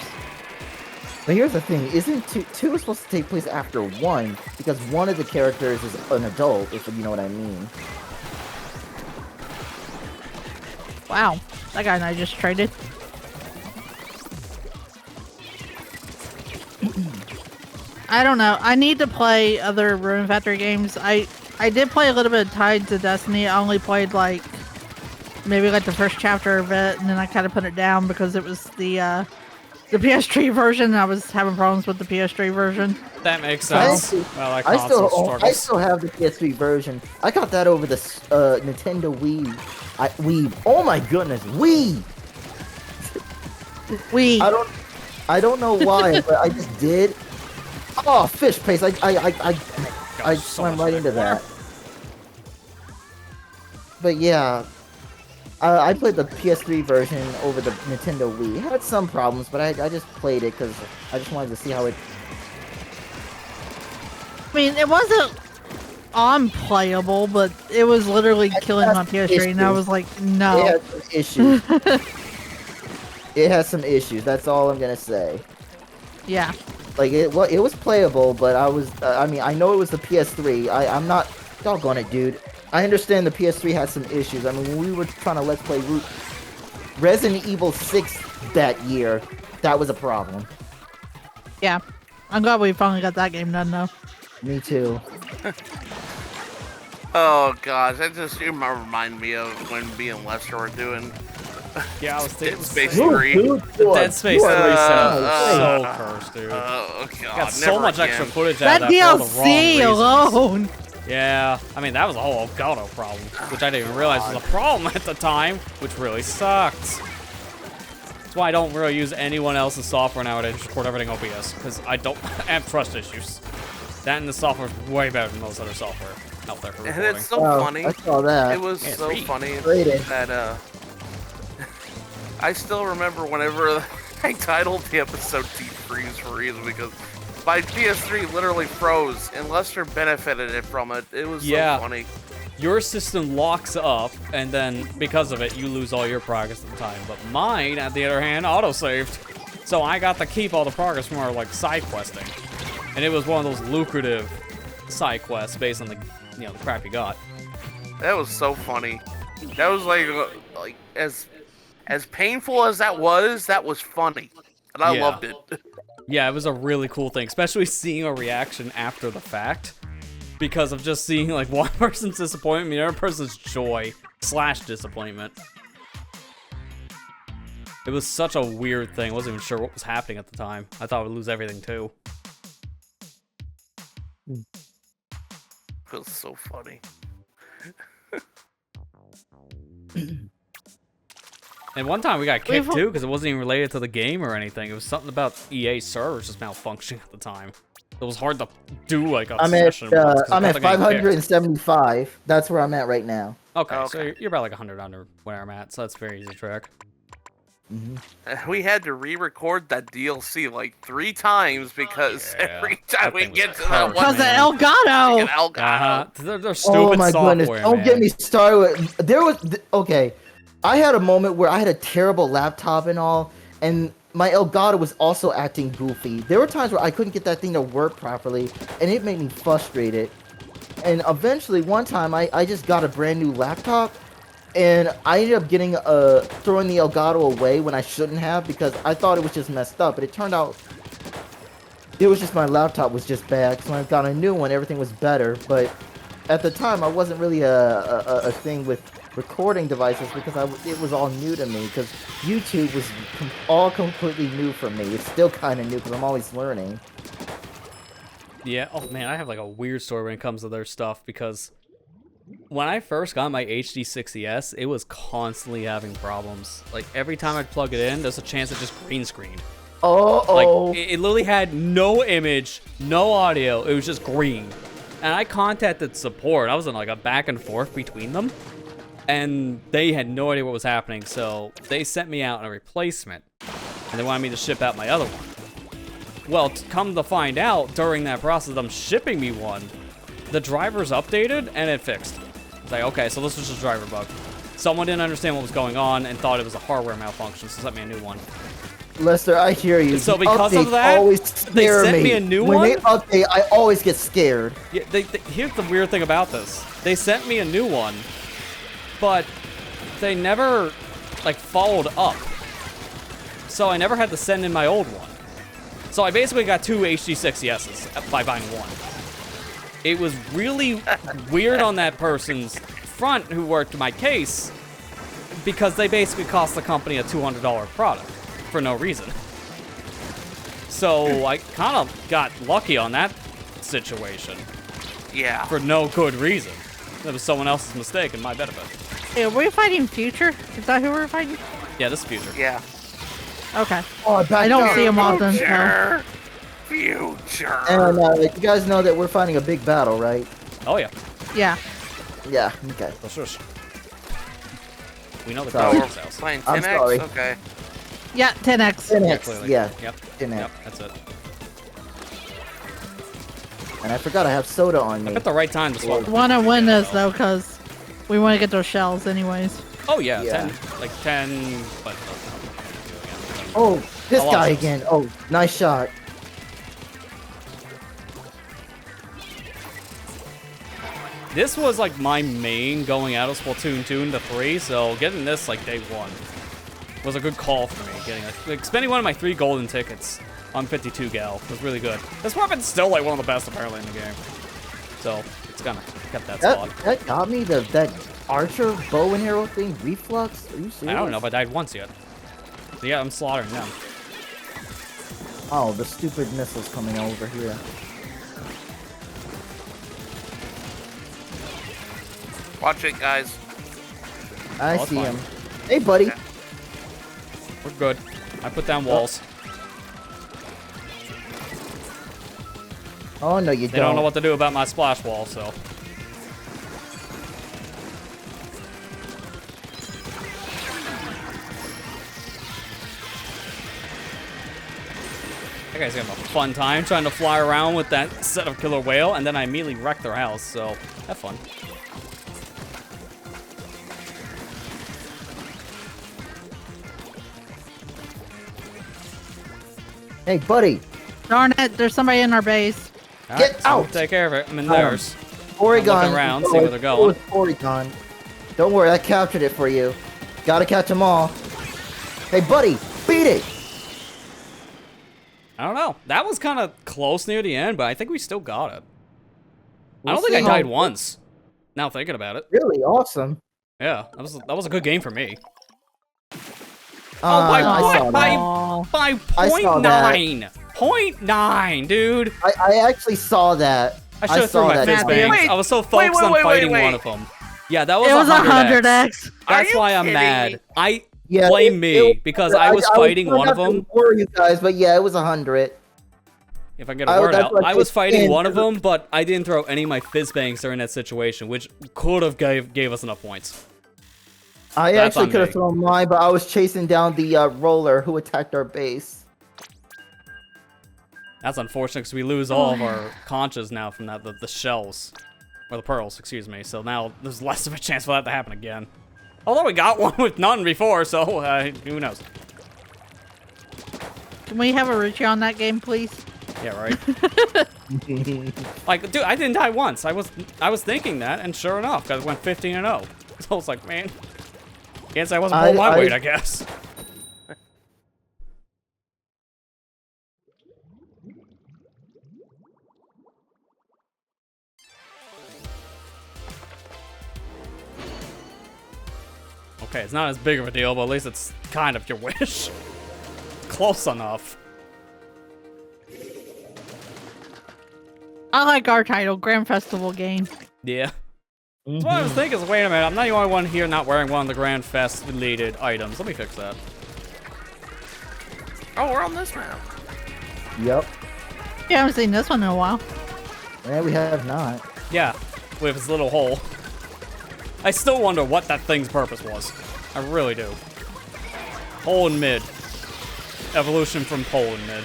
D: But here's the thing, isn't 2 is supposed to take place after 1, because one of the characters is an adult, if you know what I mean.
C: Wow, that guy and I just traded. I don't know. I need to play other Ruin Factory games. I did play a little bit of Tides of Destiny. I only played like maybe like the first chapter of it, and then I kind of put it down because it was the PS3 version. And I was having problems with the PS3 version.
A: That makes sense. Well, like console
D: I
A: struggles.
D: still have the PS3 version. I got that over the Nintendo Wii. Wii. Oh my goodness, Wii! I don't know why, but I just did. Oh, fish paste! I
A: so
D: swam
A: much
D: right into
A: back.
D: that. But yeah, I played the PS3 version over the Nintendo Wii. It had some problems, but I just played it because I just wanted to see how it.
C: I mean, it wasn't unplayable, but it was literally killing my PS3, and I was like, no.
D: It had some issues. It has some issues. That's all I'm gonna say.
C: Yeah.
D: Like it was playable, but I mean, I know it was the PS3. I'm not doggone it, dude. I understand the PS3 had some issues. I mean, when we were trying to let's play Resident Evil 6 that year, that was a problem.
C: Yeah. I'm glad we finally got that game done, though.
D: Me too.
B: Oh gosh, that just reminded me of when me and Lester were doing
A: Yeah, I was thinking
B: Dead Space
A: the
B: 3.
A: Dead Space 3
B: uh,
A: so cursed, dude.
B: Oh god,
A: Got so
B: never
A: much
B: again.
A: extra footage out
C: That
A: of that for all the wrong
C: DLC
A: reasons.
C: alone!
A: Yeah, I mean, that was a whole Elgato problem, which I didn't even realize was a problem at the time, which really sucked. That's why I don't really use anyone else's software nowadays to record everything OBS, because I don't have trust issues. That and the software is way better than most other software out there for
B: And
A: recording.
B: it's so
D: Oh,
B: funny.
D: I saw that.
B: It was
A: Yeah, it's
B: so
A: free.
B: funny
D: Rated.
B: that I still remember whenever I titled the episode Deep Freeze for a reason because my PS3 literally froze and Lester benefited from it. It was
A: Yeah.
B: so funny.
A: Your system locks up, and then because of it, you lose all your progress at the time. But mine, on the other hand, auto-saved. So I got to keep all the progress from our, like, side questing. And it was one of those lucrative side quests based on the, you know, the crap you got.
B: That was so funny. That was like as painful as that was funny. And I
A: Yeah.
B: loved it.
A: Yeah, it was a really cool thing, especially seeing a reaction after the fact. Because of just seeing, like, one person's disappointment and the other person's joy / disappointment. It was such a weird thing. I wasn't even sure what was happening at the time. I thought I would lose everything, too.
B: It was so funny.
A: And one time we got kicked
C: We've-
A: too because it wasn't even related to the game or anything. It was something about EA servers just malfunctioning at the time. It was hard to do like a
D: I'm at
A: session once 'cause
D: I'm
A: I
D: at
A: kept getting kicked.
D: 575. That's where I'm at right now.
A: Okay, so
B: Okay.
A: you're about like 100 under where I'm at, so that's very easy to track.
B: We had to re-record that DLC like 3 times because
A: Yeah,
B: every time
A: that
B: we
A: thing was
B: get to that
A: cursed,
B: one
C: Because of
A: man.
C: Elgato.
B: Elgato.
A: They're stupid
D: Oh my
A: software,
D: goodness! Don't
A: man.
D: get me started. There was okay. I had a moment where I had a terrible laptop and all, and my Elgato was also acting goofy. There were times where I couldn't get that thing to work properly, and it made me frustrated. And eventually, one time, I just got a brand new laptop, and I ended up getting throwing the Elgato away when I shouldn't have because I thought it was just messed up. But it turned out it was just my laptop was just bad. So when I got a new one, everything was better. But at the time, I wasn't really a thing with recording devices because it was all new to me because YouTube was all completely new for me. It's still kind of new because I'm always learning.
A: Yeah, oh man, I have like a weird story when it comes to their stuff because when I first got my HD60S, it was constantly having problems. Like every time I'd plug it in, there's a chance it just green screen. Like it literally had no image, no audio. It was just green. And I contacted support. I was in like a back and forth between them. And they had no idea what was happening, so they sent me out a replacement. And they wanted me to ship out my other one. Well, come to find out, during that process of them shipping me one, the drivers updated and it fixed. It's like, okay, so this was just a driver bug. Someone didn't understand what was going on and thought it was a hardware malfunction, so sent me a new one.
D: Lester, I hear you.
A: So
D: The
A: because of
D: updates
A: that,
D: always
A: they
D: scare
A: sent me a new
D: when
A: one?
D: they update, I always get scared.
A: Yeah, here's the weird thing about this. They sent me a new one, but they never, like, followed up. So I never had to send in my old one. So I basically got 2 HD60Ss by buying one. It was really weird on that person's front who worked my case because they basically cost the company a $200 product for no reason. So I kind of got lucky on that situation
B: Yeah.
A: for no good reason. That was someone else's mistake and my benefit.
C: Hey, are we fighting Future? Is that who we're fighting?
A: Yeah, this is Future.
B: Yeah.
C: Okay.
D: Oh,
C: I don't see him often. So.
B: Future. Future.
D: And you guys know that we're fighting a big battle, right?
A: Oh yeah.
C: Yeah.
D: Yeah. Okay.
A: Well, shush. We know the
D: Sorry.
B: Oh,
A: crowd
B: we're
A: is house.
B: playing
D: I'm
B: 10X?
D: sorry.
B: Okay.
C: Yeah, 10x.
D: 10x.
A: Clearly.
D: Yeah.
A: Yep.
D: 10x.
A: Yep. That's it.
D: And I forgot I have soda on me.
A: At the right time to swap.
C: Want to win this though, because we want to get those shells anyways.
A: Oh yeah,
D: Yeah.
A: 10, like 10, but
D: Oh, this
A: I lost
D: guy
A: it.
D: again. Oh, nice shot.
A: this was like my main going out of Splatoon 2 into 3, so getting this like day one was a good call for me. Getting like spending one of my 3 golden tickets on 52 gal was really good. This weapon's still like one of the best apparently in the game, so it's gonna get that spot.
D: That got me. That archer bow and arrow thing. Reflux. Are you serious?
A: I don't know if I died once yet. But yeah, I'm slaughtering them.
D: Oh, the stupid missiles coming over here.
B: Watch it, guys.
D: I
A: Oh, it's
D: see
A: fine.
D: him. Hey, buddy.
B: Yeah.
A: We're good. I put down walls.
D: Oh no, you
A: They don't know what to do about my splash wall, so. That guy's having a fun time trying to fly around with that set of killer whale, and then I immediately wrecked their house, so have fun.
D: Hey, buddy.
C: Darn it, there's somebody in our base.
A: All
D: Get
A: right, so we'll
D: out!
A: take care of it. I'm in
D: Oh.
A: theirs.
D: Oregon.
A: looking around, see where they're going.
D: Oregon. Don't worry, I captured it for you. Gotta catch them all. Hey, buddy, beat it!
A: I don't know. That was kind of close near the end, but I think we still got it. I
D: We'll
A: don't think I
D: see
A: died
D: how-
A: once. Now thinking about it.
D: Really awesome.
A: Yeah, that was a good game for me.
D: I saw that.
C: Aw.
A: By
D: I saw that.
A: 0.9. 0.9, dude.
D: I actually saw that.
A: I should have threw
D: saw
A: my
D: that.
A: fist
C: Matthew.
A: bangs.
B: Wait,
A: I was so focused on
B: wait,
A: fighting
B: wait.
A: one of them. Yeah, that was
C: It was
A: 100x.
C: 100x.
A: That's
B: you
A: why I'm
B: kidding
A: mad.
B: me?
A: Blame me because I was fighting one of them.
D: Worry you guys, but yeah, it was 100.
A: If I can get a word out, I was fighting
D: in.
A: one of them, but I didn't throw any of my fizz bangs during that situation, which could have gave us enough points.
D: I
A: That's
D: actually
A: on
D: could have
A: me.
D: thrown mine, but I was chasing down the roller who attacked our base.
A: That's unfortunate because we lose all of our conchas now from that the shells. Or the pearls, excuse me. So now there's less of a chance for that to happen again. Although we got one with none before, so who knows?
C: Can we have a Ruchi on that game, please?
A: Yeah, right. Like, dude, I didn't die once. I was thinking that, and sure enough, because it went 15-0. So I was like, man, can't say I wasn't pulling my weight, I guess. Okay, it's not as big of a deal, but at least it's kind of your wish. Close enough.
C: I like our title, Grand Festival game.
A: Yeah. That's what I was thinking. Is, wait a minute, I'm not the only one here not wearing one of the Grand Fest related items. Let me fix that.
B: Oh, we're on this map.
D: Yep.
C: You haven't seen this one in a while.
D: Yeah, we have not.
A: Yeah, with his little hole. I still wonder what that thing's purpose was. I really do. Hole in mid. Evolution from pole in mid.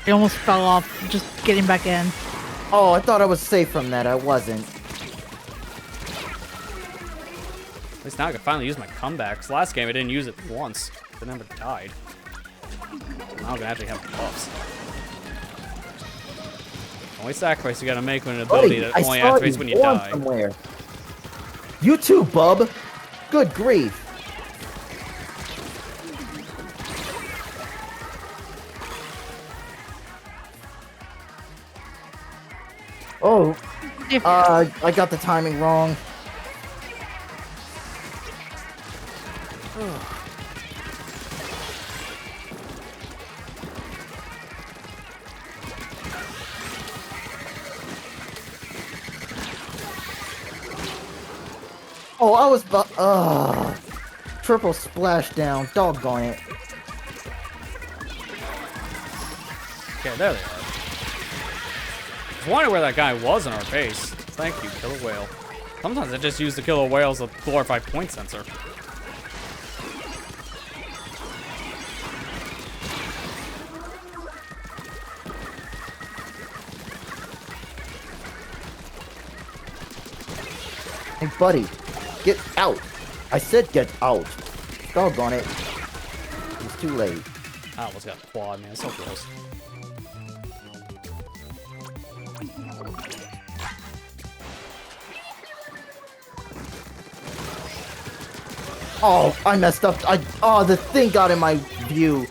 C: He almost fell off just getting back in.
D: Oh, I thought I was safe from that. I wasn't.
A: At least now I can finally use my comebacks. Last game I didn't use it once. I never died. Now I can actually have buffs. Only sacrifice you gotta make when an ability that only activates when you die.
D: Somewhere. You too, bub. Good grief. Oh, I got the timing wrong. Oh, I was triple splashdown. Doggone it.
A: Okay, there they are. I was wondering where that guy was in our base. Thank you, Killer Whale. Sometimes I just use the Killer Whale as a glorified point sensor.
D: Hey, buddy, get out. I said get out. Doggone it. It's too late.
A: I almost got quad, man. So close.
D: Oh, I messed up. The thing got in my view.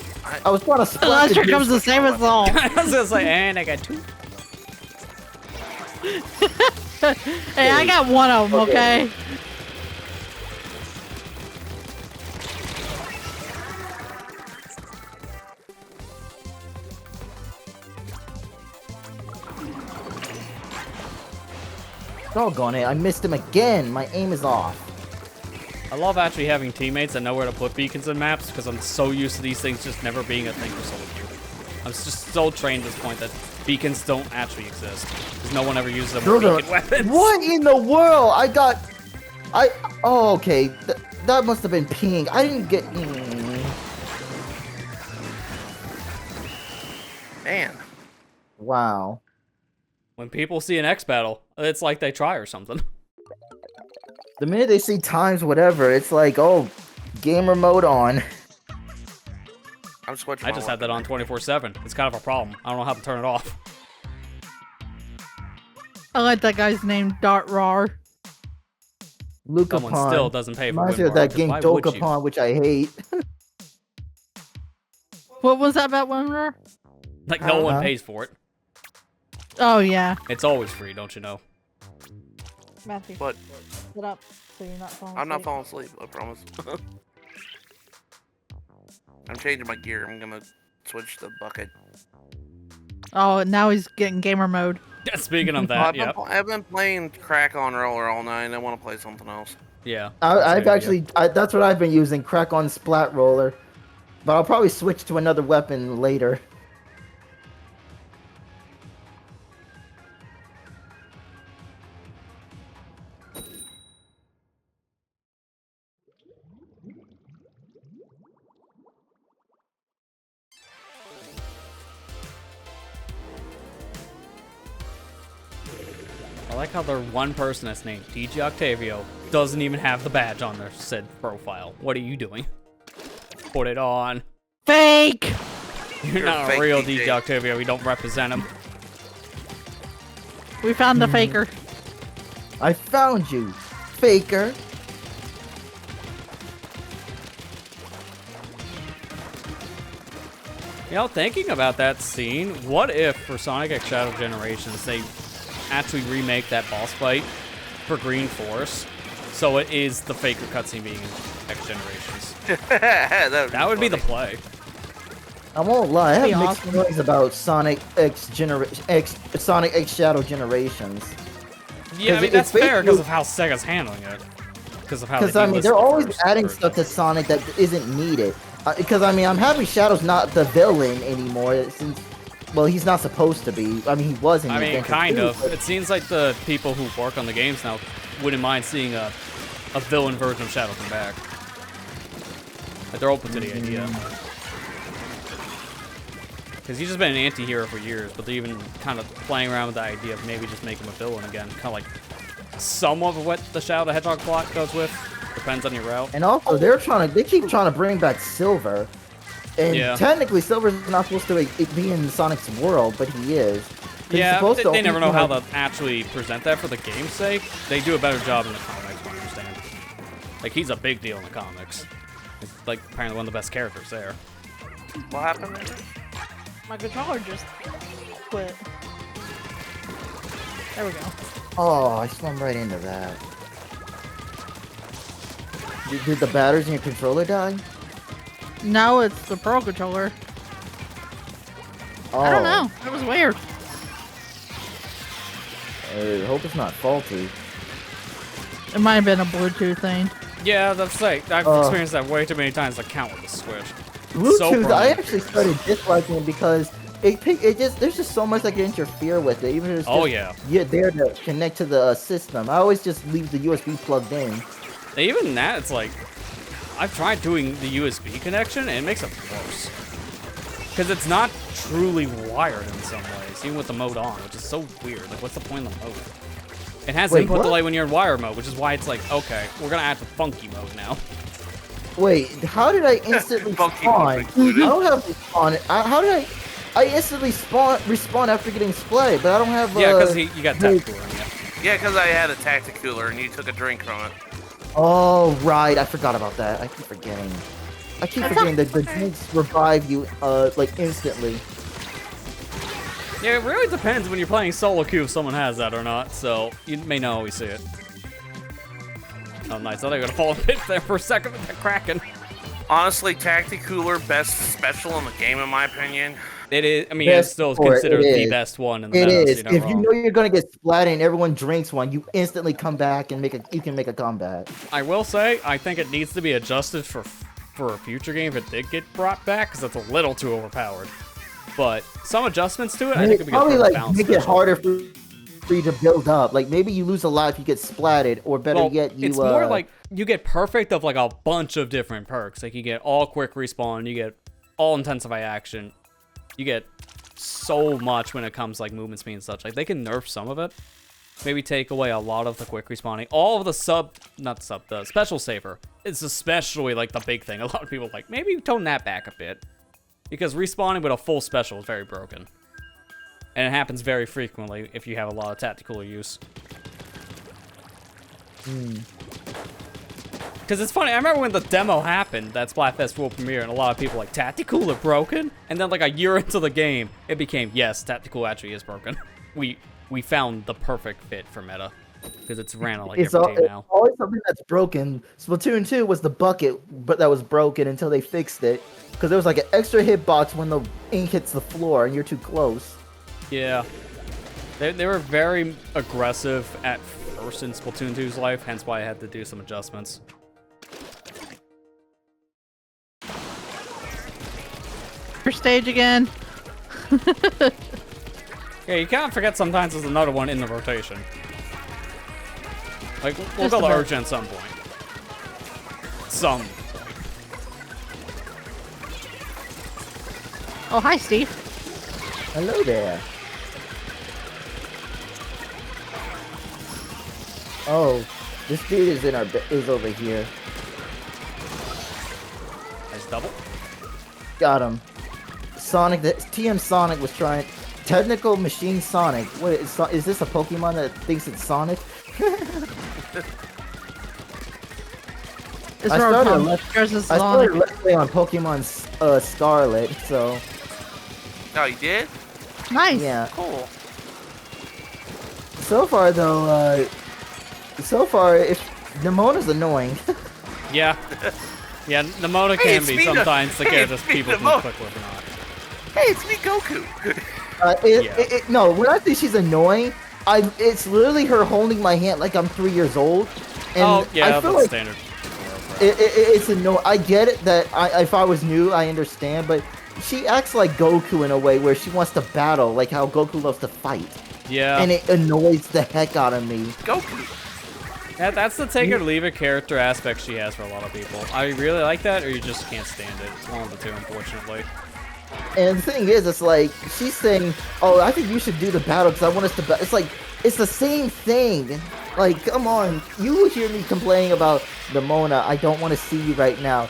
D: I was trying to split
C: Last year comes to save us all.
A: I was just like, and I got two.
C: Hey, I got one of them, okay?
D: Doggone it, I missed him again. My aim is off.
A: I love actually having teammates that know where to put beacons in maps because I'm so used to these things just never being a thing for solo queue. I'm just so trained at this point that beacons don't actually exist because no one ever uses them with beacon weapons.
D: What in the world? Oh, okay. That must have been ping. I didn't get.
B: Man.
D: Wow.
A: When people see an X battle, it's like they try or something.
D: The minute they see times whatever, it's like, oh, gamer mode on.
B: I'm switching.
A: I just had that on 24/7. It's kind of a problem. I don't know how to turn it off.
C: I like that guy's name, Dart Rar.
A: Someone still doesn't pay for
D: Reminds me of that game Dokapon, which I hate.
C: What was that about Winrar?
A: Like, no one pays for it.
C: Oh, yeah.
A: It's always free, don't you know?
C: Matthew.
B: What?
C: Sit up so you're not falling
B: I'm not falling asleep, I promise. I'm changing my gear. I'm gonna switch the bucket.
C: Oh, now he's getting gamer mode.
A: Yeah, speaking of that, yeah.
B: I've been playing Crack on Roller all night. I want to play something else.
A: Yeah.
D: That's what I've been using, Crack on Splat Roller. But I'll probably switch to another weapon later.
A: I like how the one person that's named DJ Octavio doesn't even have the badge on their said profile. What are you doing? Put it on.
C: Fake!
A: You're not a real DJ Octavio. We don't represent him.
C: We found the faker.
D: I found you, faker.
A: You know, thinking about that scene, what if for Sonic X Shadow Generations they actually remake that boss fight for Green Force, so it is the faker cutscene being in X Generations? that would be the play.
D: I won't lie, I have
C: That'd be
D: mixed
C: awesome.
D: feelings about Sonic X Shadow Generations.
A: Yeah, I mean, that's fair because of how Sega's handling it. Because
D: I mean, they're always adding stuff to Sonic that isn't needed. Because I mean, I'm happy Shadow's not the villain anymore. Since, well, he's not supposed to be. I mean, he wasn't.
A: I mean, kind of. It seems like the people who work on the games now wouldn't mind seeing a villain version of Shadow come back. Like, they're open to the idea. Because he's just been an anti-hero for years, but they're even kind of playing around with the idea of maybe just making him a villain again. Kind of like some of what the Shadow the Hedgehog plot goes with. Depends on your route.
D: And also, they keep trying to bring back Silver. And technically, Silver's not supposed to be in Sonic's world, but he is.
A: Yeah, but they never know how to actually present that for the game's sake. They do a better job in the comics, I understand. Like, he's a big deal in the comics. He's, like, apparently one of the best characters there.
B: What happened?
C: My controller just quit. There we go.
D: Oh, I swung right into that. Did the batteries in your controller die?
C: No, it's the Pro Controller.
D: Oh.
C: I don't know. That was weird.
D: I hope it's not faulty.
C: It might have been a Bluetooth thing.
A: Yeah, that's like, I've experienced that way too many times. I count with the Switch.
D: Bluetooth, I actually started disliking it because there's just so much that can interfere with it. Even if it's just, you're there to connect to the system. I always just leave the USB plugged in.
A: Even that, it's like, I've tried doing the USB connection, and it makes it worse. Because it's not truly wired in some ways, even with the mode on, which is so weird. Like, what's the point of the mode? It has input delay when you're in wire mode, which is why it's like, okay, we're gonna add the funky mode now.
D: Wait, how did I instantly spawn? I don't have respawn. How did I instantly respawn after getting splayed, but I don't have.
A: Yeah, because you got Tacticooler in you.
B: Yeah, because I had a Tacticooler and you took a drink from it.
D: Oh right, I forgot about that. I keep forgetting. that the drinks revive you like instantly.
A: Yeah, it really depends when you're playing solo queue if someone has that or not, so you may not always see it. Oh, nice. I thought I was gonna fall in pit there for a second with that Kraken.
B: Honestly, Tacticooler, best special in the game, in my opinion.
A: It is. I mean, it's still considered the best one in the meta.
D: It is. If you know you're gonna get splatted and everyone drinks one, you instantly come back and you can make a comeback.
A: I will say, I think it needs to be adjusted for a future game if it did get brought back, because it's a little too overpowered. But some adjustments to it, I think it'd be
D: probably
A: like
D: make it harder for you to build up. Like maybe you lose a lot if you get splatted, or better yet, you.
A: It's more like you get perfect of like a bunch of different perks. Like you get all quick respawn, you get all intensify action, you get so much when it comes like movement speed and such. Like they can nerf some of it, maybe take away a lot of the quick respawning. All of the the special saver. It's especially like the big thing. A lot of people like maybe tone that back a bit. Because respawning with a full special is very broken. And it happens very frequently if you have a lot of tactical use. Because it's funny, I remember when the demo happened, that Splatfest World Premiere, and a lot of people like, Tactical are broken? And then like a year into the game, it became, yes, Tactical actually is broken. We found the perfect fit for meta. Because it's ran on like every team now.
D: It's always something that's broken. Splatoon 2 was the bucket, but that was broken until they fixed it. because there was like an extra hitbox when the ink hits the floor and you're too close.
A: Yeah. They were very aggressive at first in Splatoon 2's life, hence why I had to do some adjustments.
C: Your stage again.
A: Yeah, you can't forget sometimes there's another one in the rotation. Like, we'll
C: Just
A: go to
C: a bit.
A: Urge at some point. Some point.
C: Oh, hi, Steve.
D: Hello there. Oh, this dude is over here.
A: Nice double.
D: Got him. Sonic, the TM Sonic was trying. Technical Machine Sonic. What is this a Pokemon that thinks it's Sonic?
C: It's
D: I
C: where
D: started a
C: Pom
D: let's
C: yours is
D: I
C: long.
D: started Let's Play on Pokemon Scarlet, so
B: Oh, you did?
C: Nice.
D: yeah.
B: Cool.
D: So far though, if Nemona's annoying.
A: Yeah. Yeah, Nemona
B: Hey,
A: can
B: it's
A: be
B: me,
A: sometimes the
B: hey,
A: characters
B: it's me,
A: people can
B: Nemona.
A: click with or not.
B: Hey, it's me, Goku.
A: Yeah.
D: No, when I say she's annoying, it's literally her holding my hand like I'm 3 years old. And
A: Oh, yeah,
D: I
A: that's
D: feel like
A: standard.
D: it's annoying. I get it that if I was new, I understand, but she acts like Goku in a way where she wants to battle, like how Goku loves to fight.
A: Yeah.
D: And it annoys the heck out of me.
B: Goku.
A: That's the take it or leave it character aspect she has for a lot of people. I really like that, or you just can't stand it. It's one of the two, unfortunately.
D: And the thing is, it's like, she's saying, oh, I think you should do the battle because I want us to battle. It's like, it's the same thing. Like, come on. You hear me complaining about Nemona. I don't want to see you right now.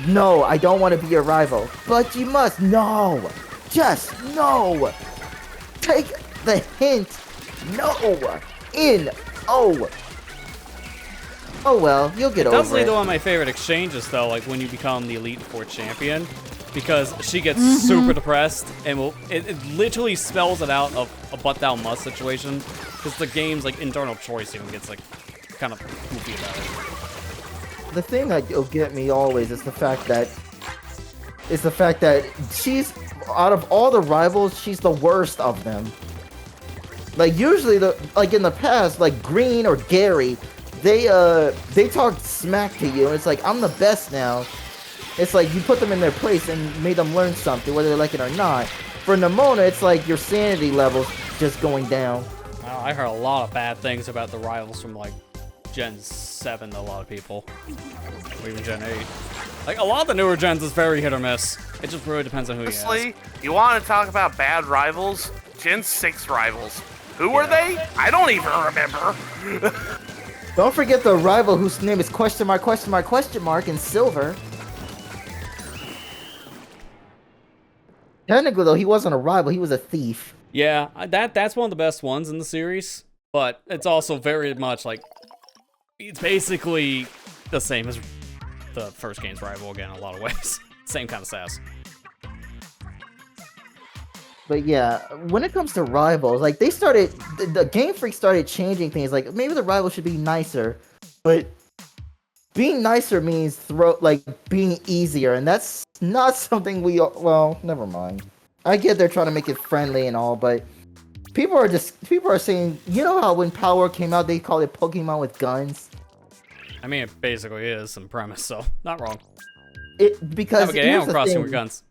D: No, I don't want to be your rival. But you must. No. Just no. Take the hint. No. Oh. Oh well, you'll get over it.
A: That's lead to one of my favorite exchanges, though, like when you become the Elite Four champion, because she gets super depressed, and it literally spells it out of a butt thou must situation, because the game's like internal choice even gets like kind of goofy about it.
D: The thing that'll get me always is the fact that she's, out of all the rivals, she's the worst of them. Like usually in the past, like Green or Gary, they talk smack to you, and it's like, I'm the best now. It's like you put them in their place and made them learn something, whether they like it or not. For Nemona, it's like your sanity level's just going down.
A: I heard a lot of bad things about the rivals from like Gen 7 to a lot of people, or even Gen 8. Like a lot of the newer gens is very hit or miss. It just really depends on who you ask.
B: Honestly, you want to talk about bad rivals? Gen 6 rivals. Who were they? I don't even remember.
D: Don't forget the rival whose name is question mark in silver. Technically, though, he wasn't a rival. He was a thief.
A: Yeah, that's one of the best ones in the series, but it's also very much like, it's basically the same as the first game's rival again in a lot of ways. Same kind of sass.
D: But yeah, when it comes to rivals, like the Game Freak started changing things. Like maybe the rival should be nicer, but being nicer means being easier, and that's not something well, never mind. I get they're trying to make it friendly and all, but people are saying, you know how when Power came out, they called it Pokemon with guns.
A: I mean, it basically is some premise, so not wrong.
D: Because
A: Okay, Animal Crossing with guns.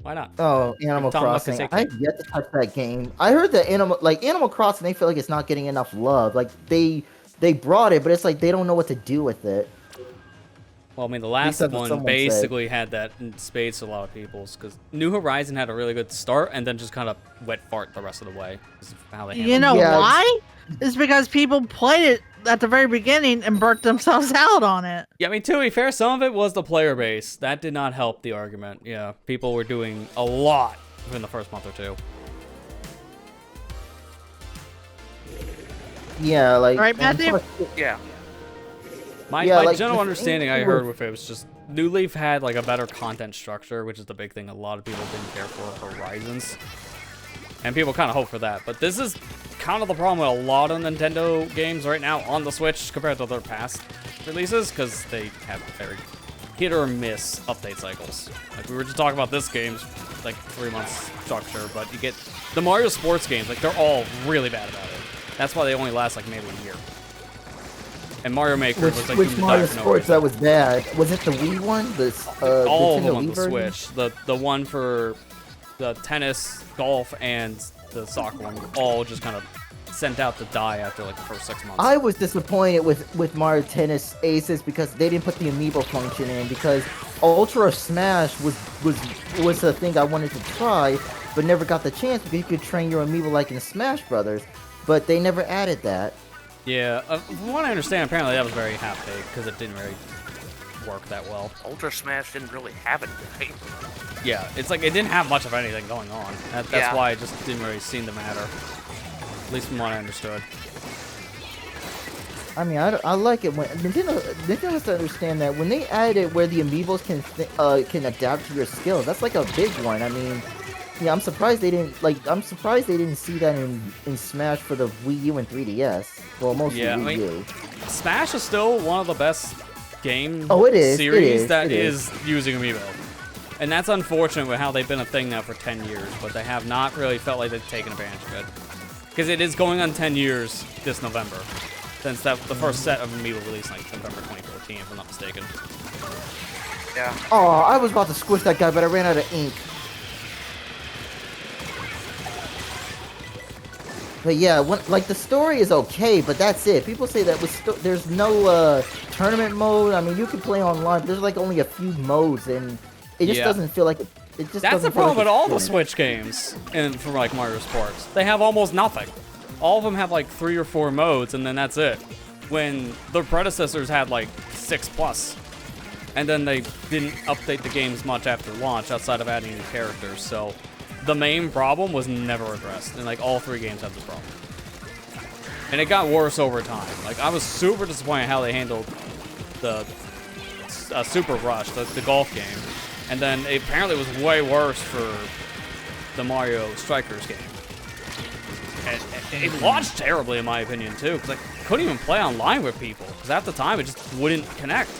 A: Why not?
D: Oh, Animal
A: Tom Nook is
D: Crossing.
A: taking-
D: I've yet to touch that game. I heard that Animal Crossing, they feel like it's not getting enough love. Like they brought it, but it's like they don't know what to do with it.
A: Well, I mean, the last
D: That's what
A: one
D: someone
A: basically had that in spades to a lot of people's, because New Horizon had a really good start and then just kind of wet fart the rest of the way. This is how they
C: You
A: handled
C: know
A: it.
D: Yeah.
C: why? It's because people played it at the very beginning and burnt themselves out on it.
A: Yeah, I mean, to be fair, some of it was the player base. That did not help the argument. Yeah, people were doing a lot within the first month or two.
D: Yeah, like
C: Right,
D: and
C: Matthew?
D: plus-
B: Yeah.
A: My
D: Yeah, like,
A: general
D: the
A: understanding
D: thing
A: I heard
D: with-
A: with it was just New Leaf had like a better content structure, which is the big thing a lot of people didn't care for Horizons. And people kind of hope for that. But this is kind of the problem with a lot of Nintendo games right now on the Switch compared to their past releases, because they have very hit or miss update cycles. Like we were just talking about this game's like 3 months structure, but you get the Mario sports games, like they're all really bad about it. That's why they only last like maybe a year. And Mario Maker was like
D: which Mario Sports that was bad? Was it the Wii one?
A: All of
D: Nintendo
A: them on
D: Wii
A: the
D: version?
A: Switch. The one for the tennis, golf, and the soccer one were all just kind of sent out to die after like the first 6 months.
D: I was disappointed with Mario Tennis Aces because they didn't put the amiibo function in, because Ultra Smash was a thing I wanted to try but never got the chance, because you could train your amiibo like in Smash Brothers, but they never added that.
A: Yeah, from what I understand, apparently that was very half-baked because it didn't really work that well.
B: Ultra Smash didn't really have anything.
A: Yeah, it's like it didn't have much of anything going on. That's why it just didn't really seem to matter. At least from what I understood.
D: I mean, I like it when Nintendo has to understand that when they added it where the amiibos can adapt to your skills. That's like a big one. I mean, yeah, I'm surprised they didn't see that in Smash for the Wii U and 3DS. Well, mostly Wii U.
A: Smash is still one of the best game
D: series
A: that is using amiibo. And that's unfortunate with how they've been a thing now for 10 years, but they have not really felt like they've taken advantage of it. Because it is going on 10 years this November, since the first set of amiibo released like November 2014, if I'm not mistaken.
B: Yeah.
D: Oh, I was about to squish that guy, but I ran out of ink. But yeah, like the story is okay, but that's it. People say that there's no tournament mode. I mean, you can play online, but there's like only a few modes, and it just doesn't feel like it.
A: That's the problem with all the Switch games, and for like Mario Sports, they have almost nothing. All of them have like 3 or 4 modes, and then that's it. When their predecessors had like 6+, and then they didn't update the games much after launch, outside of adding new characters. So the main problem was never addressed, and like all 3 games have this problem. And it got worse over time. Like I was super disappointed how they handled the Super Rush, the golf game. And then it apparently was way worse for the Mario Strikers game. And it launched terribly, in my opinion, too, because I couldn't even play online with people, because at the time it just wouldn't connect.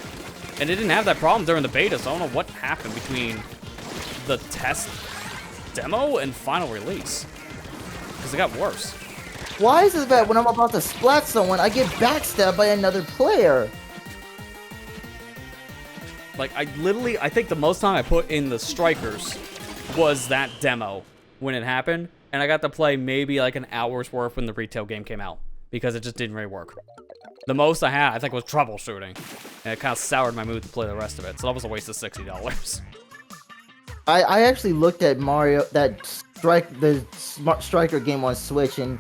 A: And it didn't have that problem during the beta, so I don't know what happened between the test demo and final release, because it got worse.
D: Why is it that when I'm about to splat someone, I get backstabbed by another player?
A: Like, I think the most time I put in the Strikers was that demo when it happened, and I got to play maybe like an hour's worth when the retail game came out, because it just didn't really work. The most I had, I think, was troubleshooting, and it kind of soured my mood to play the rest of it, so that was a waste of $60.
D: I actually looked at the Striker game on Switch, and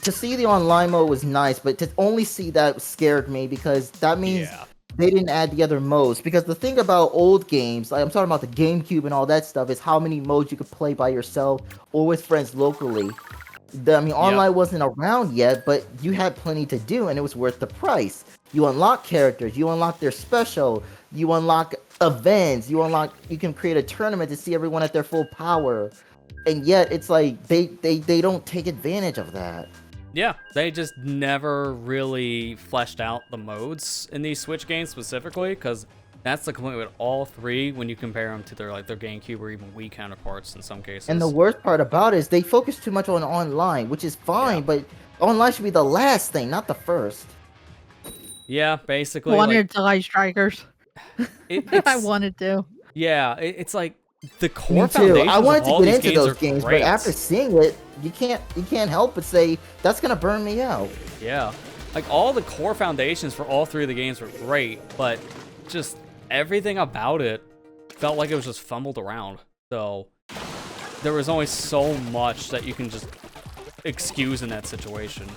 D: to see the online mode was nice, but to only see that scared me, because that means they didn't add the other modes. Because the thing about old games, like I'm talking about the GameCube and all that stuff, is how many modes you could play by yourself or with friends locally. Online wasn't around yet, but you had plenty to do, and it was worth the price. You unlock characters, you unlock their special, you unlock events, you can create a tournament to see everyone at their full power. And yet, it's like, they don't take advantage of that.
A: Yeah, they just never really fleshed out the modes in these Switch games specifically, because that's the complaint with all 3 when you compare them to their GameCube or even Wii counterparts in some cases.
D: And the worst part about it is they focus too much on online, which is fine, but online should be the last thing, not the first.
A: Yeah, basically.
C: I wanted to like Strikers. I wanted to.
A: Yeah, it's like the core
D: Me too.
A: foundations
D: I wanted
A: of
D: to
A: all
D: get
A: these
D: into those
A: are
D: games,
A: great.
D: but after seeing it, you can't help but say that's gonna burn me out.
A: Yeah, like all the core foundations for all 3 of the games were great, but just everything about it felt like it was just fumbled around. So there was only so much that you can just excuse in that situation.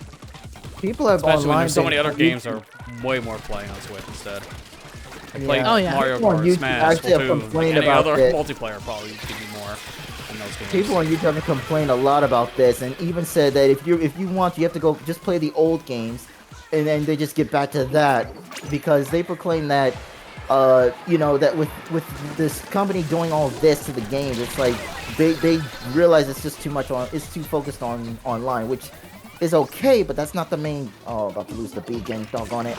D: People have
A: Especially when
D: online
A: there's so many other games are way more playing on Switch instead. Like Mario Kart, Smash, Splatoon, any other multiplayer probably give you more in those games.
D: People on YouTube have complained a lot about this, and even said that if you want, you have to go just play the old games, and then they just get back to that, because they proclaim that, that with this company doing all this to the games, it's like they realize it's just too much it's too focused on online, which is okay, but that's not the main. Oh, about to lose the B game, doggone it.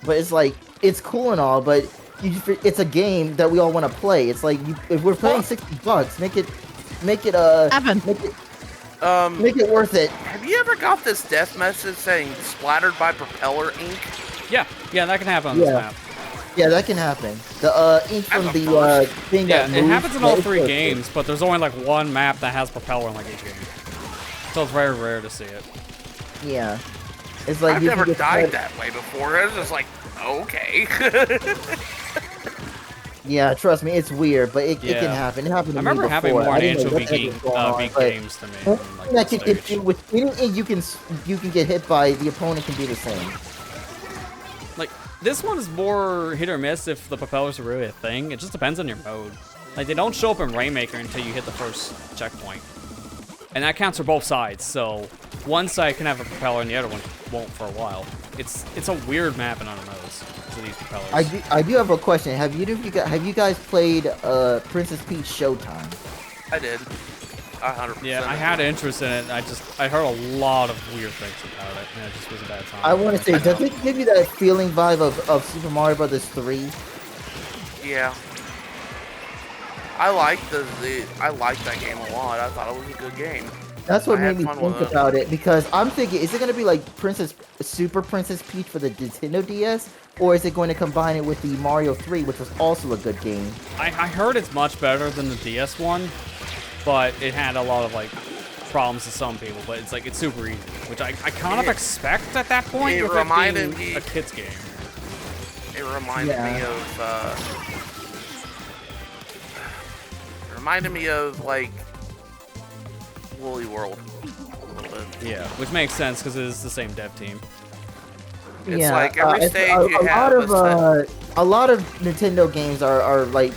D: but it's like it's cool and all, but it's a game that we all want to play. It's like if we're paying $60, make it
C: Happen.
D: make it worth it.
B: Have you ever got this death message saying splattered by propeller ink?
A: Yeah, that can happen on this map.
D: Yeah, that can happen. The ink from the thing
A: Yeah,
D: that
A: it
D: moves,
A: happens in all 3 games, but there's only like 1 map that has propeller in like each game. So it's very rare to see it.
D: Yeah. It's like
B: I've never died that way before. It's just like, okay.
D: Yeah, trust me, it's weird, but it can happen. It happened to me
A: I remember
D: before.
A: having more
D: anchovy
A: games to me. Than, like,
D: with any ink, you can get hit by, the opponent can do the same.
A: Like, this one is more hit or miss if the propellers are really a thing. It just depends on your mode. Like, they don't show up in Rainmaker until you hit the first checkpoint. And that counts for both sides, so one side can have a propeller and the other one won't for a while. It's a weird map in other modes to these propellers.
D: I do have a question. Have you guys played Princess Peach Showtime?
B: I did. 100%.
A: Yeah, I had interest in it. I heard a lot of weird things about it, and it just was a bad time.
D: I want to say, does it give you that feeling vibe of Super Mario Brothers 3?
B: Yeah. I liked I liked that game a lot. I thought it was a good game.
D: That's what made me think about it, because I'm thinking, is it going to be like Super Princess Peach for the Nintendo DS, or is it going to combine it with the Mario 3, which was also a good game?
A: I heard it's much better than the DS one, but it had a lot of like problems to some people. But it's like it's super easy, which I kind of expect at that point.
B: It reminded me
A: a kid's game.
B: It reminded me of. Reminded me of like Woolly World a little bit.
A: Yeah, which makes sense because it is the same dev team.
B: It's like every stage you have
D: a lot of Nintendo games are like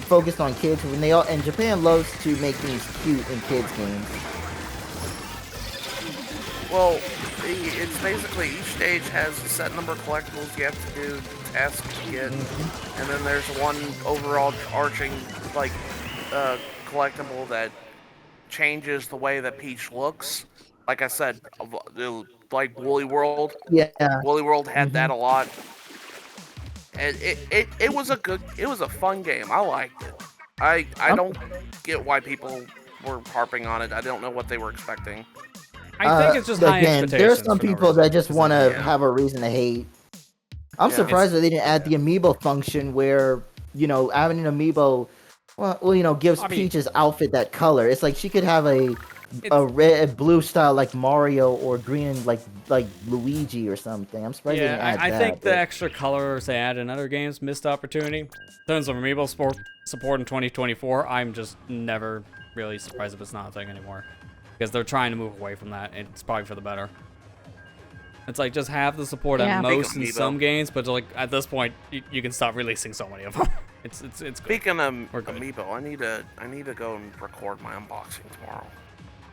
D: focused on kids, and Japan loves to make things cute in kids games.
B: Well, it's basically each stage has a set number of collectibles you have to do, tasks to get, and then there's one overall arching like collectible that changes the way that Peach looks. Like I said, like Woolly World.
D: Yeah.
B: Woolly World had that a lot. And it was a fun game. I liked it. I don't get why people were harping on it. I don't know what they were expecting.
A: I think it's just high expectations.
D: There are some people that just want to have a reason to hate. I'm surprised that they didn't add the amiibo function where, having an amiibo gives Peach's outfit that color. It's like she could have a red, blue style like Mario, or green like Luigi or something. I'm surprised they didn't add that.
A: I think the extra colors they add in other games missed opportunity. In terms of amiibo support in 2024, I'm just never really surprised if it's not a thing anymore. Because they're trying to move away from that, and it's probably for the better. It's like, just have the support at most in some games, but like at this point, you can stop releasing so many of them. It's good.
B: Speaking of amiibo, I need to go and record my unboxing tomorrow.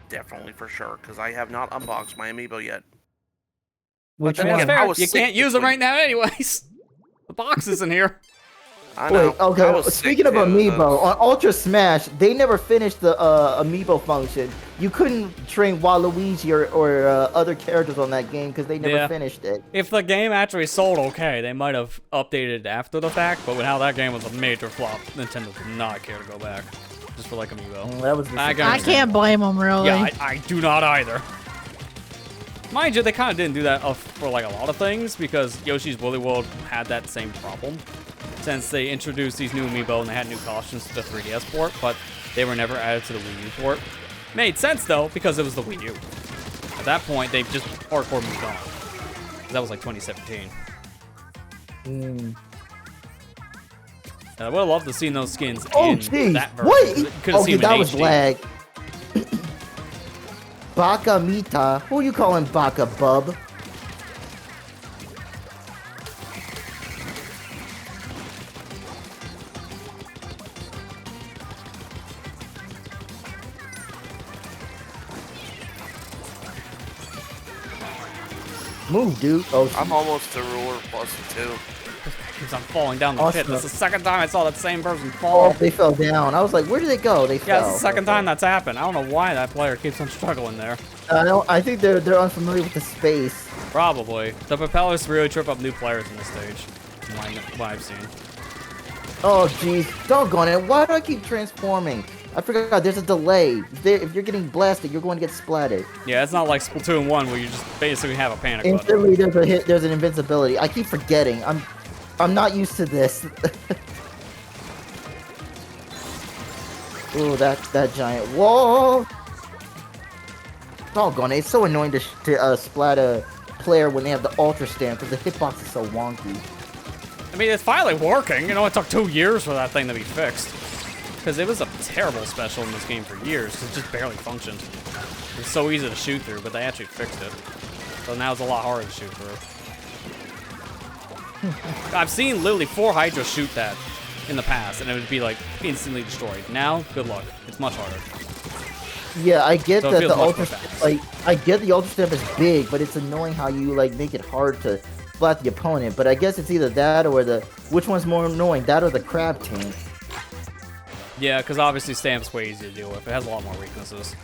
B: Definitely, for sure, because I have not unboxed my amiibo yet.
D: Which
A: one? You can't use them right now anyways. The box isn't here.
B: I know.
D: Wait, okay, speaking of amiibo, on Ultra Smash, they never finished the amiibo function. You couldn't train Waluigi or other characters on that game because they never finished it.
A: If the game actually sold okay, they might have updated it after the fact, but with how that game was a major flop, Nintendo did not care to go back. Just for like amiibo.
D: That was
C: I can't blame them, really.
A: Yeah, I do not either. Mind you, they kind of didn't do that for like a lot of things, because Yoshi's Woolly World had that same problem. Since they introduced these new amiibo and they had new costumes to the 3DS port, but they were never added to the Wii U port. Made sense though, because it was the Wii U. At that point, they just hardcore moved on. That was like 2017. I would have loved to see those skins in that version.
D: Wait! Okay, that was lag. Baka Mita. Who you calling Baka, bub? Move, dude. Oh,
B: I'm almost to ruler plus 2.
A: Because I'm falling down the pit. That's the second time I saw that same person fall.
D: Oh, they fell down. I was like, where did they go? They fell.
A: Yeah, it's the second time that's happened. I don't know why that player keeps on struggling there.
D: I think they're unfamiliar with the space.
A: Probably. The propellers really trip up new players in this stage, from what I've seen.
D: Oh, jeez. Doggone it. Why do I keep transforming? I forgot there's a delay. If you're getting blasted, you're going to get splatted.
A: Yeah, it's not like Splatoon 1 where you just basically have a panic button.
D: Instantly, there's an invincibility. I keep forgetting. I'm not used to this. Ooh, that giant wall. Doggone it. It's so annoying to splat a player when they have the ultra stamp because the hitbox is so wonky.
A: I mean, it's finally working. You know, it took 2 years for that thing to be fixed. Because it was a terrible special in this game for years, because it just barely functioned. It was so easy to shoot through, but they actually fixed it. So now it's a lot harder to shoot through. I've seen literally 4 Hydras shoot that in the past, and it would be like instantly destroyed. Now, good luck. It's much harder.
D: Yeah, I get
A: So
D: that
A: it feels
D: the
A: much
D: ultra
A: more fast.
D: like I get the ultra step is big, but it's annoying how you like make it hard to splat the opponent. But I guess it's either that or which one's more annoying, that or the crab tank.
A: Yeah, because obviously Stamp's way easier to deal with. It has a lot more weaknesses.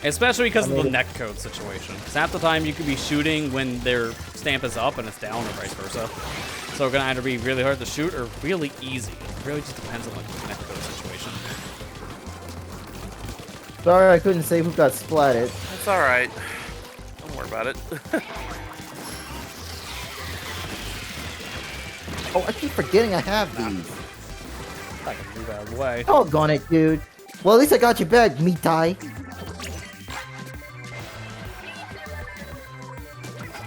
A: Especially because of the neck code situation. Because half the time you could be shooting when their Stamp is up and it's down or vice versa. So it's going to either be really hard to shoot or really easy. It really just depends on the neck code situation.
D: Sorry, I couldn't say who got splatted.
B: That's alright. Don't worry about it.
D: Oh, I keep forgetting I have these.
A: I can move out of the way.
D: Doggone it, dude. Well, at least I got you back, Mitai.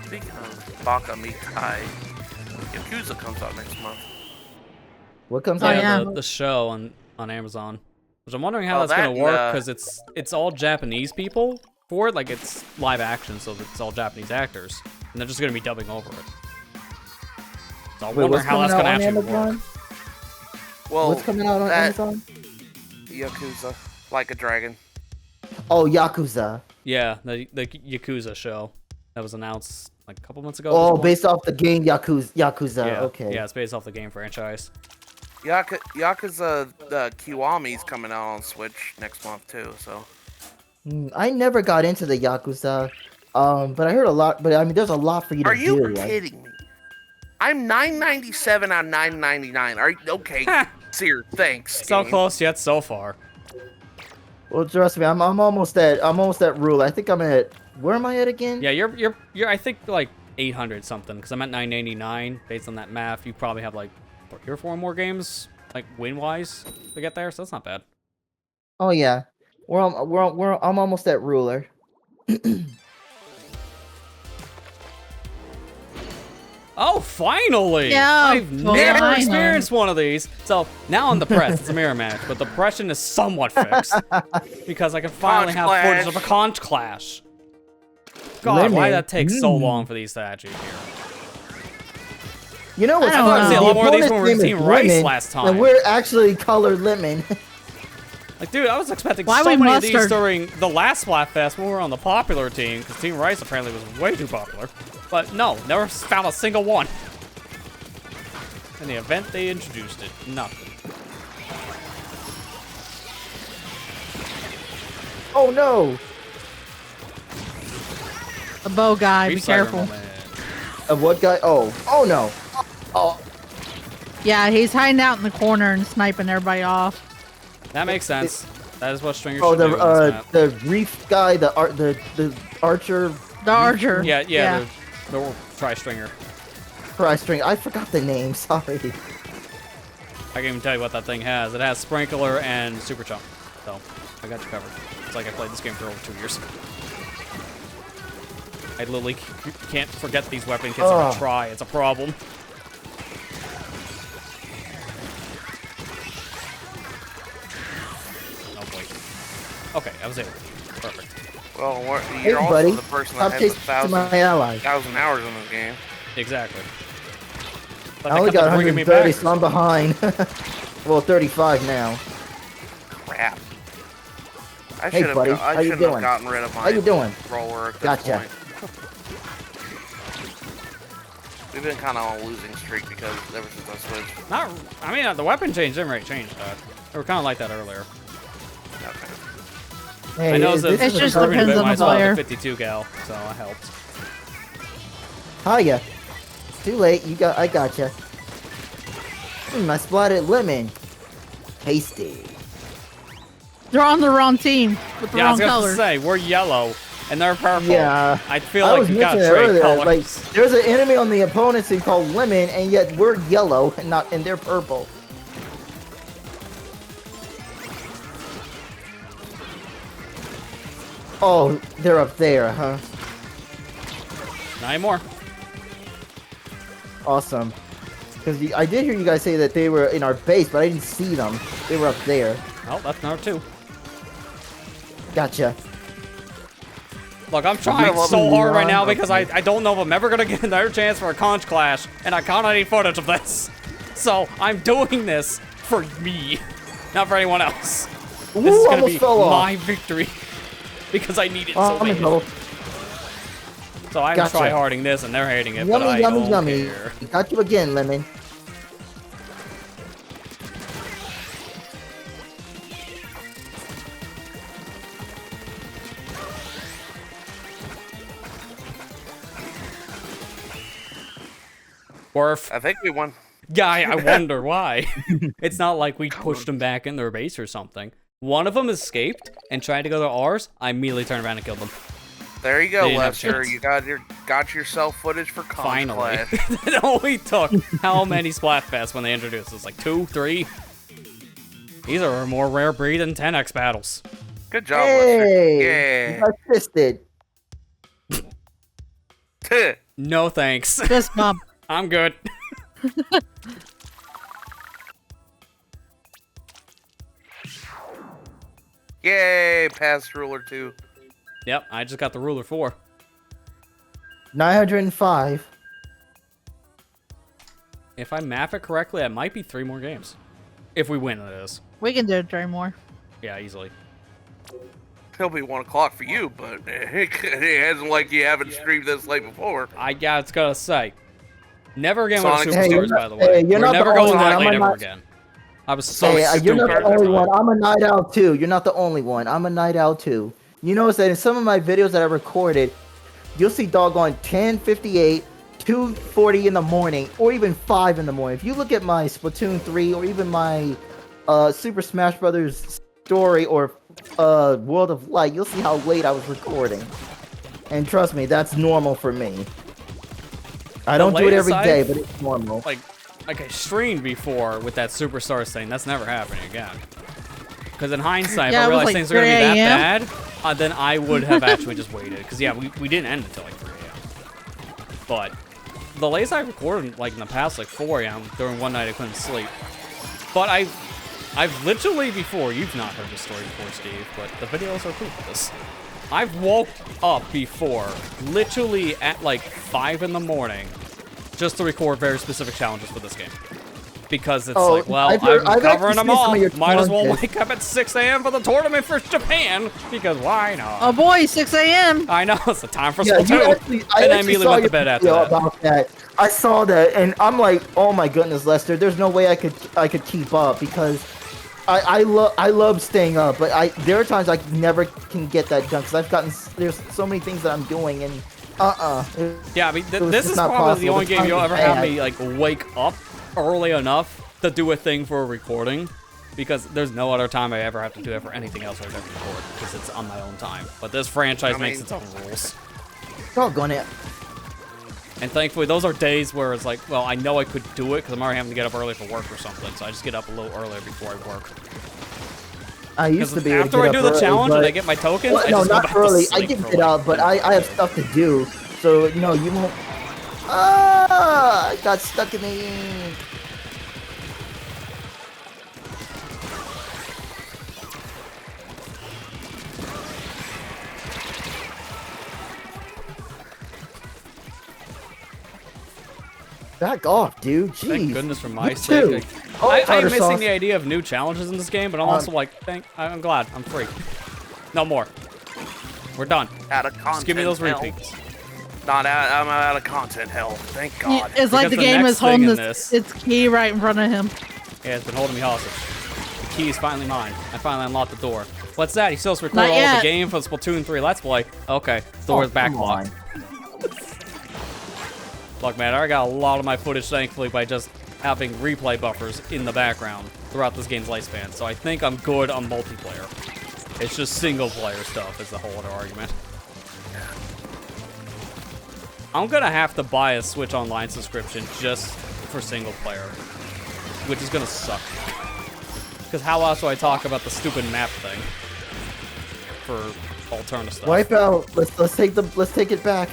B: Speaking of Baka Mitai, Yakuza comes out next month.
D: What comes
C: Oh,
D: out?
C: yeah.
A: The show on Amazon. Which I'm wondering how
B: Oh,
A: that's going to
B: that,
A: work, because it's all Japanese people for it. Like, it's live action, so it's all Japanese actors. And they're just going to be dubbing over it. So I'm wondering
D: what's
A: how that's
D: coming
A: going to
D: out on
A: actually work.
D: Amazon?
B: Well,
D: What's coming out on
B: that
D: Amazon?
B: Yakuza, like a dragon.
D: Oh, Yakuza.
A: Yeah, the Yakuza show that was announced like a couple months ago.
D: Oh,
A: at this point.
D: based off the game Yakuza.
A: Yeah,
D: Okay.
A: yeah, it's based off the game franchise.
B: Yakuza the Kiwami's coming out on Switch next month too, so.
D: I never got into the Yakuza, but I heard a lot. But I mean, there's a lot for you to
B: Are
D: do.
B: you
D: right?
B: kidding me? I'm $9.97 out of $9.99. Are you okay? Seer, thanks.
A: So
B: game.
A: close yet so far.
D: Well, trust me, I'm almost at rule. I think I'm at. Where am I at again?
A: Yeah, you're I think like 800 something, because I'm at 999. Based on that math, you probably have like 3 or 4 more games like win wise to get there, so that's not bad.
D: Oh yeah, I'm almost at ruler.
A: Oh, finally!
C: Yeah,
A: I've never
C: finally.
A: experienced one of these. So now on the press, it's a mirror match, but the depression is somewhat fixed because I can finally have
B: Conch
A: footage of a conch clash. God, why did that take so
D: Lemon.
A: long for these to actually appear?
D: You know what's
C: I don't
A: I've
C: know.
A: seen a lot more of these
D: opponent's
A: when we were
D: name is
A: Team Rice
D: Lemon,
A: last time.
D: and we're actually colored lemon.
A: Like, dude, I was expecting
C: Why
A: so
C: we
A: many of these
C: mustard?
A: during the last Splatfest when we were on the popular team, because Team Rice apparently was way too popular. But no, never found a single one. In the event they introduced it, nothing.
D: Oh no!
C: A bow guy, be
A: Beef cider
C: careful.
A: moment.
D: Of what guy? Oh no! Oh,
C: Yeah, he's hiding out in the corner and sniping everybody off.
A: That makes sense. That is what Stringer
D: oh
A: should do in this map.
D: the reef guy, the archer
C: The archer.
A: Yeah, the tri-stringer.
D: price string. I forgot the name. Sorry.
A: I can even tell you what that thing has. It has Sprinkler and Super Chump. So, I got you covered. It's like I played this game for over 2 years. I literally can't forget these weapon kits if I
D: Ugh.
A: try. It's a problem. Oh, boy. Okay, I was able. Perfect.
B: Well,
D: Hey,
B: you're also
D: buddy.
B: the person
D: Stop
B: that has
D: chasing my ally.
B: 1,000 hours in this game.
A: Exactly. But
D: I only
A: they kept
D: got
A: bringing me
D: 130,
A: back.
D: so I'm behind. Well, 35 now.
B: Crap. I
D: Hey,
B: should have
D: buddy.
B: I
D: How you
B: shouldn't have
D: doing?
B: gotten rid of my
D: How you doing?
B: roller at this
D: Gotcha.
B: point. We've been kind of on a losing streak because ever since I switched.
A: Not, I mean, the weapon change didn't really change that. They were kind of like that earlier.
B: Okay.
D: Hey,
A: I know
D: is
A: that
D: this
C: It's
D: a
C: just
D: good-
A: improving a
C: depends
A: bit
C: on
A: when I
C: the
A: saw the
C: player.
A: 52 gal, so I helped.
D: Hiya. It's too late. I gotcha. I splatted lemon. Tasty.
C: They're on the wrong team with the
A: Yeah, I was
C: wrong
A: gonna
C: color.
A: say we're yellow and they're purple.
D: Yeah.
A: I feel
D: I
A: like
D: was
A: you gotta
D: mentioning it
A: trade
D: earlier.
A: colors.
D: Like, there's an enemy on the opponent's team called Lemon, and yet we're yellow and they're purple. Oh, they're up there, huh?
A: Not anymore.
D: Awesome. Because I did hear you guys say that they were in our base, but I didn't see them. They were up there.
A: Oh, that's number 2.
D: Gotcha.
A: Look, I'm trying
D: love
A: so
D: me,
A: hard right
D: Leon.
A: now because
D: Okay.
A: I don't know if I'm ever gonna get another chance for a conch clash, and I kinda need footage of this. So I'm doing this for me, not for anyone else.
D: Ooh,
A: This is gonna
D: almost
A: be
D: fell off.
A: my victory because I need it so
D: I'm in
A: bad.
D: trouble.
A: So I'm
D: Gotcha.
A: try-harding this, and they're hating it, but
D: Yummy,
A: I
D: yummy,
A: don't
D: yummy.
A: care.
D: Got you again, Lemon.
A: Worf.
B: I think we won.
A: Guy, I wonder why. It's not like we pushed them back in their base or something. One of them escaped and tried to go to ours. I immediately turned around and killed them.
B: There you go,
A: They didn't have a
B: Lester.
A: chance.
B: You got yourself footage for Conch
A: Finally.
B: Clash.
A: It only took how many Splatfests when they introduced us? Like 2, 3? These are a more rare breed than 10x battles.
B: Good job,
D: Hey! You
B: Lester.
D: got fisted.
B: Yeah.
A: No thanks.
C: Fist bump.
A: I'm good.
B: Yay, past ruler 2.
A: Yep, I just got the ruler 4.
D: 905.
A: If I map it correctly, it might be 3 more games. If we win, it is.
C: We can do it, Dre more.
A: Yeah, easily.
B: It'll be 1 o'clock for you, but it hasn't like you haven't streamed this late before.
A: I gotta say, never again with
B: Sonic-
A: Superstars,
D: Hey, you're
A: by
D: not-
A: the way.
D: hey, you're
A: We're
D: not the
A: never
D: only
A: going
D: one.
A: that
D: I'm
A: late
D: a
A: ever
D: not-
A: again. I was so
D: Hey,
A: stupid.
D: you're not the only
B: stupid.
D: one. I'm a night owl too. You're not the only one. I'm a night owl too. You notice that in some of my videos that I recorded, you'll see doggone 10:58, 2:40 in the morning, or even 5 in the morning. If you look at my Splatoon 3 or even my Super Smash Brothers story or World of Light, you'll see how late I was recording. And trust me, that's normal for me. I don't do it every
A: latest
D: day,
A: I've-
D: but it's normal.
A: like I streamed before with that Superstars thing. That's never happening again. Because in hindsight,
C: Yeah,
A: if I
C: it was
A: realized
C: like
A: things were gonna be
C: 3
A: that
C: a.m.
A: bad, then I would have actually just waited. Because yeah, we didn't end until like 3 a.m. But the latest I recorded like in the past like 4 a.m. during one night I couldn't sleep. But I've literally before, you've not heard this story before, Steve, but the videos are proof of this. I've woke up before, literally at like 5 in the morning, just to record very specific challenges for this game. Because it's
D: Oh,
A: like, well,
D: I've heard-
A: I'm
D: I've
A: covering
D: actually
A: them
D: seen some
A: all.
D: of your
A: Might as well
D: content.
A: wake up at 6 a.m. for the tournament for Japan. Because why not?
C: Oh boy, 6 a.m.
A: I know, it's the time for
D: Yeah,
A: Splatoon.
D: I
A: And I
D: actually
A: immediately
D: saw
A: went to
D: your
A: bed after
D: video
A: that.
D: about that. I saw that, and I'm like, oh my goodness, Lester. There's no way I could keep up because I love staying up, but there are times I never can get that done because there's so many things that I'm doing and
A: Yeah, I mean,
D: It was
A: this
D: just
A: is
D: not
A: probably the
D: possible.
A: only
D: The
A: game you'll
D: time
A: ever
D: is
A: have
D: bad.
A: me, like, wake up early enough to do a thing for a recording. Because there's no other time I ever have to do it for anything else I ever record. Because it's on my own time. But this franchise makes
B: mean-
A: its own rules.
D: doggone it.
A: And thankfully, those are days where it's like, well, I know I could do it because I'm already having to get up early for work or something. So I just get up a little earlier before I work.
D: I used to be able to
A: After
D: get
A: I
D: up
A: do the
D: early,
A: challenge and
D: but-
A: I get my tokens,
D: Well,
A: I
D: no,
A: just go
D: not
A: back to
D: early. I
A: sleep
D: can
A: for
D: get
A: like
D: up, but I have stuff to do. So you won't. I got stuck in the. Back off, dude. Jeez.
A: Thank goodness for my
D: Me
A: sake.
D: too.
A: Like,
D: Oh,
A: I'm
D: tartar
A: missing
D: sauce.
A: the idea of new challenges in this game, but I'm also like, I'm glad. I'm free. No more. We're done.
B: Out of content.
A: Just give me those
B: hell.
A: repeats.
B: I'm out of content. Hell, thank God.
C: It's like
A: Because
C: the
A: the
C: game
A: next
C: is holding
A: thing in
C: this,
A: this-
C: its key right in front of him.
A: Yeah, it's been holding me hostage. The key is finally mine. I finally unlocked the door. What's that? He's supposed to record
C: Not
A: all
C: yet.
A: the game for the Splatoon 3 Let's Play. Okay, the door is
D: Oh, come
A: backlocked. Look, man, I got a lot of my footage, thankfully, by just having replay buffers in the background throughout this game's lifespan. So I think I'm good on multiplayer. It's just single-player stuff is the whole other argument. I'm gonna have to buy a Switch Online subscription just for single-player, which is gonna suck. Because how else do I talk about the stupid map thing for alternative stuff?
D: Wipeout. Let's take it back.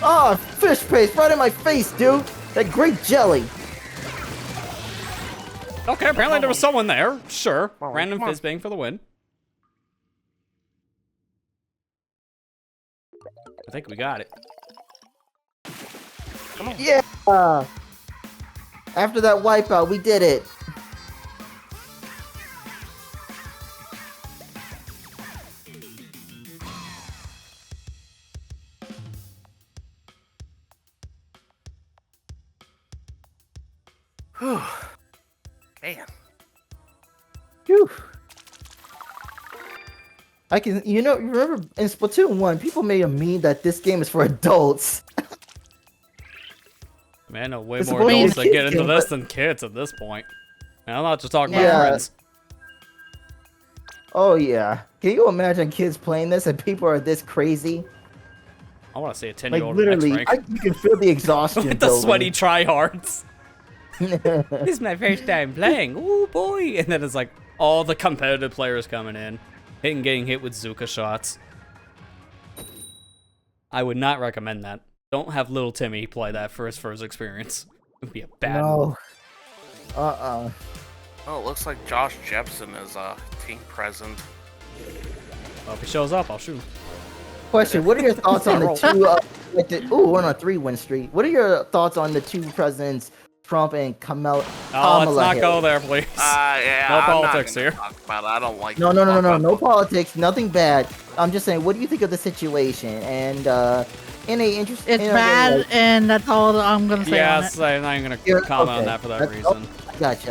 D: Ah, fish paste right in my face, dude. That grape jelly.
A: Okay, apparently there was someone there. Sure. Random fizzbang for the win. I think we got it.
B: Come on.
D: Yeah. After that wipeout, we did it.
B: Whew. Man.
D: Phew. I can, you remember in Splatoon 1, people made a meme that this game is for adults.
A: Man, no way
D: It's
A: more
D: supposed to be
A: adults
D: a
A: that
D: kid's
A: get into
D: game,
A: this
D: but-
A: than kids at this point. And I'm not just talking
D: Yeah.
A: about friends.
D: Oh yeah. Can you imagine kids playing this and people are this crazy?
A: I want to see a
D: Like
A: 10-year-old
D: literally,
A: X-rank.
D: you can feel the exhaustion.
A: With the
D: building.
A: sweaty tryhards. This is my first time playing. Ooh, boy. And then it's like all the competitive players coming in. Getting hit with Zuka shots. I would not recommend that. Don't have little Timmy play that for his first experience. It would be a bad move.
D: No.
B: Oh, it looks like Josh Jepson is a team president.
A: Well, if he shows up, I'll shoot him.
D: Question: what are your thoughts on the two? Ooh, we're on a 3-win streak. What are your thoughts on the two presidents, Trump and Kamala?
A: Oh, let's not
D: Harris?
A: go there, please.
B: Yeah,
A: No
B: I'm
A: politics
B: not gonna
A: here.
B: talk about it. I don't like.
D: No,
B: to talk about
D: no politics, nothing bad. I'm just saying, what do you think of the situation? And any interest?
C: It's bad, and that's all that I'm gonna say on
A: Yes,
C: it.
A: I'm not even
D: You're-
A: gonna comment on
D: okay.
A: that for that
D: That's-
A: reason.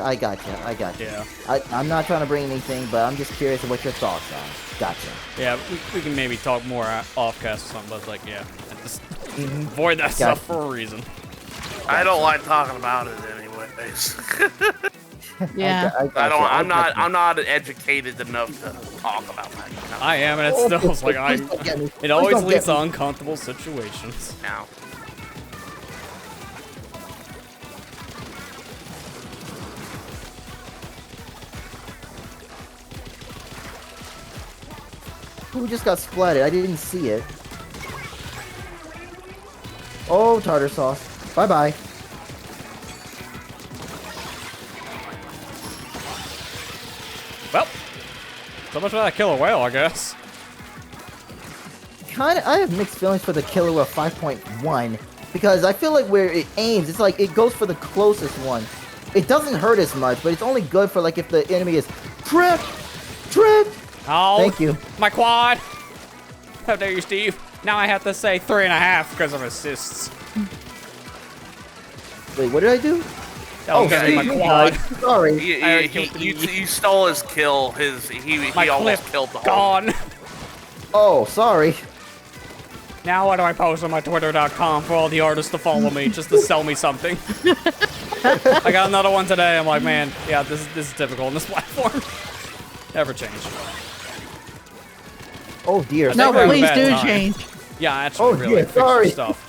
D: I gotcha.
A: Yeah.
D: I'm not trying to bring anything, but I'm just curious of what your thoughts are. Gotcha.
A: Yeah, we can maybe talk more off-cast or something, but it's like, yeah. Just
D: Mhm.
A: avoid that
D: Gotcha.
A: stuff for a reason.
B: I don't like talking about it anyways.
C: Yeah.
B: I'm not educated enough to talk about that.
A: I am, and it's still it's like it always leads to uncomfortable situations.
B: Now.
D: Who just got splatted? I didn't see it. Oh, tartar sauce. Bye bye.
A: Well, so much for that killer whale, I guess.
D: I have mixed feelings for the killer whale 5.1 because I feel like where it aims, it's like it goes for the closest one. It doesn't hurt as much, but it's only good for like if the enemy is tripped.
A: Oh,
D: Thank you.
A: My quad. How dare you, Steve? Now I have to say 3.5 because of assists.
D: Wait, what did I do?
A: That was gonna be my
D: Steve,
A: quad.
D: Sorry.
B: You stole his kill. He
A: My
B: almost
A: clip
B: killed the whole.
A: gone.
D: Oh, sorry.
A: Now what do I post on my Twitter.com for all the artists to follow me just to sell me something? I got another one today. I'm like, man, yeah, this is typical on this platform. Never change.
D: Oh dear.
C: No,
A: think we're having a
C: please
A: bad
C: do
A: time.
C: change.
A: Yeah, actually,
D: Oh,
A: really
D: dear,
A: fix your
D: sorry.
A: stuff.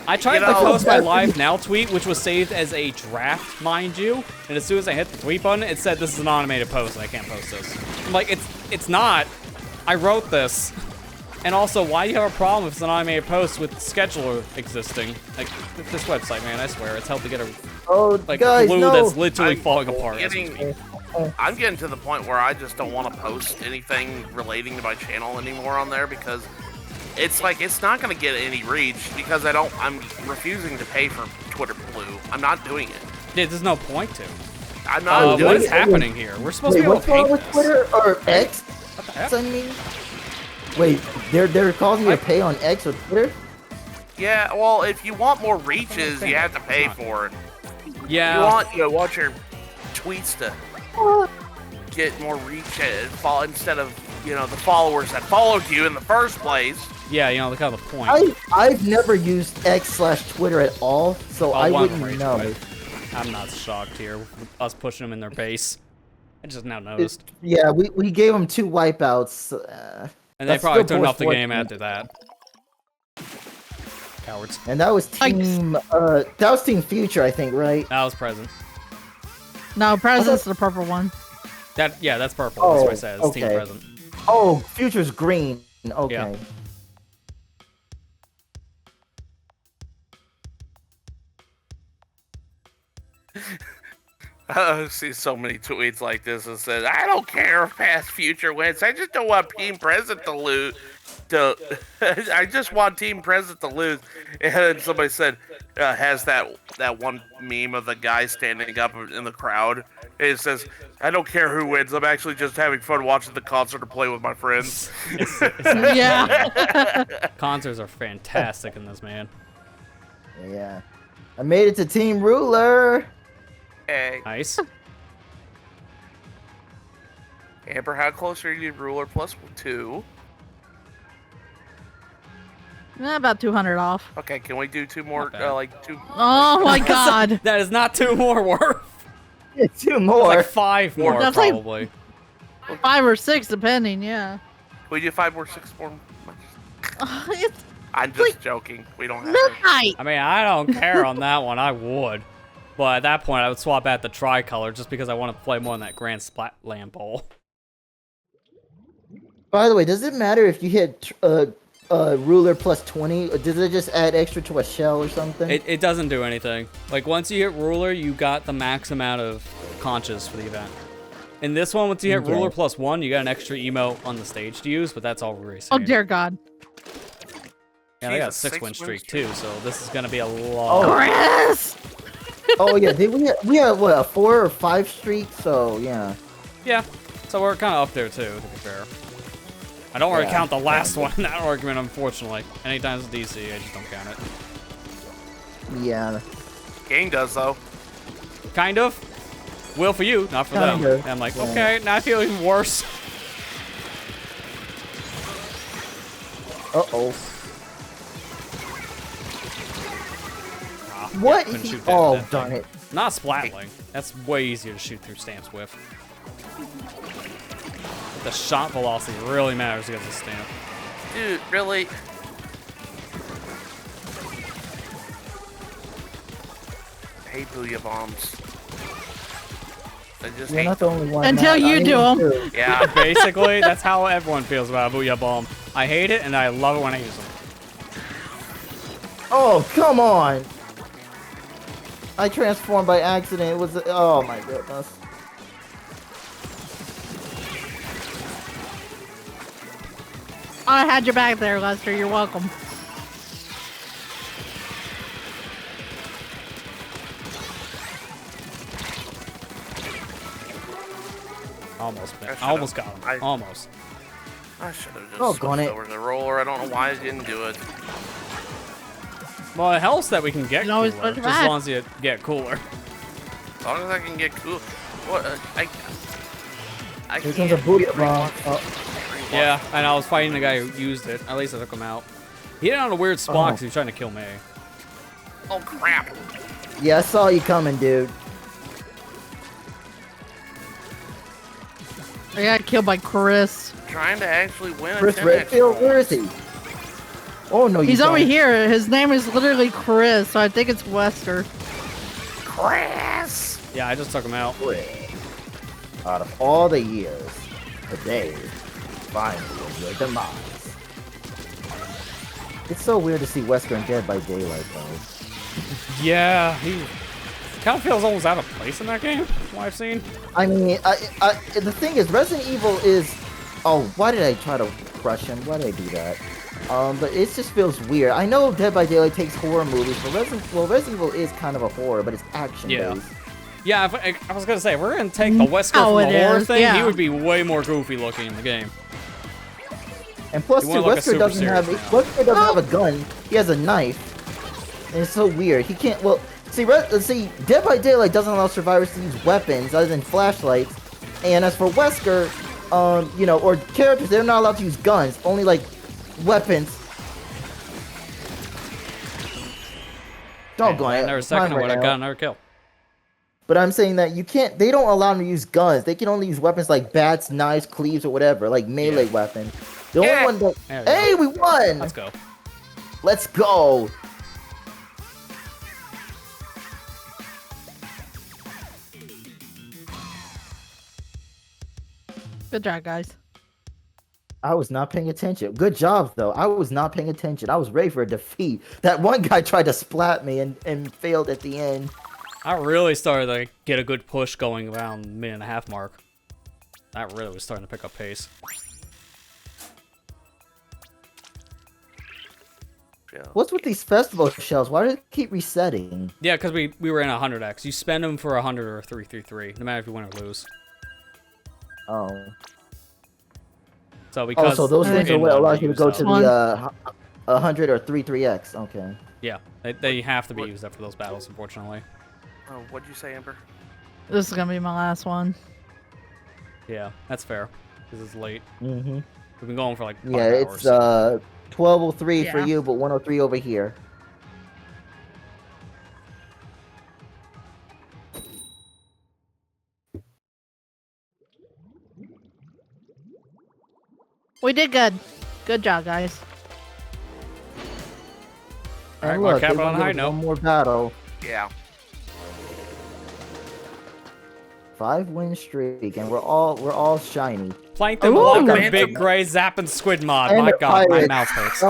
A: I tried
B: You
A: to
B: know,
A: post my
D: that-
A: live now tweet, which was saved as a draft, mind you. And as soon as I hit the tweet button, it said this is an automated post, and I can't post this. I'm like, it's not. I wrote this. And also, why do you have a problem if it's an automated post with scheduler existing? Like, this website, man, I swear, it's helped to get a
D: Oh,
A: like
D: guys,
A: glue
D: no.
A: that's literally
B: I'm
A: falling apart as we
B: getting-
A: speak.
B: I'm getting to the point where I just don't want to post anything relating to my channel anymore on there because it's like it's not going to get any reach because I'm refusing to pay for Twitter Blue. I'm not doing it.
A: Yeah, there's no point to.
B: I'm not doing
A: What is
B: it.
A: happening here? We're supposed
D: Wait,
A: to be able
D: what's
A: to
D: wrong
A: paint
D: with
A: this.
D: Twitter or X?
A: What the heck?
D: I mean, wait, they're causing you to pay on X or Twitter?
B: Yeah, well, if you want more reaches, you have to pay for it.
A: Yeah.
B: You want your tweets to get more reach instead of the followers that followed you in the first place.
A: Yeah, look how the point.
D: I've never used X/Twitter at all, so I wouldn't know.
A: I'm not shocked here with us pushing them in their base. I just now noticed.
D: Yeah, we gave them 2 wipeouts.
A: And they probably turned off the game after that. Cowards.
D: And that was Team Future, I think, right?
A: That was Present.
C: No, Present's the purple one.
A: That's purple. That's what I said. It's Team Present.
D: Oh, Future's green. Okay.
A: Yeah.
B: I see so many tweets like this that said, "I don't care if past Future wins. I just don't want Team Present to lose. I just want Team Present to lose." And then somebody said, has that one meme of the guy standing up in the crowd. It says, "I don't care who wins. I'm actually just having fun watching the concert or play with my friends."
C: Yeah.
A: Concerts are fantastic in this, man.
D: Yeah. I made it to Team Ruler.
B: Hey,
A: Nice.
B: Amber, how close are you to Ruler +2?
C: About 200 off.
B: Okay, can we do 2 more? Like 2.
C: Oh my god.
A: That is not 2 more worth.
D: Yeah, 2
A: That's
D: more.
A: like 5 more,
C: That's like-
A: probably.
C: 5 or 6, depending, yeah.
B: Can we do 5 or 6 more?
C: It's
B: I'm just joking. We don't have to.
C: midnight.
A: I mean, I don't care on that one. I would. But at that point, I would swap out the tricolor just because I want to play more on that Grand Splatland Bowl.
D: By the way, does it matter if you hit Ruler +20? Or does it just add extra to a shell or something?
A: It doesn't do anything. Like, once you hit Ruler, you got the max amount of conches for the event. In this one, once you hit Ruler +1, you got an extra emote on the stage to use, but that's all we're
C: Oh
A: saying.
C: dear god.
A: Yeah, they got a
B: Jesus,
A: 6-win
B: six
A: streak,
B: win
A: too, so this is going to be a lot.
C: Chris!
D: Oh yeah, we had what, a 4 or 5 streak? So yeah.
A: Yeah, so we're kind of up there, too, to be fair. I don't really count the last one in that argument, unfortunately. Anytime it's DC, I just don't count it.
D: Yeah.
B: Game does, though.
A: Kind of. Will for you, not for them.
D: Kinda.
A: And I'm like, okay, now I feel even worse.
D: Uh-oh.
A: Ah,
D: What?
A: couldn't
D: He-
A: shoot that-
D: oh,
A: that
D: darn
A: thing.
D: it.
A: Not Splatling. That's way easier to shoot through stamps with. The shot velocity really matters against the stamp.
B: Dude, really? I hate booyah bombs. I just
D: You're
B: hate
D: not the only one.
C: Until
D: Matt.
C: you
D: I
C: do
D: am
C: 'em.
D: too.
B: Yeah.
A: Basically, that's how everyone feels about a Booyah Bomb. I hate it, and I love it when I use them.
D: Oh, come on. I transformed by accident. It was. Oh my goodness.
C: I had your back there, Lester. You're welcome.
A: Almost, man.
B: I should've-
A: Almost got him. Almost.
B: I should have just
D: Doggone
B: switched
D: it.
B: over to the roller. I don't know why I didn't do it.
A: Well, it helps that we can get
C: You can always
A: cooler,
C: switch
A: just as
C: back.
A: long as you get cooler.
B: As long as I can get cool. What? I
D: Here
B: can't.
D: comes a booty bomb. Oh,
A: Yeah, and I was fighting the guy who used it. At least I took him out. He hit it on a weird spot because he was trying to kill me.
B: Oh crap!
D: yeah, I saw you coming, dude.
C: I got killed by Chris.
B: Trying to actually win a
D: Chris
B: 10x
D: Redfield,
B: roll.
D: where is he? Oh no, you
C: He's over
D: don't.
C: here. His name is literally Chris, so I think it's Wesker.
B: Chris!
A: Yeah, I just took him out.
D: Out of all the years, today finally was your demise. It's so weird to see Wesker in Dead by Daylight, though.
A: Yeah, he kind of feels almost out of place in that game, from what I've seen.
D: I mean, the thing is, Resident Evil is. Oh, why did I try to crush him? Why did I do that? But it just feels weird. I know Dead by Daylight takes horror movies, but Resident Evil is kind of a horror, but it's action based.
A: Yeah, I was gonna say, if we're gonna take the Wesker from
C: Oh,
A: the
C: it
A: horror
C: is,
A: thing, he
C: yeah.
A: would be way more goofy looking in the game.
D: And plus,
A: You
D: too,
A: wanna look
D: Wesker doesn't
A: super
D: have
A: serious now.
D: Wesker doesn't have a gun. He has a knife, and it's so weird. He can't. Well, see, Dead by Daylight doesn't allow survivors to use weapons other than flashlights. And as for Wesker, you know, or characters, they're not allowed to use guns. Only like weapons. Don't go ahead.
A: Another second, I would have got another kill.
D: But I'm saying that you can't. They don't allow them to use guns. They can only use weapons like bats, knives, cleaves, or whatever, like melee weapons. The only one that. Hey, we won!
A: Let's go.
D: Let's go.
C: Good job, guys.
D: I was not paying attention. Good job, though. I was not paying attention. I was ready for a defeat. That one guy tried to splat me and failed at the end.
A: I really started to get a good push going around minute and a half mark. That really was starting to pick up pace.
D: What's with these festival shells? Why do they keep resetting?
A: Yeah, because we were in 100x. You spend them for 100 or 333, no matter if you win or lose.
D: Oh.
A: So because
D: so those things are what allows you to go to
C: One.
D: the 100 or 33x. Okay.
A: Yeah, they have to be used up for those battles, unfortunately.
B: Oh, what'd you say, Amber?
C: This is gonna be my last one.
A: Yeah, that's fair. This is late.
D: Mm-hmm.
A: We've been going for like 5
D: Yeah,
A: hours.
D: it's 12:03 for
C: Yeah.
D: you, but 1:03 over here.
C: We did good. Good job, guys.
A: All right,
D: And
A: well,
D: look,
A: cap
D: they're
A: it on
D: gonna
A: a high
D: give us
A: note.
D: one more battle.
B: Yeah.
D: 5-win streak, and we're all shiny.
A: Plankton,
C: Ooh,
A: Walker,
B: man.
A: Big Gray, Zap, and Squid Mod.
D: And
A: My
D: the
A: god, my
D: pirates.
A: mouth hurts.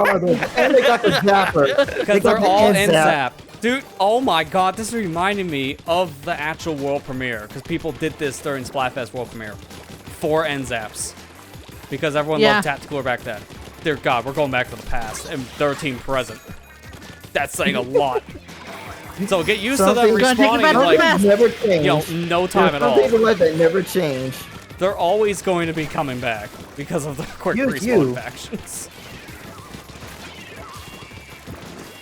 D: And they got the zapper.
A: Because they're all in Zap. Dude, oh my god, this reminded me of the actual world premiere. Because people did this during Splatfest world premiere. 4 NZaps. Because everyone loved Tactical back then. Dear god, we're going back to the past. And 13 present. That's saying a lot. So get used to them
D: Something-
A: respawning
C: Gonna
A: like,
C: take
D: never
A: you know,
D: change.
A: no time at
D: There's
A: all.
D: some things in life that never change.
A: They're always going to be coming back because of the quick
D: You-
A: respawn
D: you.
A: factions.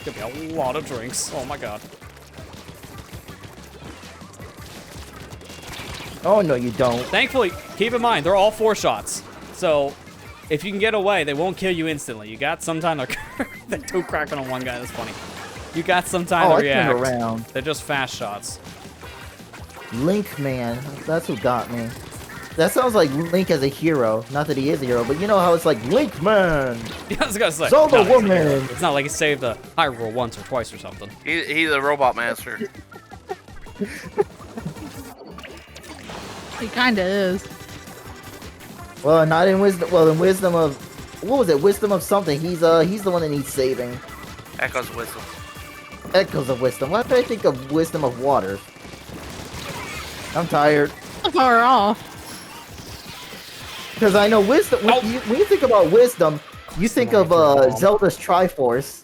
A: Gonna be a lot of drinks. Oh my god.
D: Oh no, you don't.
A: Thankfully, keep in mind, they're all 4 shots. So, if you can get away, they won't kill you instantly. You got some time to... They're 2 cracking on one guy, that's funny. You got some time to
D: I
A: react.
D: turned around.
A: They're just fast shots.
D: Link Man, that's who got me. That sounds like Link as a hero. Not that he is a hero, but you know how it's like Link Man.
A: Yeah, I was gonna say.
D: Zelda
A: no,
D: woman.
A: It's not like he saved the Hyrule once or twice or something.
B: He's a robot master.
C: He kinda is.
D: Well, not in wisdom. Well, in wisdom of what was it? Wisdom of something. He's the one that needs saving.
B: Echoes wisdom.
D: Echoes of wisdom. Why did I think of wisdom of water? I'm tired.
C: Far off.
D: Because I know wisdom. When you think about wisdom, you think of Zelda's Triforce.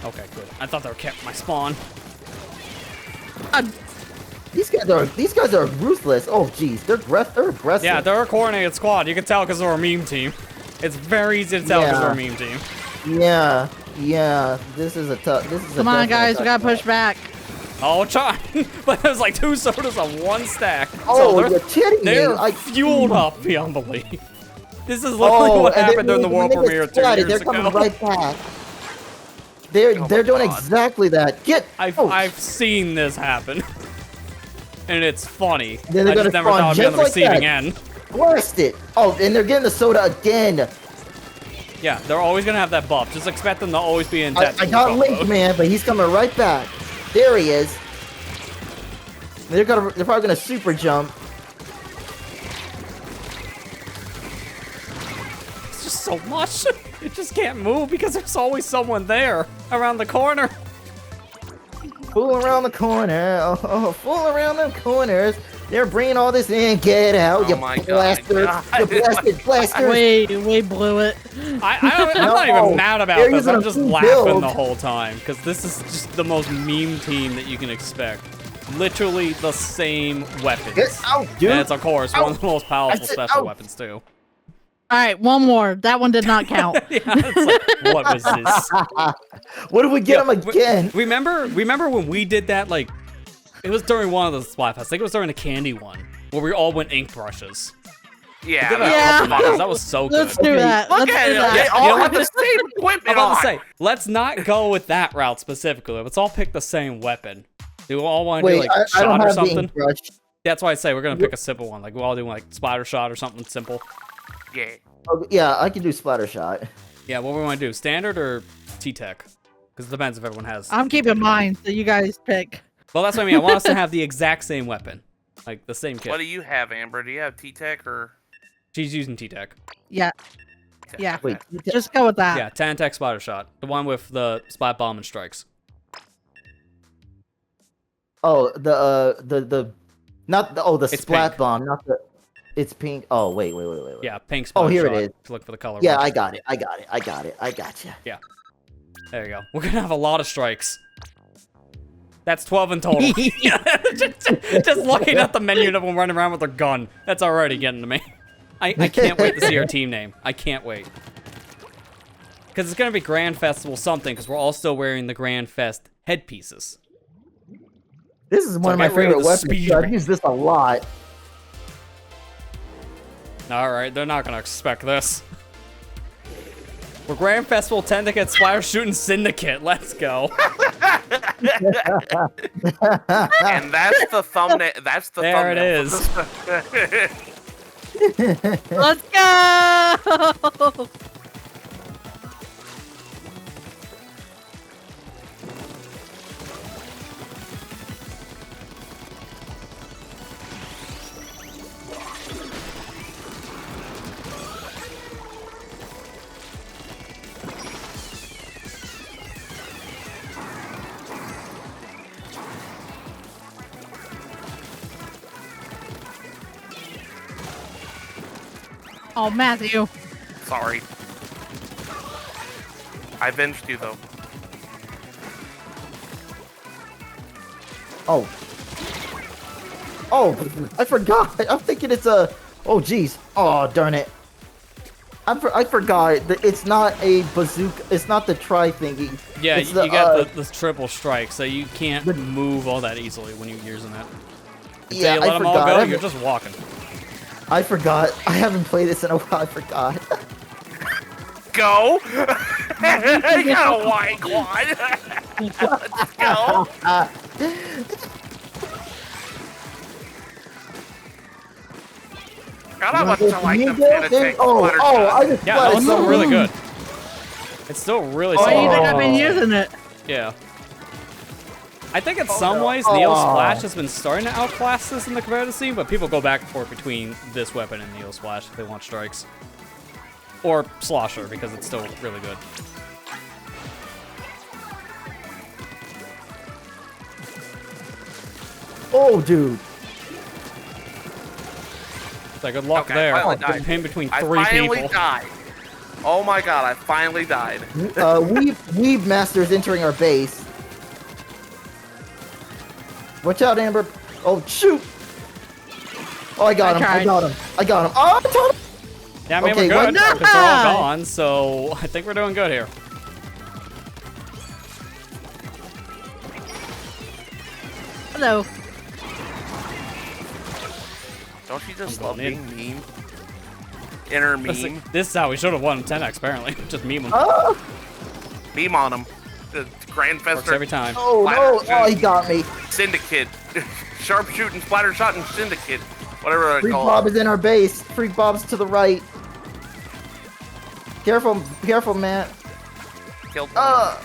A: Okay, good. I thought they were kept my spawn.
D: These guys are ruthless. Oh jeez, they're aggressive.
A: Yeah, they're a coordinated squad. You can tell because they're a meme team. It's very easy to tell because they're a meme team.
D: Yeah. This is a tough.
C: Come on, guys, we gotta push back.
A: Oh, try. But there's like 2 sodas on 1 stack.
D: Oh,
A: so
D: you're kidding me.
A: They're fueled up beyond belief. This is literally what happened during the world premiere 2 years
D: they're
A: ago.
D: coming right back. They're doing exactly that.
A: I've seen this happen. And it's funny.
D: Then they're
A: I
D: gonna
A: just never
D: spawn
A: thought I'd be on the
D: just like
A: receiving
D: that.
A: end.
D: Blast it. Oh, and they're getting the soda again.
A: Yeah, they're always gonna have that buff. Just expect them to always be in
D: I
A: tactical
D: got
A: buff
D: Link
A: mode.
D: Man, but he's coming right back. There he is. They're probably gonna super jump.
A: It's just so much. It just can't move because there's always someone there around the corner.
D: Fool around the corner. Oh, fool around the corners. They're bringing all this in. Get out,
B: Oh
D: you
B: my
D: blaster.
B: God.
D: You blasted blaster.
C: We blew it.
A: I'm not
D: No,
A: even mad about
D: they're
A: this.
D: using
A: I'm
D: a
A: just
D: full
A: laughing
D: build.
A: the whole time because this is just the most meme team that you can expect. Literally the same weapons.
D: Get out, dude.
A: And it's of course one of the most powerful
D: I said
A: special
D: out.
A: weapons too.
C: All right, one more. That one did not count.
A: Yeah, it's like, what was this?
D: What if we get him again?
A: Remember when we did that? Like, it was during one of the Splatfests. I think it was during the candy one where we all went ink brushes.
B: Yeah,
A: We did that a couple matches. That was so good.
C: Let's do that.
B: Look
C: Let's
B: at
C: do
B: it.
C: that.
B: They
A: You
B: all
A: know
B: have
A: what?
B: the same equipment
A: I'm about
B: on.
A: to say, let's not go with that route specifically. Let's all pick the same weapon. Do we all want to do
D: Wait,
A: like
D: I
A: shot
D: don't
A: or
D: have the
A: something?
D: ink brush.
A: That's why I say we're gonna pick a simple one. Like we're all doing like splatter shot or something simple.
B: Yeah.
D: Oh, yeah, I can do splatter shot.
A: Yeah, what we want to do, standard or T-Tech? Because it depends if everyone has.
C: I'm keeping mine, so you guys pick.
A: Well, that's what I mean. I want us to have the exact same weapon, like the same kit.
B: What do you have, Amber? Do you have T-Tech or?
A: She's using T-Tech.
C: Yeah. Yeah.
D: Wait,
C: Just go with that.
A: Yeah, Tech splatter shot, the one with the splat bomb and strikes.
D: oh, the not the
A: It's
D: splat
A: pink.
D: bomb, not the. It's pink. Oh, wait.
A: Yeah, pink splatter
D: Oh, here
A: shot.
D: it is.
A: To look for the color.
D: Yeah,
A: one.
D: I got it. I gotcha.
A: There you go. We're gonna have a lot of strikes. That's 12 in total. just looking at the menu of them running around with their gun. That's already getting to me. I can't wait to see our team name. I can't wait. Because it's going to be Grand Festival something, because we're all still wearing the Grand Fest headpieces.
D: This is one of
A: like
D: my
A: I figured
D: favorite
A: the
D: weapons.
A: speed
D: So I've
A: rate.
D: used this a lot.
A: Alright, they're not going to expect this. We're Grand Festival Syndicate Splatter Shooting Syndicate. Let's go.
B: And that's the thumbnail. That's the
A: There it
B: thumbnail.
A: is.
C: Let's go! Oh, Matthew.
B: Sorry. I avenged you though.
D: Oh. Oh, I forgot. I'm thinking it's a. Oh, jeez. Oh, darn it. I forgot. It's not a bazooka. It's not the tri thingy.
A: Yeah,
D: It's
A: you got the triple strike, so you can't
D: the-
A: move all that easily when you're using it. Until
D: Yeah,
A: you let
D: I
A: them all
D: forgot.
A: go, you're just walking.
D: I forgot. I haven't played this in a while. I forgot.
B: Go! You got a white quad. Let's go. God, how much I like them Tennessee
D: Oh,
B: splatter
D: I
B: shots.
D: just
A: Yeah, that was still
D: splatted
A: really
D: something.
A: good. It's still really
C: Why do you
A: solid.
C: think I've been using it?
A: Yeah. I think in some ways, Neo Splash has been starting to outclass this in the competitive scene, but people go back and forth between this weapon and Neo Splash if they want strikes. Or Slosher, because it's still really good.
D: Oh, dude.
A: So good luck
B: Okay, I
A: there.
B: finally
A: Getting
B: died.
A: pinned between
B: I
A: three
B: finally
A: people.
B: died. Oh my god, I finally died.
D: Weeb Master's entering our base. Watch out, Amber. Oh, shoot. Oh, I got him. I
C: tried.
D: got him. I got him. Oh, I told him.
A: Yeah, I mean,
D: Okay,
A: we're
D: what-
A: good, because they're all gone, so I think we're doing good here.
C: Hello.
B: Don't you just
A: I'm
B: love
A: going
B: being mean? Inner
A: Listen,
B: meme.
A: this is how we should have won 10x, apparently. Just meme them.
D: Oh,
B: Meme on them. The Grand
A: Works
B: Fester
A: every time.
D: oh no. Oh, he got me.
B: Syndicate. Sharpshooting, splatter shot, and syndicate. Whatever I
D: Freak
B: call
D: Bob
B: it.
D: is in our base. Freak Bob's to the right. Careful, careful, man.
B: Killed one.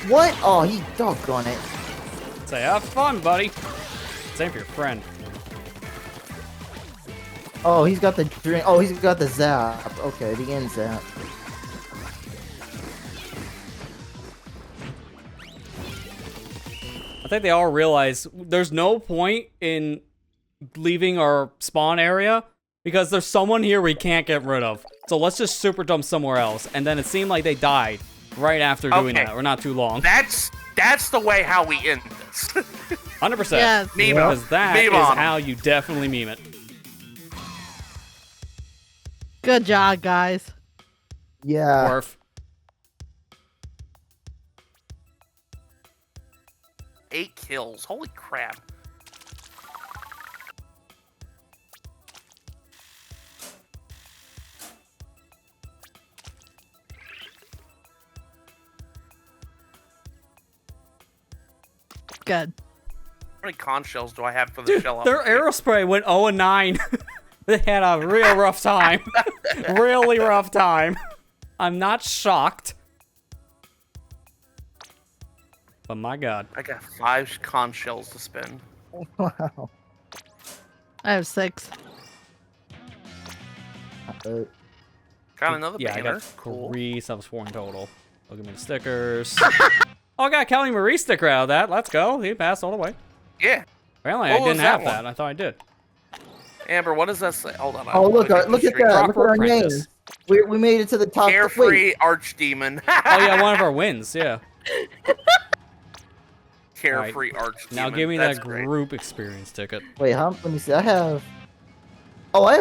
D: What? Oh, he doggone it.
A: Say, have fun, buddy. Same for your friend.
D: Oh, he's got the drink. Oh, he's got the zap. Okay, the end zap.
A: I think they all realize there's no point in leaving our spawn area because there's someone here we can't get rid of. So let's just super jump somewhere else. And then it seemed like they died right after doing
B: Okay.
A: that, or not too long.
B: That's That's the way how we end this.
A: 100%.
C: Yes.
B: Meme
A: Because that
B: Meme
A: is
B: on 'em.
A: how you definitely meme it.
C: Good job, guys.
D: Yeah.
A: Worf.
B: 8 kills. Holy crap.
C: Good.
B: How many conch shells do I have for the shell?
A: Their aerospray went 0 and 9. They had a real rough time. Really rough time. I'm not shocked. But my god.
B: I got 5 conch shells to spend.
D: Wow.
C: I have 6.
B: Got another
A: Yeah,
B: banner.
A: I got
B: Cool.
A: 3 subs 4 in total. Look at me the stickers. Oh, I got a Kelly Marie sticker out of that. Let's go. He passed all the way.
B: Yeah.
A: Apparently,
B: What
A: I
B: was
A: didn't have
B: that
A: that. I thought I did.
B: Amber, what does that say? Hold on.
D: Oh, look at that. Look at
A: Proper
D: our
A: apprentice.
D: names. We made it to the top.
B: Carefree
D: Wait,
B: Archdemon.
A: Oh, yeah, one of our wins. Yeah.
B: Carefree Archdemon.
A: Now give me
B: That's
A: that
B: great.
A: group experience ticket.
D: wait, let me see. I have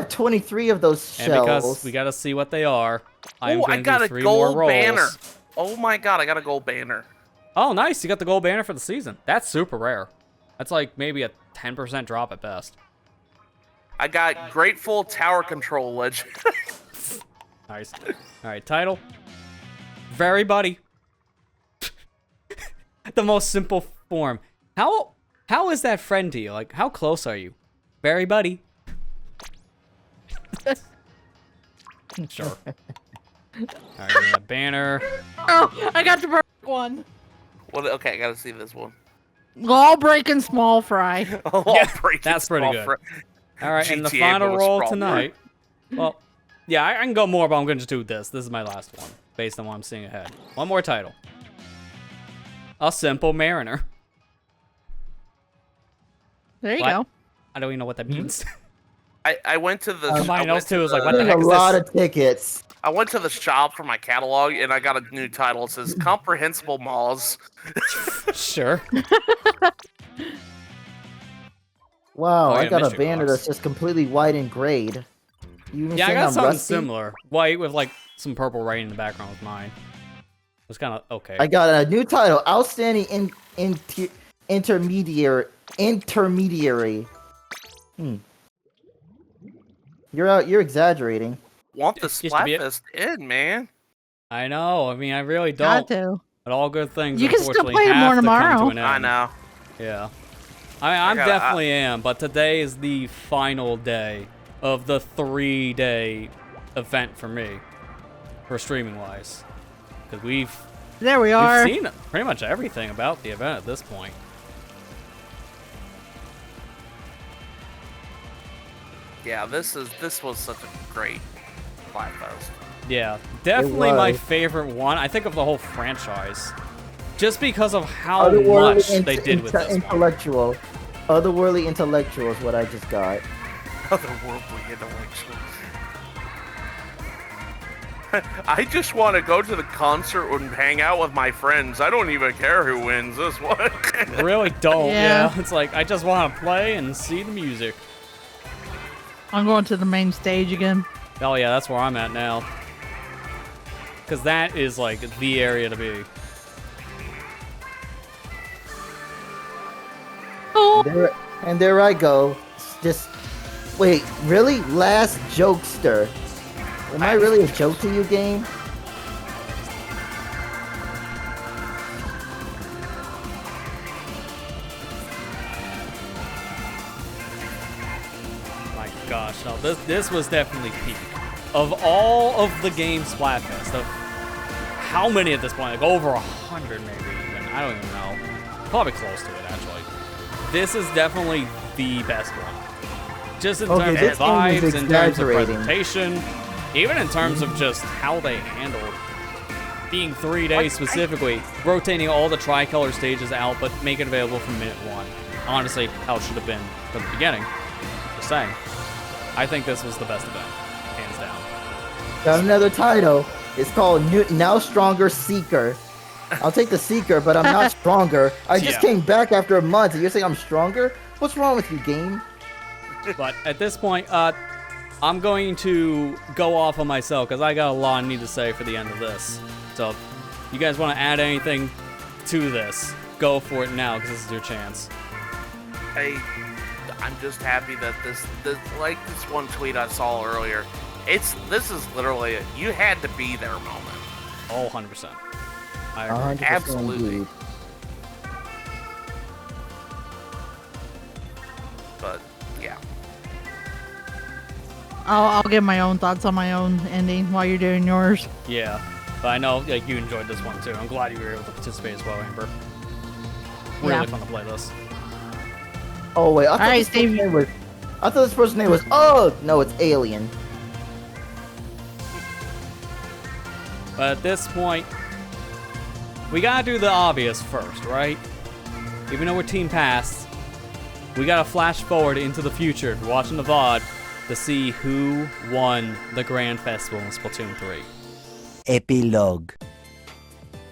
D: 23 of those
A: And
D: shells.
A: because we got to see what they are, I'm
B: Oh, I
A: going to
B: got
A: do
B: a
A: 3 more
B: gold
A: rolls.
B: banner. Oh my god, I got a gold banner.
A: Oh, nice. You got the gold banner for the season. That's super rare. That's like maybe a 10% drop at best.
B: I got Grateful Tower Control Legend.
A: Nice. All right, title. Very buddy. The most simple form. How is that friend to you? Like, how close are you? Very buddy. Sure. All right, give me that banner.
C: Oh, I got the perfect one.
B: Well, okay, I gotta see this one.
C: All breaking small fry.
B: Oh,
A: that's pretty good. All right, and the final
B: bonus
A: roll
B: brawl.
A: tonight. Well, yeah, I can go more, but I'm going to do this. This is my last one, based on what I'm seeing ahead. One more title. A Simple Mariner.
C: There you
A: What?
C: go.
A: I don't even know what that means.
B: I went to the.
A: Somebody else too was like, what
D: There's
A: the heck
D: a
A: is
D: lot
A: this?
D: of tickets.
B: I went to the shop for my catalog and I got a new title. It says Comprehensible Malls.
A: Sure.
D: Wow,
A: Oh,
D: I
A: yeah,
D: got a
A: mystery
D: banner
A: box.
D: that's just completely white and grayed. You even
A: Yeah, I
D: saying
A: got
D: I'm
A: something
D: rusty?
A: similar. White with like some purple writing in the background with mine. It was kind of okay.
D: I got a new title, Outstanding Intermediary. You're exaggerating.
B: Want the
A: Used to be it.
B: Splatfest in, man.
A: I know. I mean, I really
C: Got
A: don't.
C: to.
A: But all good things
C: You can still
A: unfortunately
C: play it more
A: have to come
C: tomorrow.
A: to an end.
B: I know.
A: Yeah. I
B: gotta-
A: definitely am, but today is the final day of the 3-day event for me, for streaming wise, because we've
C: There we are.
A: seen pretty much everything about the event at this point.
B: Yeah, this was such a great Splatfest.
A: Yeah, definitely my
D: was.
A: favorite one. I think of the whole franchise, just because of how much they did with this one.
D: intellectual. Otherworldly intellectual is what I just got.
B: Otherworldly intellectual. I just want to go to the concert and hang out with my friends. I don't even care who wins this one.
A: Really don't.
C: Yeah.
A: Yeah, it's like I just want to play and see the music.
C: I'm going to the main stage again.
A: Oh yeah, that's where I'm at now. Because that is like the area to be.
C: Oh,
D: And there I go. Just wait, really? Last jokester. Am I really a joke to you, game?
A: My gosh, no, this was definitely peak. Of all of the games Splatfest, of how many at this point? Like over 100 maybe even. I don't even know. Probably close to it actually. This is definitely the best one. Just in
D: Okay,
A: terms
D: this
A: of
D: game is
A: vibes, in terms of
D: exaggerating.
A: presentation, even in terms of just how they handled being 3 days specifically, rotating all the tricolor stages out, but make it available from minute 1. Honestly, how it should have been from the beginning. Just saying. I think this was the best event, hands down.
D: Got another title. It's called Now Stronger Seeker. I'll take the Seeker, but I'm not stronger. I just came back after a month, and you're saying I'm stronger? What's wrong with you, game?
A: But at this point, I'm going to go off on myself because I got a lot I need to say for the end of this. So, if you guys want to add anything to this, go for it now because this is your chance.
B: I'm just happy that this like this one tweet I saw earlier. This is literally you had to be there moment.
A: Oh, 100%. I agree.
D: 100%
B: Absolutely.
D: indeed.
B: But yeah.
C: I'll give my own thoughts on my own ending while you're doing yours.
A: Yeah, but I know like you enjoyed this one too. I'm glad you were able to participate as well, Amber. Really fun to play this.
D: Oh wait, I thought
C: Alright,
D: this person's
C: Steve.
D: name was. I thought this person's name was. Oh no, it's Alien.
A: But at this point, we gotta do the obvious first, right? Even though we're Team Past, we gotta flash forward into the future if you're watching the VOD to see who won the Grand Festival in Splatoon 3.
E: Epilogue.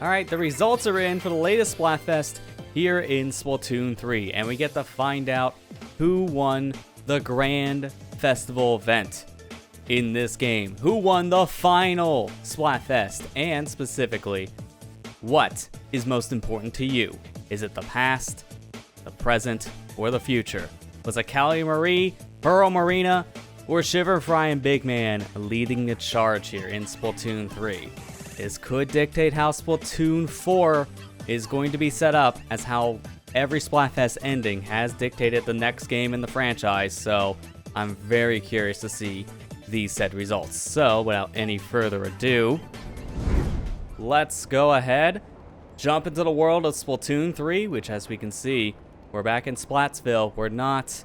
A: Alright, the results are in for the latest Splatfest here in Splatoon 3, and we get to find out who won the Grand Festival event in this game. Who won the final Splatfest, and specifically, what is most important to you? Is it the past, the present, or the future? Was it Callie Marie, Pearl Marina, or Shiver Fry and Big Man leading the charge here in Splatoon 3? This could dictate how Splatoon 4 is going to be set up, as how every Splatfest ending has dictated the next game in the franchise, so I'm very curious to see these said results. So, without any further ado, let's go ahead, jump into the world of Splatoon 3, which, as we can see, we're back in Splatsville. We're not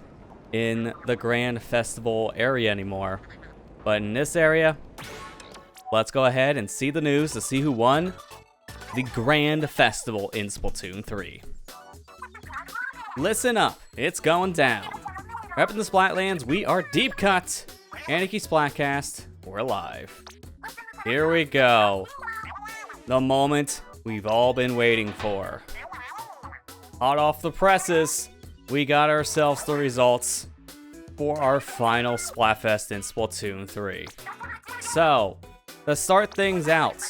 A: in the Grand Festival area anymore, but in this area, let's go ahead and see the news to see who won the Grand Festival in Splatoon 3. Listen up, it's going down. Up in the Splatlands, we are Deep Cut. Anarchy Splatcast, we're live. Here we go. The moment we've all been waiting for. Hot off the presses, we got ourselves the results for our final Splatfest in Splatoon 3. So, to start things out,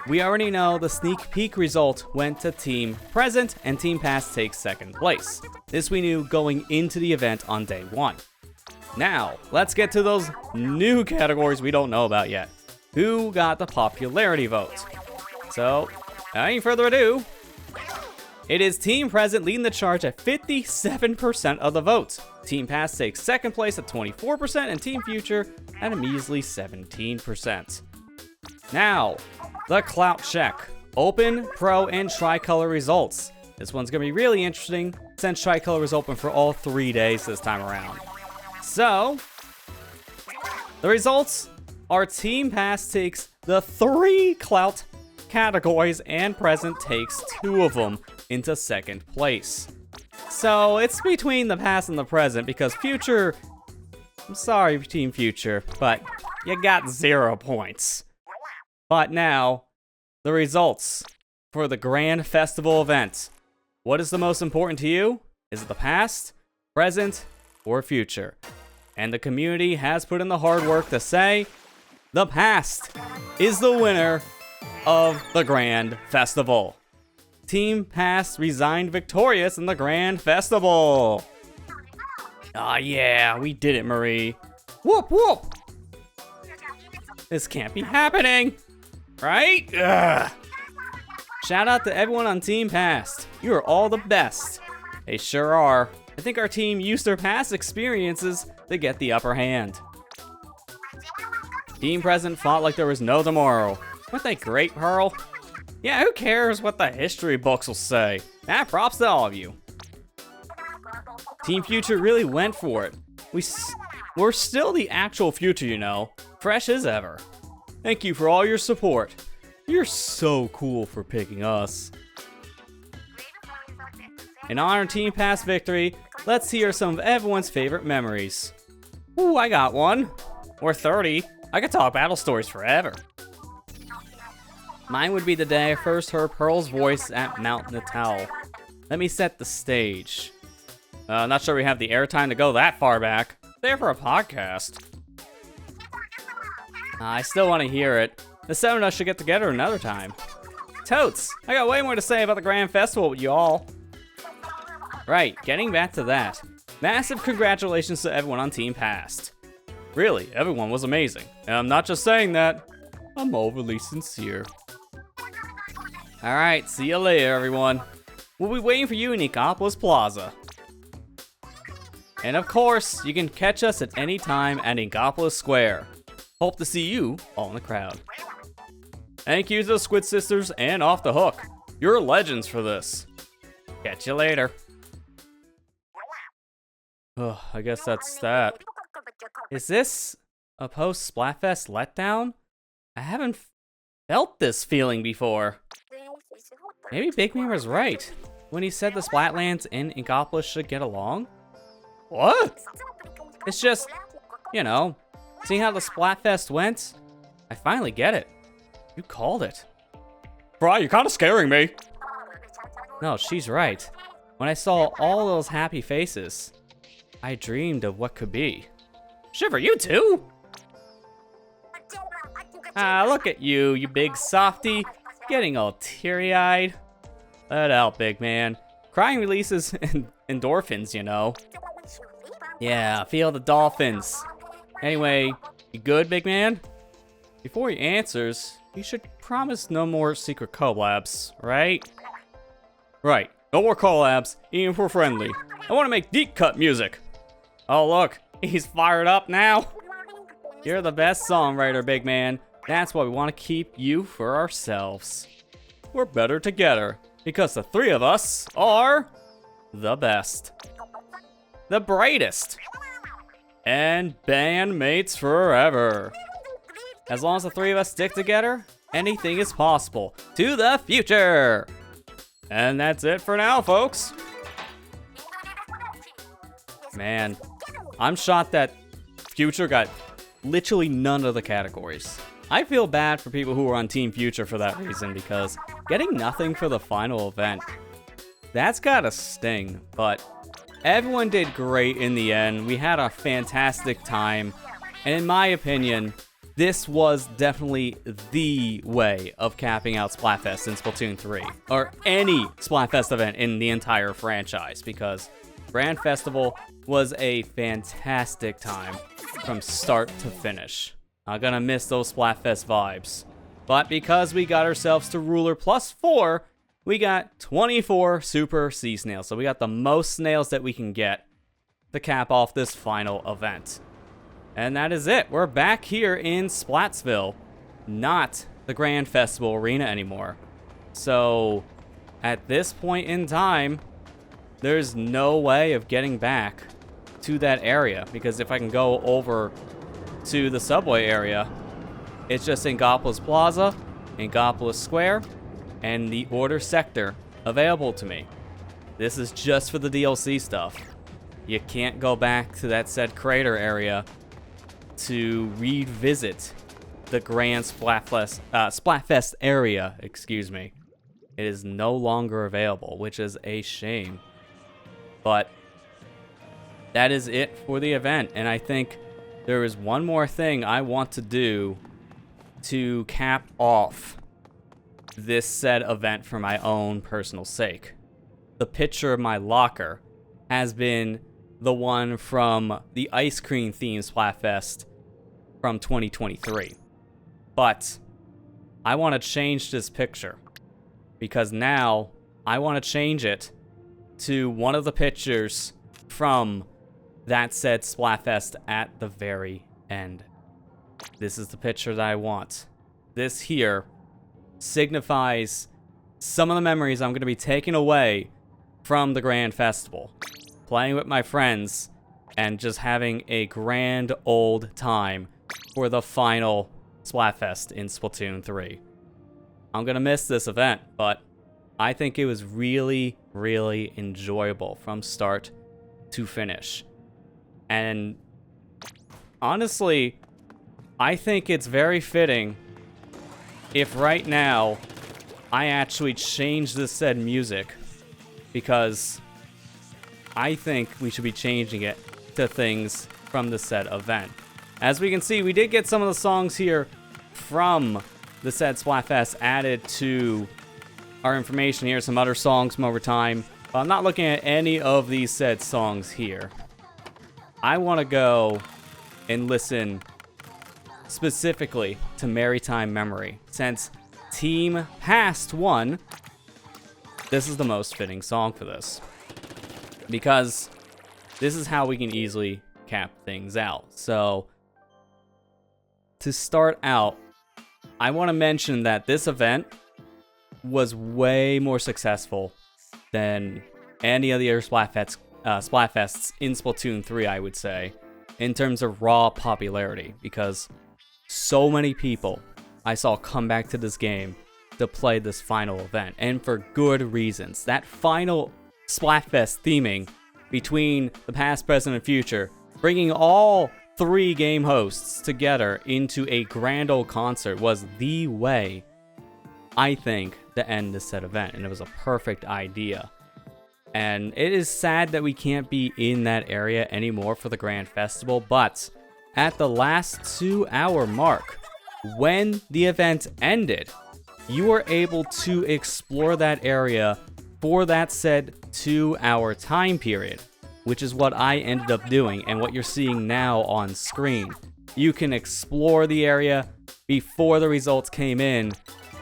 A: we already know the sneak peek result went to Team Present, and Team Past takes second place. This we knew going into the event on day 1. Now, let's get to those new categories we don't know about yet. Who got the popularity vote? So, without any further ado, it is Team Present leading the charge at 57% of the votes. Team Past takes second place at 24%, and Team Future at a measly 17%. Now, the Clout Check. Open, Pro, and Tricolor results. This one's going to be really interesting since Tricolor was open for all 3 days this time around. So, the results are Team Past takes the 3 Clout categories, and Present takes 2 of them into second place. So, it's between the Past and the Present, because Future, I'm sorry Team Future, but you got 0 points. But now, the results for the Grand Festival event. What is the most important to you? Is it the past, present, or future? And the community has put in the hard work to say the past is the winner of the Grand Festival. Team Past resigned victorious in the Grand Festival. Ah, yeah, we did it, Marie. Whoop, whoop. This can't be happening, right? Ugh. Shout out to everyone on Team Past. You are all the best. They sure are. I think our team used their past experiences to get the upper hand. Team Present fought like there was no tomorrow. Weren't they great, Pearl? Yeah, who cares what the history books will say? Props to all of you. Team Future really went for it. We're still the actual future, you know. Fresh as ever. Thank you for all your support. You're so cool for picking us. In honor of Team Past victory, let's hear some of everyone's favorite memories. Ooh, I got one. Or 30. I could talk battle stories forever. Mine would be the day I first heard Pearl's voice at Mount Natal. Let me set the stage. Not sure we have the airtime to go that far back. There for a podcast. I still want to hear it. The seven of us should get together another time. Totes! I got way more to say about the Grand Festival with y'all. Right, getting back to that. Massive congratulations to everyone on Team Past. Really, everyone was amazing. And I'm not just saying that. I'm overly sincere. Alright, see you later, everyone. We'll be waiting for you in Ecopolis Plaza. And of course, you can catch us at any time at Ecopolis Square. Hope to see you all in the crowd. Thank you to the Squid Sisters and Off the Hook. You're legends for this. Catch you later. Ugh, I guess that's that. Is this a post-Splatfest letdown? I haven't felt this feeling before. Maybe Big Man was right when he said the Splatlands and Inkopolis should get along. What? It's just, you know, seeing how the Splatfest went, I finally get it. You called it. Bri, you're kind of scaring me. No, she's right. When I saw all those happy faces, I dreamed of what could be. Shiver, you too? Ah, look at you, you big softy, getting all teary-eyed. Let it out, big man. Crying releases endorphins, you know. Yeah, feel the dolphins. Anyway, you good, big man? Before he answers, you should promise no more secret collabs, right? Right, no more collabs, even for friendly. I want to make deep cut music. Oh look, he's fired up now. You're the best songwriter, big man. That's why we want to keep you for ourselves. We're better together, because the three of us are the best. The brightest. And bandmates forever. As long as the three of us stick together, anything is possible. To the future! And that's it for now, folks. Man, I'm shocked that Future got literally none of the categories. I feel bad for people who were on Team Future for that reason, because getting nothing for the final event, that's gotta sting, but everyone did great in the end. We had a fantastic time, and in my opinion, this was definitely the way of capping out Splatfest in Splatoon 3, or any Splatfest event in the entire franchise, because Grand Festival was a fantastic time from start to finish. I'm gonna miss those Splatfest vibes. But because we got ourselves to Ruler +4, we got 24 Super Sea Snails. So we got the most snails that we can get to cap off this final event. And that is it. We're back here in Splatsville, not the Grand Festival Arena anymore. So at this point in time, there's no way of getting back to that area, because if I can go over to the subway area, it's just Inkopolis Plaza, Inkopolis Square, and the Order sector available to me. This is just for the DLC stuff. You can't go back to that said crater area to revisit the Grand Splatfest area, excuse me. It is no longer available, which is a shame. But that is it for the event, and I think there is one more thing I want to do to cap off this said event for my own personal sake. The picture of my locker has been the one from the ice cream themed Splatfest from 2023. But I want to change this picture, because now I want to change it to one of the pictures from that said Splatfest at the very end. This is the picture that I want. This here signifies some of the memories I'm going to be taking away from the Grand Festival. Playing with my friends and just having a grand old time for the final Splatfest in Splatoon 3. I'm going to miss this event, but I think it was really, really enjoyable from start to finish. And honestly, I think it's very fitting if right now I actually change this said music, because I think we should be changing it to things from the said event. As we can see, we did get some of the songs here from the said Splatfest added to our information here. Some other songs from over time. But I'm not looking at any of these said songs here. I want to go and listen specifically to Maritime Memory. Since Team Past won, this is the most fitting song for this. Because this is how we can easily cap things out. So, to start out, I want to mention that this event was way more successful than any of the other Splatfests in Splatoon 3, I would say, in terms of raw popularity, because so many people I saw come back to this game to play this final event, and for good reasons. That final Splatfest theming between the past, present, and future, bringing all 3 game hosts together into a grand old concert was the way, I think, to end this said event, and it was a perfect idea. And it is sad that we can't be in that area anymore for the Grand Festival, but at the last 2-hour mark, when the event ended, you were able to explore that area for that said 2-hour time period, which is what I ended up doing and what you're seeing now on screen. You can explore the area before the results came in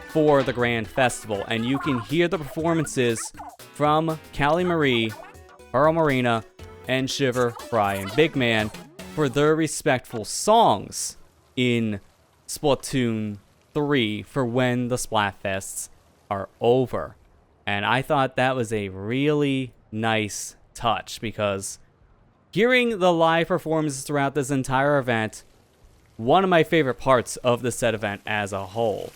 A: for the Grand Festival, and you can hear the performances from Callie Marie, Pearl Marina, and Shiver, Fry, and Big Man for their respectful songs in Splatoon 3 for when the Splatfests are over. And I thought that was a really nice touch, because hearing the live performances throughout this entire event, one of my favorite parts of the said event as a whole.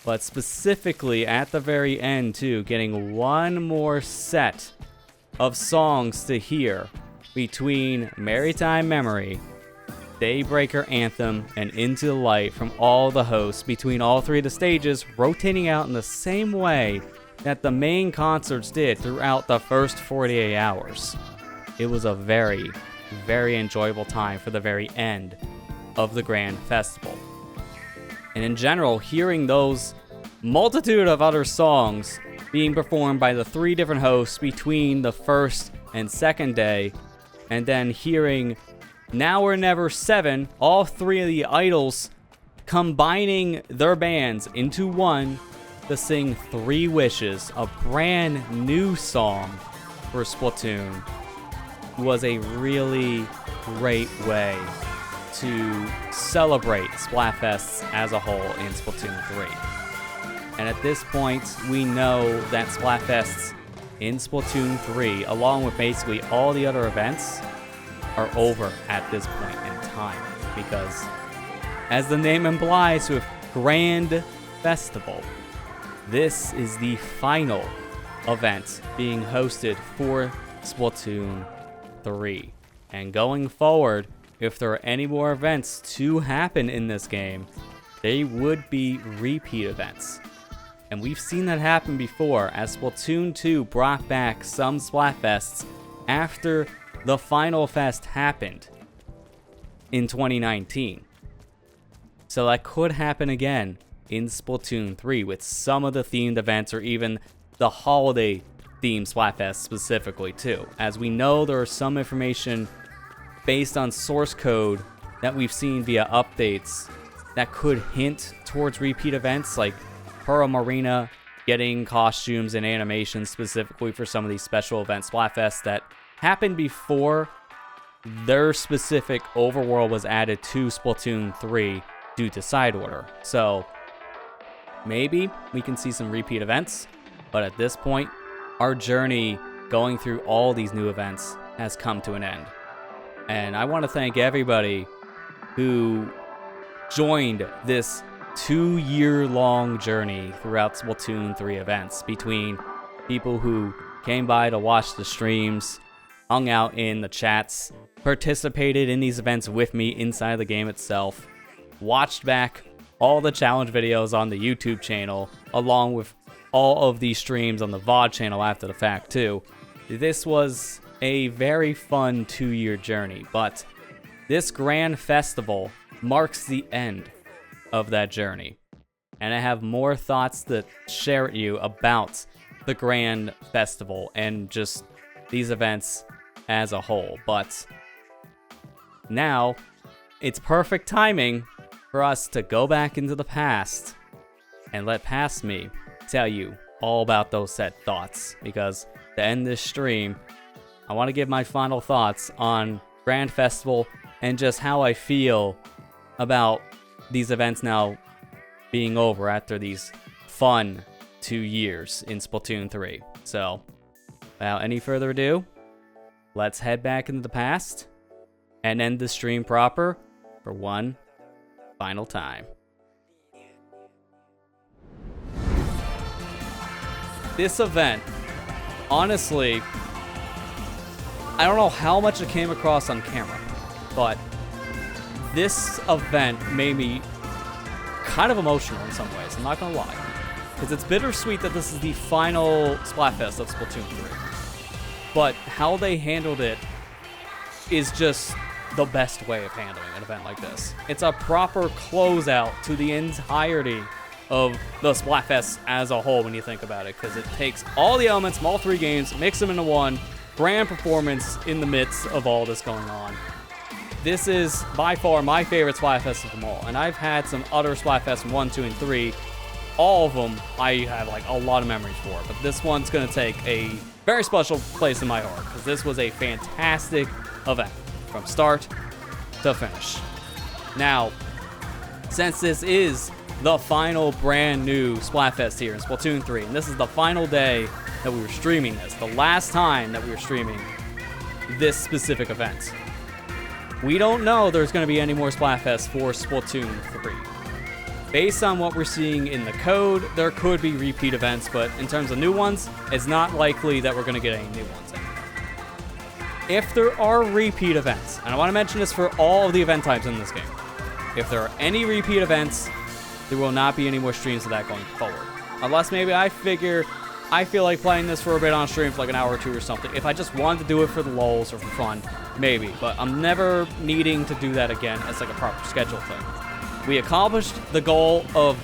A: But specifically at the very end too, getting one more set of songs to hear between Maritime Memory, Daybreaker Anthem, and Into the Light from all the hosts between all 3 of the stages, rotating out in the same way that the main concerts did throughout the first 48 hours. It was a very, very enjoyable time for the very end of the Grand Festival. And in general, hearing those multitude of other songs being performed by the 3 different hosts between the first and second day, and then hearing Now or Never 7, all 3 of the idols combining their bands into one to sing 3 Wishes, a brand new song for Splatoon, was a really great way to celebrate Splatfests as a whole in Splatoon 3. And at this point, we know that Splatfests in Splatoon 3, along with basically all the other events, are over at this point in time. Because, as the name implies with Grand Festival, this is the final event being hosted for Splatoon 3. And going forward, if there are any more events to happen in this game, they would be repeat events. And we've seen that happen before, as Splatoon 2 brought back some Splatfests after the final fest happened in 2019. So that could happen again in Splatoon 3 with some of the themed events, or even the holiday themed Splatfest specifically too. As we know, there is some information based on source code that we've seen via updates that could hint towards repeat events, like Pearl Marina getting costumes and animations specifically for some of these special events Splatfests that happened before their specific overworld was added to Splatoon 3 due to side order. So maybe we can see some repeat events, but at this point, our journey going through all these new events has come to an end. And I want to thank everybody who joined this 2-year-long journey throughout Splatoon 3 events, between people who came by to watch the streams, hung out in the chats, participated in these events with me inside the game itself, watched back all the challenge videos on the YouTube channel, along with all of these streams on the VOD channel after the fact too. This was a very fun 2-year journey, but this Grand Festival marks the end of that journey. And I have more thoughts to share with you about the Grand Festival and just these events as a whole. But now, it's perfect timing for us to go back into the past and let past me tell you all about those said thoughts. Because to end this stream, I want to give my final thoughts on Grand Festival and just how I feel about these events now being over after these fun 2 years in Splatoon 3. So, without any further ado, let's head back into the past and end the stream proper for one final time. This event, honestly, I don't know how much it came across on camera, but this event made me kind of emotional in some ways, I'm not gonna lie. Because it's bittersweet that this is the final Splatfest of Splatoon 3. But how they handled it is just the best way of handling an event like this. It's a proper closeout to the entirety of the Splatfest as a whole when you think about it, because it takes all the elements from all 3 games, mix them into one, grand performance in the midst of all this going on. This is by far my favorite Splatfest of them all, and I've had some other Splatfests from 1, 2, and 3. All of them I have like a lot of memories for, but this one's gonna take a very special place in my heart, because this was a fantastic event from start to finish. Now, since this is the final brand new Splatfest here in Splatoon 3, and this is the final day that we were streaming this, the last time that we were streaming this specific event. We don't know there's going to be any more Splatfests for Splatoon 3. Based on what we're seeing in the code, there could be repeat events, but in terms of new ones, it's not likely that we're going to get any new ones anymore. If there are repeat events, and I want to mention this for all of the event types in this game, if there are any repeat events, there will not be any more streams of that going forward. Unless maybe I feel like playing this for a bit on stream for like an hour or 2 or something. If I just wanted to do it for the lulz or for fun, maybe. But I'm never needing to do that again as like a proper schedule thing. We accomplished the goal of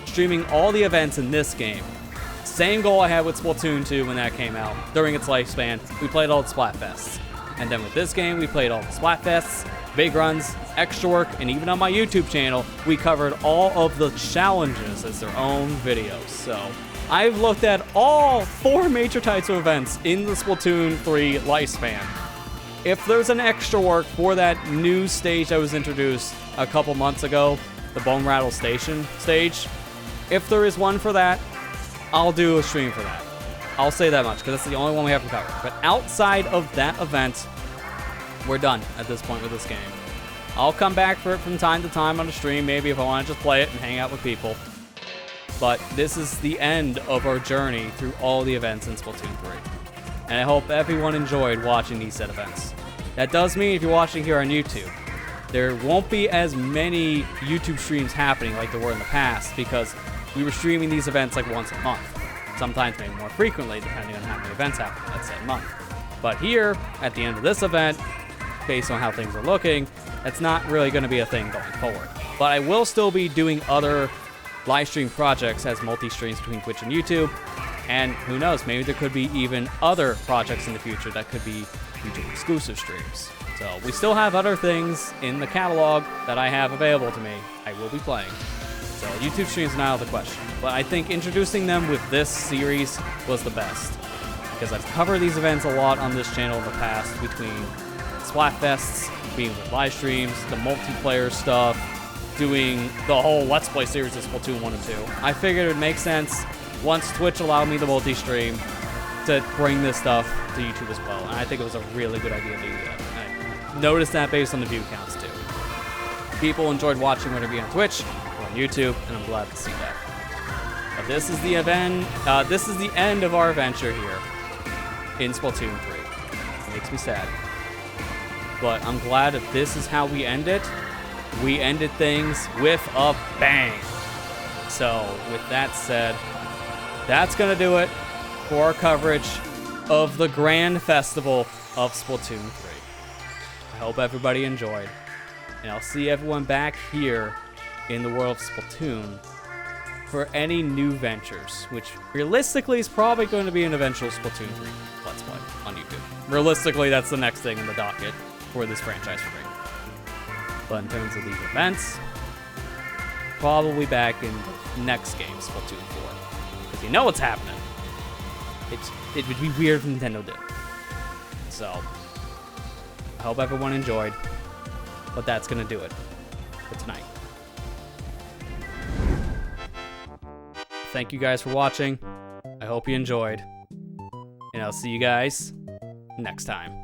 A: streaming all the events in this game. Same goal I had with Splatoon 2 when that came out. During its lifespan, we played all the Splatfests. And then with this game, we played all the Splatfests, big runs, extra work, and even on my YouTube channel, we covered all of the challenges as their own videos. So I've looked at all 4 major types of events in the Splatoon 3 lifespan. If there's an extra work for that new stage that was introduced a couple months ago, the Bone Rattle Station stage, if there is one for that, I'll do a stream for that. I'll say that much, because that's the only one we haven't covered. But outside of that event, we're done at this point with this game. I'll come back for it from time to time on the stream, maybe if I want to just play it and hang out with people. But this is the end of our journey through all the events in Splatoon 3. And I hope everyone enjoyed watching these said events. That does mean if you're watching here on YouTube, there won't be as many YouTube streams happening like there were in the past, because we were streaming these events like once a month. Sometimes maybe more frequently, depending on how many events happen that same month. But here, at the end of this event, based on how things are looking, that's not really going to be a thing going forward. But I will still be doing other live stream projects as multi-streams between Twitch and YouTube. And who knows, maybe there could be even other projects in the future that could be YouTube exclusive streams. So we still have other things in the catalog that I have available to me I will be playing. So YouTube streams are not out of the question. But I think introducing them with this series was the best, because I've covered these events a lot on this channel in the past, between Splatfests, being with live streams, the multiplayer stuff, doing the whole Let's Play series of Splatoon 1 and 2. I figured it would make sense, once Twitch allowed me the multi-stream, to bring this stuff to YouTube as well. And I think it was a really good idea to do that. I noticed that based on the view counts too. People enjoyed watching whether it be on Twitch or on YouTube, and I'm glad to see that. But this is the event. This is the end of our adventure here in Splatoon 3. It makes me sad. But I'm glad if this is how we end it, we ended things with a bang. So, with that said, that's going to do it for our coverage of the Grand Festival of Splatoon 3. I hope everybody enjoyed, and I'll see everyone back here in the world of Splatoon for any new ventures, which realistically is probably going to be an eventual Splatoon 3 Let's Play on YouTube. Realistically, that's the next thing in the docket for this franchise for me. But in terms of these events, probably back in the next game, Splatoon 4. Because you know what's happening. It would be weird if Nintendo did. So, I hope everyone enjoyed. But that's going to do it for tonight. Thank you guys for watching. I hope you enjoyed. And I'll see you guys next time.